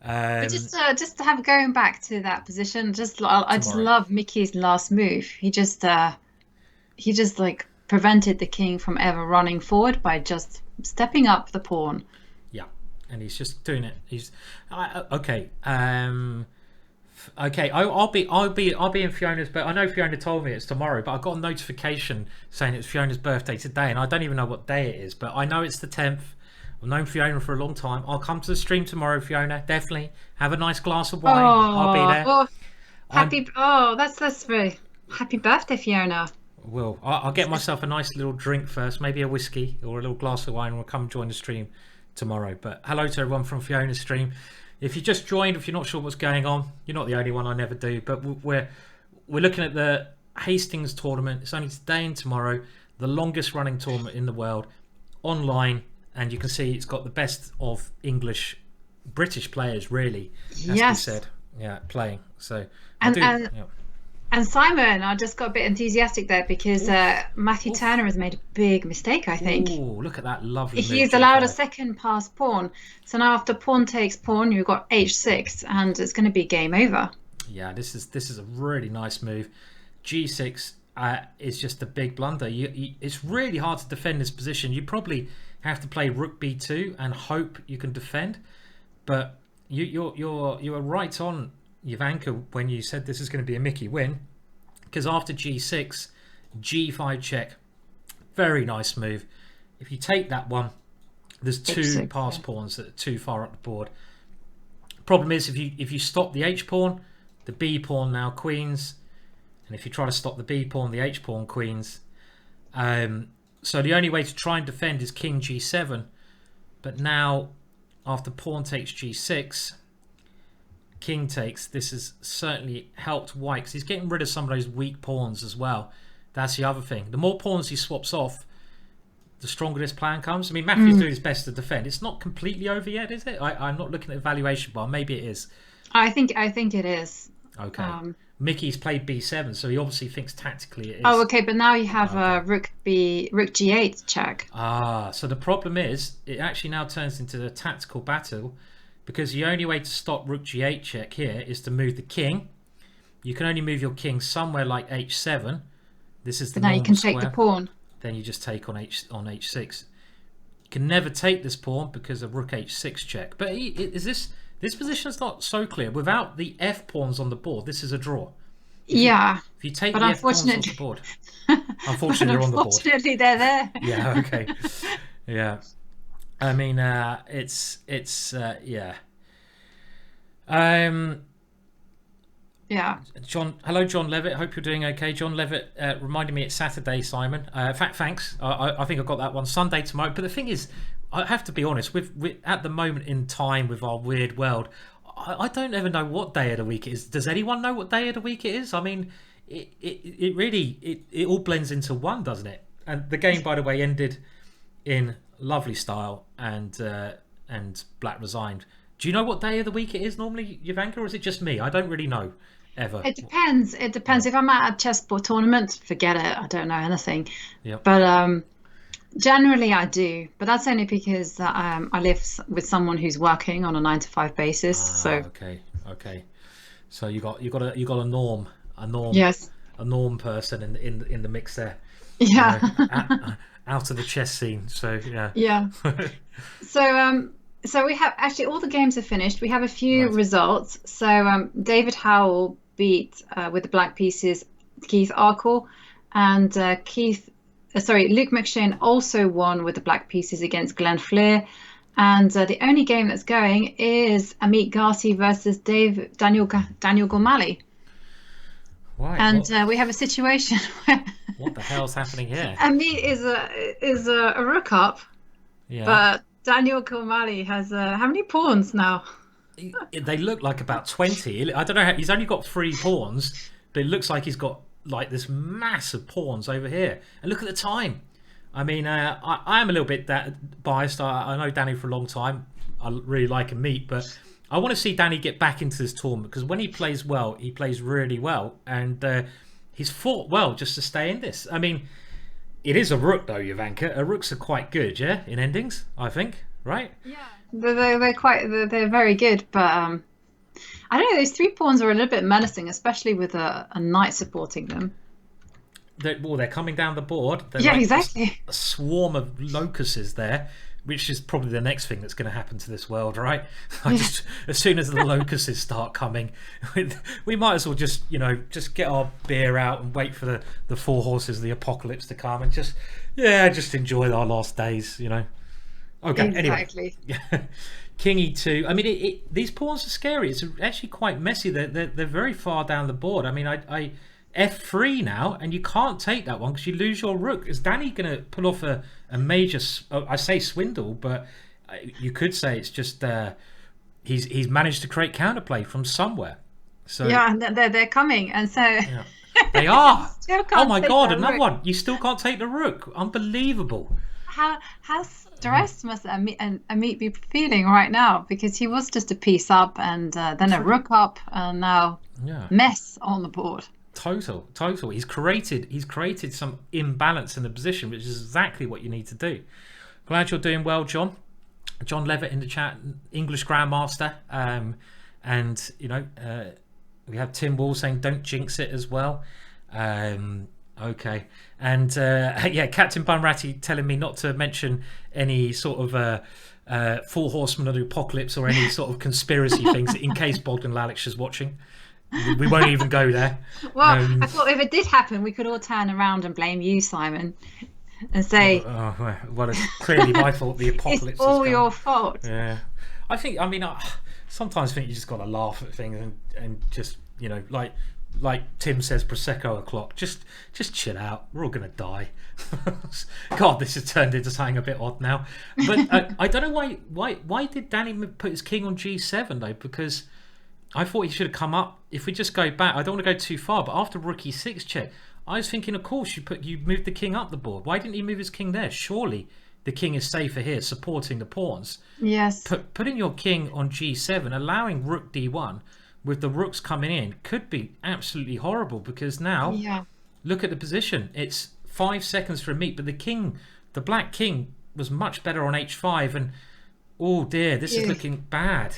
But just to have going back to that position, I just love Mickey's last move. He just like prevented the king from ever running forward by just stepping up the pawn. Yeah, and he's just doing it. He's okay. Okay, I'll be in Fiona's, but I know Fiona told me it's tomorrow, but I got a notification saying it's Fiona's birthday today, and I don't even know what day it is, but I know it's the 10th I've known Fiona for a long time. I'll come to the stream tomorrow, Fiona. Definitely have a nice glass of wine. I'll be there. Oh, that's very happy birthday, Fiona. I'll get myself a nice little drink first, maybe a whiskey or a little glass of wine, and we'll come join the stream tomorrow. But hello to everyone from Fiona's stream. If you just joined, if you're not sure what's going on, you're not the only one. I never do. But we're looking at the Hastings tournament. It's only today and tomorrow, the longest running tournament in the world, online. And you can see it's got the best of British players, really, has to be said. Yeah, playing. So and Simon, I just got a bit enthusiastic there because Matthew Turner has made a big mistake, I think. Oh, look at that lovely move. He's allowed a second pass pawn. So now after pawn takes pawn, you've got h6, and it's going to be game over. Yeah, this is a really nice move. G6 is just a big blunder. It's really hard to defend this position. You probably have to play rook b2 and hope you can defend. But you were right on, Jovanka, when you said this is going to be a Mickey win, because after g6, g5 check, very nice move. If you take that one, there's two pass pawns that are too far up the board. Problem is, if you stop the h pawn, the b pawn now queens, and if you try to stop the b pawn, the h pawn queens. So the only way to try and defend is king g7, but now after pawn takes g6, king takes, this has certainly helped white because he's getting rid of some of those weak pawns as well. That's the other thing. The more pawns he swaps off, the stronger this plan comes. I mean, Matthew's doing his best to defend. It's not completely over yet, is it? I'm not looking at the valuation bar. Maybe it is. I think it is. Okay. Mickey's played b7, so he obviously thinks tactically it is. Oh, okay, but now you have rook g8 check. So the problem is, it actually now turns into a tactical battle, because the only way to stop rook g8 check here is to move the king. You can only move your king somewhere like h7. This is the now you can take square. The pawn. Then you just take on h6. You can never take this pawn because of rook h6 check. But this position is not so clear. Without the f pawns on the board, this is a draw. If you take the f pawns off the board, unfortunately they're on the board. Unfortunately, they're there. Yeah. Okay. Yeah. I mean, it's yeah. Yeah. Hello, John Levitt. Hope you're doing okay. John Levitt reminded me it's Saturday, Simon. In fact, thanks. I think I got that one. Sunday tomorrow. But the thing is, I have to be honest. With at the moment in time with our weird world, I don't ever know what day of the week it is. Does anyone know what day of the week it is? I mean, it really all blends into one, doesn't it? And the game, by the way, ended in lovely style and Black resigned. Do you know what day of the week it is normally, Jovanka, or is it just me? I don't really know ever. It depends. It depends. If I'm at a chessboard tournament, forget it. I don't know anything. Yep. But generally I do. But that's only because I live with someone who's working on a 9-to-5 basis. Okay. So you got a norm. Yes. A norm person in the mix there. Yeah. Out of the chess scene. So yeah. Yeah. So we have actually all the games are finished. We have a few results. So David Howell beat with the black pieces Keith Arkell, and Luke McShane also won with the black pieces against Glenn Flear. And the only game that's going is Ameet Ghasi versus Daniel Gormally. Right, and we have a situation where what the hell's happening here? Ameet is a rook up, but Daniel Gormally has how many pawns now? They look like about 20. I don't know. He's only got 3 pawns, but it looks like he's got like this massive pawns over here. And look at the time. I mean, I am a little bit biased. I know Danny for a long time. I really like Ameet, but I want to see Danny get back into this tournament because when he plays well, he plays really well, and he's fought well just to stay in this. I mean, it is a rook though, Jovanka. Rooks are quite good, yeah, in endings, I think, right? Yeah, they're very good, but I don't know. Those 3 pawns are a little bit menacing, especially with a knight supporting them. They're coming down the board. They're yeah, like exactly. A swarm of locusts there, which is probably the next thing that's going to happen to this world, right? As soon as the locusts start coming, we might as well just get our beer out and wait for the 4 horses of the apocalypse to come and just enjoy our last days, Okay, exactly. Anyway. King e2. I mean, these pawns are scary. It's actually quite messy. They're very far down the board. I mean, I f3 now, and you can't take that one because you lose your rook. Is Danny going to pull off a major, I say swindle, but you could say it's just he's managed to create counterplay from somewhere. So yeah, they're coming, and so yeah, they are. Still can't Oh my god, another rook. one. You still can't take the rook. Unbelievable. How stressed must Ameet be feeling right now, because he was just a piece up and then a rook up, and now mess on the board. Total. He's created some imbalance in the position, which is exactly what you need to do. Glad you're doing well, John. John Levitt in the chat, English Grandmaster, and we have Tim Wall saying don't jinx it as well. Okay, and Captain Bunratty telling me not to mention any sort of Four Horsemen of the Apocalypse or any sort of conspiracy things in case Bogdan Lalic is watching. We won't even go there. Well, I thought if it did happen, we could all turn around and blame you, Simon, and say, well, it's clearly my fault. The apocalypse it's all has come. your fault. Yeah, I sometimes think you just got to laugh at things and just like Tim says, Prosecco o'clock. Just chill out. We're all gonna die. God, this has turned into something a bit odd now. But I don't know why did Danny put his king on g7 though? Because I thought he should have come up. If we just go back, I don't want to go too far, but after rook e6 check, I was thinking, of course, you moved the king up the board. Why didn't he move his king there? Surely the king is safer here, supporting the pawns. Yes. Putting your king on g7, allowing rook d1 with the rooks coming in could be absolutely horrible, because now look at the position. It's 5 seconds for Ameet, but the black king was much better on h5, and oh dear, this is looking bad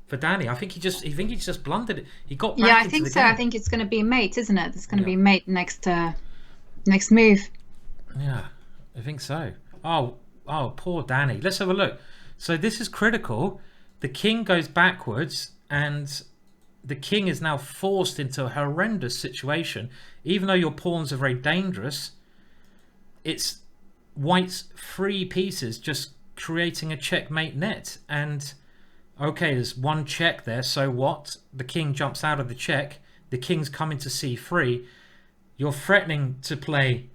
for Danny. I think he just blundered it. He got back I think so. game. I think it's going to be mate, isn't it? It's going to be mate next move. Yeah, I think so. Oh, poor Danny. Let's have a look. So this is critical. The king goes backwards, and the king is now forced into a horrendous situation. Even though your pawns are very dangerous, it's white's 3 pieces just creating a checkmate net. And okay, there's one check there, so what? The king jumps out of the check. The king's coming to c3. You're threatening to play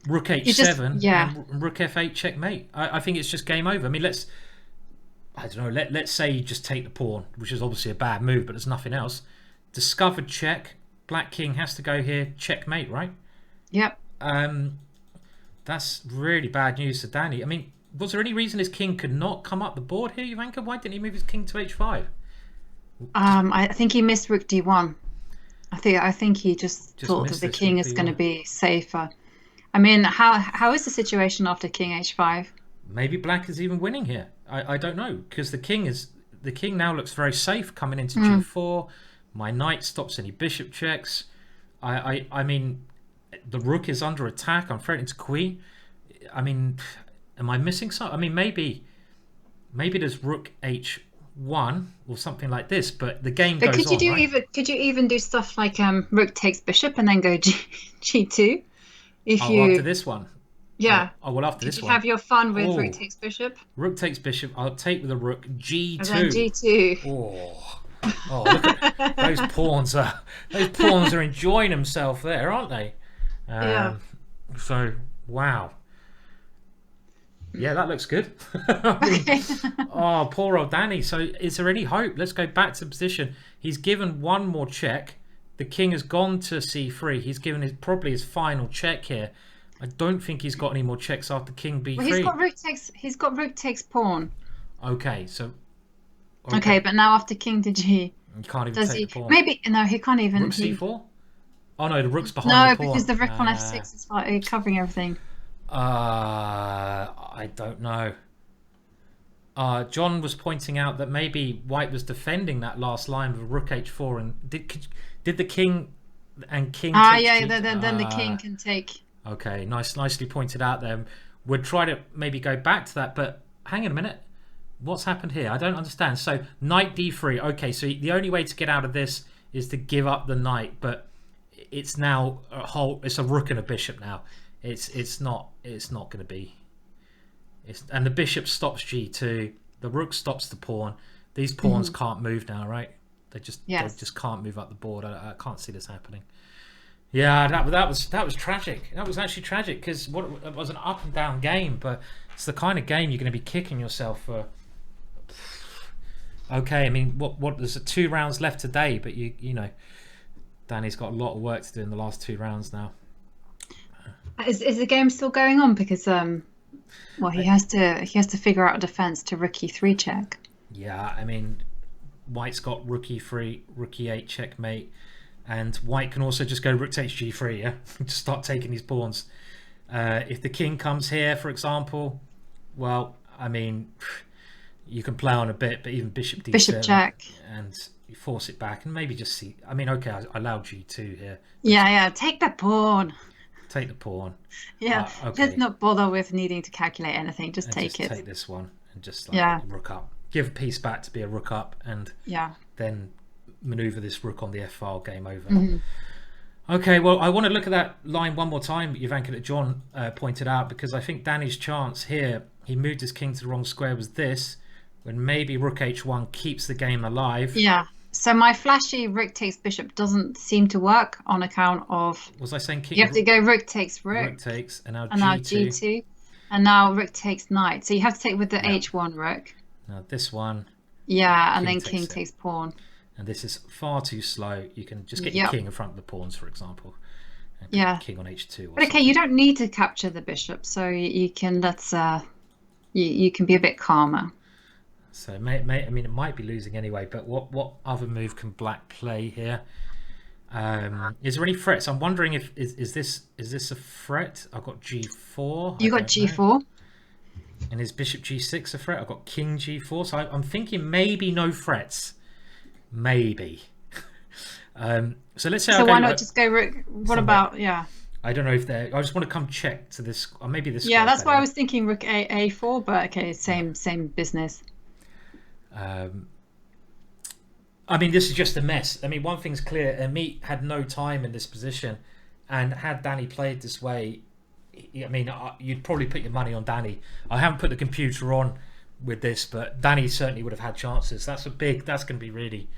rook h7 and rook f8 checkmate. I think it's just game over. I mean, let's say you just take the pawn, which is obviously a bad move, but there's nothing else. Discovered check. Black king has to go here, checkmate, right? Yep. That's really bad news for Danny. I mean, was there any reason his king could not come up the board here, Ivanka? Why didn't he move his king to h5? I think he missed rook d1. I think he just thought that the king is going to be safer. I mean, how is the situation after king h5? Maybe black is even winning here. I don't know, because the king now looks very safe coming into g4. My knight stops any bishop checks. I mean, the rook is under attack. I'm threatening to queen. I mean, am I missing something? I mean, maybe there's rook h1 or something like this, but the game goes on. Could you even do stuff like rook takes bishop and then go g2? After this one. Yeah. After this one. Have your fun with rook takes bishop. Rook takes bishop. I'll take with a rook g2. And then g2. Oh, look at those pawns are enjoying themselves there, aren't they? So wow. Yeah, that looks good. Poor old Danny. So is there any hope? Let's go back to position. He's given one more check. The king has gone to c3. He's given probably his final check here. I don't think he's got any more checks after king b3. Well, he's got rook takes pawn. Okay, so okay, but now after king to g, you can't even take the pawn. Maybe no, he can't even. Rook c4. Oh no, the rook's behind the pawn. No, because the rook on f6 is covering everything. I don't know. John was pointing out that maybe white was defending that last line with rook h4, and did the king and king? Then the king can take. Okay, nicely pointed out there. We'll try to maybe go back to that, but hang on a minute. What's happened here? I don't understand. So knight d3. Okay, so the only way to get out of this is to give up the knight, but it's now it's a rook and a bishop now. It's not going to be And the bishop stops g2. The rook stops the pawn. These pawns can't move now, right? They just can't move up the board. I can't see this happening. Yeah, that was tragic. That was actually tragic because it was an up and down game, but it's the kind of game you're going to be kicking yourself for. Okay, I mean, what? There's 2 rounds left today, but you know, Danny's got a lot of work to do in the last 2 rounds now. Is the game still going on? Because he has to figure out a defense to rook e3 check. Yeah, I mean, White's got rook e3, rook e8 checkmate, and White can also just go rook takes g3. Yeah, just start taking these pawns. If the king comes here, for example, well, I mean, you can play on a bit, but even bishop d7, bishop check, and you force it back, and maybe just see. I mean, okay, I allow g2 here. Yeah, take the pawn. Take the pawn. Yeah, okay. Let's not bother with needing to calculate anything. Just take it. Take this one and just like rook up. Give a piece back to be a rook up, and then maneuver this rook on the f-file. Game over. Okay, well, I want to look at that line one more time, Ivanka, that John pointed out, because I think Danny's chance here, he moved his king to the wrong square, was this, when maybe rook h1 keeps the game alive. Yeah. So my flashy rook takes bishop doesn't seem to work on account of... Was I saying king? You have to go rook takes rook. Rook takes, and now g2. And now rook takes knight. So you have to take with the h1 rook. Now this one. Yeah, and then king takes pawn. And this is far too slow. You can just get your king in front of the pawns, for example. And king on h2. But okay, you don't need to capture the bishop, so you can you can be a bit calmer. So, I mean, it might be losing anyway, but what other move can black play here? Is there any threats? I'm wondering if is this a threat? I've got g4. You got g4. And is bishop g6 a threat? I've got king g4. So I'm thinking maybe no threats. Maybe. So let's say. So why not just go rook? What about I don't know if they're. I just want to come check to this, or maybe this. Yeah, that's why I was thinking rook a4, but okay, same business. I mean, this is just a mess. I mean, one thing's clear: Ameet had no time in this position, and had Danny played this way, I mean, you'd probably put your money on Danny. I haven't put the computer on with this, but Danny certainly would have had chances. That's going to be really,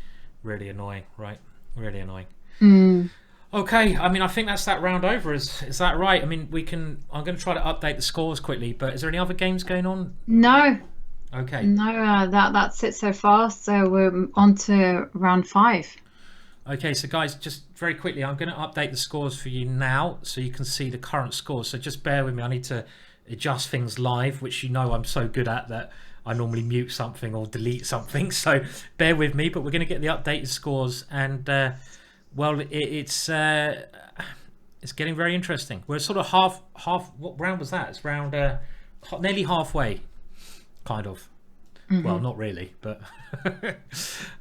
really annoying, right? Really annoying. Okay, I mean, I think that's that round over. Is that right? I mean, I'm going to try to update the scores quickly, but is there any other games going on? No. Okay. No, that's it so far. So we're on to round 5. Okay, so guys, just very quickly, I'm going to update the scores for you now so you can see the current scores. So just bear with me. I need to adjust things live, which you know I'm so good at that I normally mute something or delete something. So bear with me, but we're going to get the updated scores. And, well, it's getting very interesting. We're sort of half. What round was that? It's round nearly halfway. Kind of. Well, not really, but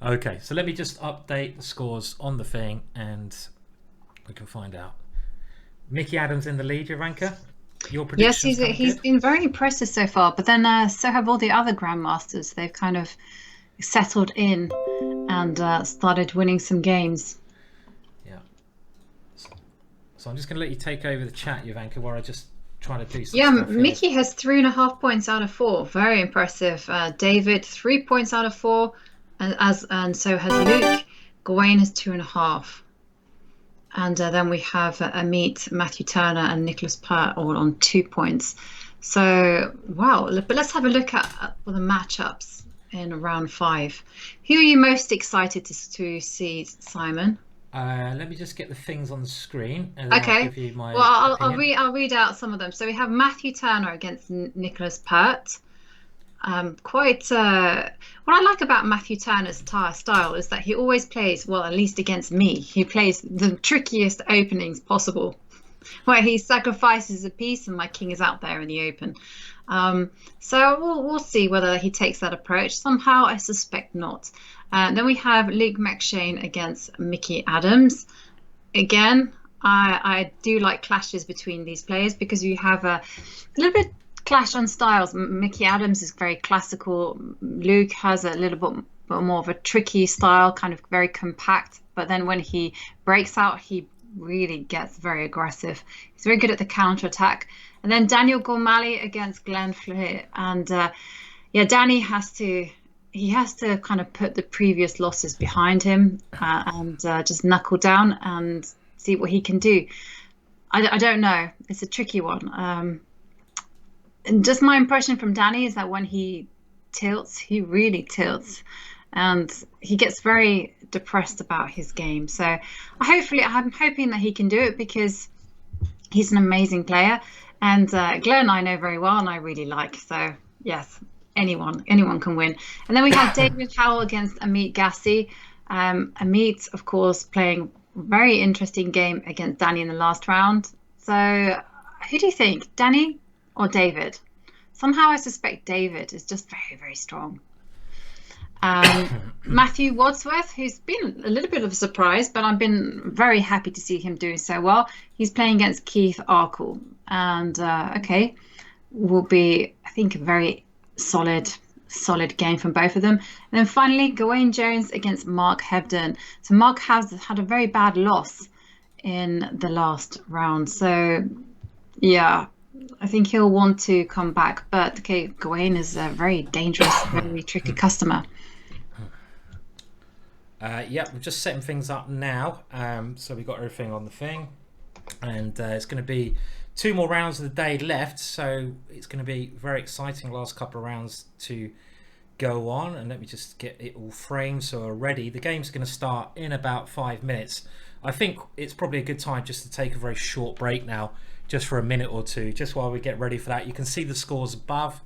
okay. So let me just update the scores on the thing, and we can find out. Mickey Adams in the lead, Ivanka. Your predictions? Yes, he's been very impressive so far. But then so have all the other grandmasters. They've kind of settled in and started winning some games. Yeah. So I'm just going to let you take over the chat, Ivanka, while I just trying to do some stuff here. Mickey has 3.5 points out of 4. Very impressive. David 3 points out of 4, and so has Luke. Gawain has 2.5, and then we have Ameet, Matthew Turner, and Nicholas Pert all on 2 points. So wow! But let's have a look at the matchups in round 5. Who are you most excited to see, Simon? Let me just get the things on the screen. And okay. I'll give you my I'll read out some of them. So we have Matthew Turner against Nicholas Pert. What I like about Matthew Turner's style is that he always plays, well, at least against me, he plays the trickiest openings possible, where he sacrifices a piece and my king is out there in the open. So we'll see whether he takes that approach. Somehow I suspect not. Then we have Luke McShane against Mickey Adams. Again, I do like clashes between these players because you have a little bit clash on styles. Mickey Adams is very classical. Luke has a little bit more of a tricky style, kind of very compact. But then when he breaks out, he really gets very aggressive. He's very good at the counter attack. And then Daniel Gormally against Glenn Flear. And Danny has to kind of put the previous losses behind him and just knuckle down and see what he can do. I don't know. It's a tricky one. And just my impression from Danny is that when he tilts, he really tilts. And he gets very depressed about his game. So I'm hoping that he can do it because he's an amazing player. And Glenn I know very well and I really like. So yes, anyone can win. And then we have David Howell against Ameet Ghasi. Ameet, of course, playing a very interesting game against Danny in the last round. So who do you think, Danny or David? Somehow I suspect David is just very, very strong. Matthew Wadsworth, who's been a little bit of a surprise, but I've been very happy to see him doing so well. He's playing against Keith Arkell, and will be, I think, a very solid game from both of them. And then finally, Gawain Jones against Mark Hebden. So Mark has had a very bad loss in the last round. So yeah, I think he'll want to come back. But okay, Gawain is a very dangerous, very tricky customer. We're just setting things up now. So we've got everything on the thing. And it's going to be 2 more rounds of the day left. So it's going to be very exciting last couple of rounds to go on. And let me just get it all framed so we're ready. The game's going to start in about 5 minutes. I think it's probably a good time just to take a very short break now, just for a minute or two, just while we get ready for that. You can see the scores above.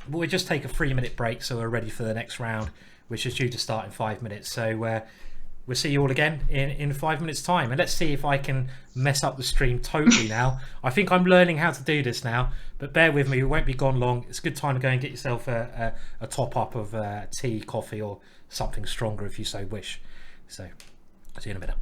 We'll just take a 3-minute break so we're ready for the next round, which is due to start in 5 minutes. So we'll see you all again in 5 minutes time. And let's see if I can mess up the stream totally now. I think I'm learning how to do this now, but bear with me, we won't be gone long. It's a good time to go and get yourself a top up of tea, coffee, or something stronger if you so wish. So I'll see you in a minute.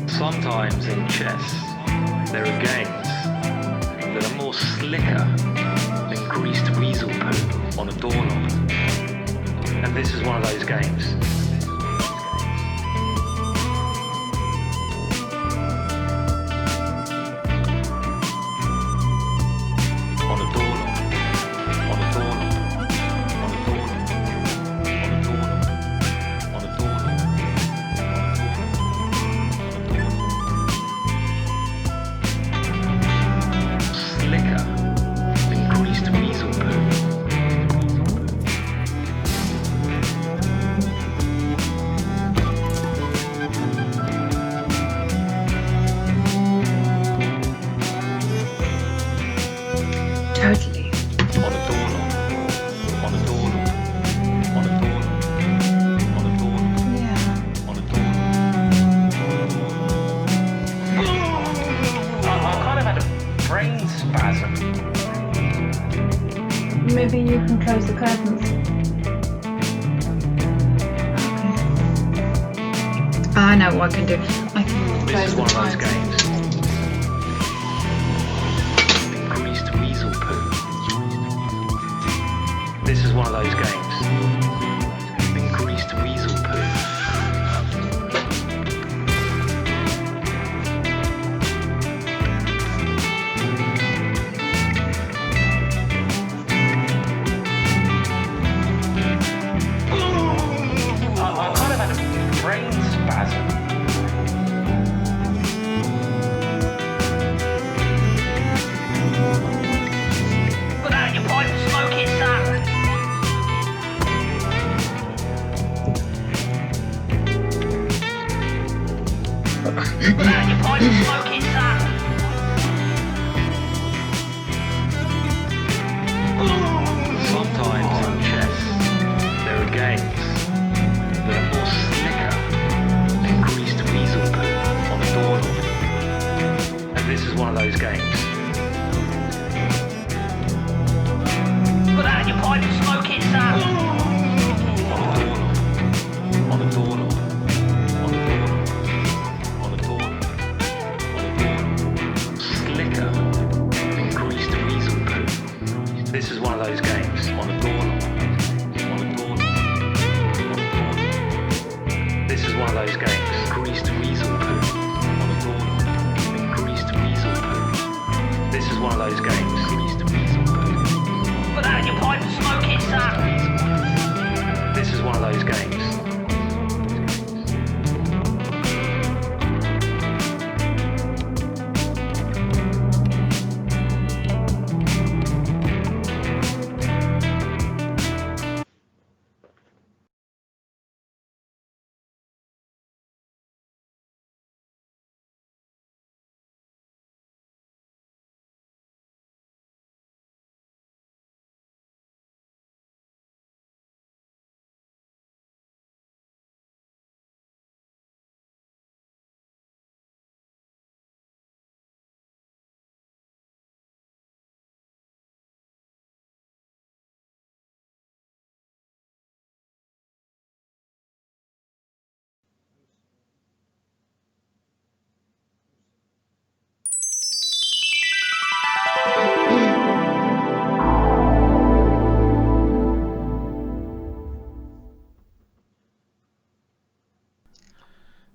Sometimes in chess, there are games that are more slicker than greased weasel poo on a doorknob. And this is one of those games. Maybe you can close the curtains. Okay. I know what I can do. I can close the blinds. This is one of those games. Greased weasel poo. This is one of those games. Greased weasel poo. pipe and smoke it, Sam. On a doorknob. On a doorknob. On a doorknob. On a doorknob. Slicker than greased weasel poo. This is one of those games. On a doorknob. On a doorknob. On a doorknob. This is one of those games. Greased weasel poo. On a doorknob. And greased weasel poo. This is one of those games. Greased weasel poo. Put that in your pipe and smoke it, Sam. This is one of those games.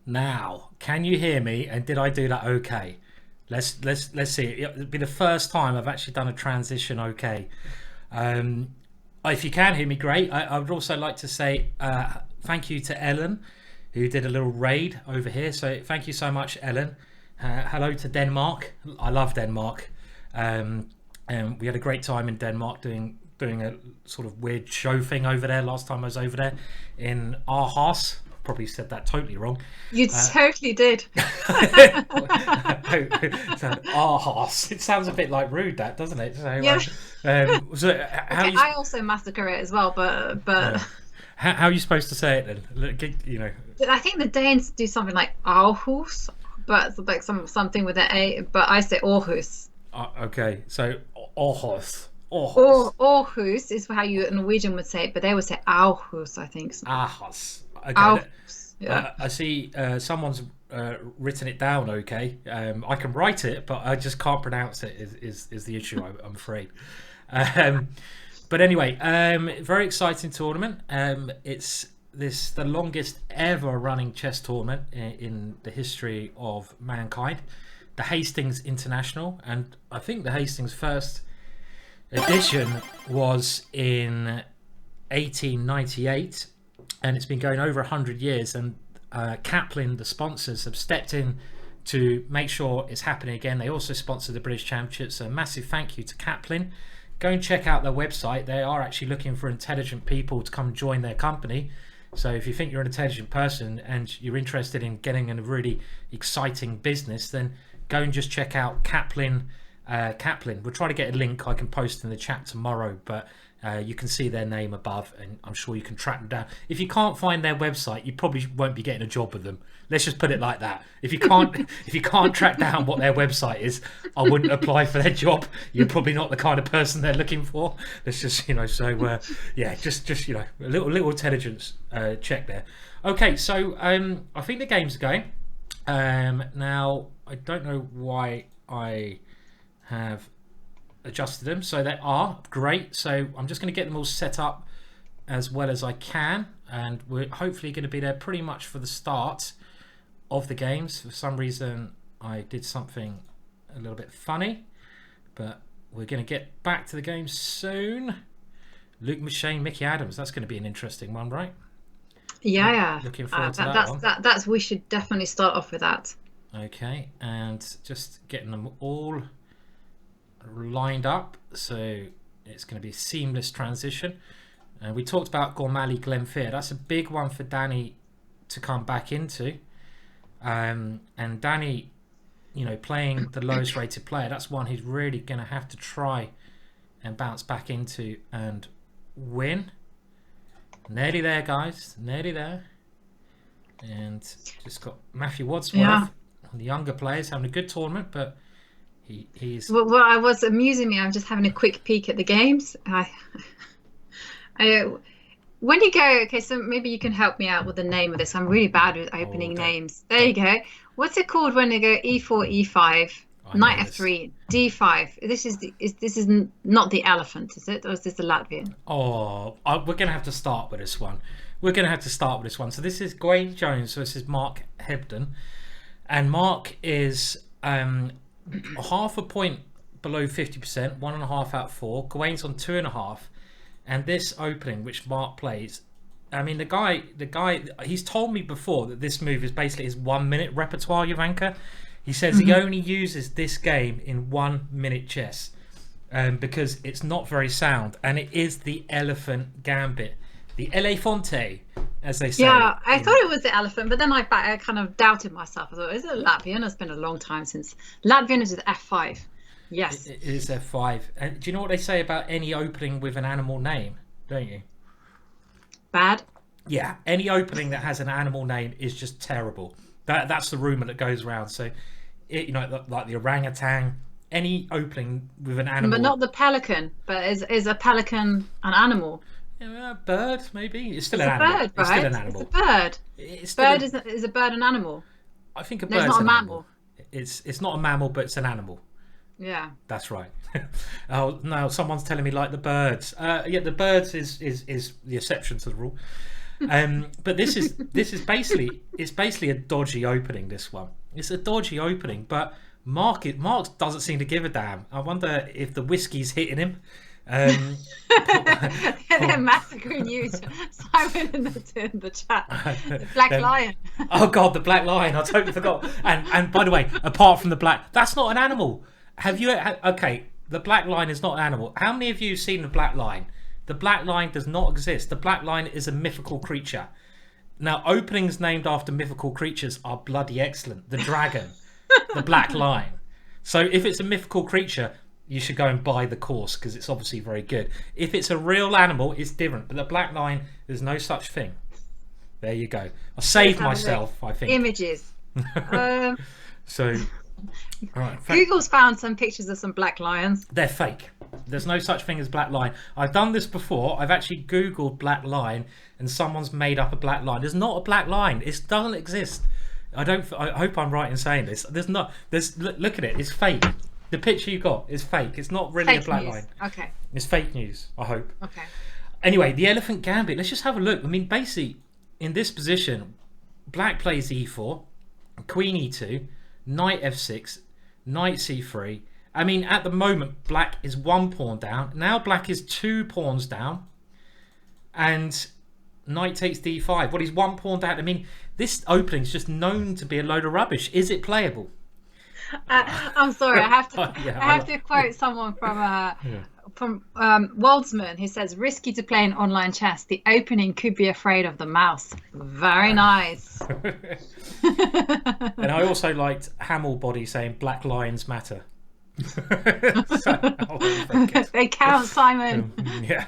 Now, can you hear me? And did I do that okay? Let's see. It'll be the first time I've actually done a transition okay. If you can hear me, great. I would also like to say thank you to Ellen, who did a little raid over here. So thank you so much, Ellen. Hello to Denmark. I love Denmark. And we had a great time in Denmark doing a sort of weird show thing over there last time I was over there in Aarhus. Probably said that totally wrong. You totally did. Aarhus. It sounds a bit like rude, that, doesn't it? So, yeah. I also massacre it as well, but how are you supposed to say it then? You know, I think the Danes do something like Aarhus, but it's like something with an A. But I say Aarhus. Okay, so Aarhus. Aarhus is how you Norwegian would say it, but they would say Aarhus, I think. Aarhus. Okay. Aarhus. Yeah. I see someone's written it down. Okay, I can write it, but I just can't pronounce it. Is the issue? I'm afraid. But anyway, very exciting tournament. It's the longest ever running chess tournament in the history of mankind. The Hastings International, and I think the Hastings first edition was in 1898, and it's been going over 100 years, and Caplin, the sponsors, have stepped in to make sure it's happening again. They also sponsor the British Championships, so a massive thank you to Caplin. Go and check out their website. They are actually looking for intelligent people to come join their company. So if you think you're an intelligent person and you're interested in getting in a really exciting business, then go and just check out Caplin. We'll try to get a link I can post in the chat tomorrow, but you can see their name above, and I'm sure you can track them down. If you can't find their website, you probably won't be getting a job with them. Let's just put it like that. If you can't track down what their website is, I wouldn't apply for their job. You're probably not the kind of person they're looking for. Let's just, just a little intelligence check there. Okay, so I think the game's going. Now I don't know why I have adjusted them, so they are great. So I'm just going to get them all set up as well as I can, and we're hopefully going to be there pretty much for the start of the games. For some reason I did something a little bit funny, but we're going to get back to the game soon. Luke McShane, Mickey Adams, that's going to be an interesting one, right? Yeah. Looking forward to that one. That's we should definitely start off with that. Okay, and just getting them all lined up, so it's going to be a seamless transition. And we talked about Gormally, Glenn Flear. That's a big one for Danny to come back into. And Danny, playing the lowest rated player, that's one he's really going to have to try and bounce back into and win. Nearly there, guys. Nearly there. And just got Matthew Wadsworth, the younger players, having a good tournament, but he's... Well, I was amusing me. I'm just having a quick peek at the games. When you go, okay, so maybe you can help me out with the name of this. I'm really bad with opening names. There you go. What's it called when they go E4, E5, Knight F3, D5? This is not the elephant, is it? Or is this the Latvian? Oh, we're going to have to start with this one. So this is Gawain Jones versus Mark Hebden. And Mark is half a point below 50%, 1.5 out of 4. Gawain's on 2.5. And this opening, which Mark plays, I mean, the guy, he's told me before that this move is basically his 1 minute repertoire, Jovanka. He says he only uses this game in 1 minute chess because it's not very sound. And it is the elephant gambit. The elefante, as they say. Yeah, I thought it was the elephant, but then I kind of doubted myself. I thought, is it Latvian? It's been a long time since. Latvian is F5. Yes. It is F5. And do you know what they say about any opening with an animal name? Don't you? Bad? Yeah, any opening that has an animal name is just terrible. That's the rumour that goes around. So, like the orangutan, any opening with an animal. But not the pelican. But is a pelican an animal? Yeah, a bird, maybe. It's still an animal. Bird, right? It's still an animal. It's a bird. Is a bird an animal? I think a bird's bird's not a an mammal. Animal. It's not a mammal, but it's an animal. Yeah. That's right. Oh no, someone's telling me like the birds. Yeah, the birds is the exception to the rule. But this is basically a dodgy opening. This one, it's a dodgy opening. But Mark doesn't seem to give a damn. I wonder if the whiskey's hitting him. They're massacring you, Simon, in the chat. The black lion. Oh God, the black lion! I totally forgot. And by the way, apart from the black, that's not an animal. Have you? Okay, the black lion is not an animal. How many of you have seen the black lion? The black lion does not exist. The black lion is a mythical creature. Now, openings named after mythical creatures are bloody excellent. The dragon, the black lion. So if it's a mythical creature, you should go and buy the course because it's obviously very good. If it's a real animal, it's different. But the black lion, there's no such thing. There you go. I saved myself, I think. Images. So, all right. Google's found some pictures of some black lions. They're fake. There's no such thing as black lion. I've done this before. I've actually Googled black lion and someone's made up a black lion. There's not a black lion. It doesn't exist. I hope I'm right in saying this. Look at it. It's fake. The picture you got is fake. It's not really fake a black news. line. Okay. It's fake news, I hope. Okay. Anyway, the elephant gambit. Let's just have a look. I mean, basically, in this position, black plays e4, queen e2, knight f6, knight c3. I mean, at the moment, black is 1 pawn down. Now black is 2 pawns down. And knight takes d5. Well, he's 1 pawn down. I mean, this opening is just known to be a load of rubbish. Is it playable? I'm sorry, I have to quote someone from Waldsman who says, risky to play in online chess. The opening could be afraid of the mouse. Very nice. And I also liked Hamill Body saying black lions matter. They count, Simon. Yeah.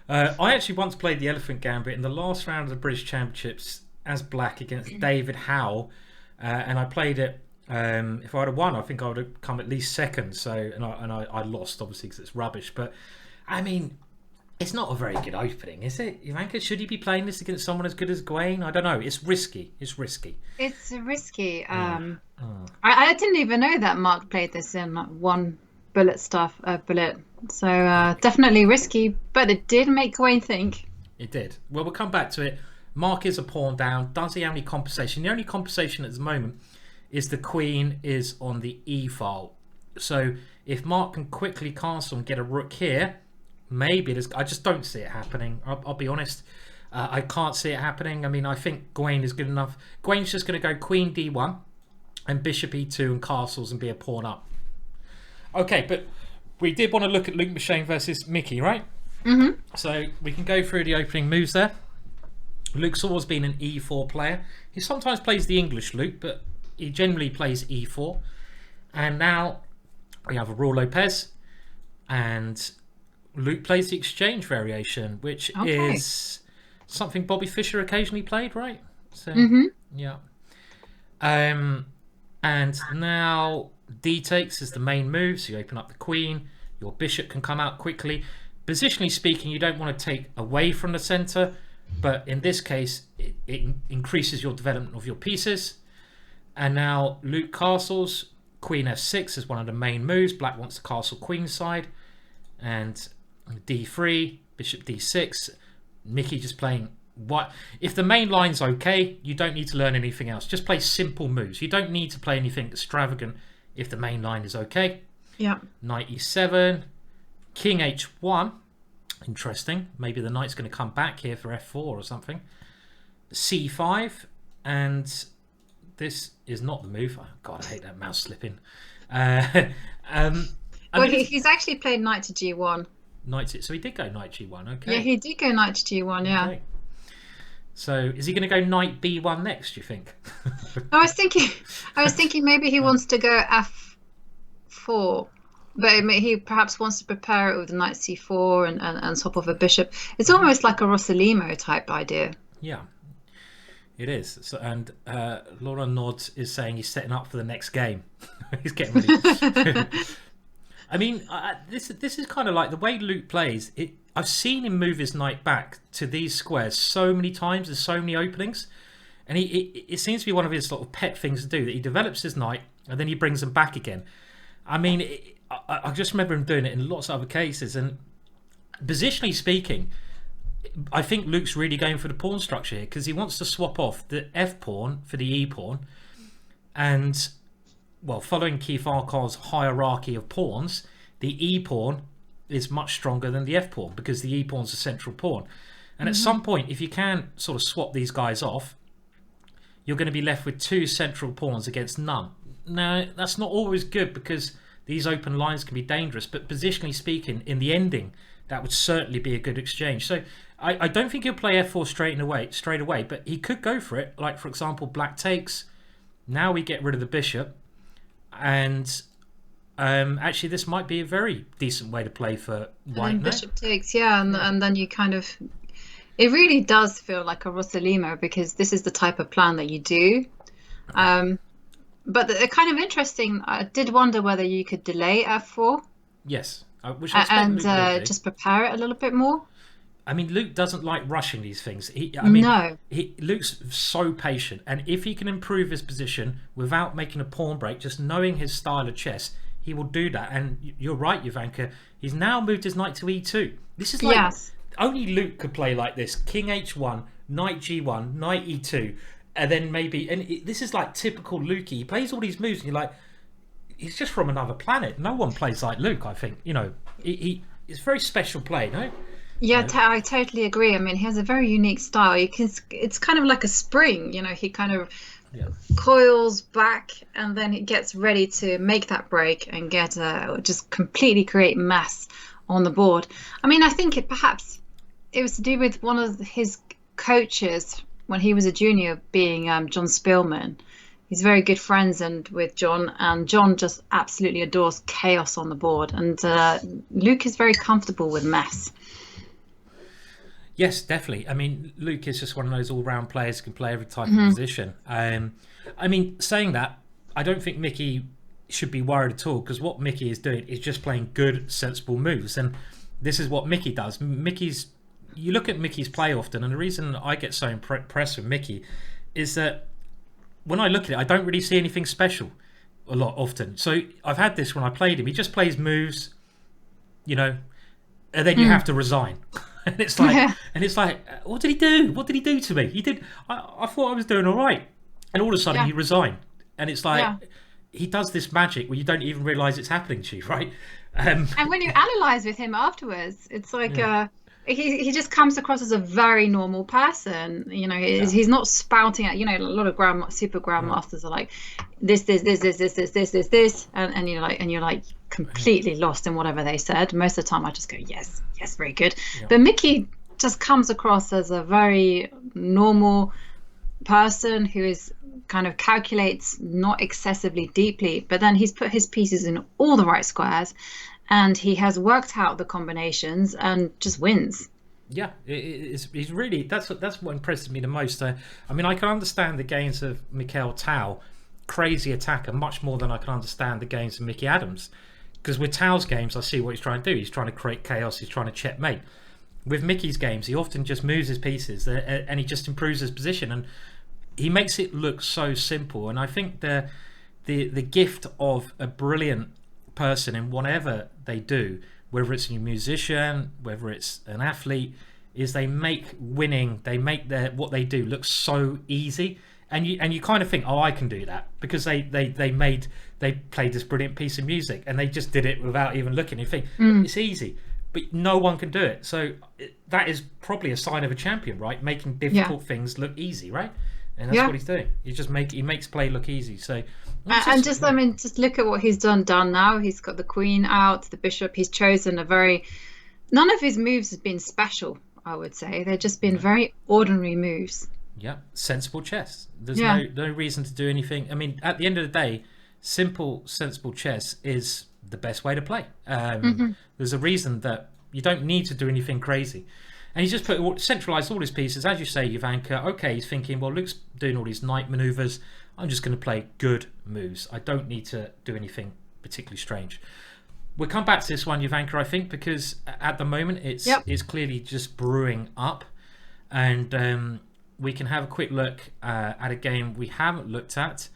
I actually once played the Elephant Gambit in the last round of the British Championships as black against David Howell, and I played it. If I'd have won, I think I would have come at least second. So, and I lost obviously because it's rubbish. But I mean, it's not a very good opening, is it? Jovanka, should he be playing this against someone as good as Gawain? I don't know. It's risky. It's risky. It's risky. I didn't even know that Mark played this in one bullet. So definitely risky, but it did make Gawain think. It did. Well, we'll come back to it. Mark is a pawn down. Does he have any compensation? The only compensation at the moment is the queen is on the e file. So if Mark can quickly castle and get a rook here, maybe it is. I just don't see it happening. I'll be honest. I can't see it happening. I mean, I think Gawain is good enough. Gawain's just going to go queen d1 and bishop e2 and castles and be a pawn up. Okay, but we did want to look at Luke McShane versus Mickey, right? Mm-hmm. So we can go through the opening moves there. Luke's always been an e4 player. He sometimes plays the English Luke, but he generally plays e4. And now we have a Raw Lopez, and Luke plays the exchange variation, which is something Bobby Fischer occasionally played, right? So yeah. And now d takes is the main move, so you open up the queen. Your bishop can come out quickly. positionally speaking, you don't want to take away from the center, but in this case, it increases your development of your pieces. And now Luke castles. Queen f6 is one of the main moves. Black wants the castle queen side. And d3, bishop d6. Mickey just playing what? If the main line's okay, you don't need to learn anything else. Just play simple moves. You don't need to play anything extravagant if the main line is okay. Yeah. Knight e7, king h1. Interesting. Maybe the knight's going to come back here for f4 or something. c5, and this is not the move. Oh, God, I hate that mouse slipping. He's actually played knight to g1. So he did go knight g1. Okay. Yeah, he did go knight to g1. Yeah. Okay. So is he going to go knight b1 next? Do you think? I was thinking maybe he wants to go f4, but he perhaps wants to prepare it with knight c4 and swap off a bishop. It's almost like a Rossolimo type idea. Yeah. It is. So, and Laura Nod is saying he's setting up for the next game. He's getting ready. I mean, this is kind of like the way Luke plays. I've seen him move his knight back to these squares so many times. There's so many openings. And it seems to be one of his sort of pet things to do, that he develops his knight and then he brings them back again. I mean, I just remember him doing it in lots of other cases. And positionally speaking, I think Luke's really going for the pawn structure here, because he wants to swap off the f pawn for the e pawn, and well, following Keith Arkell's hierarchy of pawns, the e pawn is much stronger than the f pawn because the e pawn's a central pawn. And at some point, if you can sort of swap these guys off, you're going to be left with two central pawns against none. Now, that's not always good because these open lines can be dangerous, but positionally speaking, in the ending, that would certainly be a good exchange. So I don't think he'll play f4 straight away, but he could go for it. Like, for example, black takes. Now we get rid of the bishop. And actually, this might be a very decent way to play for white. And bishop takes, yeah. And then you kind of... It really does feel like a Rossolimo, because this is the type of plan that you do. But the kind of interesting... I did wonder whether you could delay f4. Yes. And just prepare it a little bit more. I mean, Luke doesn't like rushing these things. Luke's so patient, and if he can improve his position without making a pawn break, just knowing his style of chess, he will do that. And you're right, Jovanka. He's now moved his knight to e2. This is like only Luke could play like this: king h1, knight g1, knight e2, and then maybe. And this is like typical Lukey. He plays all these moves, and you're like, he's just from another planet. No one plays like Luke. I think it's a very special play, no? Yeah, I totally agree. I mean, he has a very unique style. It's kind of like a spring, he kind of coils back and then it gets ready to make that break and get just completely create mess on the board. I mean, I think perhaps it was to do with one of his coaches when he was a junior, being John Spielman. He's very good friends with John, and John just absolutely adores chaos on the board. And Luke is very comfortable with mess. Yes, definitely. I mean, Luke is just one of those all-round players who can play every type of position. I mean, saying that, I don't think Mickey should be worried at all, because what Mickey is doing is just playing good, sensible moves. And this is what Mickey does. You look at Mickey's play often, and the reason I get so impressed with Mickey is that when I look at it, I don't really see anything special often. So I've had this when I played him. He just plays moves, and then you have to resign. And it's like, what did he do? What did he do to me? I thought I was doing all right. And all of a sudden he resigned. And it's like, he does this magic where you don't even realise it's happening to you, right? And when you analyse with him afterwards, it's like he just comes across as a very normal person. He's not spouting out, a lot of super grandmasters are like, this, and you're like completely lost in whatever they said. Most of the time I just go, yes, very good. But Mickey just comes across as a very normal person who is kind of calculates not excessively deeply, but then he's put his pieces in all the right squares and he has worked out the combinations and just wins. Yeah, he's really, that's what impresses me the most. I mean, I can understand the games of Mikhail Tal, crazy attacker, much more than I can understand the games of Mickey Adams, Because with Tao's games, I see what he's trying to do. He's trying to create chaos. He's trying to checkmate. With Mickey's games, he often just moves his pieces and he just improves his position, and he makes it look so simple. And I think the gift of a brilliant person in whatever they do, whether it's a musician, whether it's an athlete, is they make winning, they make what they do look so easy. And you kind of think, oh, I can do that, because they played this brilliant piece of music and they just did it without even looking. You think it's easy, but no one can do it. So that is probably a sign of a champion, right? Making difficult things look easy, right? And that's what he's doing. He makes play look easy. So just look at what he's done now. He's got the queen out, the bishop. He's chosen none of his moves has been special, I would say. They've just been very ordinary moves. Yeah, sensible chess. There's no reason to do anything. I mean, at the end of the day, simple, sensible chess is the best way to play. There's a reason that you don't need to do anything crazy. And he's just centralized all his pieces. As you say, Jovanka, okay, he's thinking, well, Luke's doing all these knight maneuvers. I'm just going to play good moves. I don't need to do anything particularly strange. We'll come back to this one, Jovanka, I think, because at the moment it's clearly just brewing up. And we can have a quick look at a game we haven't looked at.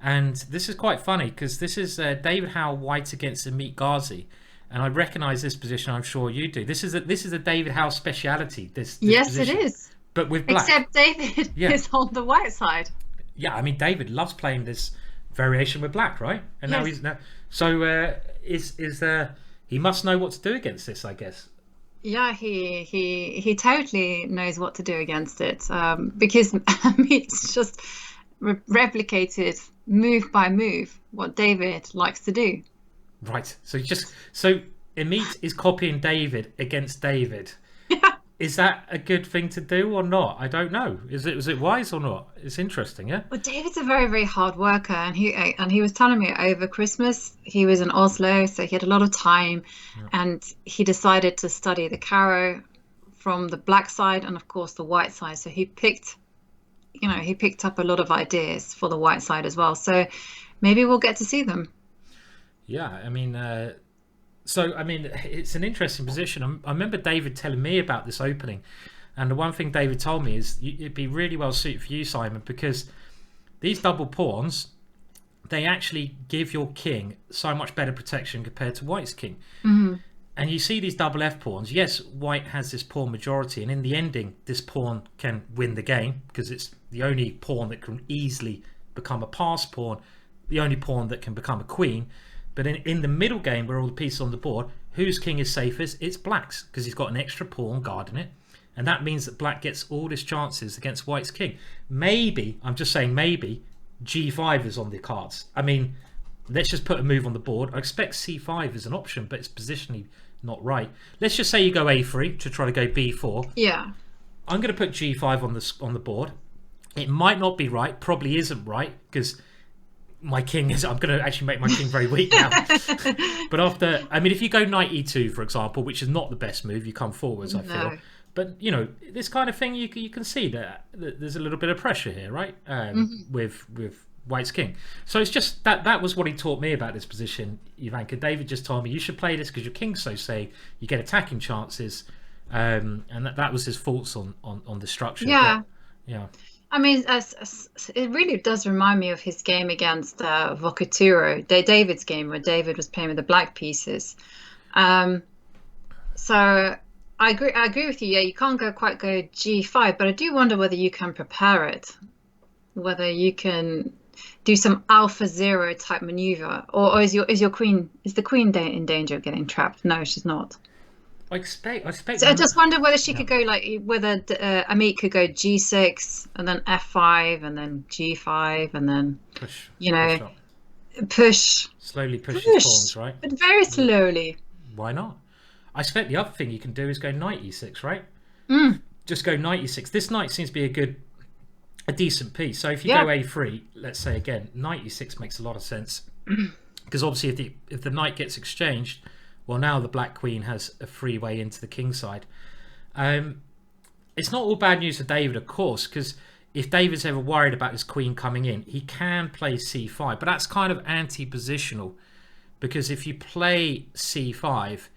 And this is quite funny, because this is David Howell white against Ameet Ghasi. And I recognise this position, I'm sure you do. This is a David Howell speciality. This yes, position, it is. But with black. Except David is on the white side. Yeah, I mean, David loves playing this variation with black, right? And now he's so he must know what to do against this, I guess. Yeah, he totally knows what to do against it, because Ameet's just replicated move by move what David likes to do. Right. So Ameet is copying David against David. Yeah. Is that a good thing to do or not? I don't know. Was it wise or not? It's interesting, yeah. Well, David's a very, very hard worker, and he was telling me over Christmas he was in Oslo, so he had a lot of time, and he decided to study the Caro from the black side and of course the white side. So he picked up a lot of ideas for the white side as well. So maybe we'll get to see them. Yeah, I mean, it's an interesting position. I remember David telling me about this opening, and the one thing David told me is it'd be really well suited for you, Simon, because these double pawns, they actually give your king so much better protection compared to white's king. Mm-hmm. And you see these double F pawns. Yes, white has this pawn majority, and in the ending, this pawn can win the game because it's the only pawn that can easily become a pass pawn, the only pawn that can become a queen. But in the middle game, where all the pieces on the board, whose king is safest? It's black's, because he's got an extra pawn guarding it. And that means that black gets all his chances against white's king. Maybe, I'm just saying maybe, G5 is on the cards. I mean, let's just put a move on the board. I expect C5 is an option, but it's positionally not right. Let's just say you go A3 to try to go B4. Yeah. I'm going to put G5 on the board. It might not be right, probably isn't right, because my king is, I'm going to actually make my king very weak now. But if you go knight E2, for example, which is not the best move, you come forwards, I feel. But, this kind of thing, you can see that there's a little bit of pressure here, right? With white's king. So it's just that was what he taught me about this position, Jovanka. David just told me you should play this because your king's so safe, you get attacking chances, and that was his thoughts on the structure. Yeah. But, yeah. I mean, it really does remind me of his game against Vocaturo, David's game, where David was playing with the black pieces. So I agree with you. Yeah, you can't quite go G5, but I do wonder whether you can prepare it, whether you can do some Alpha Zero type maneuver, or is the queen in danger of getting trapped? No, she's not. I expect. So I just wonder whether she could go whether Ameet could go G6 and then F5 and then G5 and then push slowly push his pawns, right? But very slowly. Why not? I expect the other thing you can do is go knight E6, right? Just go knight E6. This knight seems to be a decent piece. So if you go A3, let's say again, knight E6 makes a lot of sense because obviously if the knight gets exchanged. Well, now the black queen has a free way into the king side. It's not all bad news for David, of course, because if David's ever worried about his queen coming in, he can play C5, but that's kind of anti-positional because if you play c5,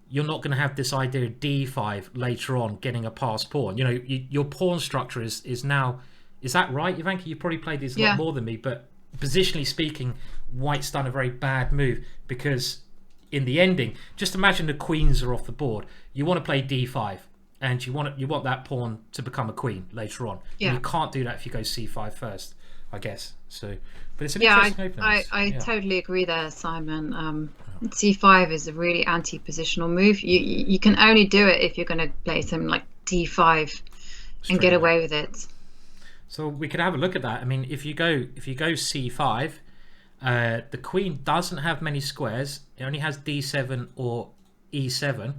you're not going to have this idea of d5 later on getting a passed pawn. You know, your pawn structure is now, is that right, Ivanka? You probably played this a lot more than me, but positionally speaking, white's done a very bad move, because in the ending, just imagine the queens are off the board. You want to play d5, and you want that pawn to become a queen later on. And you can't do that if you go c5 first, I guess. So, but it's an interesting opening. I totally agree there, Simon. c5 is a really anti-positional move. You can only do it if you're going to play something like d5 and get away with it. So we could have a look at that. I mean, if you go c5, the queen doesn't have many squares. It only has d7 or e7.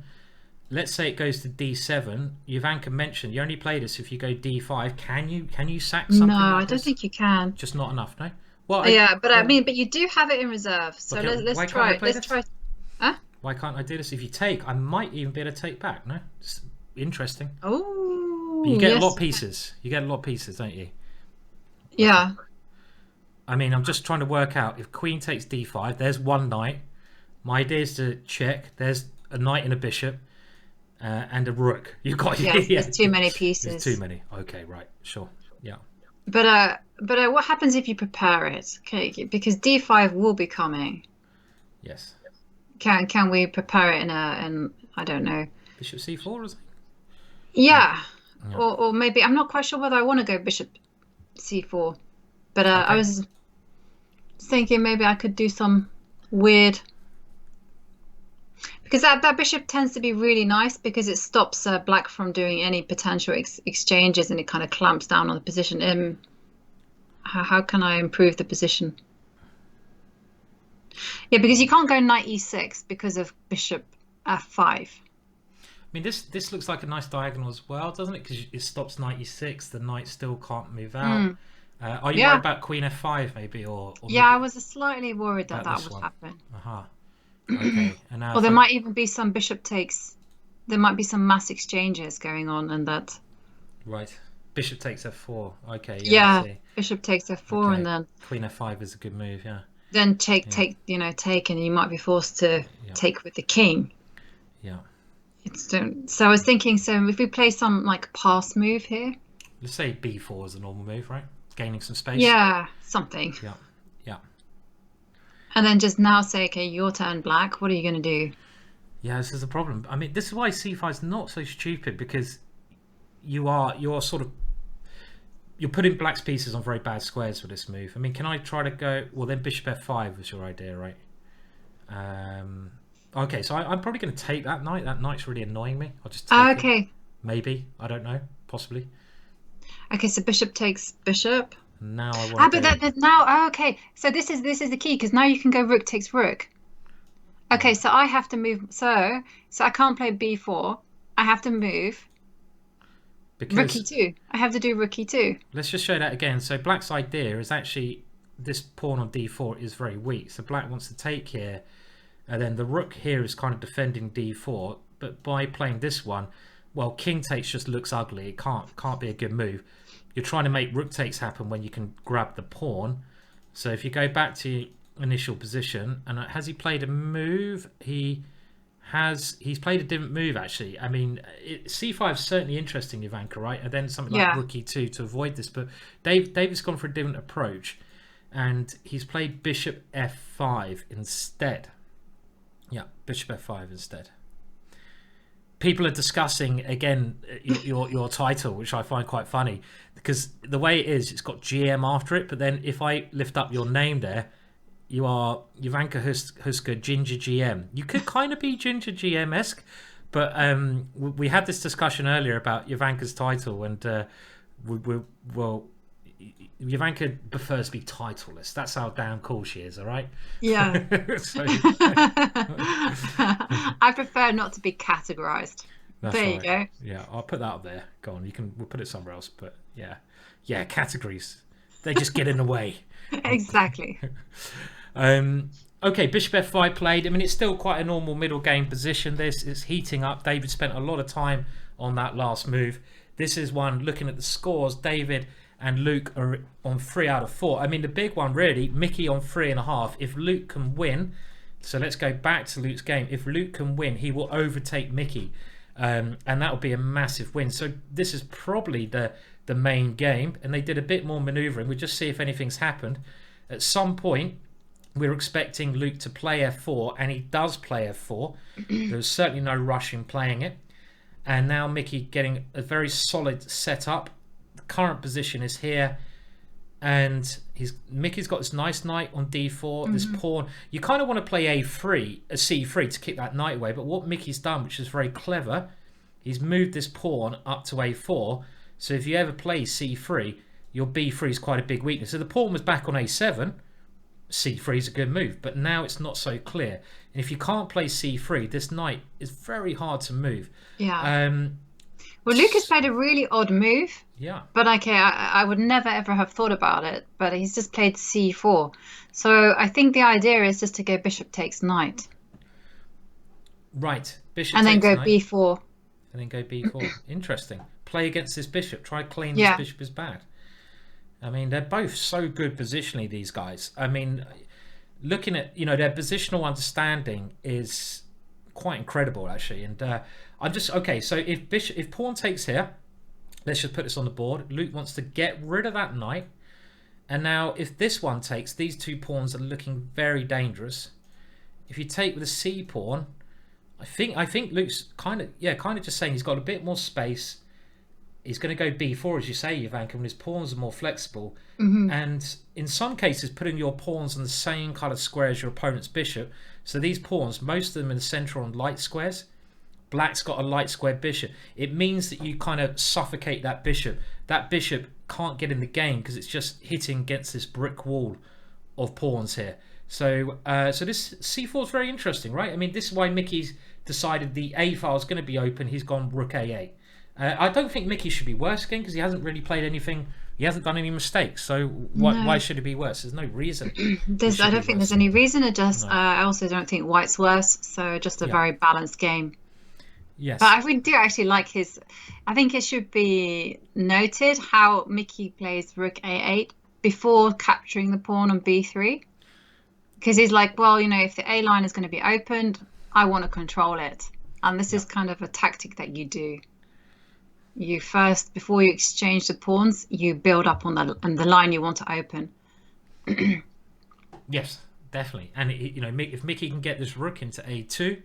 Let's say it goes to d7. Ivanka mentioned you only play this if you go d5. Can you sack something? No, like I don't think you can. Just not enough, no. Well, but you do have it in reserve. So let's try it. Let's try. Huh? Why can't I do this? If you take, I might even be able to take back. No, it's interesting. Oh, but you get a lot of pieces. You get a lot of pieces, don't you? Yeah. I mean, I'm just trying to work out if queen takes d5. There's one knight. My idea is to check. There's a knight and a bishop, and a rook. You've got there's too many pieces. There's too many. Okay, right, sure, yeah. But what happens if you prepare it? Okay, because d5 will be coming. Yes. Can we prepare it in I don't know. Bishop c4 or something? Yeah. Or maybe I'm not quite sure whether I want to go bishop c4, but I was thinking maybe I could do some weird, because that bishop tends to be really nice because it stops black from doing any potential exchanges, and it kind of clamps down on the position. How can I improve the position? Yeah, because you can't go knight e6 because of bishop f5. I mean, this looks like a nice diagonal as well, doesn't it? Because it stops knight e6. The knight still can't move out. Are you worried about queen f5 maybe? Or I was slightly worried that would happen. Okay. And now there might even be some bishop takes. There might be some mass exchanges going on, and that. Right. Bishop takes f4. Okay. Yeah. Bishop takes f4, and then queen f5 is a good move. Yeah. Then take, and you might be forced to take with the king. Yeah. So I was thinking, if we play some like pass move here. Let's say b4 is a normal move, right? Gaining some space. Yeah, something. Yeah. And then just now say, okay, your turn, black. What are you going to do? Yeah, this is the problem. I mean, this is why c5 is not so stupid, because you're putting black's pieces on very bad squares for this move. I mean, can I try to go? Well, then bishop f5 was your idea, right? Okay, so I'm probably going to take that knight. That knight's really annoying me. I'll just take it. Maybe, I don't know, possibly. Okay, so bishop takes bishop. Now I want okay. So this is the key, because now you can go rook takes rook. Okay, so I have to move. So I can't play b4. I have to move. Because rook e2. I have to do rook e2. Let's just show that again. So black's idea is actually this pawn on d4 is very weak. So black wants to take here, and then the rook here is kind of defending d4. But by playing this one, well, king takes just looks ugly. It can't be a good move. You're trying to make rook takes happen when you can grab the pawn. So if you go back to initial position, and has he played a move? He's played a different move, actually. I mean, c5 is certainly interesting, Ivanka, right? And then something like rook e2 to avoid this. But David's gone for a different approach, and he's played bishop f5 instead. Yeah, bishop f5 instead. People are discussing again your title, which I find quite funny, because the way it is, it's got GM after it. But then if I lift up your name there, you are Ivanka Huska GingerGM. You could kind of be GingerGM-esque, but we had this discussion earlier about Ivanka's title, and Ivanka prefers to be titleless. That's how damn cool she is, all right? Yeah. I prefer not to be categorized. That's there right. You go. Yeah, I'll put that up there. Go on, we'll put it somewhere else. But yeah, categories. They just get in the way. Exactly. Okay, bishop f5 played. I mean, it's still quite a normal middle game position. This is heating up. David spent a lot of time on that last move. This is one, looking at the scores, David and Luke are on 3 out of 4. I mean, the big one really, Mickey on 3.5. If Luke can win, So let's go back to Luke's game. If Luke can win, he will overtake Mickey, and that will be a massive win. So this is probably the main game, and they did a bit more manoeuvring. We'll just see if anything's happened. At some point, we're expecting Luke to play f4, and he does play f4. There's certainly no rush in playing it. And now Mickey getting a very solid setup. The current position is here, and Mickey's got this nice knight on d4. This pawn, you kind of want to play c3 to kick that knight away. But what Mickey's done, which is very clever, he's moved this pawn up to a4. So if you ever play c3, your b3 is quite a big weakness. So the pawn was back on a7. c3 is a good move, but now it's not so clear. And if you can't play c3, this knight is very hard to move. Yeah. Well, Lucas played a really odd move. Yeah. But okay, I would never ever have thought about it. But he's just played c4. So I think the idea is just to go bishop takes knight. Right. Bishop and then takes go knight. b4. And then go b4. Interesting. Play against this bishop. Try clean this bishop is bad. I mean, they're both so good positionally, these guys. I mean, looking at, their positional understanding is quite incredible, actually. And I'm just, okay, so if pawn takes here, let's just put this on the board. Luke wants to get rid of that knight. And now if this one takes, these two pawns are looking very dangerous. If you take with a c pawn, I think Luke's kind of just saying he's got a bit more space. He's going to go b4, as you say, Ivanka, when his pawns are more flexible. And in some cases, putting your pawns on the same kind of square as your opponent's bishop. So these pawns, most of them in the centre on light squares. Black's got a light square bishop. It means that you kind of suffocate that bishop. That bishop can't get in the game because it's just hitting against this brick wall of pawns here. So so this c4 is very interesting, right? I mean, this is why Mickey's decided the a file is going to be open. He's gone rook a8. I don't think Mickey should be worse again because he hasn't really played anything. He hasn't done any mistakes. So why should he be worse? There's no reason. I don't think there's any reason. I also don't think White's worse. So just a very balanced game. Yes. But I do actually like I think it should be noted how Mickey plays rook a8 before capturing the pawn on b3. Because he's like, well, if the a line is going to be opened, I want to control it. And this is kind of a tactic that you do. You first, before you exchange the pawns, you build up on the line you want to open. Yes, definitely. And if Mickey can get this rook into a2,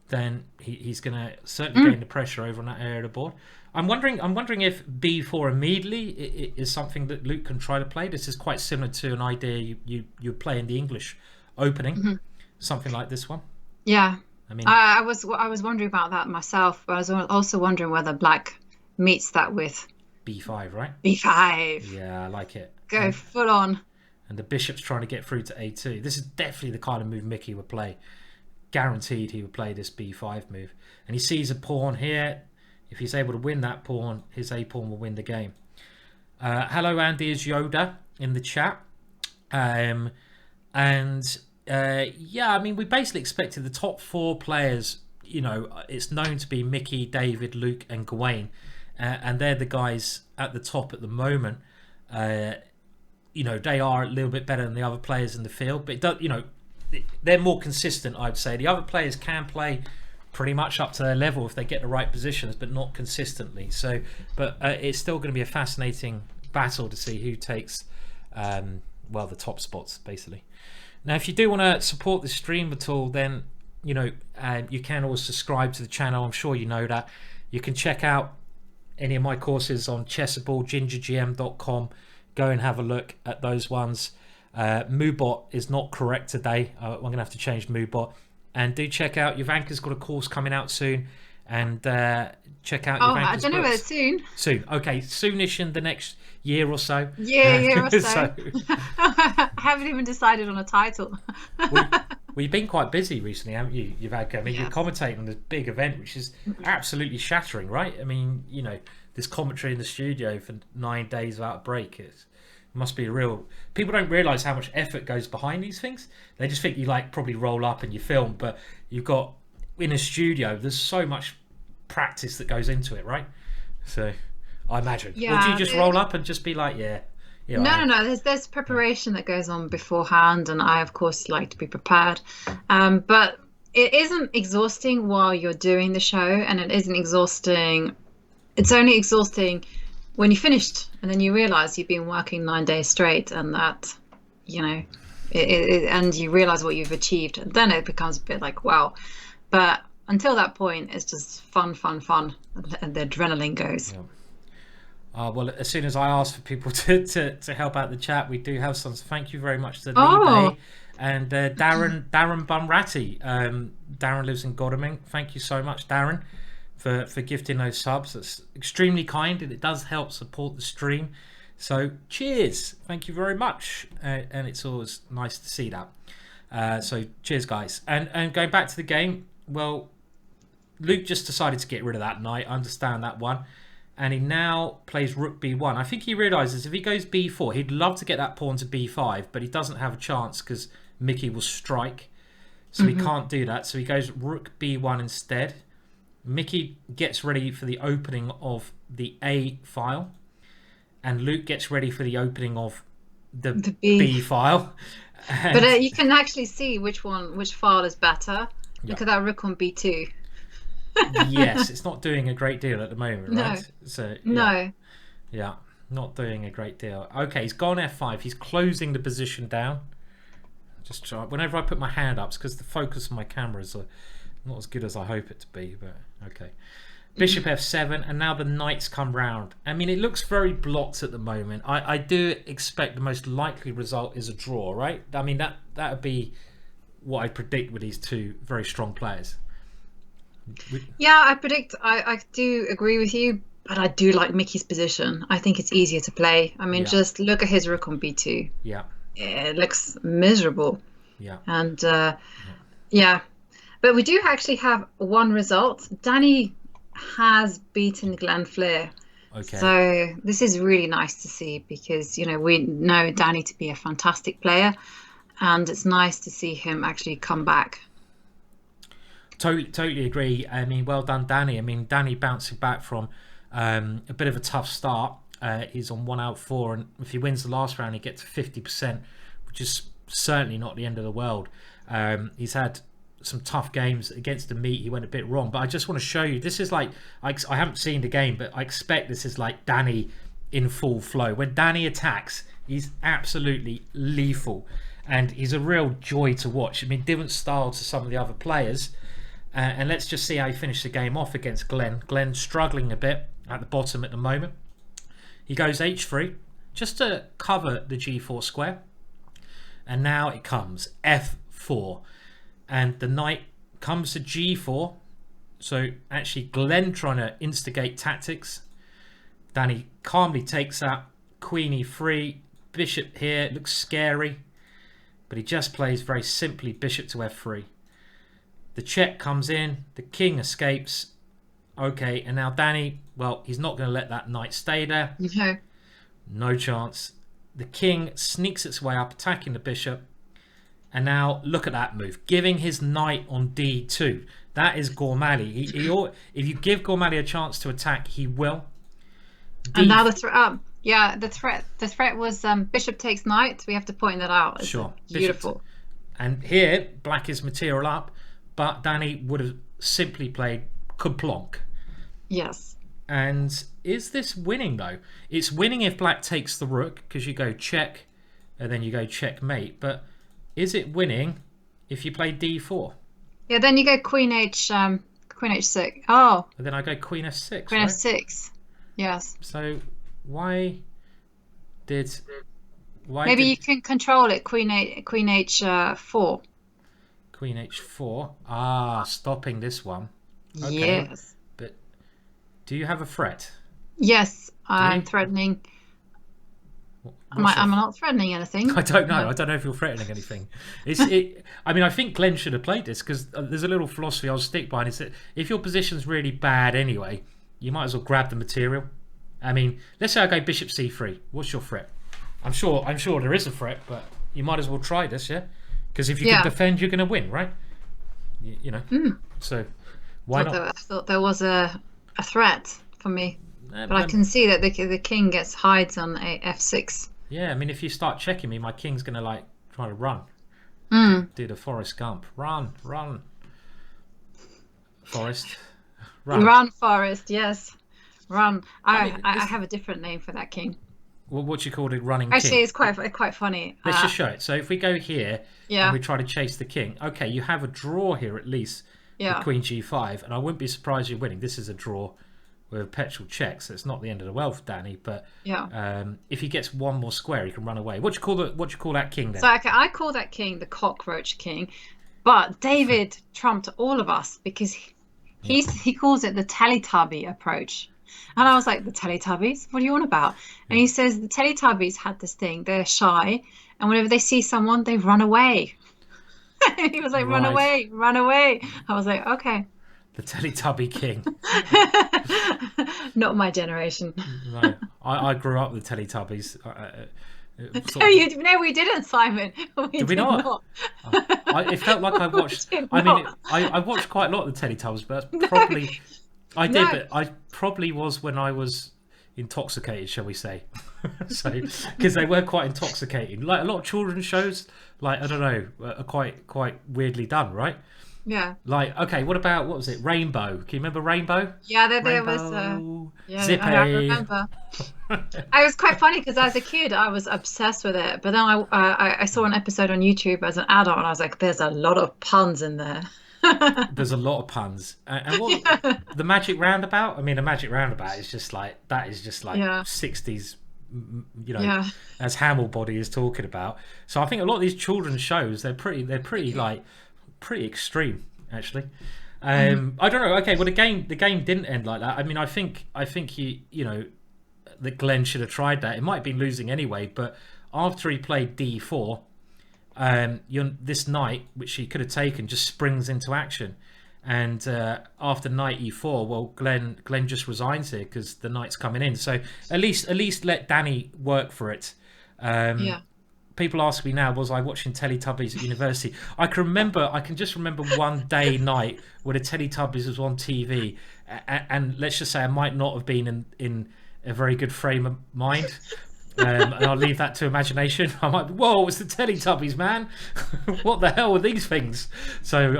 then he's going to certainly gain the pressure over on that area of the board. I'm wondering if b4 immediately is something that Luke can try to play. This is quite similar to an idea you play in the English opening, something like this one. Yeah, I mean, I was wondering about that myself, but I was also wondering whether Black meets that with b5, right? b5. Yeah, I like it. Go full on. And the bishop's trying to get through to a2. This is definitely the kind of move Mickey would play. Guaranteed he would play this b5 move. And he sees a pawn here. If he's able to win that pawn, his a pawn will win the game. Hello, Andy, is Yoda in the chat. Yeah, I mean, we basically expected the top 4 players. It's known to be Mickey, David, Luke, and Gawain. And they're the guys at the top at the moment. They are a little bit better than the other players in the field, but they're more consistent, I'd say. The other players can play pretty much up to their level if they get the right positions, but not consistently. So, but it's still going to be a fascinating battle to see who takes, the top spots, basically. Now, if you do want to support the stream at all, then you can always subscribe to the channel. I'm sure you know that. You can check out any of my courses on Chessable, GingerGM.com. Go and have a look at those ones. Moobot is not correct today. I'm going to have to change Moobot. And do check out Ivanka's got a course coming out soon. And check out Ivanka's I don't know books. whether soon. Okay, soonish in the next year or so. Year or so. I haven't even decided on a title. You've been quite busy recently, haven't you, Ivanka? I mean, you're commentating on this big event, which is absolutely shattering, right? I mean, this commentary in the studio for 9 days without a break. It must be real. People don't realise how much effort goes behind these things. They just think you probably roll up and you film, but you've got in a studio. There's so much practice that goes into it, right? So I imagine. Or do you just roll up and just be like, yeah, You know, No. There's preparation that goes on beforehand, and I of course like to be prepared. But it isn't exhausting while you're doing the show, and it isn't exhausting. It's only exhausting when you finished, and then you realize you've been working 9 days straight, and that, you know, and you realize what you've achieved, and then it becomes a bit like wow. But until that point, it's just fun, and the adrenaline goes. Yeah. Well, as soon as I ask for people to help out the chat, we do have some. Thank you very much to Libe and Darren Bunratty. Darren lives in Godalming. Thank you so much, Darren, for gifting those subs. That's extremely kind, and it does help support the stream. So cheers, thank you very much, and it's always nice to see that. So cheers, guys. And going back to the game, well, Luke just decided to get rid of that knight. I understand that one. And he now plays rook b1. I think he realises if he goes b4, he'd love to get that pawn to b5, but he doesn't have a chance because Mickey will strike. So he can't do that. So he goes rook b1 instead. Mickey gets ready for the opening of the A file. And Luke gets ready for the opening of the B file. But you can actually see which file is better. Look at that rook on b2. Yes, it's not doing a great deal at the moment, right? No. So No. Not doing a great deal. Okay, he's gone f5. He's closing the position down. Just try. Whenever I put my hand up, it's because the focus of my camera is not as good as I hope it to be. But okay, bishop f7, and now the knights come round. I mean, it looks very blocked at the moment. I do expect the most likely result is a draw, right? I mean, that would be what I predict with these two very strong players. Yeah, I do agree with you, but I do like Mickey's position. I think it's easier to play. I mean, just look at his rook on b2. Yeah. It looks miserable. Yeah. And but we do actually have one result. Danny has beaten Glenn Flear. Okay. So this is really nice to see because, you know, we know Danny to be a fantastic player, and it's nice to see him actually come back. Totally agree. I mean, well done, Danny. I mean, Danny bouncing back from a bit of a tough start. He's on 1 out 4, and if he wins the last round, he gets 50%, which is certainly not the end of the world. He's had some tough games against Ameet. He went a bit wrong, but I just want to show you. This is like I haven't seen the game, but I expect this is like Danny in full flow. When Danny attacks, he's absolutely lethal, and he's a real joy to watch. I mean, different style to some of the other players. And let's just see how he finished the game off against Glenn. Glenn struggling a bit at the bottom at the moment. He goes h3 just to cover the g4 square. And now it comes f4. And the knight comes to g4. So actually Glenn trying to instigate tactics. Danny calmly takes that. Queen e3. Bishop here. Looks scary. But he just plays very simply bishop to f3. The check comes in, the king escapes. Okay, and now Danny, well, he's not going to let that knight stay there. No chance. The king sneaks its way up, attacking the bishop. And now look at that move, giving his knight on d2. That is Gormally. If you give Gormally a chance to attack, he will. And now the threat. The threat was bishop takes knight. We have to point that out. It's sure. Beautiful. And here, black is material up. But Danny would have simply played Caplin. Yes. And is this winning though? It's winning if black takes the rook because you go check and then you go checkmate. But is it winning if you play d4? Yeah, then you go queen h6. Oh. And then I go queen f6. Queen right? f6. Yes. So why did you can control it? Queen h4. Queen h4. Stopping this one. Okay. Yes. But do you have a threat? Yes, I'm threatening. Am I not threatening anything? I don't know. I don't know if you're threatening anything. I mean, I think Glenn should have played this because there's a little philosophy I'll stick by, and it's that if your position's really bad anyway, you might as well grab the material. I mean, let's say I go bishop c3. What's your threat? I'm sure there is a threat, but you might as well try this, yeah? Because if you can defend, you're going to win, right? You know. So why not? I thought there was a threat for me, but I can see that the king hides on a f6. Yeah, I mean, if you start checking me, my king's going to like try to run. Do the Forrest Gump. Run. Forrest. Run, Forrest, yes. Run. I I have a different name for that king. Well, what you called it, running Actually, king. it's quite funny. Let's just show it. So if we go here Yeah. and we try to chase the king, okay, you have a draw here at least with Queen G5, and I wouldn't be surprised you're winning. This is a draw with a perpetual check, so it's not the end of the world for Danny. But if he gets one more square, he can run away. What do you call that king then? So I call that king the cockroach king, but David trumped all of us because he calls it the Teletubby approach. And I was like, the Teletubbies? What are you on about? And he says the Teletubbies had this thing. They're shy, and whenever they see someone, they run away. He was like, run away, run away. I was like, okay. The Teletubby king. Not my generation. No, I grew up with Teletubbies. No, we didn't, Simon. Did we not? It felt like I watched. I watched quite a lot of the Teletubbies, but probably I did. But I probably was when I was intoxicated, shall we say? So because they were quite intoxicating, like a lot of children's shows, like I don't know, are quite weirdly done, right? Yeah. Like, okay, what was it? Rainbow. Can you remember Rainbow? Yeah, there was. Zippy. I remember. It was quite funny because as a kid I was obsessed with it, but then I saw an episode on YouTube as an adult, and I was like, "There's a lot of puns in there." There's a lot of puns. And what the Magic Roundabout? I mean, a Magic Roundabout is just like 60s. You know, as Hamill Body is talking about. So I think a lot of these children's shows, they're pretty extreme, actually. I don't know. Okay, well the game didn't end like that. I mean, I think you know that Glenn should have tried that. It might have been losing anyway, but after he played D4, this knight, which he could have taken, just springs into action. And after knight E4, well, Glenn just resigns here because the knight's coming in. So at least let Danny work for it. People ask me now, was I watching Teletubbies at university? I can just remember one day night where the Teletubbies was on TV, and let's just say I might not have been in a very good frame of mind. And I'll leave that to imagination. I might be, whoa, it's the Teletubbies, man. What the hell are these things? So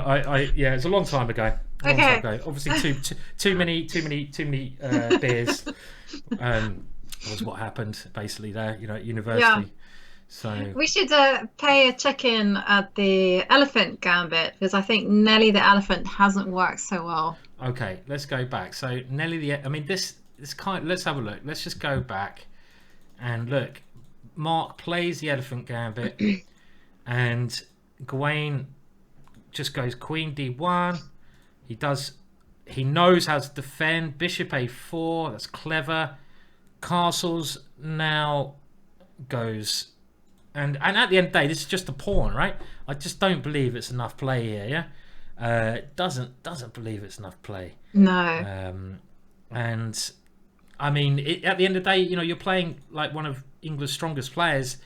yeah, it's a long time ago. Obviously too many beers was what happened basically there, you know, at university. So we should pay a check-in at the elephant gambit, because I think Nelly the elephant hasn't worked so well. Okay, let's go back. So Nelly I mean this let's have a look. Let's just go back and look. Mark plays the elephant gambit and Gawain just goes Queen D1. He knows how to defend. Bishop A4, that's clever. Castles now goes, and at the end of the day, this is just a pawn, right? I just don't believe it's enough play here. Yeah, doesn't believe it's enough play. No. And I mean, at the end of the day, you know, you're playing like one of England's strongest players.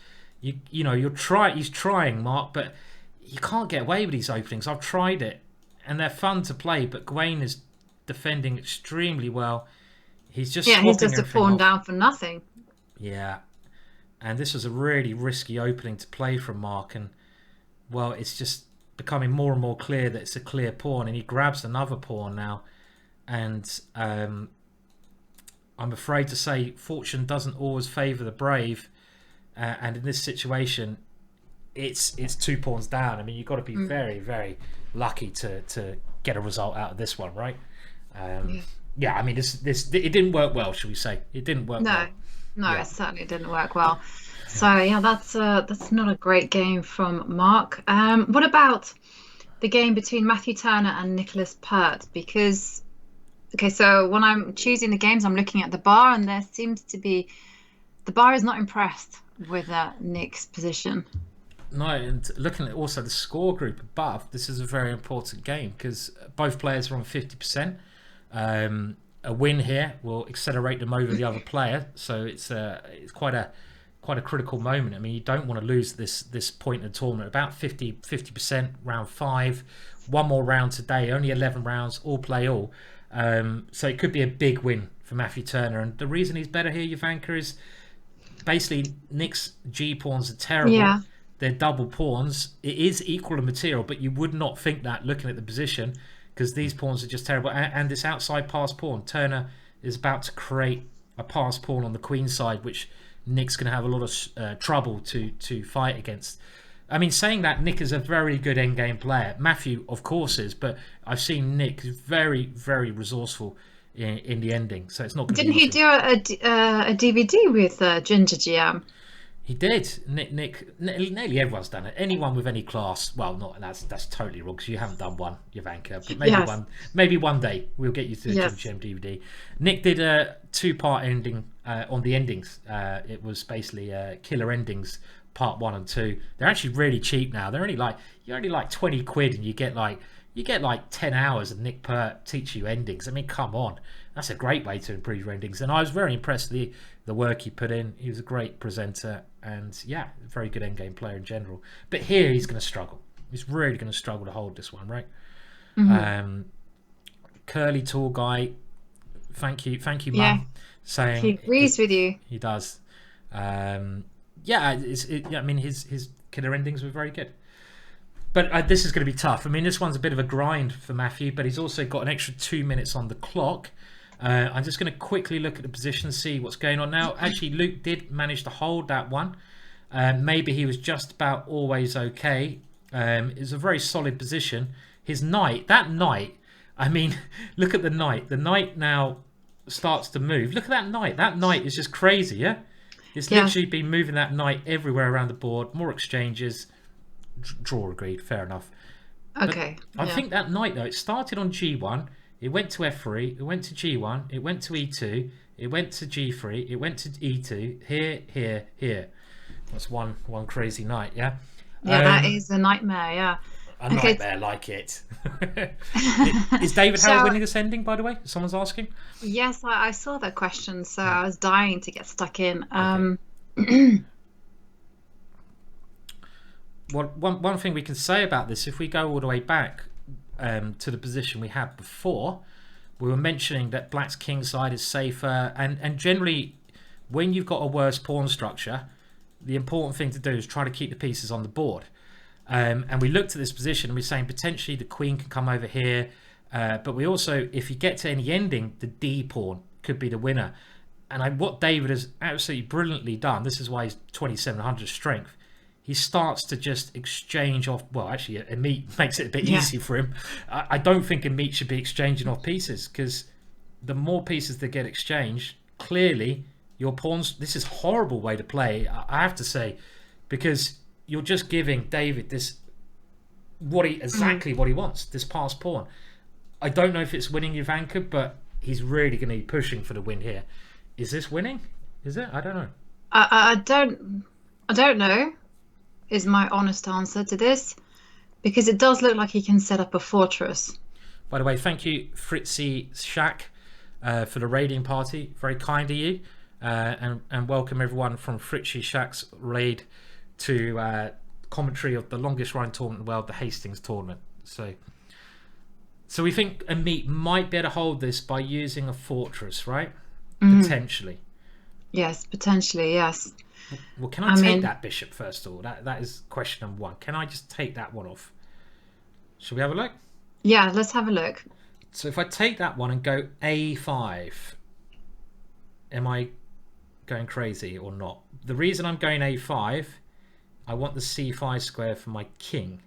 You know, he's trying, Mark, but you can't get away with these openings. I've tried it, and they're fun to play, but Gawain is defending extremely well. He's just a pawn down for nothing. Yeah, and this was a really risky opening to play from Mark, and well, it's just becoming more and more clear that it's a clear pawn, and he grabs another pawn now, and I'm afraid to say fortune doesn't always favour the brave, and in this situation, it's 2 pawns down. I mean, you've got to be very, very lucky to get a result out of this one, right? Yeah, I mean, this it didn't work well, shall we say? It didn't work well. No, it certainly didn't work well. So yeah, that's not a great game from Mark. What about the game between Matthew Turner and Nicholas Pert? Because so when I'm choosing the games, I'm looking at the bar, and there seems to be the bar is not impressed with Nick's position. No, and looking at also the score group above, this is a very important game because both players are on 50%. A win here will accelerate them over the other player, so it's quite a critical moment. I mean, you don't want to lose this point in the tournament. About 50% round 5, one more round today, only 11 rounds, all play all. So it could be a big win for Matthew Turner, and the reason he's better here, Jovanka, is basically Nick's G pawns are terrible. Yeah. They're double pawns. It is equal in material, but you would not think that looking at the position, because these pawns are just terrible. And this outside pass pawn, Turner is about to create a pass pawn on the queen side, which Nick's going to have a lot of trouble to fight against. I mean, saying that, Nick is a very good endgame player. Matthew, of course, is, but I've seen Nick very, very resourceful in the ending, so it's not. Didn't he do a DVD with GingerGM? He did. Nick, nearly everyone's done it. Anyone with any class. Well, not that's totally wrong because you haven't done one, Ivanka. But maybe one day we'll get you to the GM DVD. Nick did a 2-part ending on the endings. It was basically Killer Endings Part 1 and 2. They're actually really cheap now. They're only like 20 quid, and you get like 10 hours of Nick Pert teach you endings. I mean, come on, that's a great way to improve your endings. And I was very impressed with the work he put in. He was a great presenter, and yeah, a very good endgame player in general. But here he's going to struggle. He's really going to struggle to hold this one, right? Mm-hmm. Curly tall guy. Thank you, Mum. Saying he agrees with you. He does. I mean, his killer endings were very good. But this is going to be tough. I mean, this one's a bit of a grind for Matthew, but he's also got an extra 2 minutes on the clock. I'm just going to quickly look at the position, see what's going on now. Actually, Luke did manage to hold that one. Maybe he was just about always okay. It's a very solid position. His knight, I mean, look at the knight. The knight now starts to move. Look at that knight. That knight is just crazy, yeah? It's literally been moving that knight everywhere around the board. More exchanges. Draw agreed, fair enough. Okay. I think that knight, though, it started on G1, it went to F3, it went to G1, it went to E2, it went to G3, it went to E2, here. That's one crazy knight, yeah? Yeah, that is a nightmare, yeah. A nightmare like it. Is David Howell winning this ending, by the way? Someone's asking? Yes, I saw that question, so I was dying to get stuck in. Well, one thing we can say about this, if we go all the way back to the position we had before, we were mentioning that Black's king side is safer, and generally, when you've got a worse pawn structure, the important thing to do is try to keep the pieces on the board. And we looked at this position and we're saying potentially the queen can come over here, but we also, if you get to any ending, the D pawn could be the winner. And what David has absolutely brilliantly done, this is why he's 2700 strength, he starts to just exchange off. Well, actually, Ameet makes it a bit easy for him. I don't think Ameet should be exchanging off pieces, because the more pieces that get exchanged, clearly your pawns. This is a horrible way to play, I have to say, because you're just giving David this what he wants. This pass pawn. I don't know if it's winning Ivanka, but he's really going to be pushing for the win here. Is this winning? Is it? I don't know. I don't know. Is my honest answer to this, because it does look like he can set up a fortress. By the way, thank you Fritzy Shack for the raiding party. Very kind of you, and welcome everyone from Fritzy Shack's raid to commentary of the longest running tournament in the world, the Hastings tournament. So we think Ameet might be able to hold this by using a fortress, right? Potentially. Yes, potentially, yes. Well, can I take that bishop first of all? That is question number one. Can I just take that one off? Shall we have a look? Yeah, let's have a look. So if I take that one and go A5, am I going crazy or not? The reason I'm going A5, I want the C5 square for my king.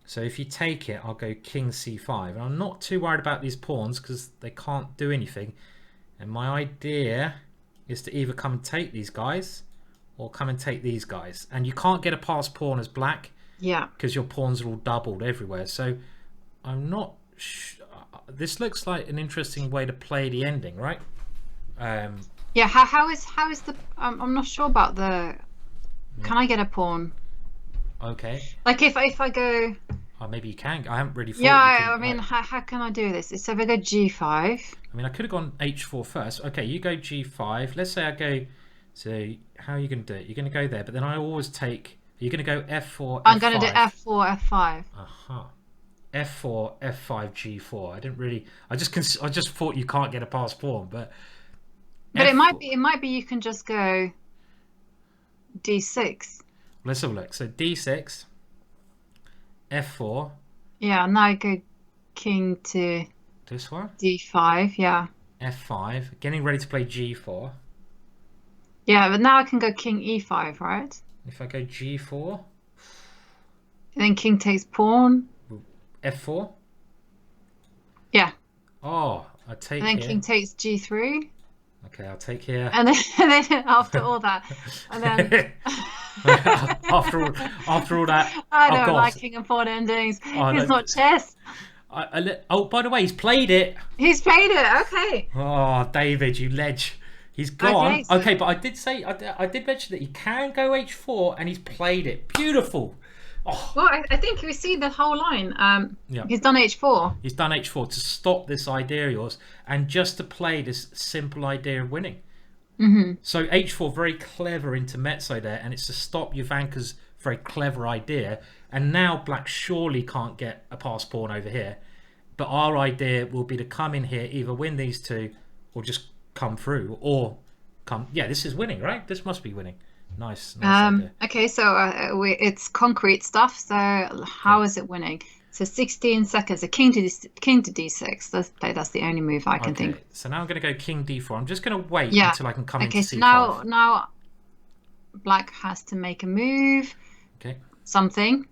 So if you take it, I'll go king C5. And I'm not too worried about these pawns because they can't do anything. And my idea is to either come and take these guys or come and take these guys. And you can't get a pass pawn as black, because your pawns are all doubled everywhere. So I'm not this looks like an interesting way to play the ending, right? Yeah, how is the I'm not sure about the can I get a pawn? Okay. Like if I go maybe you can. I haven't really thought. Yeah, I mean, how can I do this? So if I go G5. I mean, I could have gone H4 first. Okay, you go G5. Let's say I go. So how are you going to do it? You're going to go there, but then I always take. You're going to go F4. I'm going to do F4, F5. F4, F5, G4. I didn't really. I just thought you can't get a pass pawn, but. But F4. It might be. You can just go. d6. Let's have a look. So d6, f4. Yeah, now I go king to This one. d5. Yeah. f5. Getting ready to play g4. Yeah, but now I can go king e5, right? If I go g4. And then king takes pawn. f4. Yeah. Oh, I take And then here. king takes g3. Okay, I'll take here. And then after all that, and then after all that, I oh, don't God. like king and pawn endings. Oh, It's no. not chess. Oh, by the way, he's played it. He's played it. Okay. Oh, David, you ledge. He's gone. Okay, so- But I did say, I did mention that he can go h4, and he's played it. Beautiful. Oh, Well, I think we see the whole line. Yeah. He's done h4. he's done h4 to stop this idea of yours, and just to play this simple idea of winning. Mm-hmm. So h4, very clever intermezzo there, and it's to stop Jovanka's very clever idea. And now black surely can't get a pass pawn over here. But our idea will be to come in here, either win these two, or just come through, or come. Yeah, this is winning, right? This must be winning. Nice idea. Okay, so it's concrete stuff. So how is it winning? So 16 seconds. A king to d6. Let's play. That's the only move I can think. So now I'm going to go king d4. I'm just going to wait Yeah. until I can come Okay, into so c5. now black has to make a move. Okay. Something.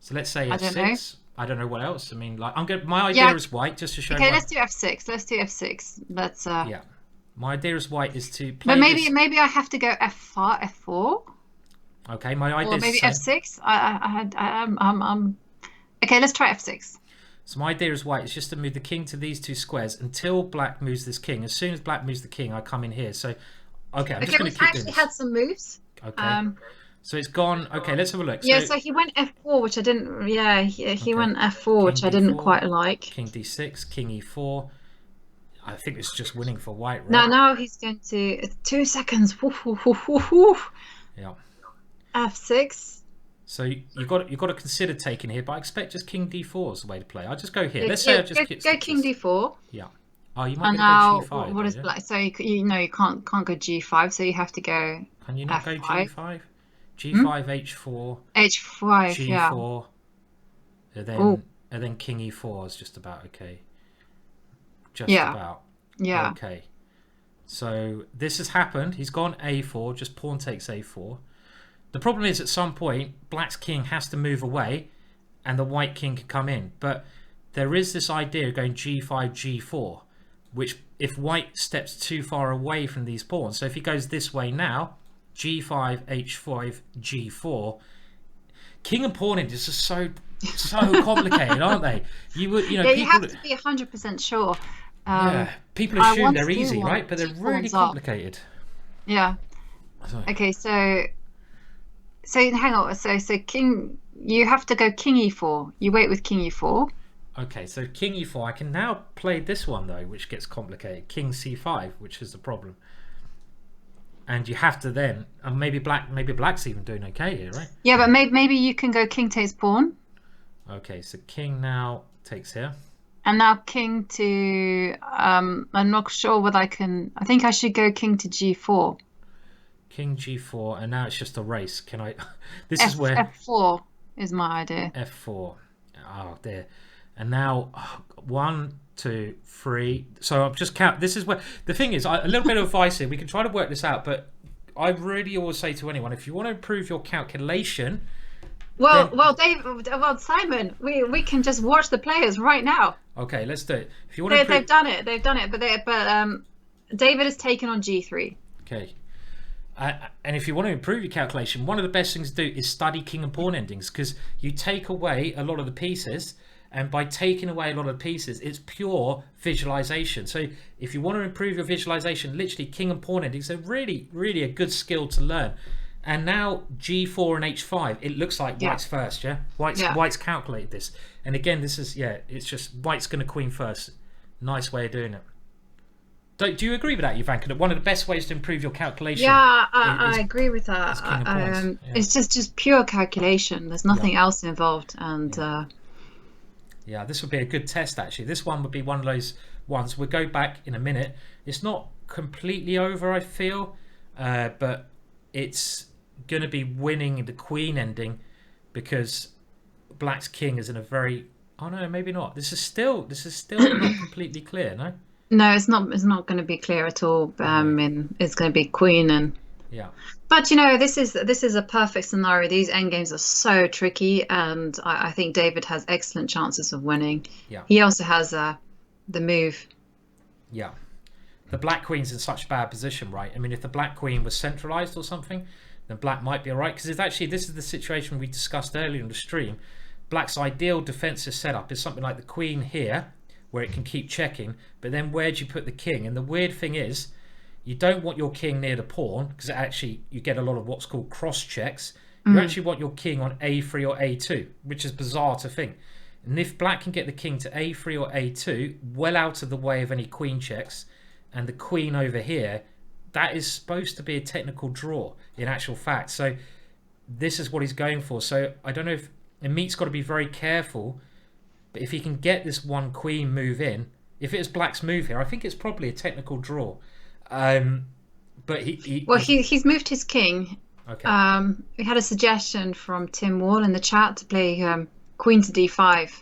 So let's say I don't know. f6. I don't know what else. I mean, like my idea Yeah. is white, just to show. Okay, let's do f6. Let's do f6. Let's. Yeah. My idea is white is to play. But maybe this. maybe I have to go f4. Okay, my idea Or is maybe the same. f6. Okay, let's try f6. So my idea is white is just to move the king to these two squares until black moves this king. As soon as black moves the king, I come in here. So, okay, I'm just going We've to keep doing actually this. had some moves. Okay. So it's gone. Okay, let's have a look. Yeah, so he went f4, which I didn't. Yeah, he went f4, which King I didn't d4, quite like. King d6, king e4. I think it's just winning for white, right? Now he's going to 2 seconds. Woof, woof, woof, woof, woof. Yeah. f6. So you've got to consider taking here, but I expect just king d4 is the way to play. I'll just go here. Let's say I just go king d4. Yeah. Oh, you might And be now able to go g5. what is yeah? black? So you know you can't go g5, so you have to go Can you not go f5? g5? G5, h4, h5. Yeah. g4, and Ooh. then king e4 is just about okay. Just Yeah. about. Yeah. Okay. So this has happened. He's gone a4, just pawn takes a4. The problem is at some point, black's king has to move away and the white king can come in. But there is this idea of going g5, g4, which if white steps too far away from these pawns, so if he goes this way now, g5, h5, g4, king and pawn is just so complicated, aren't they? You have to be 100% sure. People I assume once they're do easy, want right? But they're two really pawns up. complicated. Yeah. So- Okay, so hang on. So king, you have to go king e4. You wait with king e4. Okay, so king e4. I can now play this one though, which gets complicated. King c5, which is the problem. And you have to then, and maybe black's even doing okay here, right? Yeah, but maybe you can go king takes pawn, Okay, so king now takes here. and now king to. I'm not sure whether I can. I think I should go king to g4. King g4, and now it's just a race. Can I? This is where f4 is my idea. f4. Oh dear. And now 1, 2, 3. So I'm just count. This is where the thing is. A little bit of advice here. We can try to work this out, but I really always say to anyone, if you want to improve your calculation. Well, then- Simon, we can just watch the players right now. Okay, let's do it. If you want to They've done it. But David has taken on g3. Okay. And if you want to improve your calculation, one of the best things to do is study king and pawn endings, because you take away a lot of the pieces, and by taking away a lot of the pieces, it's pure visualization. So if you want to improve your visualization, literally king and pawn endings are really, really a good skill to learn. And now g4 and h5, it looks like white's first, yeah? White's calculated this. And again, this is, it's just white's going to queen first. Nice way of doing it. Do you agree with that, Jovanka? That one of the best ways to improve your calculation? Yeah, I agree with that. king and pawns, yeah. It's just pure calculation. There's nothing else involved, and Yeah, this would be a good test, actually. This one would be one of those ones. We'll go back in a minute. It's not completely over, I feel, but it's going to be winning the queen ending because black's king is in a very... Oh no, maybe not. This is still not completely clear, no? No, it's not. It's not going to be clear at all. And it's going to be queen and. Yeah. But this is a perfect scenario. These endgames are so tricky, and I think David has excellent chances of winning. Yeah. He also has the move. Yeah. The black queen's in such a bad position, right? I mean, if the black queen was centralized or something, then black might be all right. Because it's actually, this is the situation we discussed earlier in the stream. Black's ideal defensive setup is something like the queen here, where it can keep checking. But then where do you put the king? And the weird thing is, you don't want your king near the pawn, because actually you get a lot of what's called cross checks. You actually want your king on a3 or a2, which is bizarre to think. And if black can get the king to a3 or a2, well out of the way of any queen checks, and the queen over here, that is supposed to be a technical draw in actual fact. So this is what he's going for. So I don't know if Ameet's got to be very careful, but if he can get this one queen move in, if it is black's move here, I think it's probably a technical draw. But he's moved his king. Okay. We had a suggestion from Tim Wall in the chat to play queen to d5,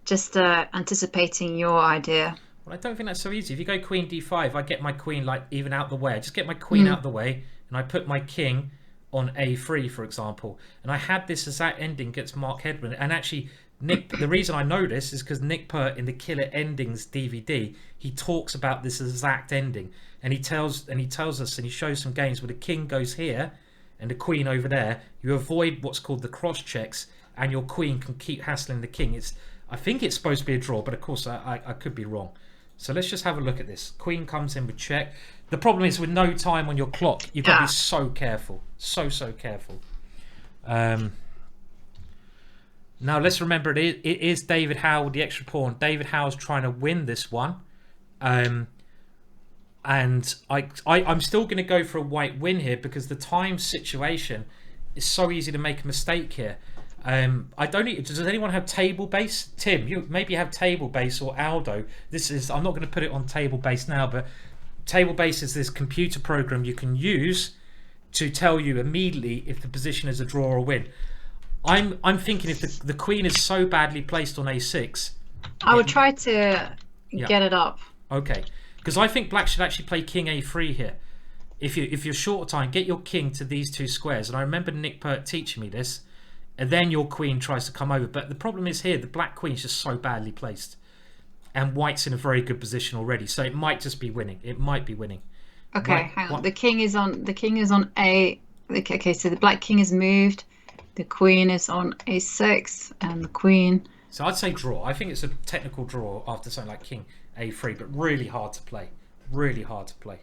just anticipating your idea. Well, I don't think that's so easy. If you go queen d5, I get my queen like even out the way. I just get my queen out the way, and I put my king on a3, for example. And I had this exact ending against Mark Hebden, and actually Nick, the reason I know this is because Nick Pert in the Killer Endings DVD, he talks about this exact ending, and he tells us, and he shows some games where the king goes here and the queen over there. You avoid what's called the cross checks, and your queen can keep hassling the king. I think it's supposed to be a draw, but of course I could be wrong. So let's just have a look at this. Queen comes in with check. The problem is with no time on your clock, you've got to be so careful, so careful. Now let's remember it is David Howell with the extra pawn. David Howell's trying to win this one, and I'm still going to go for a white win here because the time situation is so easy to make a mistake here. Does anyone have table base? Tim, you maybe have table base, or Aldo. I'm not going to put it on table base now, but table base is this computer program you can use to tell you immediately if the position is a draw or a win. I'm thinking if the queen is so badly placed on a6, I would try to get it up. Okay, because I think black should actually play king a3 here. If you're short of time, get your king to these two squares. And I remember Nick Pert teaching me this. And then your queen tries to come over. But the problem is here, the black queen is just so badly placed. And white's in a very good position already. So it might just be winning. It might be winning. Okay, hang on. The king is on a... Okay, so the black king is moved. The queen is on a6. And the queen... So I'd say draw. I think it's a technical draw after something like king a3. But really hard to play. Really hard to play.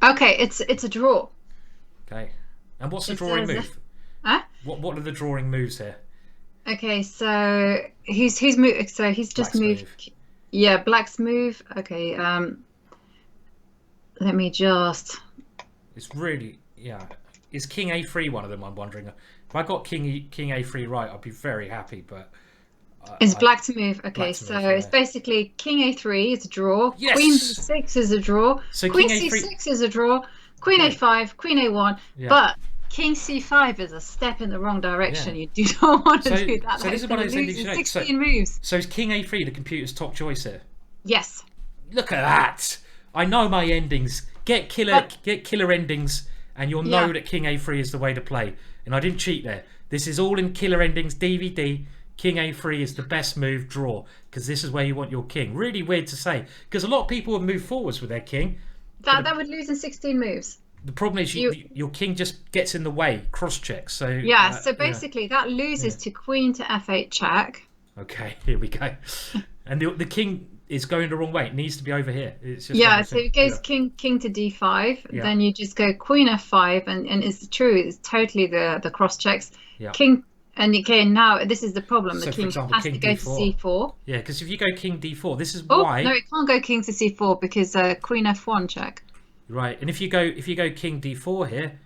Okay, it's a draw. Okay. And what's the drawing move? Huh? What are the drawing moves here? Okay, so he's moved. So he's just moved. Yeah, black's move. Okay. Let me just. It's really Is king a3 one of them? I'm wondering. If I got king a3 right, I'd be very happy. But it's black to move. Okay, so it's basically king a3 is a draw. Yes! Queen c6 is a draw. So queen king c6 is a draw. Queen a5, queen a1. Yeah. But king c5 is a step in the wrong direction. Yeah. You do not want to do that. So this is what I was saying. 16 moves. So is king a3 the computer's top choice here? Yes. Look at that. I know my endings. Get killer endings, and you'll know that king a3 is the way to play. And I didn't cheat there. This is all in Killer Endings DVD. King a3 is the best move, draw, because this is where you want your king. Really weird to say, because a lot of people would move forwards with their king. That would lose in 16 moves. The problem is your king just gets in the way, cross checks. So so basically that loses to queen to f8 check. Okay, here we go. And the king is going the wrong way. It needs to be over here. It's just so it goes king to d5. Then you just go queen f5, and it's true. It's totally the cross checks. Yeah. King. And again, now this is the problem. So the king example, has to go D4. to c4. Yeah, because if you go king d4, this is Oh why. no, it can't go king to c4 because queen f1 check. Right, and if you go king d4 here,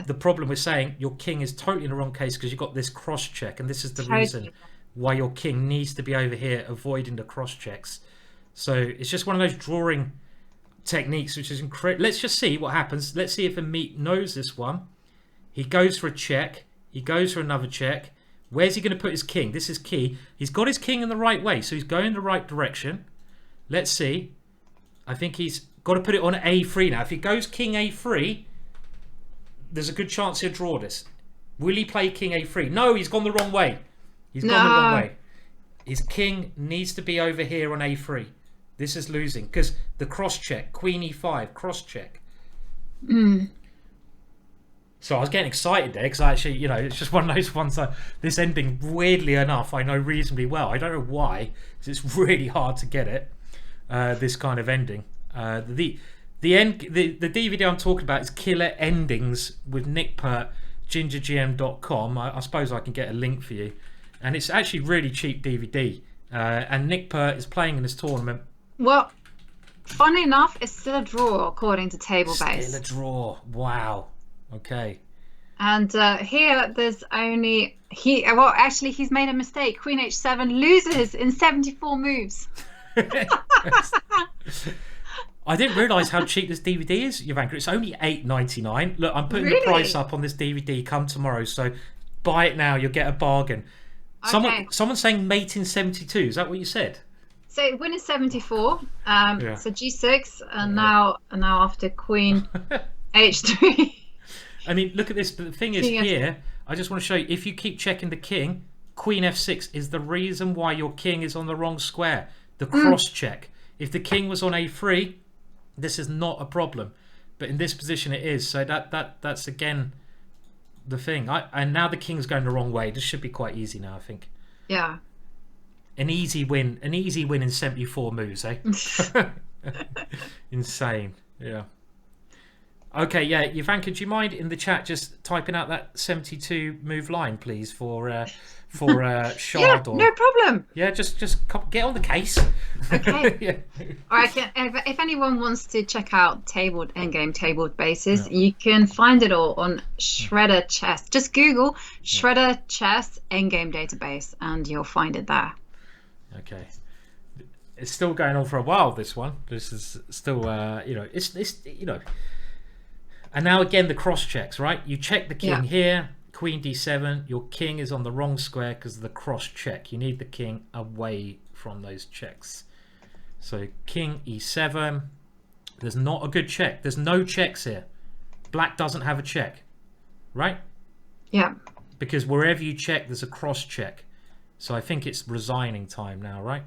the problem with saying your king is totally in the wrong case because you've got this cross check, and this is the reason why your king needs to be over here, avoiding the cross checks. So it's just one of those drawing techniques, which is incredible. Let's just see what happens. Let's see if Ameet knows this one. He goes for a check. He goes for another check. Where's he going to put his king? This is key. He's got his king in the right way, so he's going the right direction. Let's see. I think he's got to put it on A3 now. If he goes king A3, there's a good chance he'll draw this. Will he play king A3? No, he's gone the wrong way. He's gone the wrong way. His king needs to be over here on A3. This is losing because the cross check, queen E5, cross check. So I was getting excited there because actually, it's just one of those ones that this ending, weirdly enough, I know reasonably well. I don't know why, because it's really hard to get it. This kind of ending. The DVD I'm talking about is Killer Endings with Nick Pert, GingerGM.com. I suppose I can get a link for you, and it's actually really cheap DVD. And Nick Pert is playing in this tournament. Well, funny enough, it's still a draw according to table base. Still a draw. Wow. Okay. And here there's only he's made a mistake. Queen H7 loses in 74 moves. I didn't realise how cheap this DVD is, Jovanka. It's only $8.99. Look, I'm putting the price up on this DVD come tomorrow, so buy it now. You'll get a bargain. Okay. Someone's saying mate in 72. Is that what you said? So win is 74. So G6, and now after Queen H3. I mean, look at this. But the thing is, here, I just want to show you, if you keep checking the king, Queen F6 is the reason why your king is on the wrong square. The cross check. If the king was on A3, this is not a problem. But in this position, it is. So that's again the thing. And now the king's going the wrong way. This should be quite easy now, I think. Yeah. An easy win in 74 moves, eh? Insane. Yeah. Okay, yeah, Jovanka, do you mind in the chat just typing out that 72 move line, please, for Shard? Yeah, no problem. Yeah, just get on the case. Okay. Yeah. Or if anyone wants to check out endgame tabled bases, you can find it all on Shredder Chess. Just Google Shredder Chess endgame database, and you'll find it there. Okay. It's still going on for a while. This one. This is still, it's. And now again the cross checks, right? You check the king here, Queen D7. Your king is on the wrong square because of the cross check. You need the king away from those checks. So King E7. There's not a good check. There's no checks here. Black doesn't have a check, right? Yeah. Because wherever you check, there's a cross check. So I think it's resigning time now, right?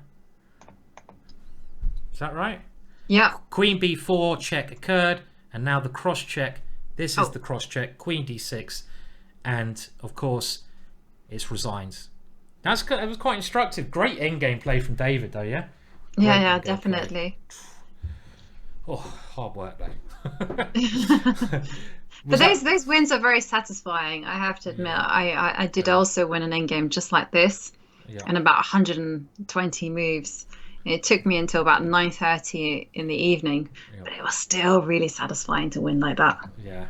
Is that right? Yeah. Queen B4 check occurred. And now the cross check. This is the cross check. Queen D6, and of course, it's resigns. That was quite instructive. Great endgame play from David, though. Yeah. Yeah, definitely. Oh, hard work though. But those wins are very satisfying. I have to admit, I did also win an endgame just like this, in about 120 moves. It took me until about 9:30 in the evening, but it was still really satisfying to win like that. Yeah.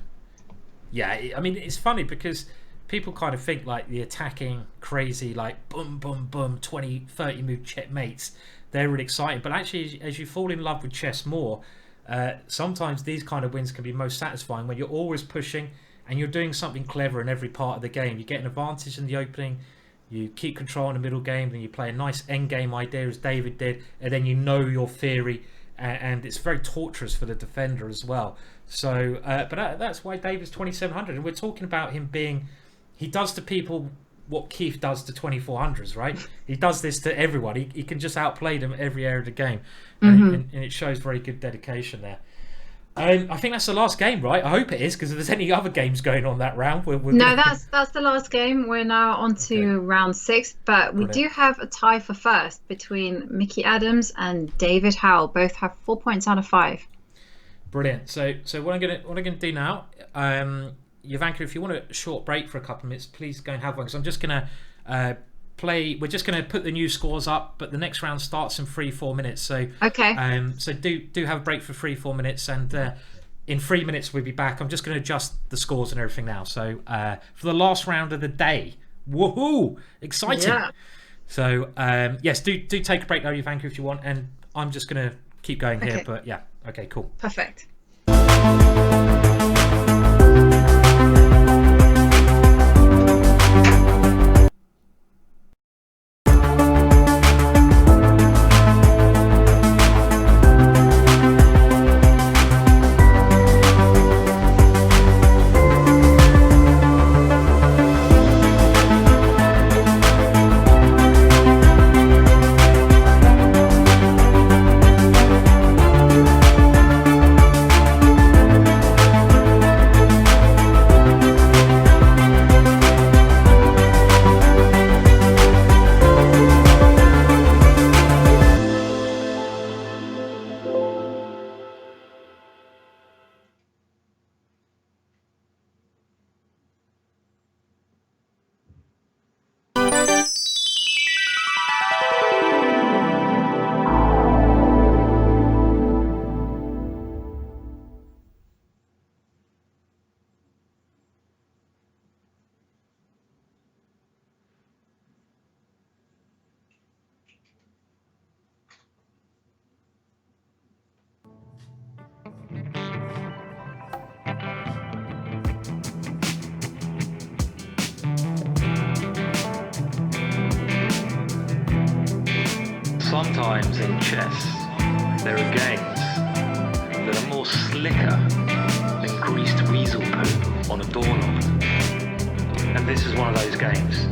I mean, it's funny because people kind of think like the attacking, crazy, like boom, boom, boom, 20, 30 move checkmates, they're really exciting. But actually, as you fall in love with chess more, sometimes these kind of wins can be most satisfying when you're always pushing and you're doing something clever in every part of the game. You get an advantage in the opening. You keep control in the middle game, then you play a nice end game idea as David did, and then you know your theory, and it's very torturous for the defender as well. So, but that's why David's 2700, and we're talking about him being, he does to people what Keith does to 2400s, right? He does this to everyone. He can just outplay them every area of the game, and it shows very good dedication there. I think that's the last game, right? I hope it is, because if there's any other games going on that round, that's the last game. We're now on to round 6, but we do have a tie for first between Mickey Adams and David Howell. Both have 4 points out of 5. Brilliant. So what I'm gonna do now, Jovanka, if you want a short break for a couple of minutes, please go and have one, because I'm just gonna we're just going to put the new scores up, but the next round starts in 3-4 minutes. So so do have a break for 3-4 minutes, and in 3 minutes we'll be back. I'm just going to adjust the scores and everything now. So for the last round of the day, woohoo, exciting! Yeah. So yes, do take a break though, Jovanka, if you want, and I'm just going to keep going here. But yeah, okay, cool, perfect. Sometimes in chess, there are games that are more slicker than greased weasel poo on a doorknob. And this is one of those games.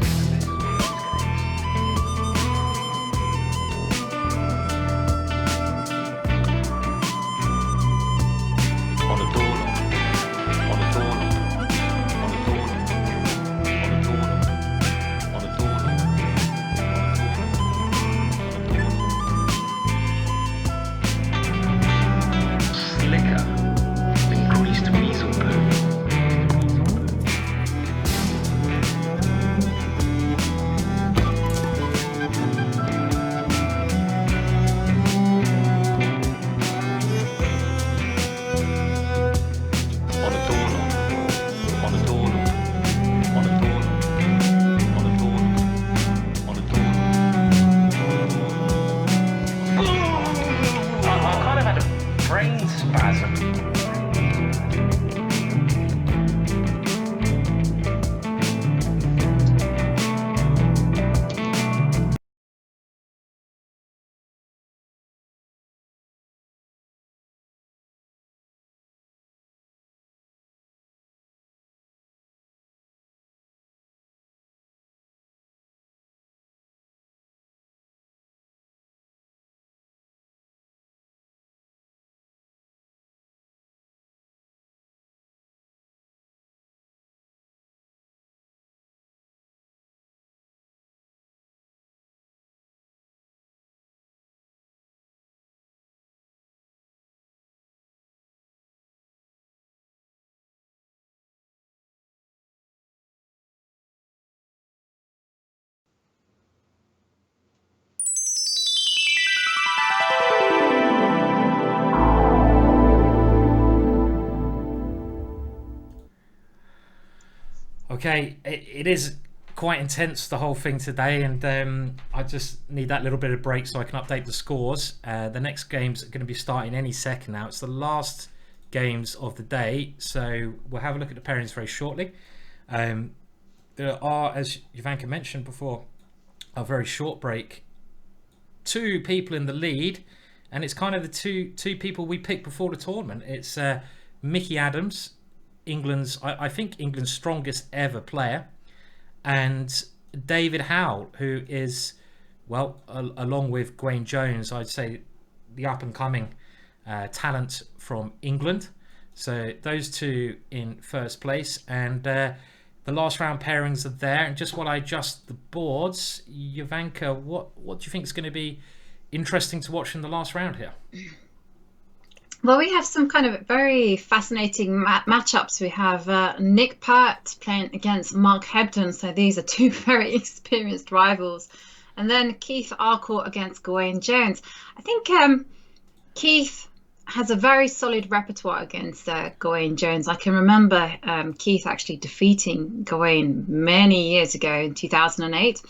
Okay, it is quite intense, the whole thing today, and I just need that little bit of break so I can update the scores. The next games are going to be starting any second now. It's the last games of the day, so we'll have a look at the pairings very shortly. There are, as Jovanka mentioned before, a very short break. 2 people in the lead, and it's kind of the two people we picked before the tournament. It's Mickey Adams, I think England's strongest ever player, and David Howell, who is, well, along with Gawain Jones, I'd say the up-and-coming talent from England. So those 2 in first place, and the last round pairings are there. And just while I adjust the boards, Jovanka, what do you think is going to be interesting to watch in the last round here? Well, we have some kind of very fascinating matchups. We have Nick Pert playing against Mark Hebden, so these are 2 very experienced rivals. And then Keith Arkell against Gawain Jones. I think Keith has a very solid repertoire against Gawain Jones. I can remember Keith actually defeating Gawain many years ago in 2008.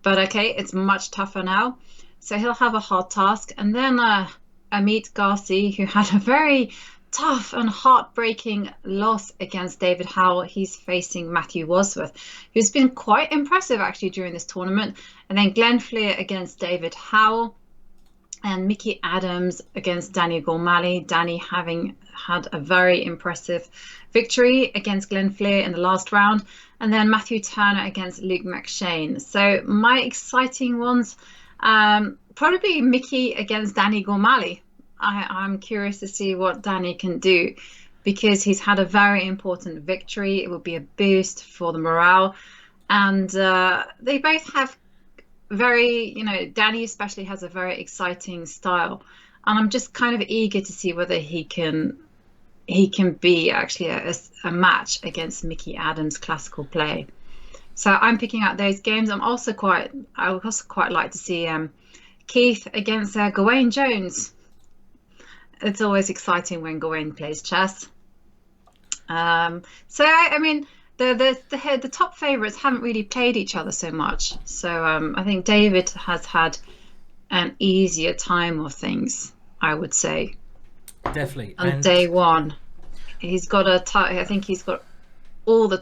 But okay, it's much tougher now. So he'll have a hard task. And then Ameet Ghasi, who had a very tough and heartbreaking loss against David Howell. He's facing Matthew Wadsworth, who's been quite impressive actually during this tournament. And then Glenn Flear against David Howell, and Mickey Adams against Daniel Gormally. Danny having had a very impressive victory against Glenn Flear in the last round. And then Matthew Turner against Luke McShane. So my exciting ones, probably Mickey against Daniel Gormally. I'm curious to see what Danny can do, because he's had a very important victory. It will be a boost for the morale. And they both have very, Danny especially has a very exciting style. And I'm just kind of eager to see whether he can be actually a match against Mickey Adams' classical play. So I'm picking out those games. I would also quite like to see Keith against Gawain Jones. It's always exciting when Gawain plays chess. So I mean, the top favourites haven't really played each other so much. So I think David has had an easier time of things, I would say. Definitely. On day one, he's got I think he's got all the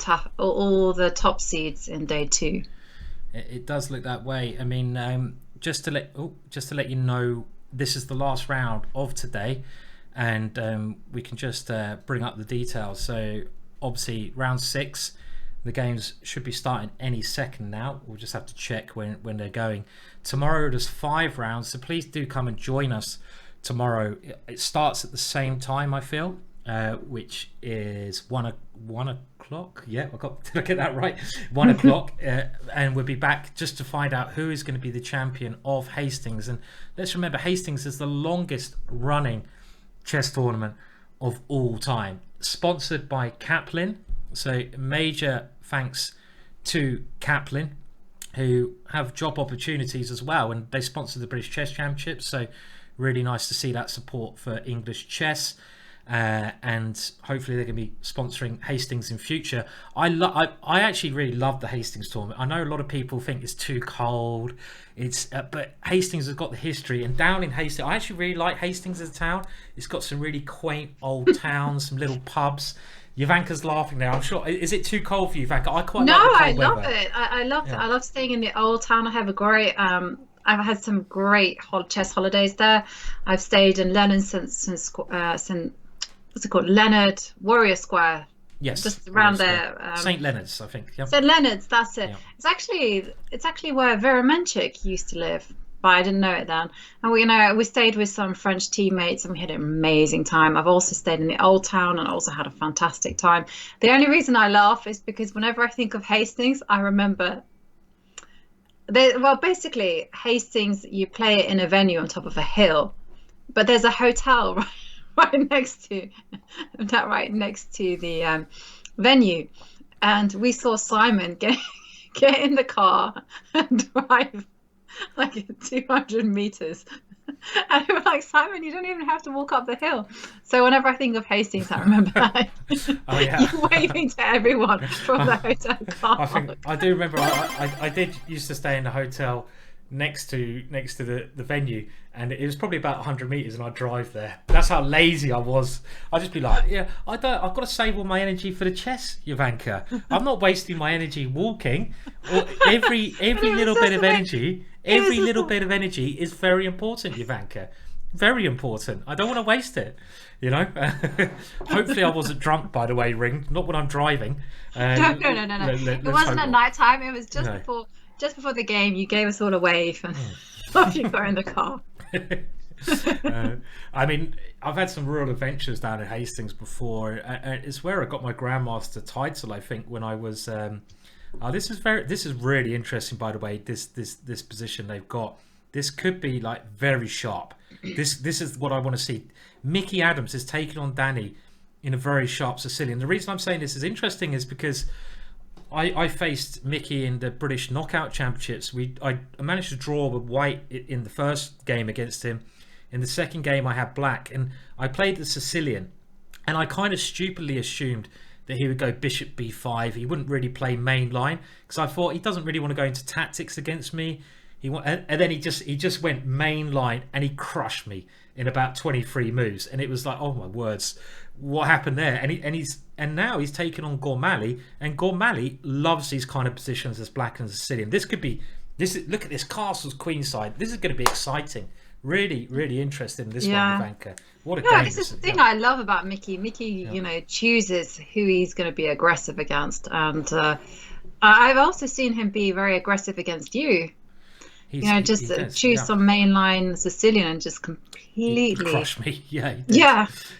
top seeds in day 2. It does look that way. I mean, just to let you know, this is the last round of today, and we can just bring up the details. So obviously round 6, the games should be starting any second now. We'll just have to check when they're going. Tomorrow there's 5 rounds, so please do come and join us tomorrow. It starts at the same time, I feel, which is 1 o'clock. Yeah, did I get that right? 1 o'clock, and we'll be back just to find out who is going to be the champion of Hastings. And let's remember, Hastings is the longest running chess tournament of all time, sponsored by Caplin. So major thanks to Caplin, who have job opportunities as well, and they sponsor the British Chess Championships. So really nice to see that support for English chess, and hopefully they're going to be sponsoring Hastings in future. I actually really love the Hastings tournament. I know a lot of people think it's too cold, but Hastings has got the history, and down in Hastings, I actually really like Hastings as a town. It's got some really quaint old towns, some little pubs. Ivanka's laughing now. I'm sure. Is it too cold for you, Ivanka? I quite like the cold I love weather. it. I love it. I love staying in the old town. I have a great. I've had some great chess holidays there. I've stayed in Leonard since what's it called? Leonard Warrior Square. Yes, just around there. St. Leonard's, I think. Yep. St. Leonard's, that's it. Yeah. It's actually where Veremenchik used to live, but I didn't know it then. And we stayed with some French teammates, and we had an amazing time. I've also stayed in the old town and also had a fantastic time. The only reason I laugh is because whenever I think of Hastings, I remember. Basically, Hastings, you play it in a venue on top of a hill, but there's a hotel right next to the venue, and we saw Simon get in the car and drive like 200 meters, and we were like, Simon, you don't even have to walk up the hill. So whenever I think of Hastings, I remember you waving to everyone from the hotel car. I do remember I did used to stay in a hotel next to the venue, and it was probably about 100 meters, and I'd drive there. That's how lazy I was. I'd just be like, I've got to save all my energy for the chess, Ivanka. I'm not wasting my energy walking. Every little bit of energy is very important, Ivanka. Very important. I don't want to waste it, Hopefully I wasn't drunk, by the way, Ring. Not when I'm driving. No. It wasn't at night time. It was just before the game. You gave us all a wave, and off you go in the car. I mean, I've had some real adventures down in Hastings before. It's where I got my grandmaster title, I think, when I was. This is really interesting, by the way. This position they've got. This could be like very sharp. This is what I want to see. Mickey Adams is taking on Danny in a very sharp Sicilian. The reason I'm saying this is interesting is because I faced Mickey in the British Knockout Championships. I managed to draw with white in the first game against him. In the second game, I had black, and I played the Sicilian. And I kind of stupidly assumed that he would go bishop b5. He wouldn't really play main line, because I thought he doesn't really want to go into tactics against me. And then he just went main line, and he crushed me in about 23 moves. And it was like, oh my words, what happened there? And now he's taken on Gormally, and Gormally loves these kind of positions as black and Sicilian. Look at this castle's queenside. This is going to be exciting. Really, really interested in this one, Ivanka. What a game! This is the thing I love about Mickey. Mickey, chooses who he's going to be aggressive against, and I've also seen him be very aggressive against you. Choose some mainline Sicilian and just completely crush me.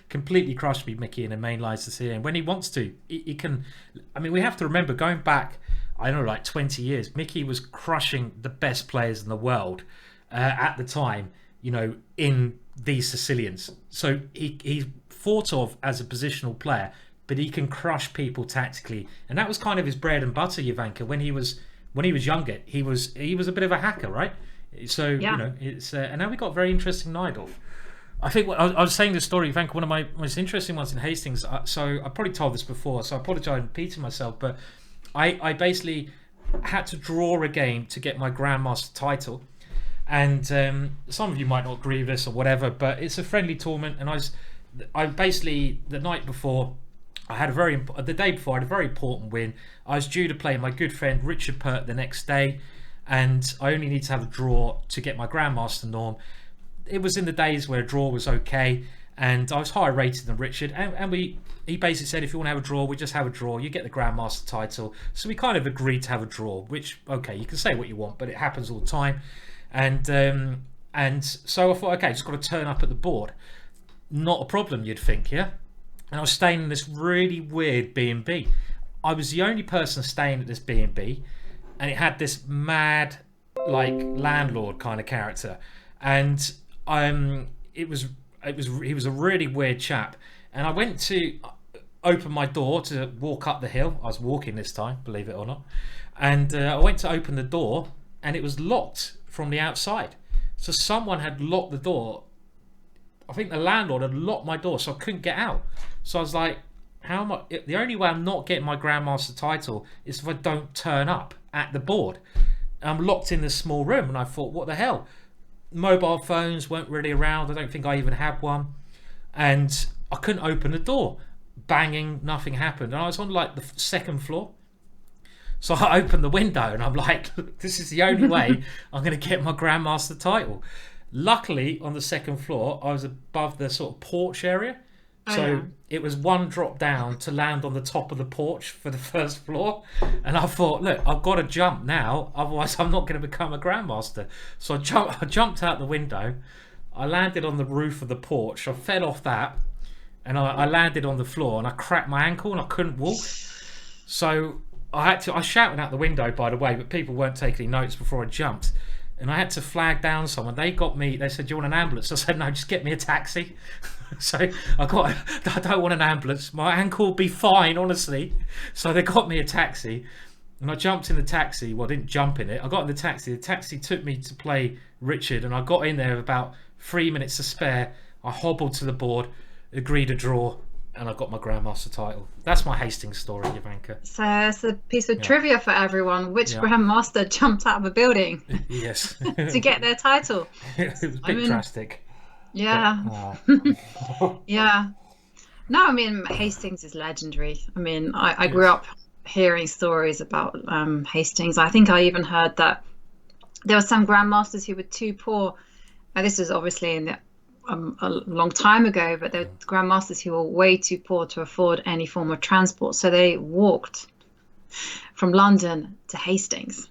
Completely crush me, Mickey, in a mainline Sicilian. When he wants to, he can. I mean, we have to remember, going back, I don't know, like 20 years, Mickey was crushing the best players in the world at the time, in these Sicilians. So he's thought of as a positional player, but he can crush people tactically, and that was kind of his bread and butter, Ivanka. When he was younger, he was a bit of a hacker, right? So it's and now we got a very interesting Nidal. I think I was saying this story, Ivanka, one of my most interesting ones in Hastings. So I probably told this before, so I apologise for repeating myself, but I basically had to draw a game to get my grandmaster title. And some of you might not agree with this or whatever, but it's a friendly tournament, and I basically, the night before, the day before, I had a very important win. I was due to play my good friend Richard Pert the next day, and I only need to have a draw to get my grandmaster norm. It was in the days where a draw was okay, and I was higher rated than Richard, and he basically said, if you want to have a draw, we just have a draw, you get the grandmaster title. So we kind of agreed to have a draw, which, okay, you can say what you want, but it happens all the time. And so I thought, okay, just got to turn up at the board. Not a problem, you'd think, yeah? And I was staying in this really weird B&B. I was the only person staying at this B&B, and it had this mad, like, landlord kind of character. And he was a really weird chap. And I went to open my door to walk up the hill. I was walking this time, believe it or not. And I went to open the door, and it was locked from the outside. So someone had locked the door. I think the landlord had locked my door, so I couldn't get out. So I was like, how am I? The only way I'm not getting my grandmaster title is if I don't turn up at the board. And I'm locked in this small room, and I thought, what the hell? Mobile phones weren't really around. I don't think I even had one. And I couldn't open the door. Banging, nothing happened. And I was on like the second floor. So I opened the window, and I'm like, this is the only way I'm going to get my grandmaster title. Luckily, on the second floor, I was above the sort of porch area. So it was one drop down to land on the top of the porch for the first floor. And I thought, look, I've got to jump now, otherwise I'm not going to become a grandmaster. So I jumped out the window. I landed on the roof of the porch. I fell off that, and I landed on the floor, and I cracked my ankle, and I couldn't walk. So I shouted out the window, by the way, but people weren't taking any notes before I jumped. And I had to flag down someone. They said, do you want an ambulance? I said, no, just get me a taxi. So I don't want an ambulance. My ankle will be fine, honestly. So they got me a taxi. And I jumped in the taxi. Well, I didn't jump in it. I got in the taxi. The taxi took me to play Richard. And I got in there with about 3 minutes to spare. I hobbled to the board, agreed a draw, and I got my grandmaster title. That's my Hastings story, Ivanka. So it's a piece of trivia for everyone. Which grandmaster jumped out of a building yes. to get their title? It was a bit drastic. Yeah. But, yeah. No, I mean, Hastings is legendary. I mean, I grew up hearing stories about Hastings. I think I even heard that there were some grandmasters who were too poor. And this was obviously in the a long time ago, but there were grandmasters who were way too poor to afford any form of transport, so they walked from London to Hastings.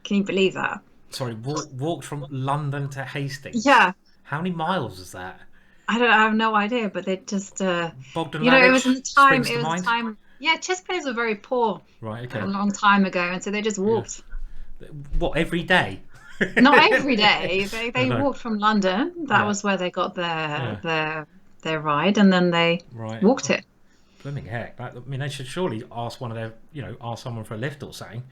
Can you believe that? Sorry, walked from London to Hastings? Yeah. How many miles is that? I have no idea, but they just Bogdan it was in the time. It was a time. Yeah, chess players were very poor. Right. Okay. A long time ago, and so they just walked. Yeah. What, every day? Not every day. They walked from London. That was where they got their ride, and then they walked it. Blooming heck! I mean, they should surely ask one of their, ask someone for a lift or something.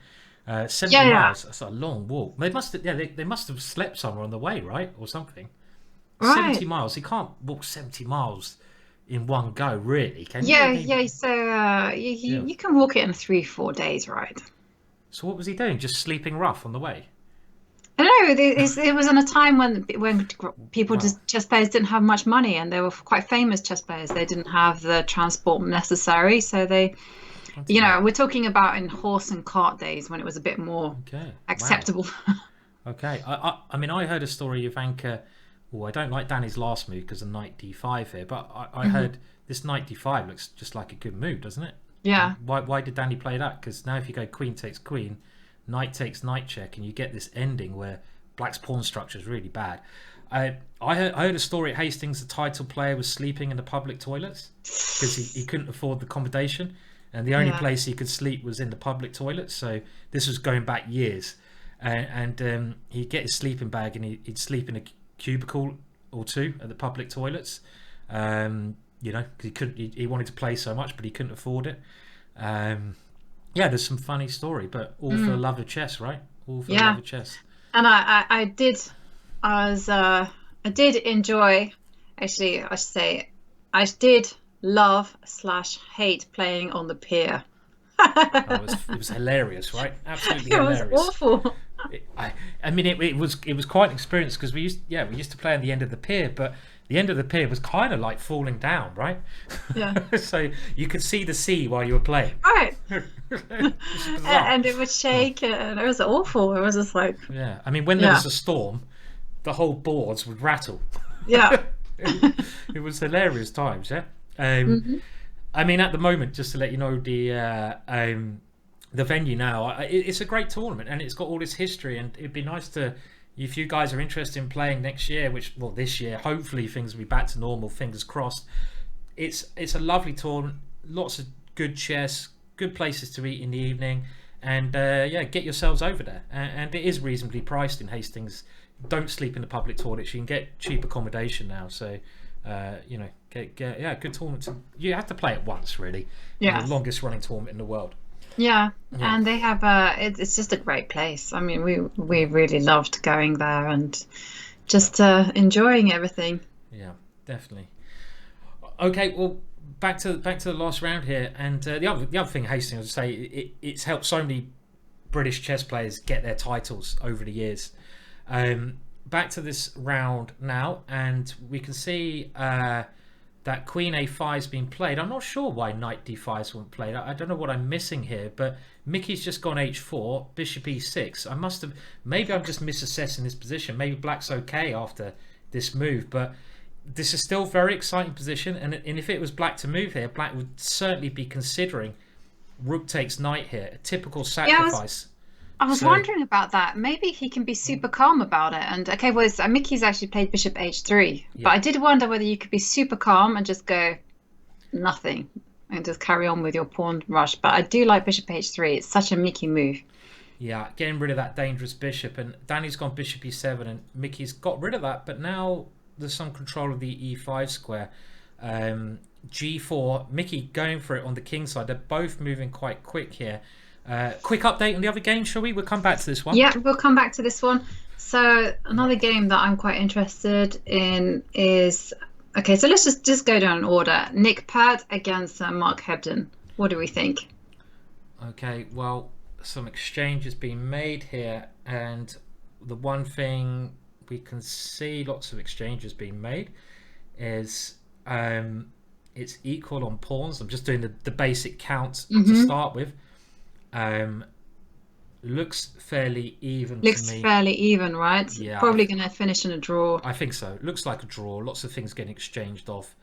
70 miles. That's a long walk. They must have. Yeah, they must have slept somewhere on the way, right, or something. Right. 70 miles. You can't walk 70 miles in one go, really, can you? Yeah. So you can walk it in 3-4 days, right? So what was he doing? Just sleeping rough on the way? I don't know. It was in a time when people chess players didn't have much money, and they were quite famous chess players. They didn't have the transport necessary, so they, we're talking about in horse and cart days when it was a bit more acceptable. Wow. Okay. I mean, I heard a story of Ivanka. I don't like Danny's last move because of knight d5 here, but I heard this knight d5 looks just like a good move, doesn't it? Yeah. Why did Danny play that? Because now if you go queen takes queen, knight takes knight check, and you get this ending where black's pawn structure is really bad. I heard a story at Hastings. The title player was sleeping in the public toilets because he couldn't afford the accommodation, and the only place he could sleep was in the public toilets. So this was going back years, and he'd get his sleeping bag and he'd sleep in a cubicle or two at the public toilets. Because he wanted to play so much, but he couldn't afford it. There's some funny story, but all for the love of chess, right? All for the love of chess. And I did enjoy, actually, I should say, I did love / hate playing on the pier. It was hilarious, right? Absolutely hilarious. It was awful. I mean, it was quite an experience because we used to play on the end of the pier, but the end of the pier was kind of like falling down, right? Yeah. So you could see the sea while you were playing. Right. Bizarre. And it would shake, and it was awful. It was just like, Yeah, I mean, when there was a storm, the whole boards would rattle. yeah. It was hilarious times, yeah. I mean, at the moment, just to let you know, the venue now, it's a great tournament, and it's got all this history, and it'd be nice to, if you guys are interested in playing next year, this year, hopefully things will be back to normal, fingers crossed. It's a lovely tournament, lots of good chess, good places to eat in the evening, and get yourselves over there. And it is reasonably priced in Hastings. Don't sleep in the public toilets. You can get cheap accommodation now, so get good tournament. You have to play it once, really. Yeah, the longest running tournament in the world. Yeah, and they have it's just a great place. I mean, we really loved going there and just enjoying everything. Yeah, definitely. Okay, well, back to the last round here, and the other thing, Hastings, I would say, it's helped so many British chess players get their titles over the years. Back to this round now, and we can see that Queen A5 has been played. I'm not sure why Knight D5 wasn't played. I don't know what I'm missing here, but Mickey's just gone H4, Bishop E6. Maybe I'm just misassessing this position. Maybe Black's okay after this move, but this is still a very exciting position, and if it was Black to move here, Black would certainly be considering Rook takes Knight here, a typical sacrifice. I was wondering about that. Maybe he can be super calm about it. And okay, well, Mickey's actually played Bishop H3, but I did wonder whether you could be super calm and just go nothing and just carry on with your pawn rush. But I do like Bishop H3. It's such a Mickey move. Yeah, getting rid of that dangerous bishop, and Danny's gone Bishop E7, and Mickey's got rid of that. But now there's some control of the E5 square. G4, Mickey going for it on the king side. They're both moving quite quick here. Quick update on the other game, shall we? We'll come back to this one. Yeah, we'll come back to this one. So another game that I'm quite interested in is, okay, so let's just go down in order. Nick Pert against Mark Hebden. What do we think? Okay, well, some exchanges being made here, and the one thing we can see lots of exchanges being made is it's equal on pawns. I'm just doing the basic count to start with. Looks fairly even to me. Looks fairly even, right? Yeah. Probably going to finish in a draw. I think so. Looks like a draw. Lots of things getting exchanged off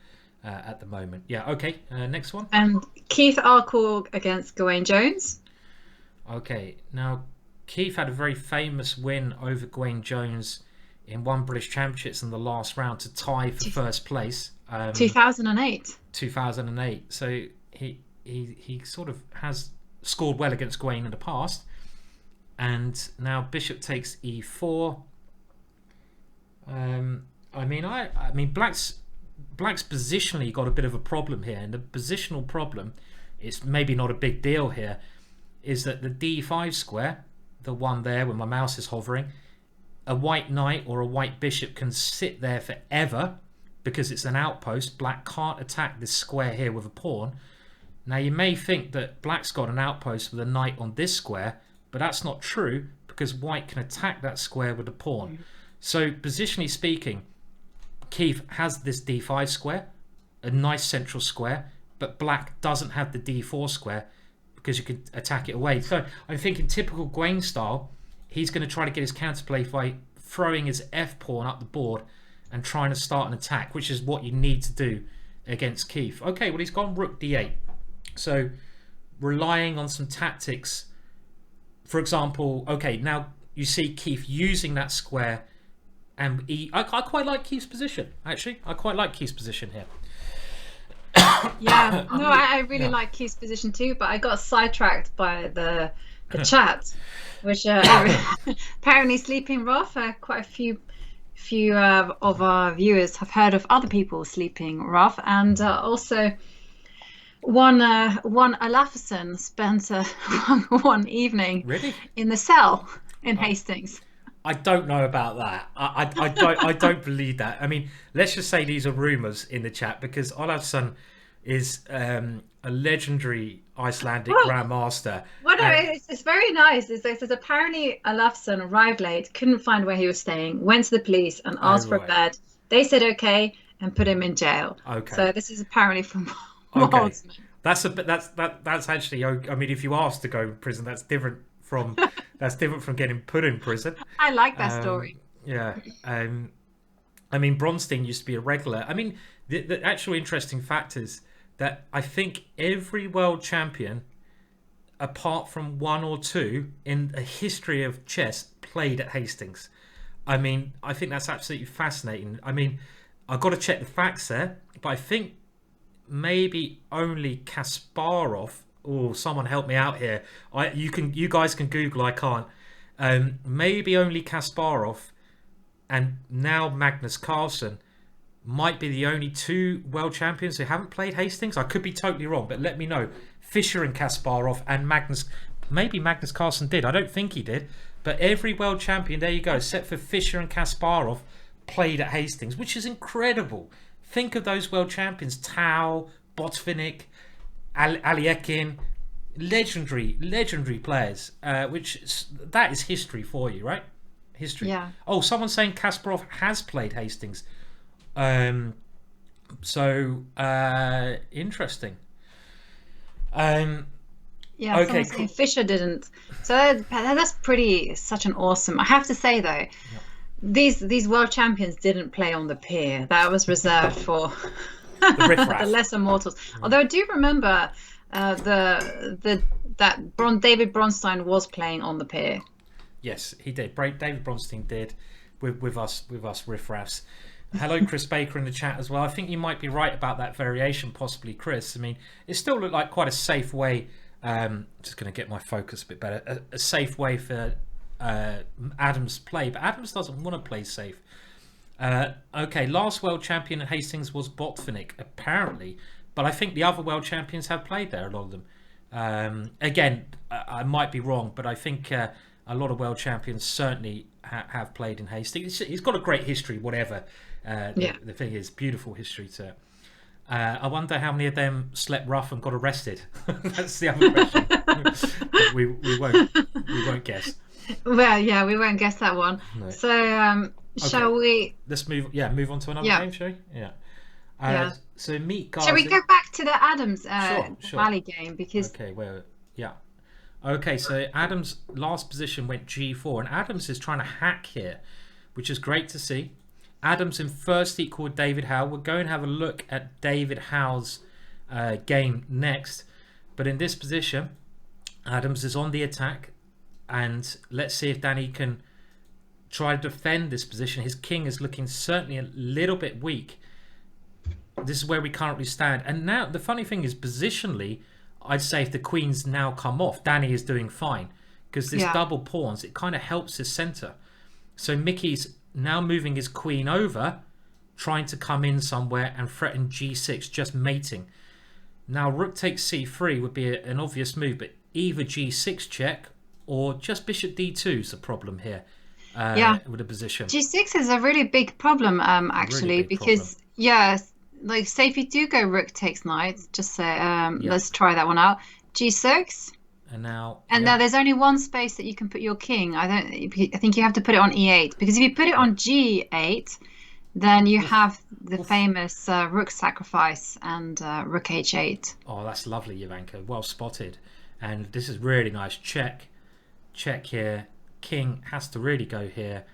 at the moment. Yeah, okay. Next one. And Keith Arkell against Gawain Jones. Okay, now Keith had a very famous win over Gawain Jones in one British Championships in the last round to tie for first place. 2008. 2008. So he sort of has scored well against Gawain in the past, and now Bishop takes E4. I mean Black's positionally got a bit of a problem here, and the positional problem, it's maybe not a big deal here, is that the D5 square, the one there where my mouse is hovering, a white knight or a white bishop can sit there forever because it's an outpost. Black can't attack this square here with a pawn. Now you may think that Black's got an outpost with a knight on this square, but that's not true because White can attack that square with a pawn. So positionally speaking, Keith has this D5 square, a nice central square, but Black doesn't have the D4 square because you can attack it away. So I'm thinking typical Gawain style, he's going to try to get his counterplay by throwing his F pawn up the board and trying to start an attack, which is what you need to do against Keith. Okay, well, he's gone Rook D8. So relying on some tactics, for example, okay, now you see Keith using that square, and I quite like Keith's position, actually. I quite like Keith's position here. Yeah, no, I really like Keith's position too, but I got sidetracked by the chat, which apparently Sleeping Rough, quite a few of our viewers have heard of other people sleeping rough, and also one Alaferson spent one evening in the cell in Hastings. I don't know about that. I don't believe that. I mean, let's just say these are rumours in the chat, because Olausson is a legendary Icelandic grandmaster. Well, no, it's very nice. It says apparently Olausson arrived late, couldn't find where he was staying, went to the police and asked for a bed. They said okay, and put him in jail. Okay. So this is apparently from Okay. Wadsworth. That's actually. I mean, if you asked to go to prison, that's different from getting put in prison. I like that story. Yeah. I mean, Bronstein used to be a regular. I mean, the actual interesting fact is that I think every world champion, apart from one or two in a history of chess, played at Hastings. I mean, I think that's absolutely fascinating. I mean, I've got to check the facts there, but I think maybe only Kasparov. Oh, someone help me out here. You guys can Google. I can't. Maybe only Kasparov and now Magnus Carlsen might be the only two world champions who haven't played Hastings. I could be totally wrong, but let me know. Fischer and Kasparov and Magnus. Maybe Magnus Carlsen did. I don't think he did. But every world champion, there you go, except for Fischer and Kasparov, played at Hastings, which is incredible. Think of those world champions: Tao, Botvinnik, Aliekin, legendary players. That is history for you, right? History. Yeah. Oh, someone's saying Kasparov has played Hastings. Interesting. Yeah, okay, someone's saying Fischer didn't. So that's such an awesome. I have to say though, these world champions didn't play on the pier. That was reserved for the lesser mortals. Although I do remember David Bronstein was playing on the pier. Yes, he did. David Bronstein did with us riffraffs. Hello, Chris Baker in the chat as well. I think you might be right about that variation, possibly, Chris. I mean, it still looked like quite a safe way. Just going to get my focus a bit better. A safe way for Adams to play, but Adams doesn't want to play safe. Okay, last world champion at Hastings was Botvinnik, apparently, but I think the other world champions have played there, a lot of them. Again, I might be wrong, but I think a lot of world champions certainly have played in Hastings. He's got a great history, whatever. The thing is, beautiful history to it. I wonder how many of them slept rough and got arrested. That's the other question. we won't guess. Well, yeah, we won't guess that one. No. So, shall we? Let's move on to another game, shall we? Yeah. So Ameet Ghasi. Shall we go back to the Adams sure. Valley game because? Okay, so Adams' last position went G4, and Adams is trying to hack here, which is great to see. Adams in first equal with David Howell. We'll go and have a look at David Howell's game next. But in this position, Adams is on the attack. And let's see if Danny can try to defend this position. His king is looking certainly a little bit weak. This is where we currently stand. And now the funny thing is, positionally, I'd say if the queen's now come off, Danny is doing fine. Because this double pawns, it kind of helps his centre. So Mickey's now moving his queen over, trying to come in somewhere and threaten G6, just mating. Now rook takes C3 would be an obvious move, but either G6 check or just bishop D2 is a problem here with the position. G6 is a really big problem, actually, really big because like say if you do go rook takes knight, just say let's try that one out. G6. And now there's only one space that you can put your king. I think you have to put it on E8, because if you put it on G8, then you have the famous rook sacrifice and rook H8. Oh, that's lovely, Ivanka. Well spotted. And this is really nice. Check here. King has to really go here,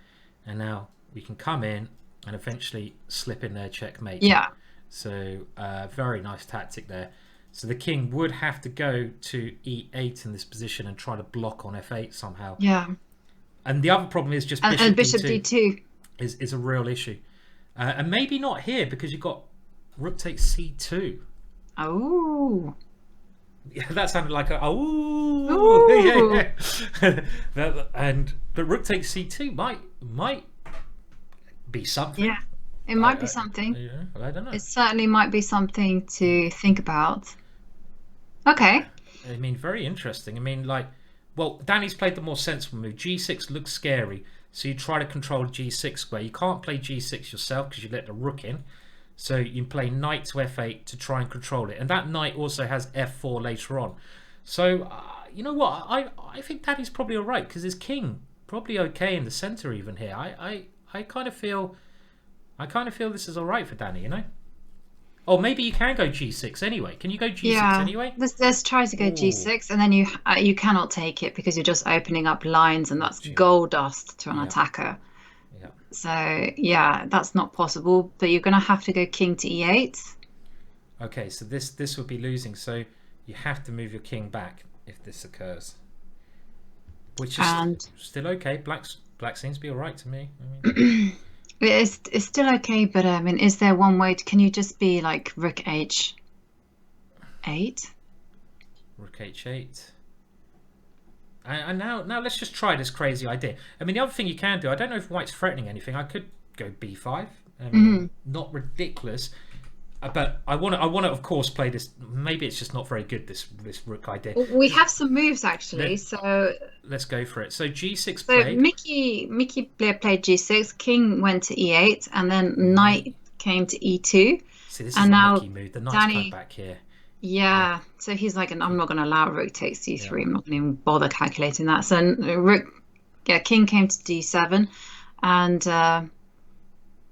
and now we can come in and eventually slip in there, checkmate. Yeah. So very nice tactic there. So the king would have to go to E8 in this position and try to block on F8 somehow. Yeah. And the other problem is just bishop D2 is a real issue. And maybe not here, because you've got rook takes C2. Oh. Yeah, that sounded like a yeah. But rook takes C2 might be something. Yeah. It might be something. Yeah, I don't know. It certainly might be something to think about. Okay. I mean, very interesting. I mean, Danny's played the more sensible move. G6 looks scary, so you try to control G6 square. You can't play G6 yourself because you let the rook in. So you play knight to F8 to try and control it. And that knight also has F4 later on. So, you know what? I think Danny's probably all right, because his king probably okay in the centre even here. I kind of feel... I kind of feel this is all right for Danny, you know. Or maybe you can go G6 anyway. Can you go G6 anyway? Let's try to go G6, and then you cannot take it because you're just opening up lines, and that's gold dust to an attacker. Yeah. So yeah, that's not possible. But you're gonna have to go king to E8. Okay, so this would be losing. So you have to move your king back if this occurs, which is still okay. Black seems to be all right to me. I mean, it's still okay, but I mean, is there one way? Can you just be like rook H8? Rook H8. And now let's just try this crazy idea. I mean, the other thing you can do, I don't know if white's threatening anything. I could go B5. I mean, not ridiculous. But I want to, of course, play this. Maybe it's just not very good, this rook idea. We have some moves actually, so let's go for it. So G6 so played. Mickey played G6, king went to E8, and then knight came to E2. See, this is now the Mickey move. The knight's come back here. Yeah, so he's like, I'm not going to allow rook takes C3. I'm not going to even bother calculating that. So king came to D7, and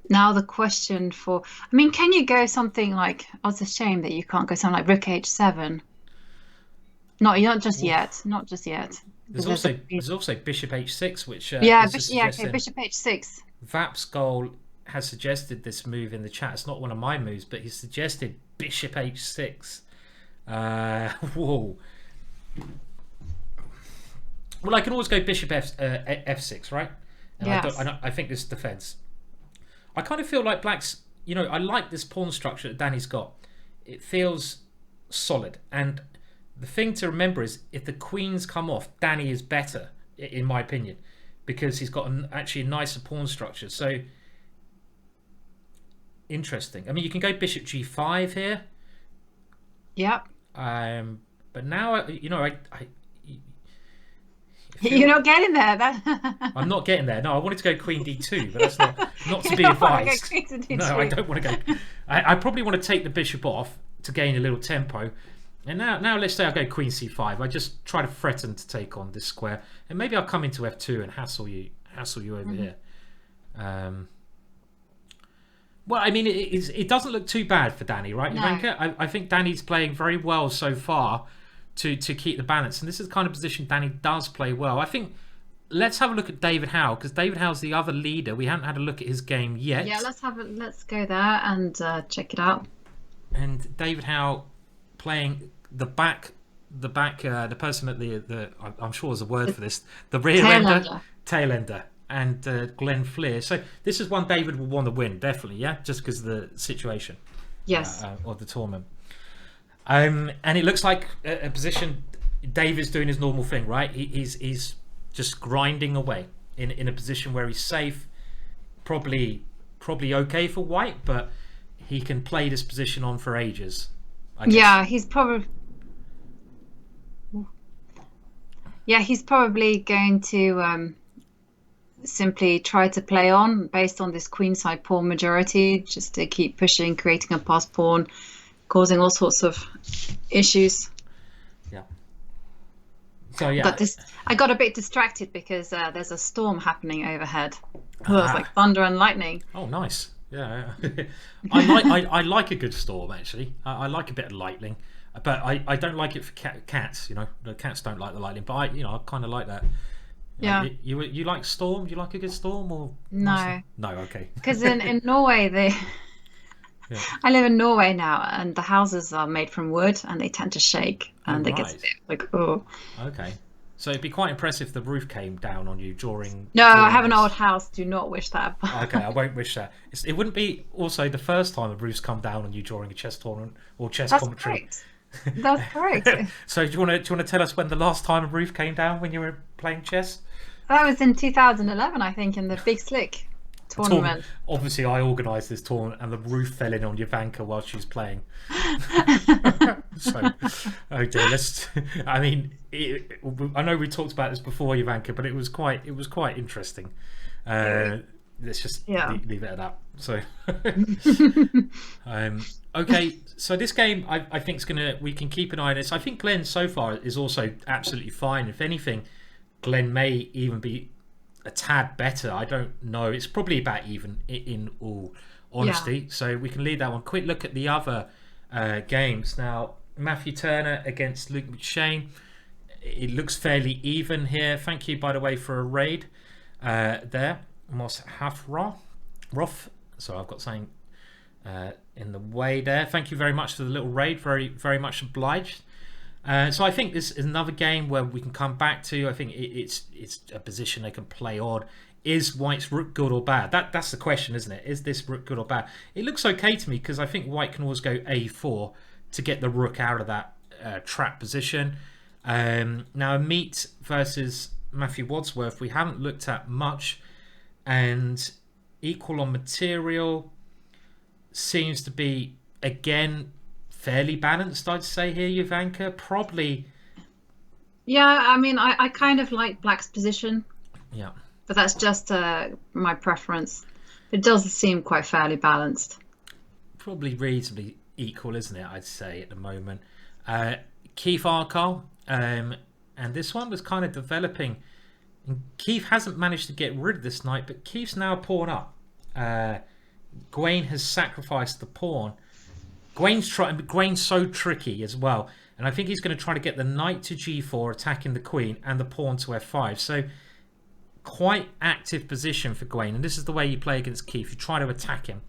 now the question for, I mean, can you go something like, oh, it's a shame that you can't go something like rook H7. Not just yet. There's also bishop H6, which bishop H6. Vap's goal has suggested this move in the chat. It's not one of my moves, but he's suggested bishop H6. Whoa. Well, I can always go bishop F6, right? And I think this defends. I kind of feel like black's, I like this pawn structure that Danny's got. It feels solid. And the thing to remember is if the queens come off, Danny is better, in my opinion, because he's got actually a nicer pawn structure. So, interesting. I mean, you can go bishop G5 here. Yep. But now, you're not getting there. I'm not getting there. No, I wanted to go queen D2, but that's not to be advised. No, I don't want to go. I probably want to take the bishop off to gain a little tempo. And now let's say I go queen C5. I just try to threaten to take on this square, and maybe I'll come into F2 and hassle you over here. Well, I mean, it doesn't look too bad for Danny, right, Ivanka? I think Danny's playing very well so far to keep the balance, and this is the kind of position Danny does play well. I think let's have a look at David Howell, because David Howell's the other leader. We haven't had a look at his game yet. Yeah, let's go there and check it out. And David Howell playing the person at the I'm sure there's a word for this, the rear tail ender, and Glenn Flear. So this is one David will want to win, definitely, yeah, just because of the situation. Yes. Of the tournament. And it looks like a position David's doing his normal thing, right? He's just grinding away in a position where he's safe, probably okay for white, but he can play this position on for ages. Yeah, he's probably going to simply try to play on based on this queenside pawn majority, just to keep pushing, creating a pass pawn, causing all sorts of issues. Yeah. So yeah. But I got a bit distracted because there's a storm happening overhead. Well, it's like thunder and lightning. Oh, nice. Yeah. I like a good storm, actually. I like a bit of lightning, but I don't like it for cats. The cats don't like the lightning, but I kind of like that. Yeah. You like storm? Do you like a good storm or no? No, okay. Because in Norway Yeah. I live in Norway now, and the houses are made from wood, and they tend to shake, and it gets a bit like, oh. Okay. So it'd be quite impressive if the roof came down on you during... No, I have an old house. Do not wish that. Okay, I won't wish that. It wouldn't be also the first time the roof's come down on you during a chess tournament or chess commentary. Correct. That's correct. So do you want to tell us when the last time a roof came down when you were playing chess? That was in 2011, I think, in the Big Slick tournament. Obviously, I organised this tournament, and the roof fell in on Ivanka while she was playing. So, oh dear. I mean, I know we talked about this before, Ivanka, but it was quite interesting. Let's just leave it at that. So, okay. So this game, I think we can keep an eye on this. I think Glenn so far is also absolutely fine. If anything, Glenn may even be a tad better. I don't know. It's probably about even in all honesty. So we can leave that one. Quick look at the other games. Now, Matthew Turner against Luke McShane. It looks fairly even here. Thank you, by the way, for a raid there. Moss Hafroth. So I've got something in the way there. Thank you very much for the little raid. Very, very much obliged. So I think this is another game where we can come back to. I think it's a position they can play on. Is White's rook good or bad? That's the question, isn't it? Is this rook good or bad? It looks okay to me because I think White can always go a4 to get the rook out of that trap position. Now Ameet versus Matthew Wadsworth, we haven't looked at much, and equal on material seems to be again fairly balanced, I'd say here, Jovanka. Probably. Yeah, I mean, I kind of like Black's position. Yeah. But that's just my preference. It does seem quite fairly balanced. Probably reasonably equal, isn't it? I'd say at the moment. Keith Arkell, and this one was kind of developing. And Keith hasn't managed to get rid of this knight, but Keith's now pawn up. Gawain has sacrificed the pawn. Gawain's so tricky as well, and I think he's going to try to get the knight to g4, attacking the queen, and the pawn to f5. So quite active position for Gawain, and this is the way you play against Keith. You try to attack him.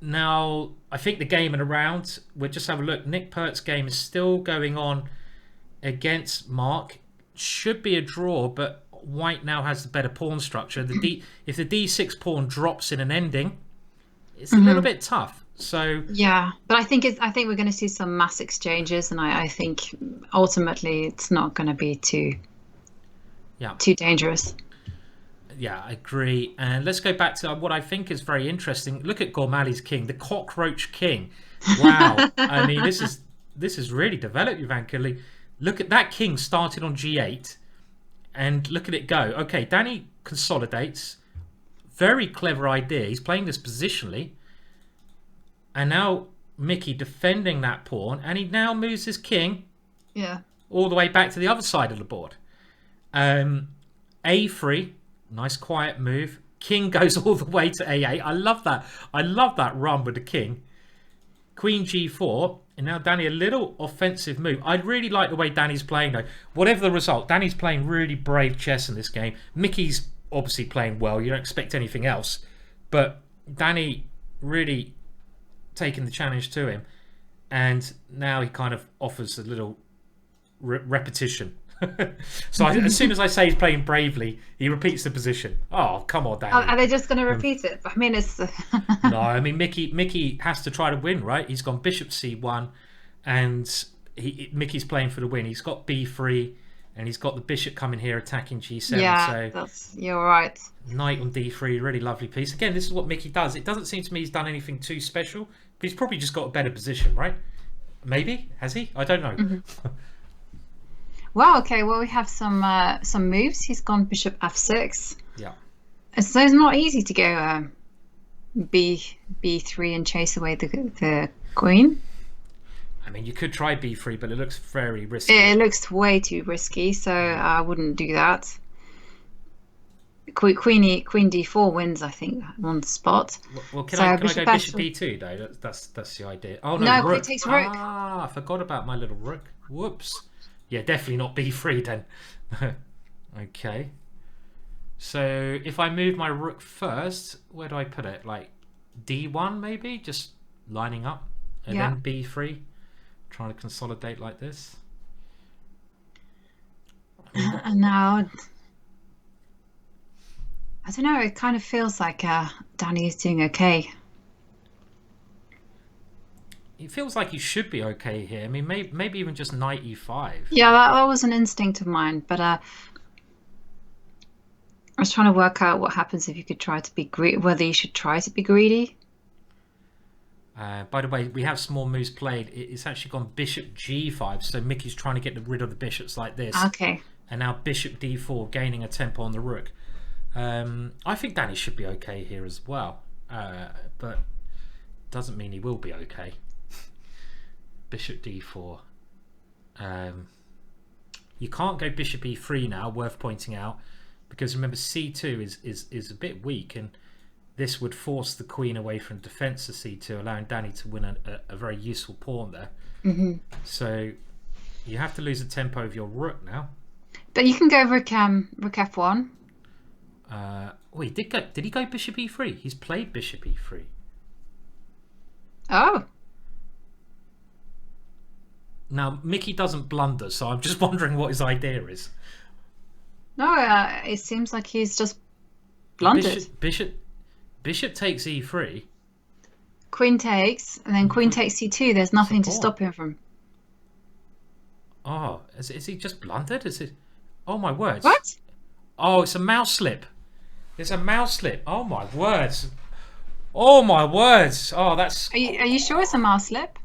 Now I think the game and around, we'll just have a look. Nick Pert's game is still going on against Mark. Should be a draw, but White now has the better pawn structure. If the d6 pawn drops in an ending, it's a little bit tough. So yeah, but I think we're going to see some mass exchanges, and I think ultimately it's not going to be too dangerous. Yeah, I agree. And let's go back to what I think is very interesting. Look at Gormally's king, the cockroach king. Wow. I mean, this is really developed, Jovanka. Look at that king started on g8, and look at it go. Okay, Danny consolidates. Very clever idea. He's playing this positionally. And now Mickey defending that pawn, and he now moves his king all the way back to the other side of the board. A3, nice quiet move. King goes all the way to A8. I love that. I love that run with the king. Queen G4, and now Danny, a little offensive move. I really like the way Danny's playing though. Whatever the result, Danny's playing really brave chess in this game. Mickey's obviously playing well. You don't expect anything else. But Danny really taking the challenge to him. And now he kind of offers a little repetition. So as soon as I say he's playing bravely, he repeats the position. Oh, come on, Danny. Are they just going to repeat it? I mean, it's... No, I mean, Mickey has to try to win, right? He's gone bishop c1, and Mickey's playing for the win. He's got b3, and he's got the bishop coming here attacking g7. Yeah, you're right. Knight on d3, really lovely piece. Again, this is what Mickey does. It doesn't seem to me he's done anything too special, but he's probably just got a better position, right? Maybe? Has he? I don't know. Well, okay. Well, we have some moves. He's gone bishop f6. Yeah. So it's not easy to go b3 and chase away the queen. I mean, you could try b3, but it looks very risky. It looks way too risky, so I wouldn't do that. Queen d4 wins, I think, on the spot. Well, can I go bishop b2 though? That's the idea. Oh no, rook. It takes rook. Ah, I forgot about my little rook. Whoops. Yeah, definitely not b3 then. Okay. So if I move my rook first, where do I put it? Like d1 maybe, just lining up, and then b3, trying to consolidate like this. And now, I don't know. It kind of feels like Danny is doing okay. It feels like you should be okay here. I mean, maybe even just knight e5. Yeah, that was an instinct of mine, but I was trying to work out what happens if you could try to be greedy. Whether you should try to be greedy. By the way, we have small moves played. It's actually gone bishop g5, so Mickey's trying to get rid of the bishops like this. Okay. And now bishop d4, gaining a tempo on the rook. I think Danny should be okay here as well, but doesn't mean he will be okay. Bishop d4. You can't go bishop e3 now, worth pointing out, because remember c2 is a bit weak, and this would force the queen away from defense to c2, allowing Danny to win a very useful pawn there. So you have to lose the tempo of your rook now. But you can go rook f1. Oh, did he go bishop e3? He's played bishop e3. Oh. Now, Mickey doesn't blunder, so I'm just wondering what his idea is. No, it seems like he's just blundered. Bishop takes e3. Queen takes, and then queen takes c2. There's nothing to stop him from... Oh, is he just blundered? Is it? Oh, my words. What? Oh, it's a mouse slip. It's a mouse slip. Oh, my words. Oh, my words. Oh, that's... Are you sure it's a mouse slip?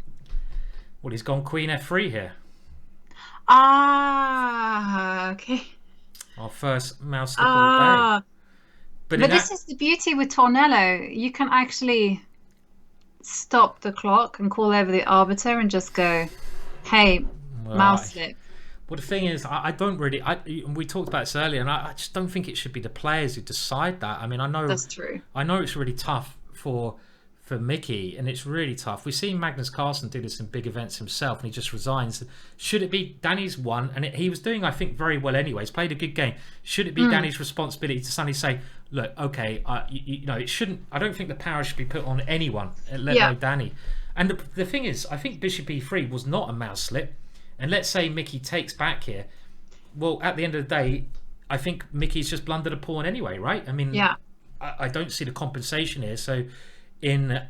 Well, he's gone queen f3 here. Ah, okay. Our first mouse slip of the day. But this is the beauty with Tornello. You can actually stop the clock and call over the arbiter and just go, hey, mouse slip. Well, the thing is, I don't really... we talked about this earlier, and I just don't think it should be the players who decide that. I mean, I know... That's true. I know it's really tough for Mickey, and it's really tough. We've seen Magnus Carlsen do this in big events himself, and he just resigns. Should it be Danny's won, and he was doing, I think, very well anyway. He's played a good game. Should it be Danny's responsibility to suddenly say, look, okay, you know, it shouldn't... I don't think the power should be put on anyone, let alone Danny. And the thing is, I think bishop e3 was not a mouse slip. And let's say Mickey takes back here. Well, at the end of the day, I think Mickey's just blundered a pawn anyway, right? I mean, I don't see the compensation here. So in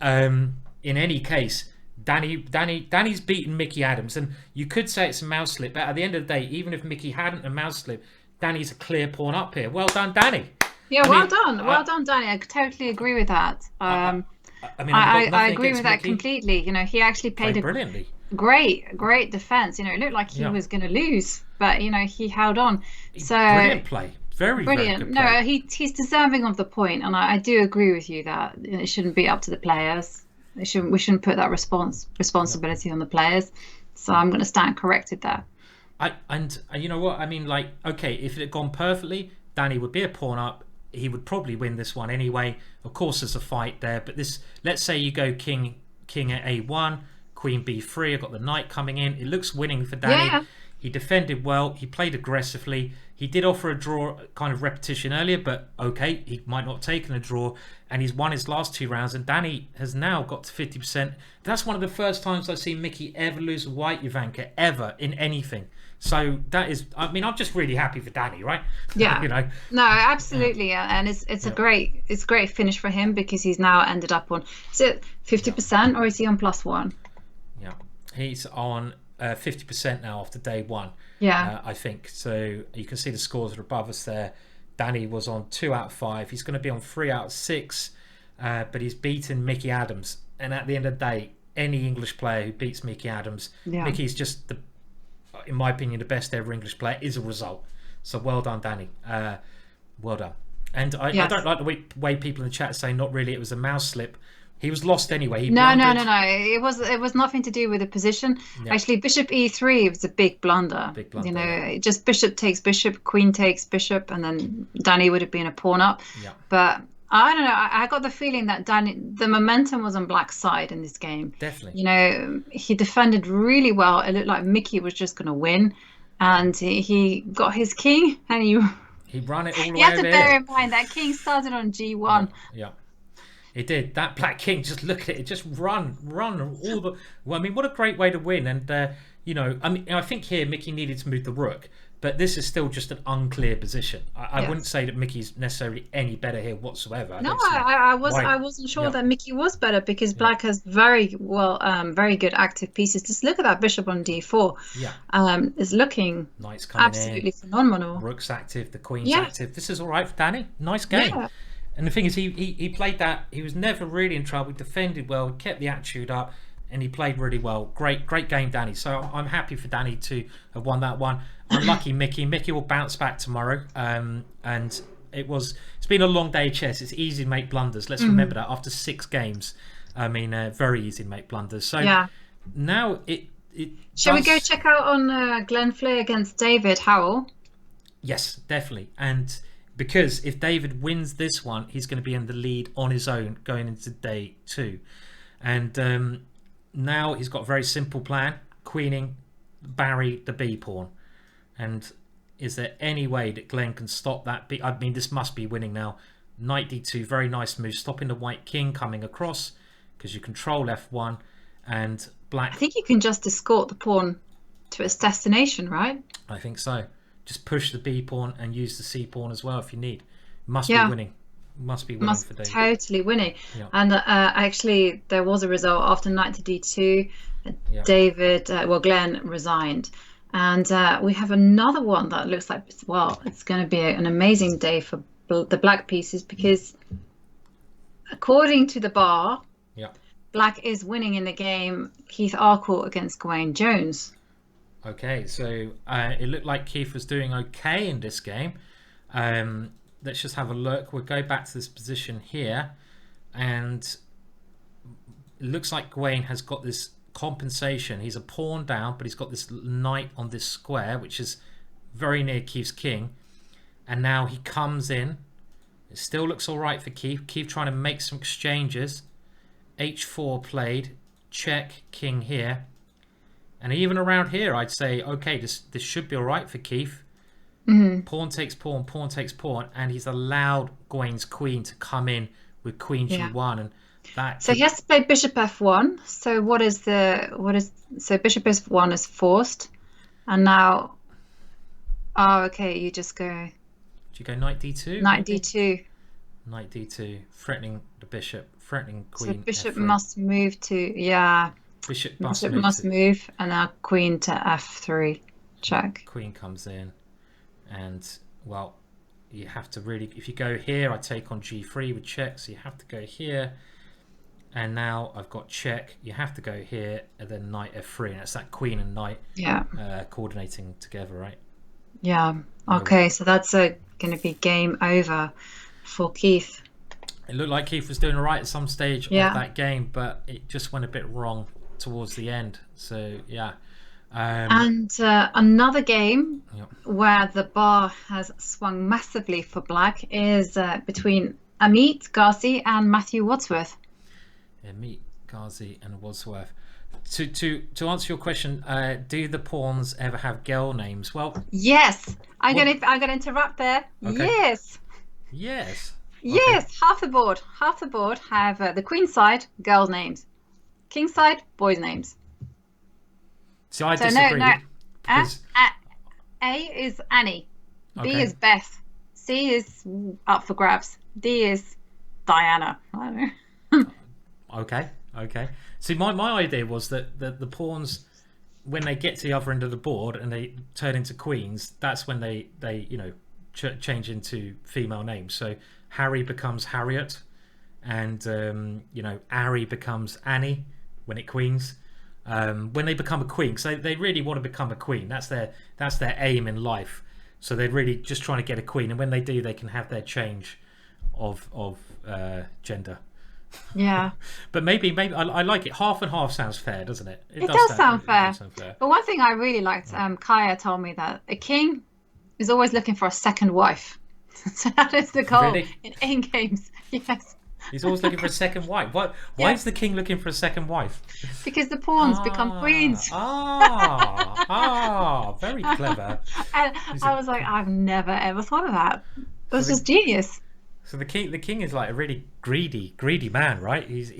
any case, Danny's beaten Mickey Adams, and you could say it's a mouse slip, but at the end of the day, even if Mickey hadn't a mouse slip, Danny's a clear pawn up here. Well done, Danny. Yeah, well done, Danny. I totally agree with that. I agree with that completely. You know, he actually played brilliantly. Great defense. You know, it looked like he was going to lose, but you know, he held on. So brilliant play. Very brilliant. Very good play. No, he's deserving of the point, and I do agree with you that it shouldn't be up to the players. We shouldn't put that responsibility on the players. So I'm going to stand corrected there. And you know what I mean? Like, okay, if it had gone perfectly, Danny would be a pawn up. He would probably win this one anyway. Of course, there's a fight there, but this. Let's say you go king at a1. Queen b3, I've got the knight coming in. It looks winning for Danny. Yeah. He defended well. He played aggressively. He did offer a draw kind of repetition earlier, but okay, he might not have taken a draw, and he's won his last 2 rounds, and Danny has now got to 50%. That's one of the first times I've seen Mickey ever lose a white Ivanka, ever, in anything. So that is, I mean, I'm just really happy for Danny, right? Yeah. You know? No, absolutely. And it's a great finish for him, because he's now ended up on, is it 50% or is he on +1? Yeah, he's on 50% now after day 1. Yeah, I think so. You can see the scores are above us there. Danny was on 2 out of 5. He's going to be on 3 out of 6, but he's beaten Mickey Adams. And at the end of the day, any English player who beats Mickey Adams, Mickey's just in my opinion, the best ever English player, is a result. So well done, Danny. Well done. And I don't like the way people in the chat say not really. It was a mouse slip. He was lost anyway. No. It was nothing to do with the position. Yeah. Actually, bishop e3 was a big blunder. You know, just bishop takes bishop, queen takes bishop, and then Danny would have been a pawn up. Yeah. But I don't know. I got the feeling that the momentum was on Black's side in this game. Definitely. You know, he defended really well. It looked like Mickey was just going to win, and he got his king, and he ran it all the way. You have to bear in mind that king started on g1. Yeah. It did. That black king, just look at it, just run all the... Well, I mean, what a great way to win. And, you know, I mean, I think here Mickey needed to move the rook, but this is still just an unclear position. I wouldn't say that Mickey's necessarily any better here whatsoever. I wasn't sure that Mickey was better, because Black has very good active pieces. Just look at that bishop on d4. Yeah. It's looking absolutely phenomenal. Rook's active, the queen's active. This is all right for Danny. Nice game. Yeah. And the thing is, he played that. He was never really in trouble. He defended well, kept the attitude up, and he played really well. Great game, Danny. So I'm happy for Danny to have won that one. Unlucky Mickey. Mickey will bounce back tomorrow. And it's been a long day of chess. It's easy to make blunders. Let's remember that after 6 games. I mean, very easy to make blunders. So now Shall we go check out on Glenn Flear against David Howell? Yes, definitely. And because if David wins this one, he's going to be in the lead on his own going into day 2. And now he's got a very simple plan: queening Barry the B pawn. And is there any way that Glenn can stop that? I mean, this must be winning now. Knight d2, very nice move, stopping the white king coming across because you control f1, and black. I think you can just escort the pawn to its destination, right? I think so. Just push the b pawn and use the c pawn as well if you need. Must be winning. Must be winning for David. Totally winning. Yeah. And actually, there was a result after knight to d2. David, Glenn resigned. And we have another one that looks like, well, it's going to be an amazing day for the black pieces, because according to the bar, black is winning in the game Keith Arkell against Gawain Jones. Okay, so it looked like Keith was doing okay in this game. Let's just have a look. We'll go back to this position here, and it looks like Gawain has got this compensation. He's a pawn down, but he's got this knight on this square, which is very near Keith's king. And now he comes in. It still looks all right for Keith. Keith trying to make some exchanges. h4 played, check, king here. And even around here, I'd say, okay, this should be all right for Keith. Pawn takes pawn, pawn takes pawn, and he's allowed Gawain's queen to come in with queen g1, and that. So he has to play bishop f1. So so bishop f1 is forced, and now, okay, you just go. Do you go knight d2? Knight d2. Knight d2, threatening the bishop, threatening queen. So bishop f3. must move to Bishop must move, and now queen to f3. Check. Queen comes in, and well, you have to really. If you go here, I take on g3 with check. So you have to go here, and now I've got check. You have to go here, and then knight f3, and it's that queen and knight coordinating together, right? Yeah. Okay, so that's going to be game over for Keith. It looked like Keith was doing all right at some stage of that game, but it just went a bit wrong towards the end. So and another game where the bar has swung massively for black is between Ameet Ghasi and Matthew Wadsworth. Ameet Ghasi and Wadsworth. To answer your question, do the pawns ever have girl names? Well, yes. I'm gonna interrupt there. Okay. Yes. Yes, half the board have the queen side girls' names, king side boys' names. See, I disagree. No. A is Annie, B is Beth, C is up for grabs, D is Diana. I don't know. Okay. See, my idea was that the pawns, when they get to the other end of the board and they turn into queens, that's when they change into female names. So Harry becomes Harriet, and Ari becomes Annie when it queens. When they become a queen, because they really want to become a queen. That's their aim in life. So they're really just trying to get a queen, and when they do, they can have their change of gender. Yeah. But maybe I like it. Half and half sounds fair, doesn't it? It does sound fair. But one thing I really liked, Kaya told me that a king is always looking for a second wife. So that is the goal in Endgames. Yes. He's always looking for a second wife. Why is the king looking for a second wife? Because the pawns become queens. Very clever. And I was like, I've never ever thought of that. That was just genius. So the king is like a really greedy man, right? He's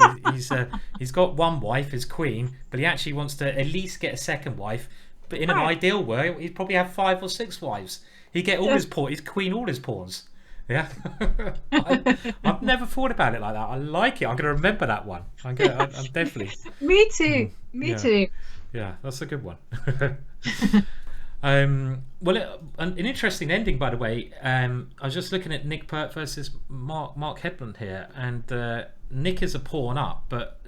got one wife, his queen, but he actually wants to at least get a second wife. But in an ideal world, he'd probably have 5 or 6 wives. He'd get all his pawns, he'd queen all his pawns. Yeah. I've never thought about it like that. I like it. I'm going to remember that one. I'm definitely. Me too. Me too. Yeah, that's a good one. An interesting ending, by the way. I was just looking at Nick Pert versus Mark Hebden here, and Nick is a pawn up, but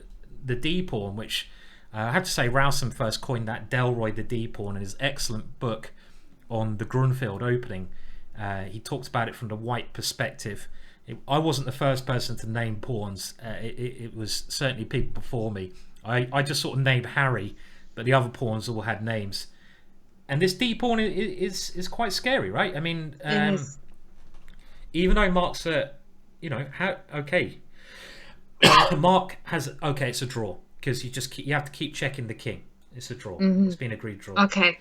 the D pawn, which I have to say, Rowson first coined that Delroy the D pawn in his excellent book on the Grunfeld opening. He talks about it from the white perspective. I wasn't the first person to name pawns. It was certainly people before me. I just sort of named Harry, but the other pawns all had names. And this D pawn is quite scary, right? I mean, even though Mark's Mark has it's a draw because you have to keep checking the king. It's a draw. It's been agreed draw. Okay.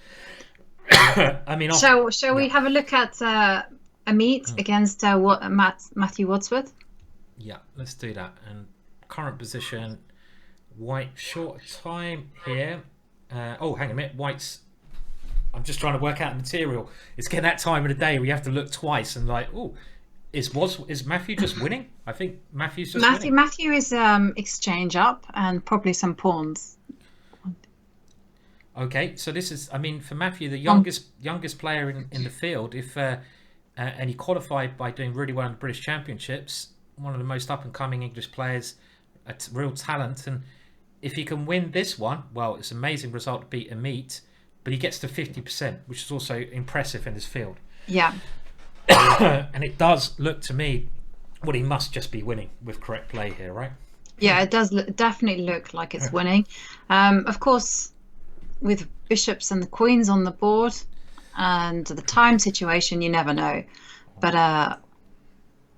I mean, shall we have a look at Ameet against Matthew Wadsworth? Yeah, let's do that. And current position, white short time here. Hang on a minute, white's. I'm just trying to work out the material. It's getting that time of the day where you have to look twice and like, is Matthew just winning? I think Matthew's just winning. Matthew is exchange up and probably some pawns. Okay, so this is, I mean, for Matthew, the youngest player in the field, and he qualified by doing really well in the British Championships, one of the most up-and-coming English players, a real talent, and if he can win this one, well, it's an amazing result to beat Ameet, but he gets to 50%, which is also impressive in his field. Yeah. And it does look to me, well, he must just be winning with correct play here, right? Yeah, it does definitely look like it's winning. Of course, with bishops and the queens on the board and the time situation, you never know. But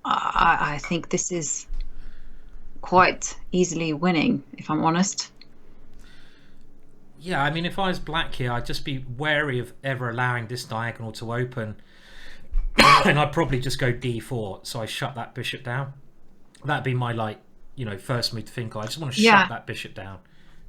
I think this is quite easily winning, if I'm honest. Yeah, I mean, if I was black here, I'd just be wary of ever allowing this diagonal to open. And I'd probably just go d4, so I shut that bishop down. That'd be my, first move to think of. I just want to shut that bishop down.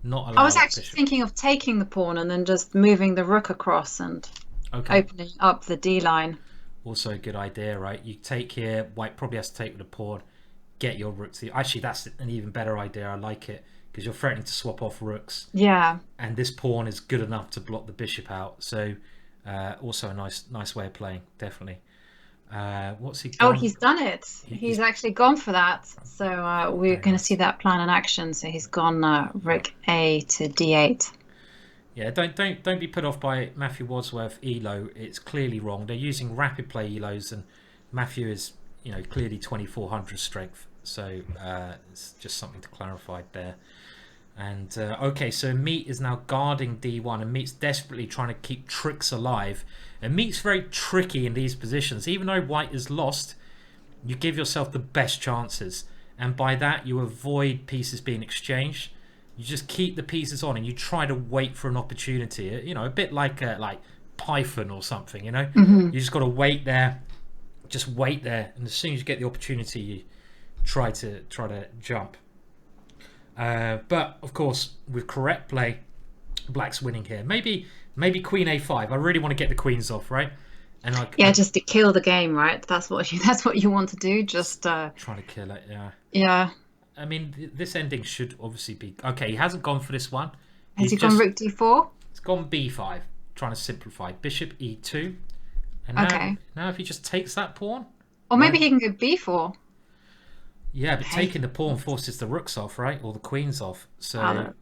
Not allow I was actually thinking of taking the pawn and then just moving the rook across and opening up the d line. Also a good idea, right? You take here, white probably has to take with a pawn, get your rook to... Actually, that's an even better idea. I like it, because you're threatening to swap off rooks. Yeah. And this pawn is good enough to block the bishop out. So also a nice way of playing, definitely. What's he done? Oh, he's done it. He's actually gone for that. So we're going to see that plan in action. So he's gone rook a to d8. Yeah, don't be put off by Matthew Wadsworth elo. It's clearly wrong. They're using rapid play elos, and Matthew is clearly 2400 strength. So it's just something to clarify there. And so Ameet is now guarding d1, and Ameet's desperately trying to keep tricks alive. Ameet's very tricky in these positions. Even though white is lost, you give yourself the best chances, and by that you avoid pieces being exchanged. You just keep the pieces on, and you try to wait for an opportunity. A bit like Python or something. You just got to wait there, just wait there, and as soon as you get the opportunity, you try to jump. But of course, with correct play, black's winning here. Maybe queen a5. I really want to get the queens off, right? And just to kill the game, right? That's what you want to do. Just trying to kill it. Yeah. I mean, this ending should obviously be okay. He hasn't gone for this one. Has he gone rook d4? It's gone b5, trying to simplify. Bishop e2. And now if he just takes that pawn, or maybe he can go b4. Yeah, but taking the pawn forces the rooks off, right? Or the queens off. So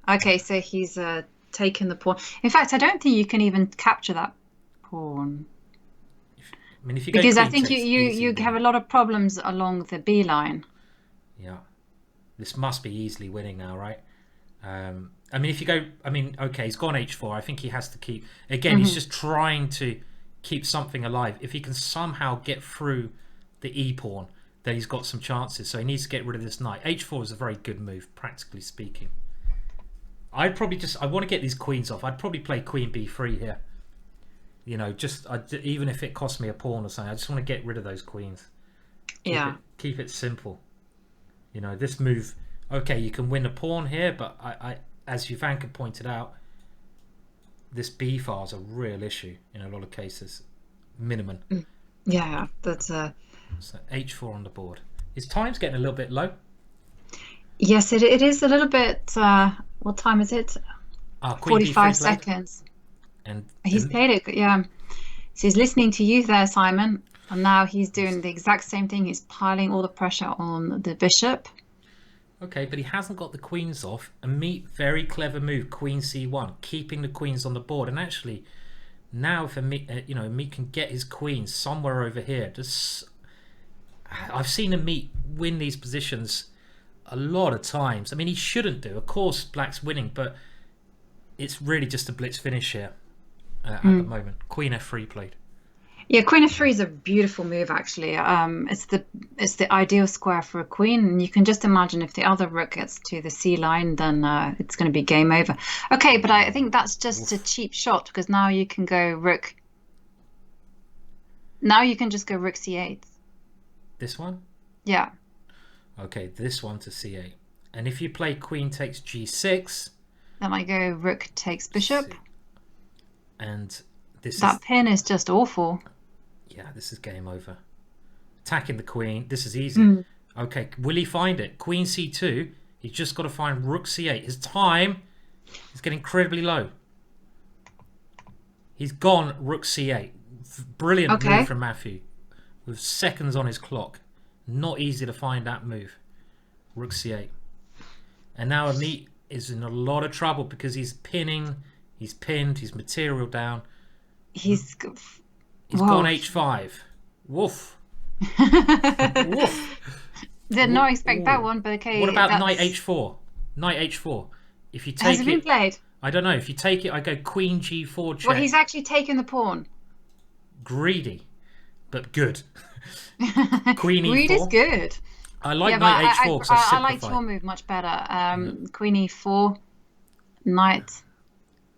so he's taken the pawn. In fact, I don't think you can even capture that pawn. Because I think you have a lot of problems along the b line. Yeah, this must be easily winning now, right? I mean, if you go, he's gone h4. I think he has to keep. Again, he's just trying to keep something alive. If he can somehow get through the e pawn, then he's got some chances. So he needs to get rid of this knight. h4 is a very good move, practically speaking. I want to get these queens off. I'd probably play queen b3 here. Even if it costs me a pawn or something, I just want to get rid of those queens. Keep it simple. This move, you can win a pawn here, but I as Ivanka pointed out, this b file is a real issue in a lot of cases. Minimum. Yeah, that's So h4 on the board. His time's getting a little bit low. Yes, it is a little bit. What time is it? 45 seconds. And he's played it. Yeah. So he's listening to you there, Simon, and now he's doing the exact same thing. He's piling all the pressure on the bishop. Okay, but he hasn't got the queens off. Ameet, very clever move, queen c1, keeping the queens on the board. And actually, now if Ameet, Ameet can get his queens somewhere over here. I've seen Ameet win these positions a lot of times. I mean, he shouldn't do. Of course, black's winning, but it's really just a blitz finish here at the moment. Queen f3 played. Yeah, Queen f3 is a beautiful move actually. It's the ideal square for a queen, and you can just imagine if the other rook gets to the C line, then it's going to be game over. Okay, but I think that's just a cheap shot because now you can go rook. Now you can just go rook c8. This one? Yeah. Okay, this one to c8. And if you play queen takes g6, then I go rook takes bishop. And that pin is just awful. Yeah, this is game over. Attacking the queen. This is easy. Okay, will he find it? Queen c2. He's just got to find rook c8. His time is getting incredibly low. He's gone rook c8. Brilliant move from Matthew. With seconds on his clock. Not easy to find that move. Rook c8. And now Ameet is in a lot of trouble because he's pinning. He's pinned. His material down. He's gone h5. Woof. Woof. Did not expect that one, but okay. What about knight h4? Knight h4. If you take Has it been played? I don't know. If you take it, I go queen g4 check. Well, he's actually taken the pawn. Greedy, but good. Queen e4. Greed is good. I like knight h4 because I like your move much better. Queen e4, knight.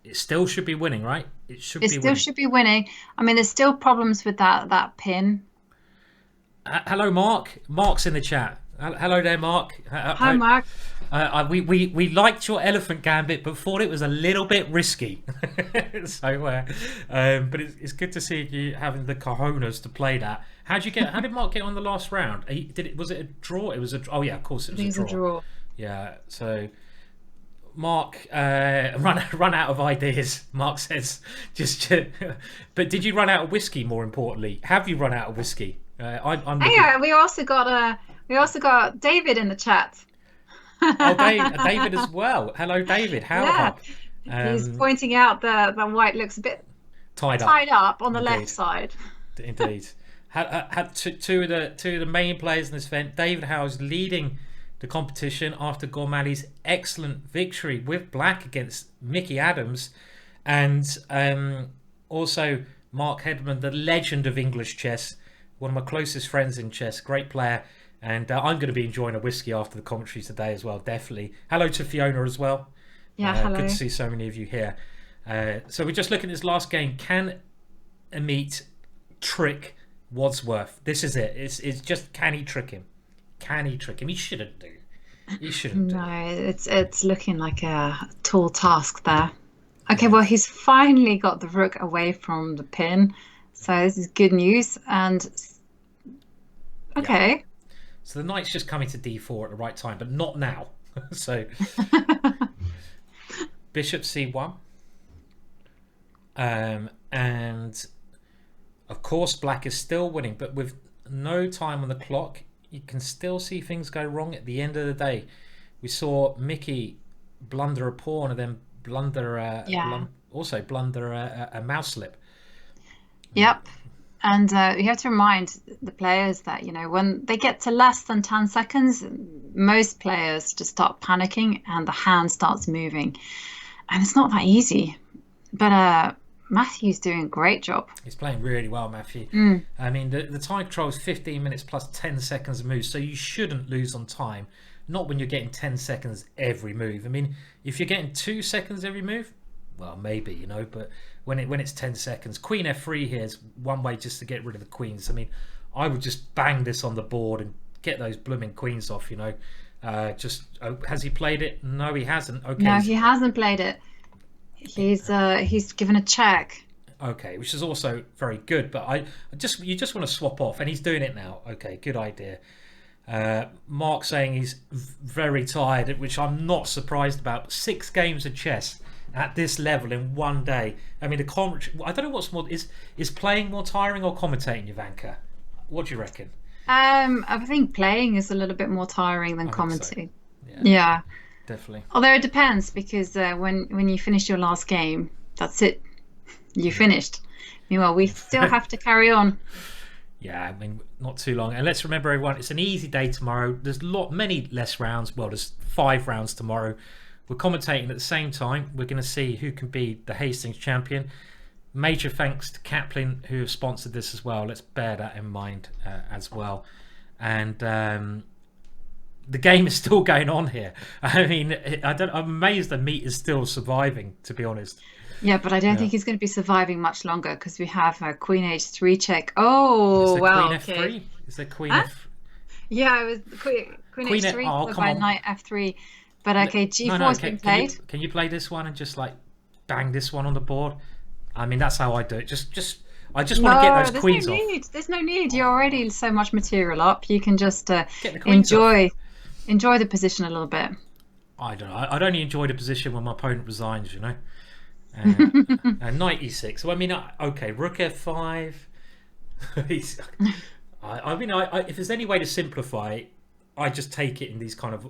It still should be winning, right? It still should be winning. I mean, there's still problems with that pin. Hello, Mark. Mark's in the chat. Hello there, Mark. Hi, Mark. We liked your elephant gambit, but thought it was a little bit risky. So, but it's good to see you having the cojones to play that. How did Mark get on the last round? Was it a draw? It was a. Oh yeah, of course it was a draw. Yeah. So. Mark, run out of ideas. Mark says, but did you run out of whiskey? More importantly, have you run out of whiskey? We also got David in the chat. Oh, David as well. Hello, David. How? Yeah. He's pointing out the white looks a bit tied up on the left side. Indeed. Had two of the main players in this event. David Howell is leading the competition after Gormally's excellent victory with black against Mickey Adams, and also Mark Hebden, the legend of English chess, one of my closest friends in chess, great player, and I'm going to be enjoying a whiskey after the commentary today as well, definitely. Hello to Fiona as well. Yeah, hello. Good to see so many of you here. So we're just looking at this last game. Can Ameet trick Wadsworth? This is it. It's just, can he trick him? Can he trick him? He shouldn't do. He shouldn't do. No, it's looking like a tall task there. Okay, well, he's finally got the rook away from the pin, so this is good news. And okay, so the knight's just coming to d4 at the right time, but not now. So bishop c1, and of course black is still winning, but with no time on the clock. You can still see things go wrong at the end of the day. We saw Mickey blunder a pawn and then blunder a mouse slip. Yep. And you have to remind the players that, when they get to less than 10 seconds, most players just start panicking and the hand starts moving. And it's not that easy. But Matthew's doing a great job. He's playing really well, Matthew. I mean, the time control is 15 minutes plus 10 seconds of move, so you shouldn't lose on time. Not when you're getting 10 seconds every move. I mean, if you're getting 2 seconds every move, well, maybe, but when it's 10 seconds, Queen f3 here is one way just to get rid of the queens. I mean, I would just bang this on the board and get those blooming queens off. Has he played it? No, he hasn't. Okay. No, he hasn't played it. He's given a check. Okay, which is also very good, but you just want to swap off, and he's doing it now. Okay, good idea. Mark saying he's very tired, which I'm not surprised about. 6 games of chess at this level in one day. I mean, the commentary. I don't know what's more. Is playing more tiring or commentating, Ivanka? What do you reckon? I think playing is a little bit more tiring than commentating. So. Yeah. Definitely. Although it depends, because when you finish your last game, that's it. You finished. Meanwhile, we still have to carry on. Yeah, I mean, not too long. And let's remember, everyone, it's an easy day tomorrow. There's many less rounds. Well, there's 5 rounds tomorrow. We're commentating at the same time. We're going to see who can be the Hastings champion. major thanks to Caplin, who have sponsored this as well. Let's bear that in mind as well. And the game is still going on here. I mean, I'm amazed that Ameet is still surviving, to be honest. Yeah, but I don't think he's going to be surviving much longer because we have a Queen H3 check. Oh, wow. Queen F3? Is there Queen F? Yeah, it was Queen H3 followed by Knight F3. But okay, G4 has been played. Can you play this one and just like bang this one on the board? I mean, that's how I do it. I just want to get those queens off. There's no need. You're already so much material up. You can just enjoy the position a little bit. I don't know. I'd only enjoy the position when my opponent resigns, you know. And Knight E6. So I mean, okay, Rook F5. I mean, if there's any way to simplify, I just take it in these kind of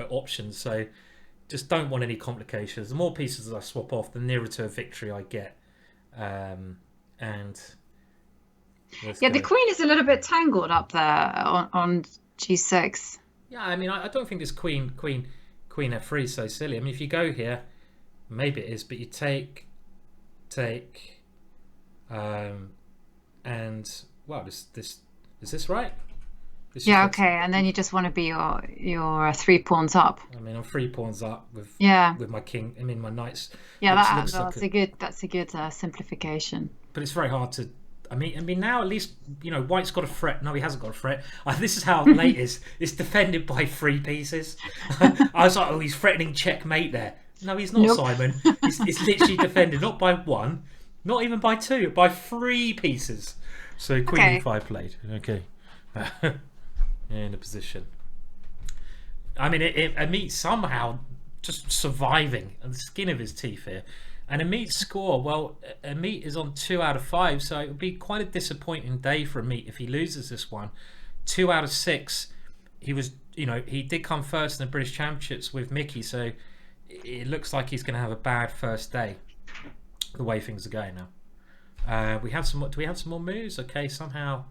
options. So just don't want any complications. The more pieces that I swap off, the nearer to a victory I get. And the queen is a little bit tangled up there on G6. Yeah, I mean, I don't think this queen F3 is so silly. I mean, if you go here, maybe it is, but you take, and well, this is this right? Okay, and then you just want to be your 3 pawns up. I mean, I'm 3 pawns up with my king. I mean, my knights. Yeah, that's a good simplification. But it's very hard to. I mean, now at least White's got a threat. No, he hasn't got a threat. This is how late is. It's defended by 3 pieces. I was like, oh, he's threatening checkmate there. No, he's not, nope. Simon. It's literally defended not by 1, not even by 2, by 3 pieces. So Queen E5 played. Okay. In a position. I mean, Ameet somehow just surviving on the skin of his teeth here. And Ameet's score, well, Ameet is on 2 out of 5, so it would be quite a disappointing day for Ameet if he loses this one. 2 out of 6. He was, he did come first in the British Championships with Mickey, so it looks like he's going to have a bad first day, the way things are going now. We have some. Do we have some more moves? Okay, somehow.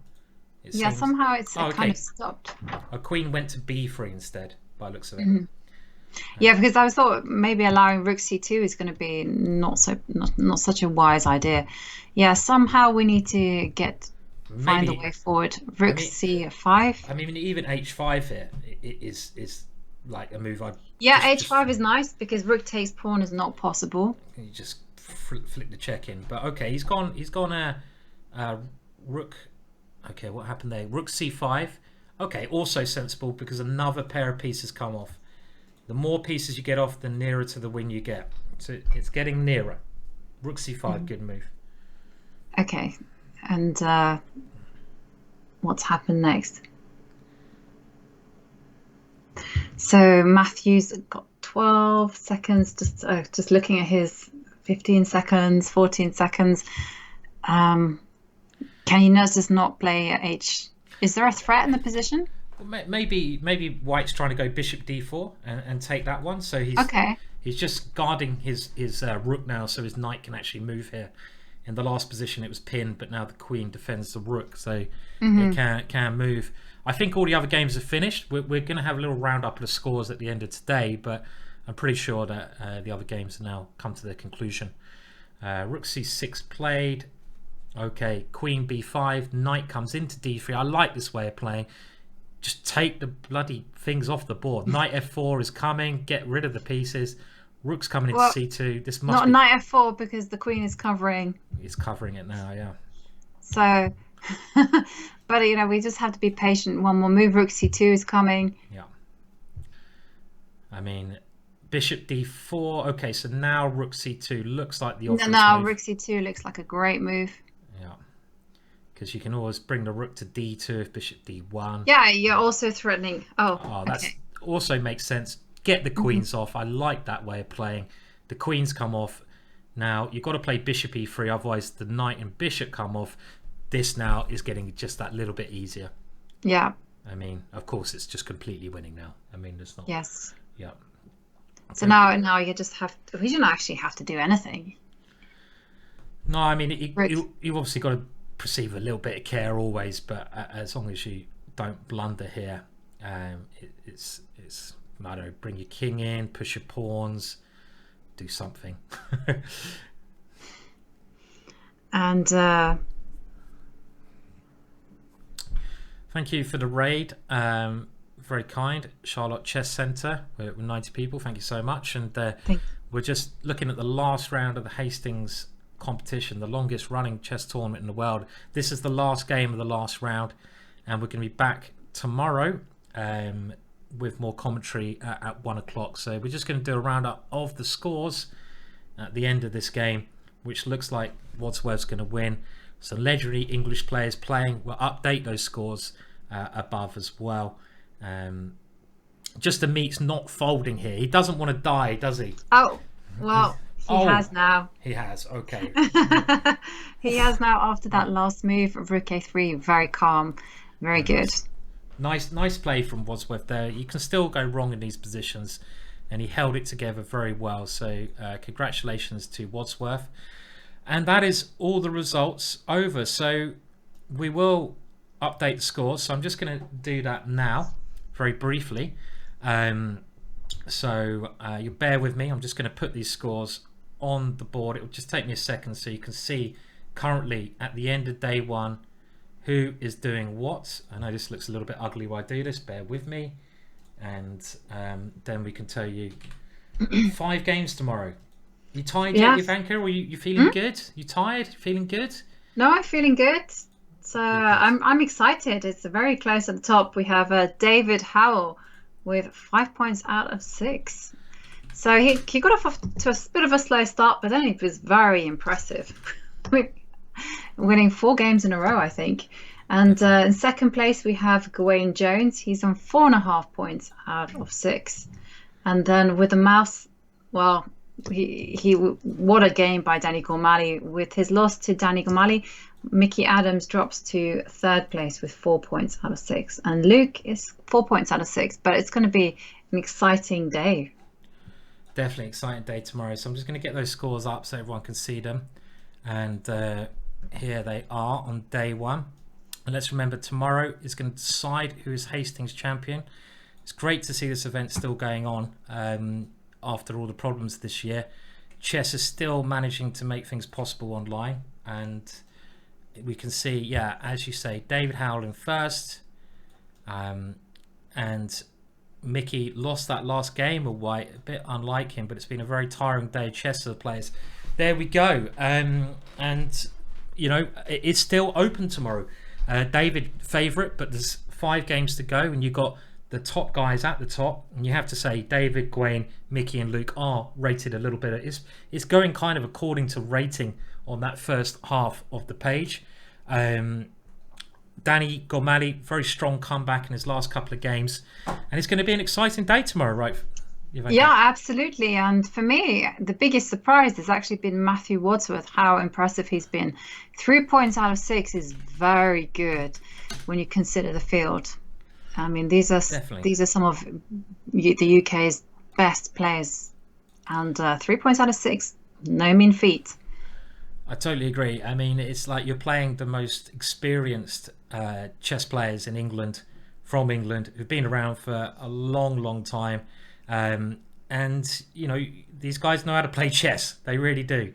Somehow it's kind of stopped. A queen went to B3 instead, by the looks of it. Mm-hmm. Yeah, because I thought maybe allowing Rook C2 is going to be not such a wise idea. Yeah, somehow we need to find a way forward. Rook C5. I mean, even H5 here is like a move. H5 is nice because Rook takes pawn is not possible. You just flip the check in, but okay, he's gone Rook. Okay, what happened there? Rook C5. Okay, also sensible because another pair of pieces come off. The more pieces you get off, the nearer to the win you get. So it's getting nearer. Rook C5, good move. Okay, and what's happened next? So Matthew's got 12 seconds. Just looking at his 15 seconds, 14 seconds. Can he just not play H? Is there a threat in the position? Well, maybe White's trying to go Bishop D4 and take that one. So he's just guarding his Rook now, so his Knight can actually move here. In the last position, it was pinned, but now the Queen defends the Rook, so it can move. I think all the other games are finished. We're going to have a little roundup of the scores at the end of today, but I'm pretty sure that the other games have now come to their conclusion. Rook C6 played. Okay, Queen B5, Knight comes into D3. I like this way of playing. Just take the bloody things off the board. Knight F4 is coming. Get rid of the pieces. Rook's coming into C2. This must not Knight F4 because the Queen is covering. It's covering it now, yeah. So, but we just have to be patient. One more move. Rook C2 is coming. Yeah. I mean, Bishop D4. Okay, so now Rook C2 looks like the obvious move. Rook C2 looks like a great move. Yeah, because you can always bring the Rook to D2 if Bishop D1. Yeah, you're also threatening. That also makes sense. Get the queens off. I like that way of playing. The queens come off. Now you've got to play Bishop E3, otherwise the Knight and Bishop come off. This now is getting just that little bit easier. Yeah. I mean, of course, it's just completely winning now. I mean, it's not. Yes. Yeah. So now you just have. We don't actually have to do anything. No, I mean, you've obviously got to perceive a little bit of care always, but as long as you don't blunder here, it's I don't know, bring your king in, push your pawns, do something. And thank you for the raid. Very kind. Charlotte Chess Centre with 90 people. Thank you so much. And we're just looking at the last round of the Hastings competition, the longest running chess tournament in the world. This is the last game of the last round, and we're going to be back tomorrow with more commentary at 1 o'clock. So we're just going to do a roundup of the scores at the end of this game, which looks like Wadsworth's going to win. So legendary English players playing. We'll update those scores above as well. Just Ameet's not folding here. He doesn't want to die, does he? Oh, well, he has now. He has, okay. He has now after that last move of Rook A3. Very calm, very good. Nice play from Wadsworth there. You can still go wrong in these positions, and he held it together very well. So congratulations to Wadsworth. And that is all the results over. So we will update the scores. So I'm just going to do that now, very briefly. So you bear with me. I'm just going to put these scores on the board. It will just take me a second so you can see currently at the end of day one who is doing what. I know this looks a little bit ugly while I do this. Bear with me. And then we can tell you 5 games tomorrow. You tired yet, Ivanka? Or you feeling good? You tired? Feeling good? No, I'm feeling good. So I'm excited. It's very close at the top. We have David Howell with 5 points out of 6. So he got off to a bit of a slow start, but then it was very impressive. Winning 4 games in a row, I think. And in second place, we have Gawain Jones. He's on 4.5 points out of 6. And then with the mouse, well, what a game by Daniel Gormally. With his loss to Daniel Gormally, Mickey Adams drops to third place with 4 points out of 6. And Luke is 4 points out of 6. But it's going to be an exciting day. Definitely exciting day tomorrow. So I'm just going to get those scores up so everyone can see them. And here they are on day one. And let's remember, tomorrow is going to decide who is Hastings champion. It's great to see this event still going on after all the problems this year. Chess is still managing to make things possible online. And we can see, as you say, David Howell in first. And Mickey lost that last game of white, a bit unlike him, but it's been a very tiring day of chess for the players. There we go. And, you know, it's still open tomorrow. David favourite, but there's 5 games to go, and you've got the top guys at the top, and you have to say David, Gawain, Mickey and Luke are rated a little bit. It's going kind of according to rating on that first half of the page. Danny Gormally, very strong comeback in his last couple of games, and it's going to be an exciting day tomorrow, right? Yeah, absolutely. And for me, the biggest surprise has actually been Matthew Wadsworth, how impressive he's been. 3 points out of 6 is very good when you consider the field. I mean, these are some of the UK's best players, and 3 points out of 6, no mean feat. I totally agree. I mean, it's like you're playing the most experienced chess players in England, from England, who've been around for a long time. And you know, these guys know how to play chess. They really do.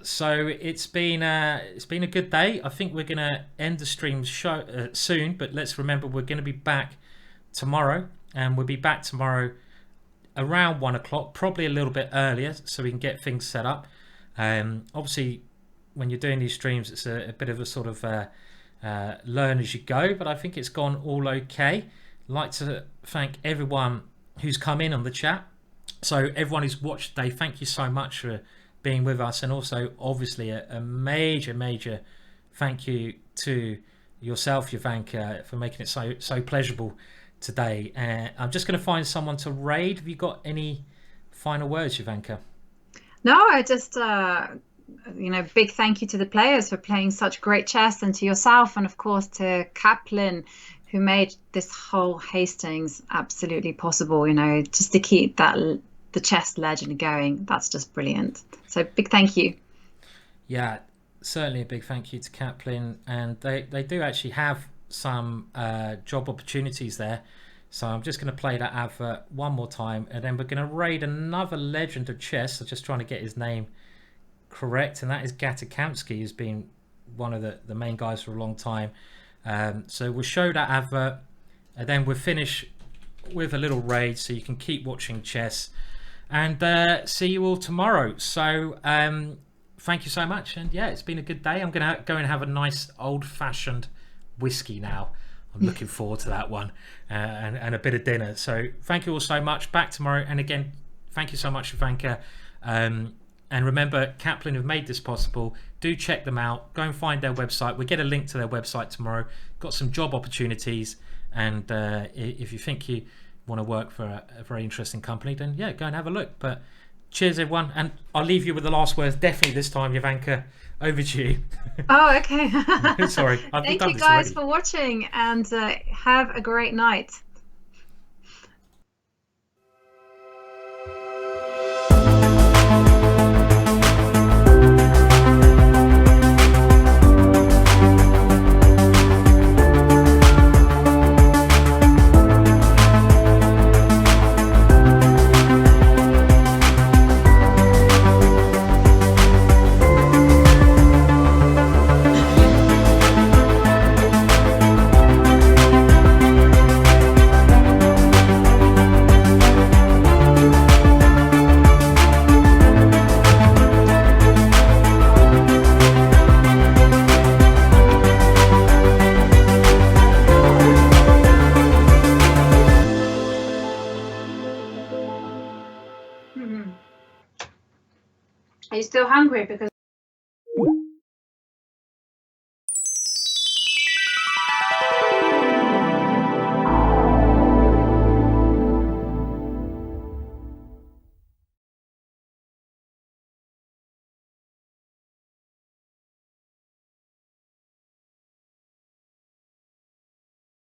So it's been a good day. I think we're going to end the stream soon, but let's remember we're going to be back tomorrow, and we'll be back tomorrow around 1 o'clock, probably a little bit earlier, so we can get things set up. Obviously, when you're doing these streams, it's a bit of a sort of learn as you go, but I think it's gone all okay. I'd like to thank everyone who's come in on the chat. So everyone who's watched today, thank you so much for being with us, and also obviously a major thank you to yourself, Ivanka, for making it so pleasurable today. I'm just going to find someone to raid. Have you got any final words, Ivanka? No, I just big thank you to the players for playing such great chess, and to yourself, and of course to Caplin, who made this whole Hastings absolutely possible, you know, just to keep the chess legend going. That's just brilliant. So big thank you. Yeah, certainly a big thank you to Caplin, and they do actually have some job opportunities there. So I'm just going to play that advert one more time, and then we're going to raid another legend of chess. I'm just trying to get his name correct, and that is Gatakamsky, who's been one of the main guys for a long time. So we'll show that advert, and then we'll finish with a little raid, so you can keep watching chess, and see you all tomorrow. So thank you so much, and yeah, it's been a good day. I'm gonna go and have a nice old-fashioned whiskey now. I'm looking forward to that one, and a bit of dinner. So thank you all so much. Back tomorrow, and again, thank you so much, Ivanka. And remember, Caplin have made this possible. Do check them out. Go and find their website. We'll get a link to their website tomorrow. Got some job opportunities, and if you think you want to work for a very interesting company, then yeah, go and have a look. But cheers, everyone, and I'll leave you with the last words. Definitely this time, Ivanka. Over to you. Oh, okay. Sorry. Thank you guys for watching, and have a great night. Are you still hungry? Because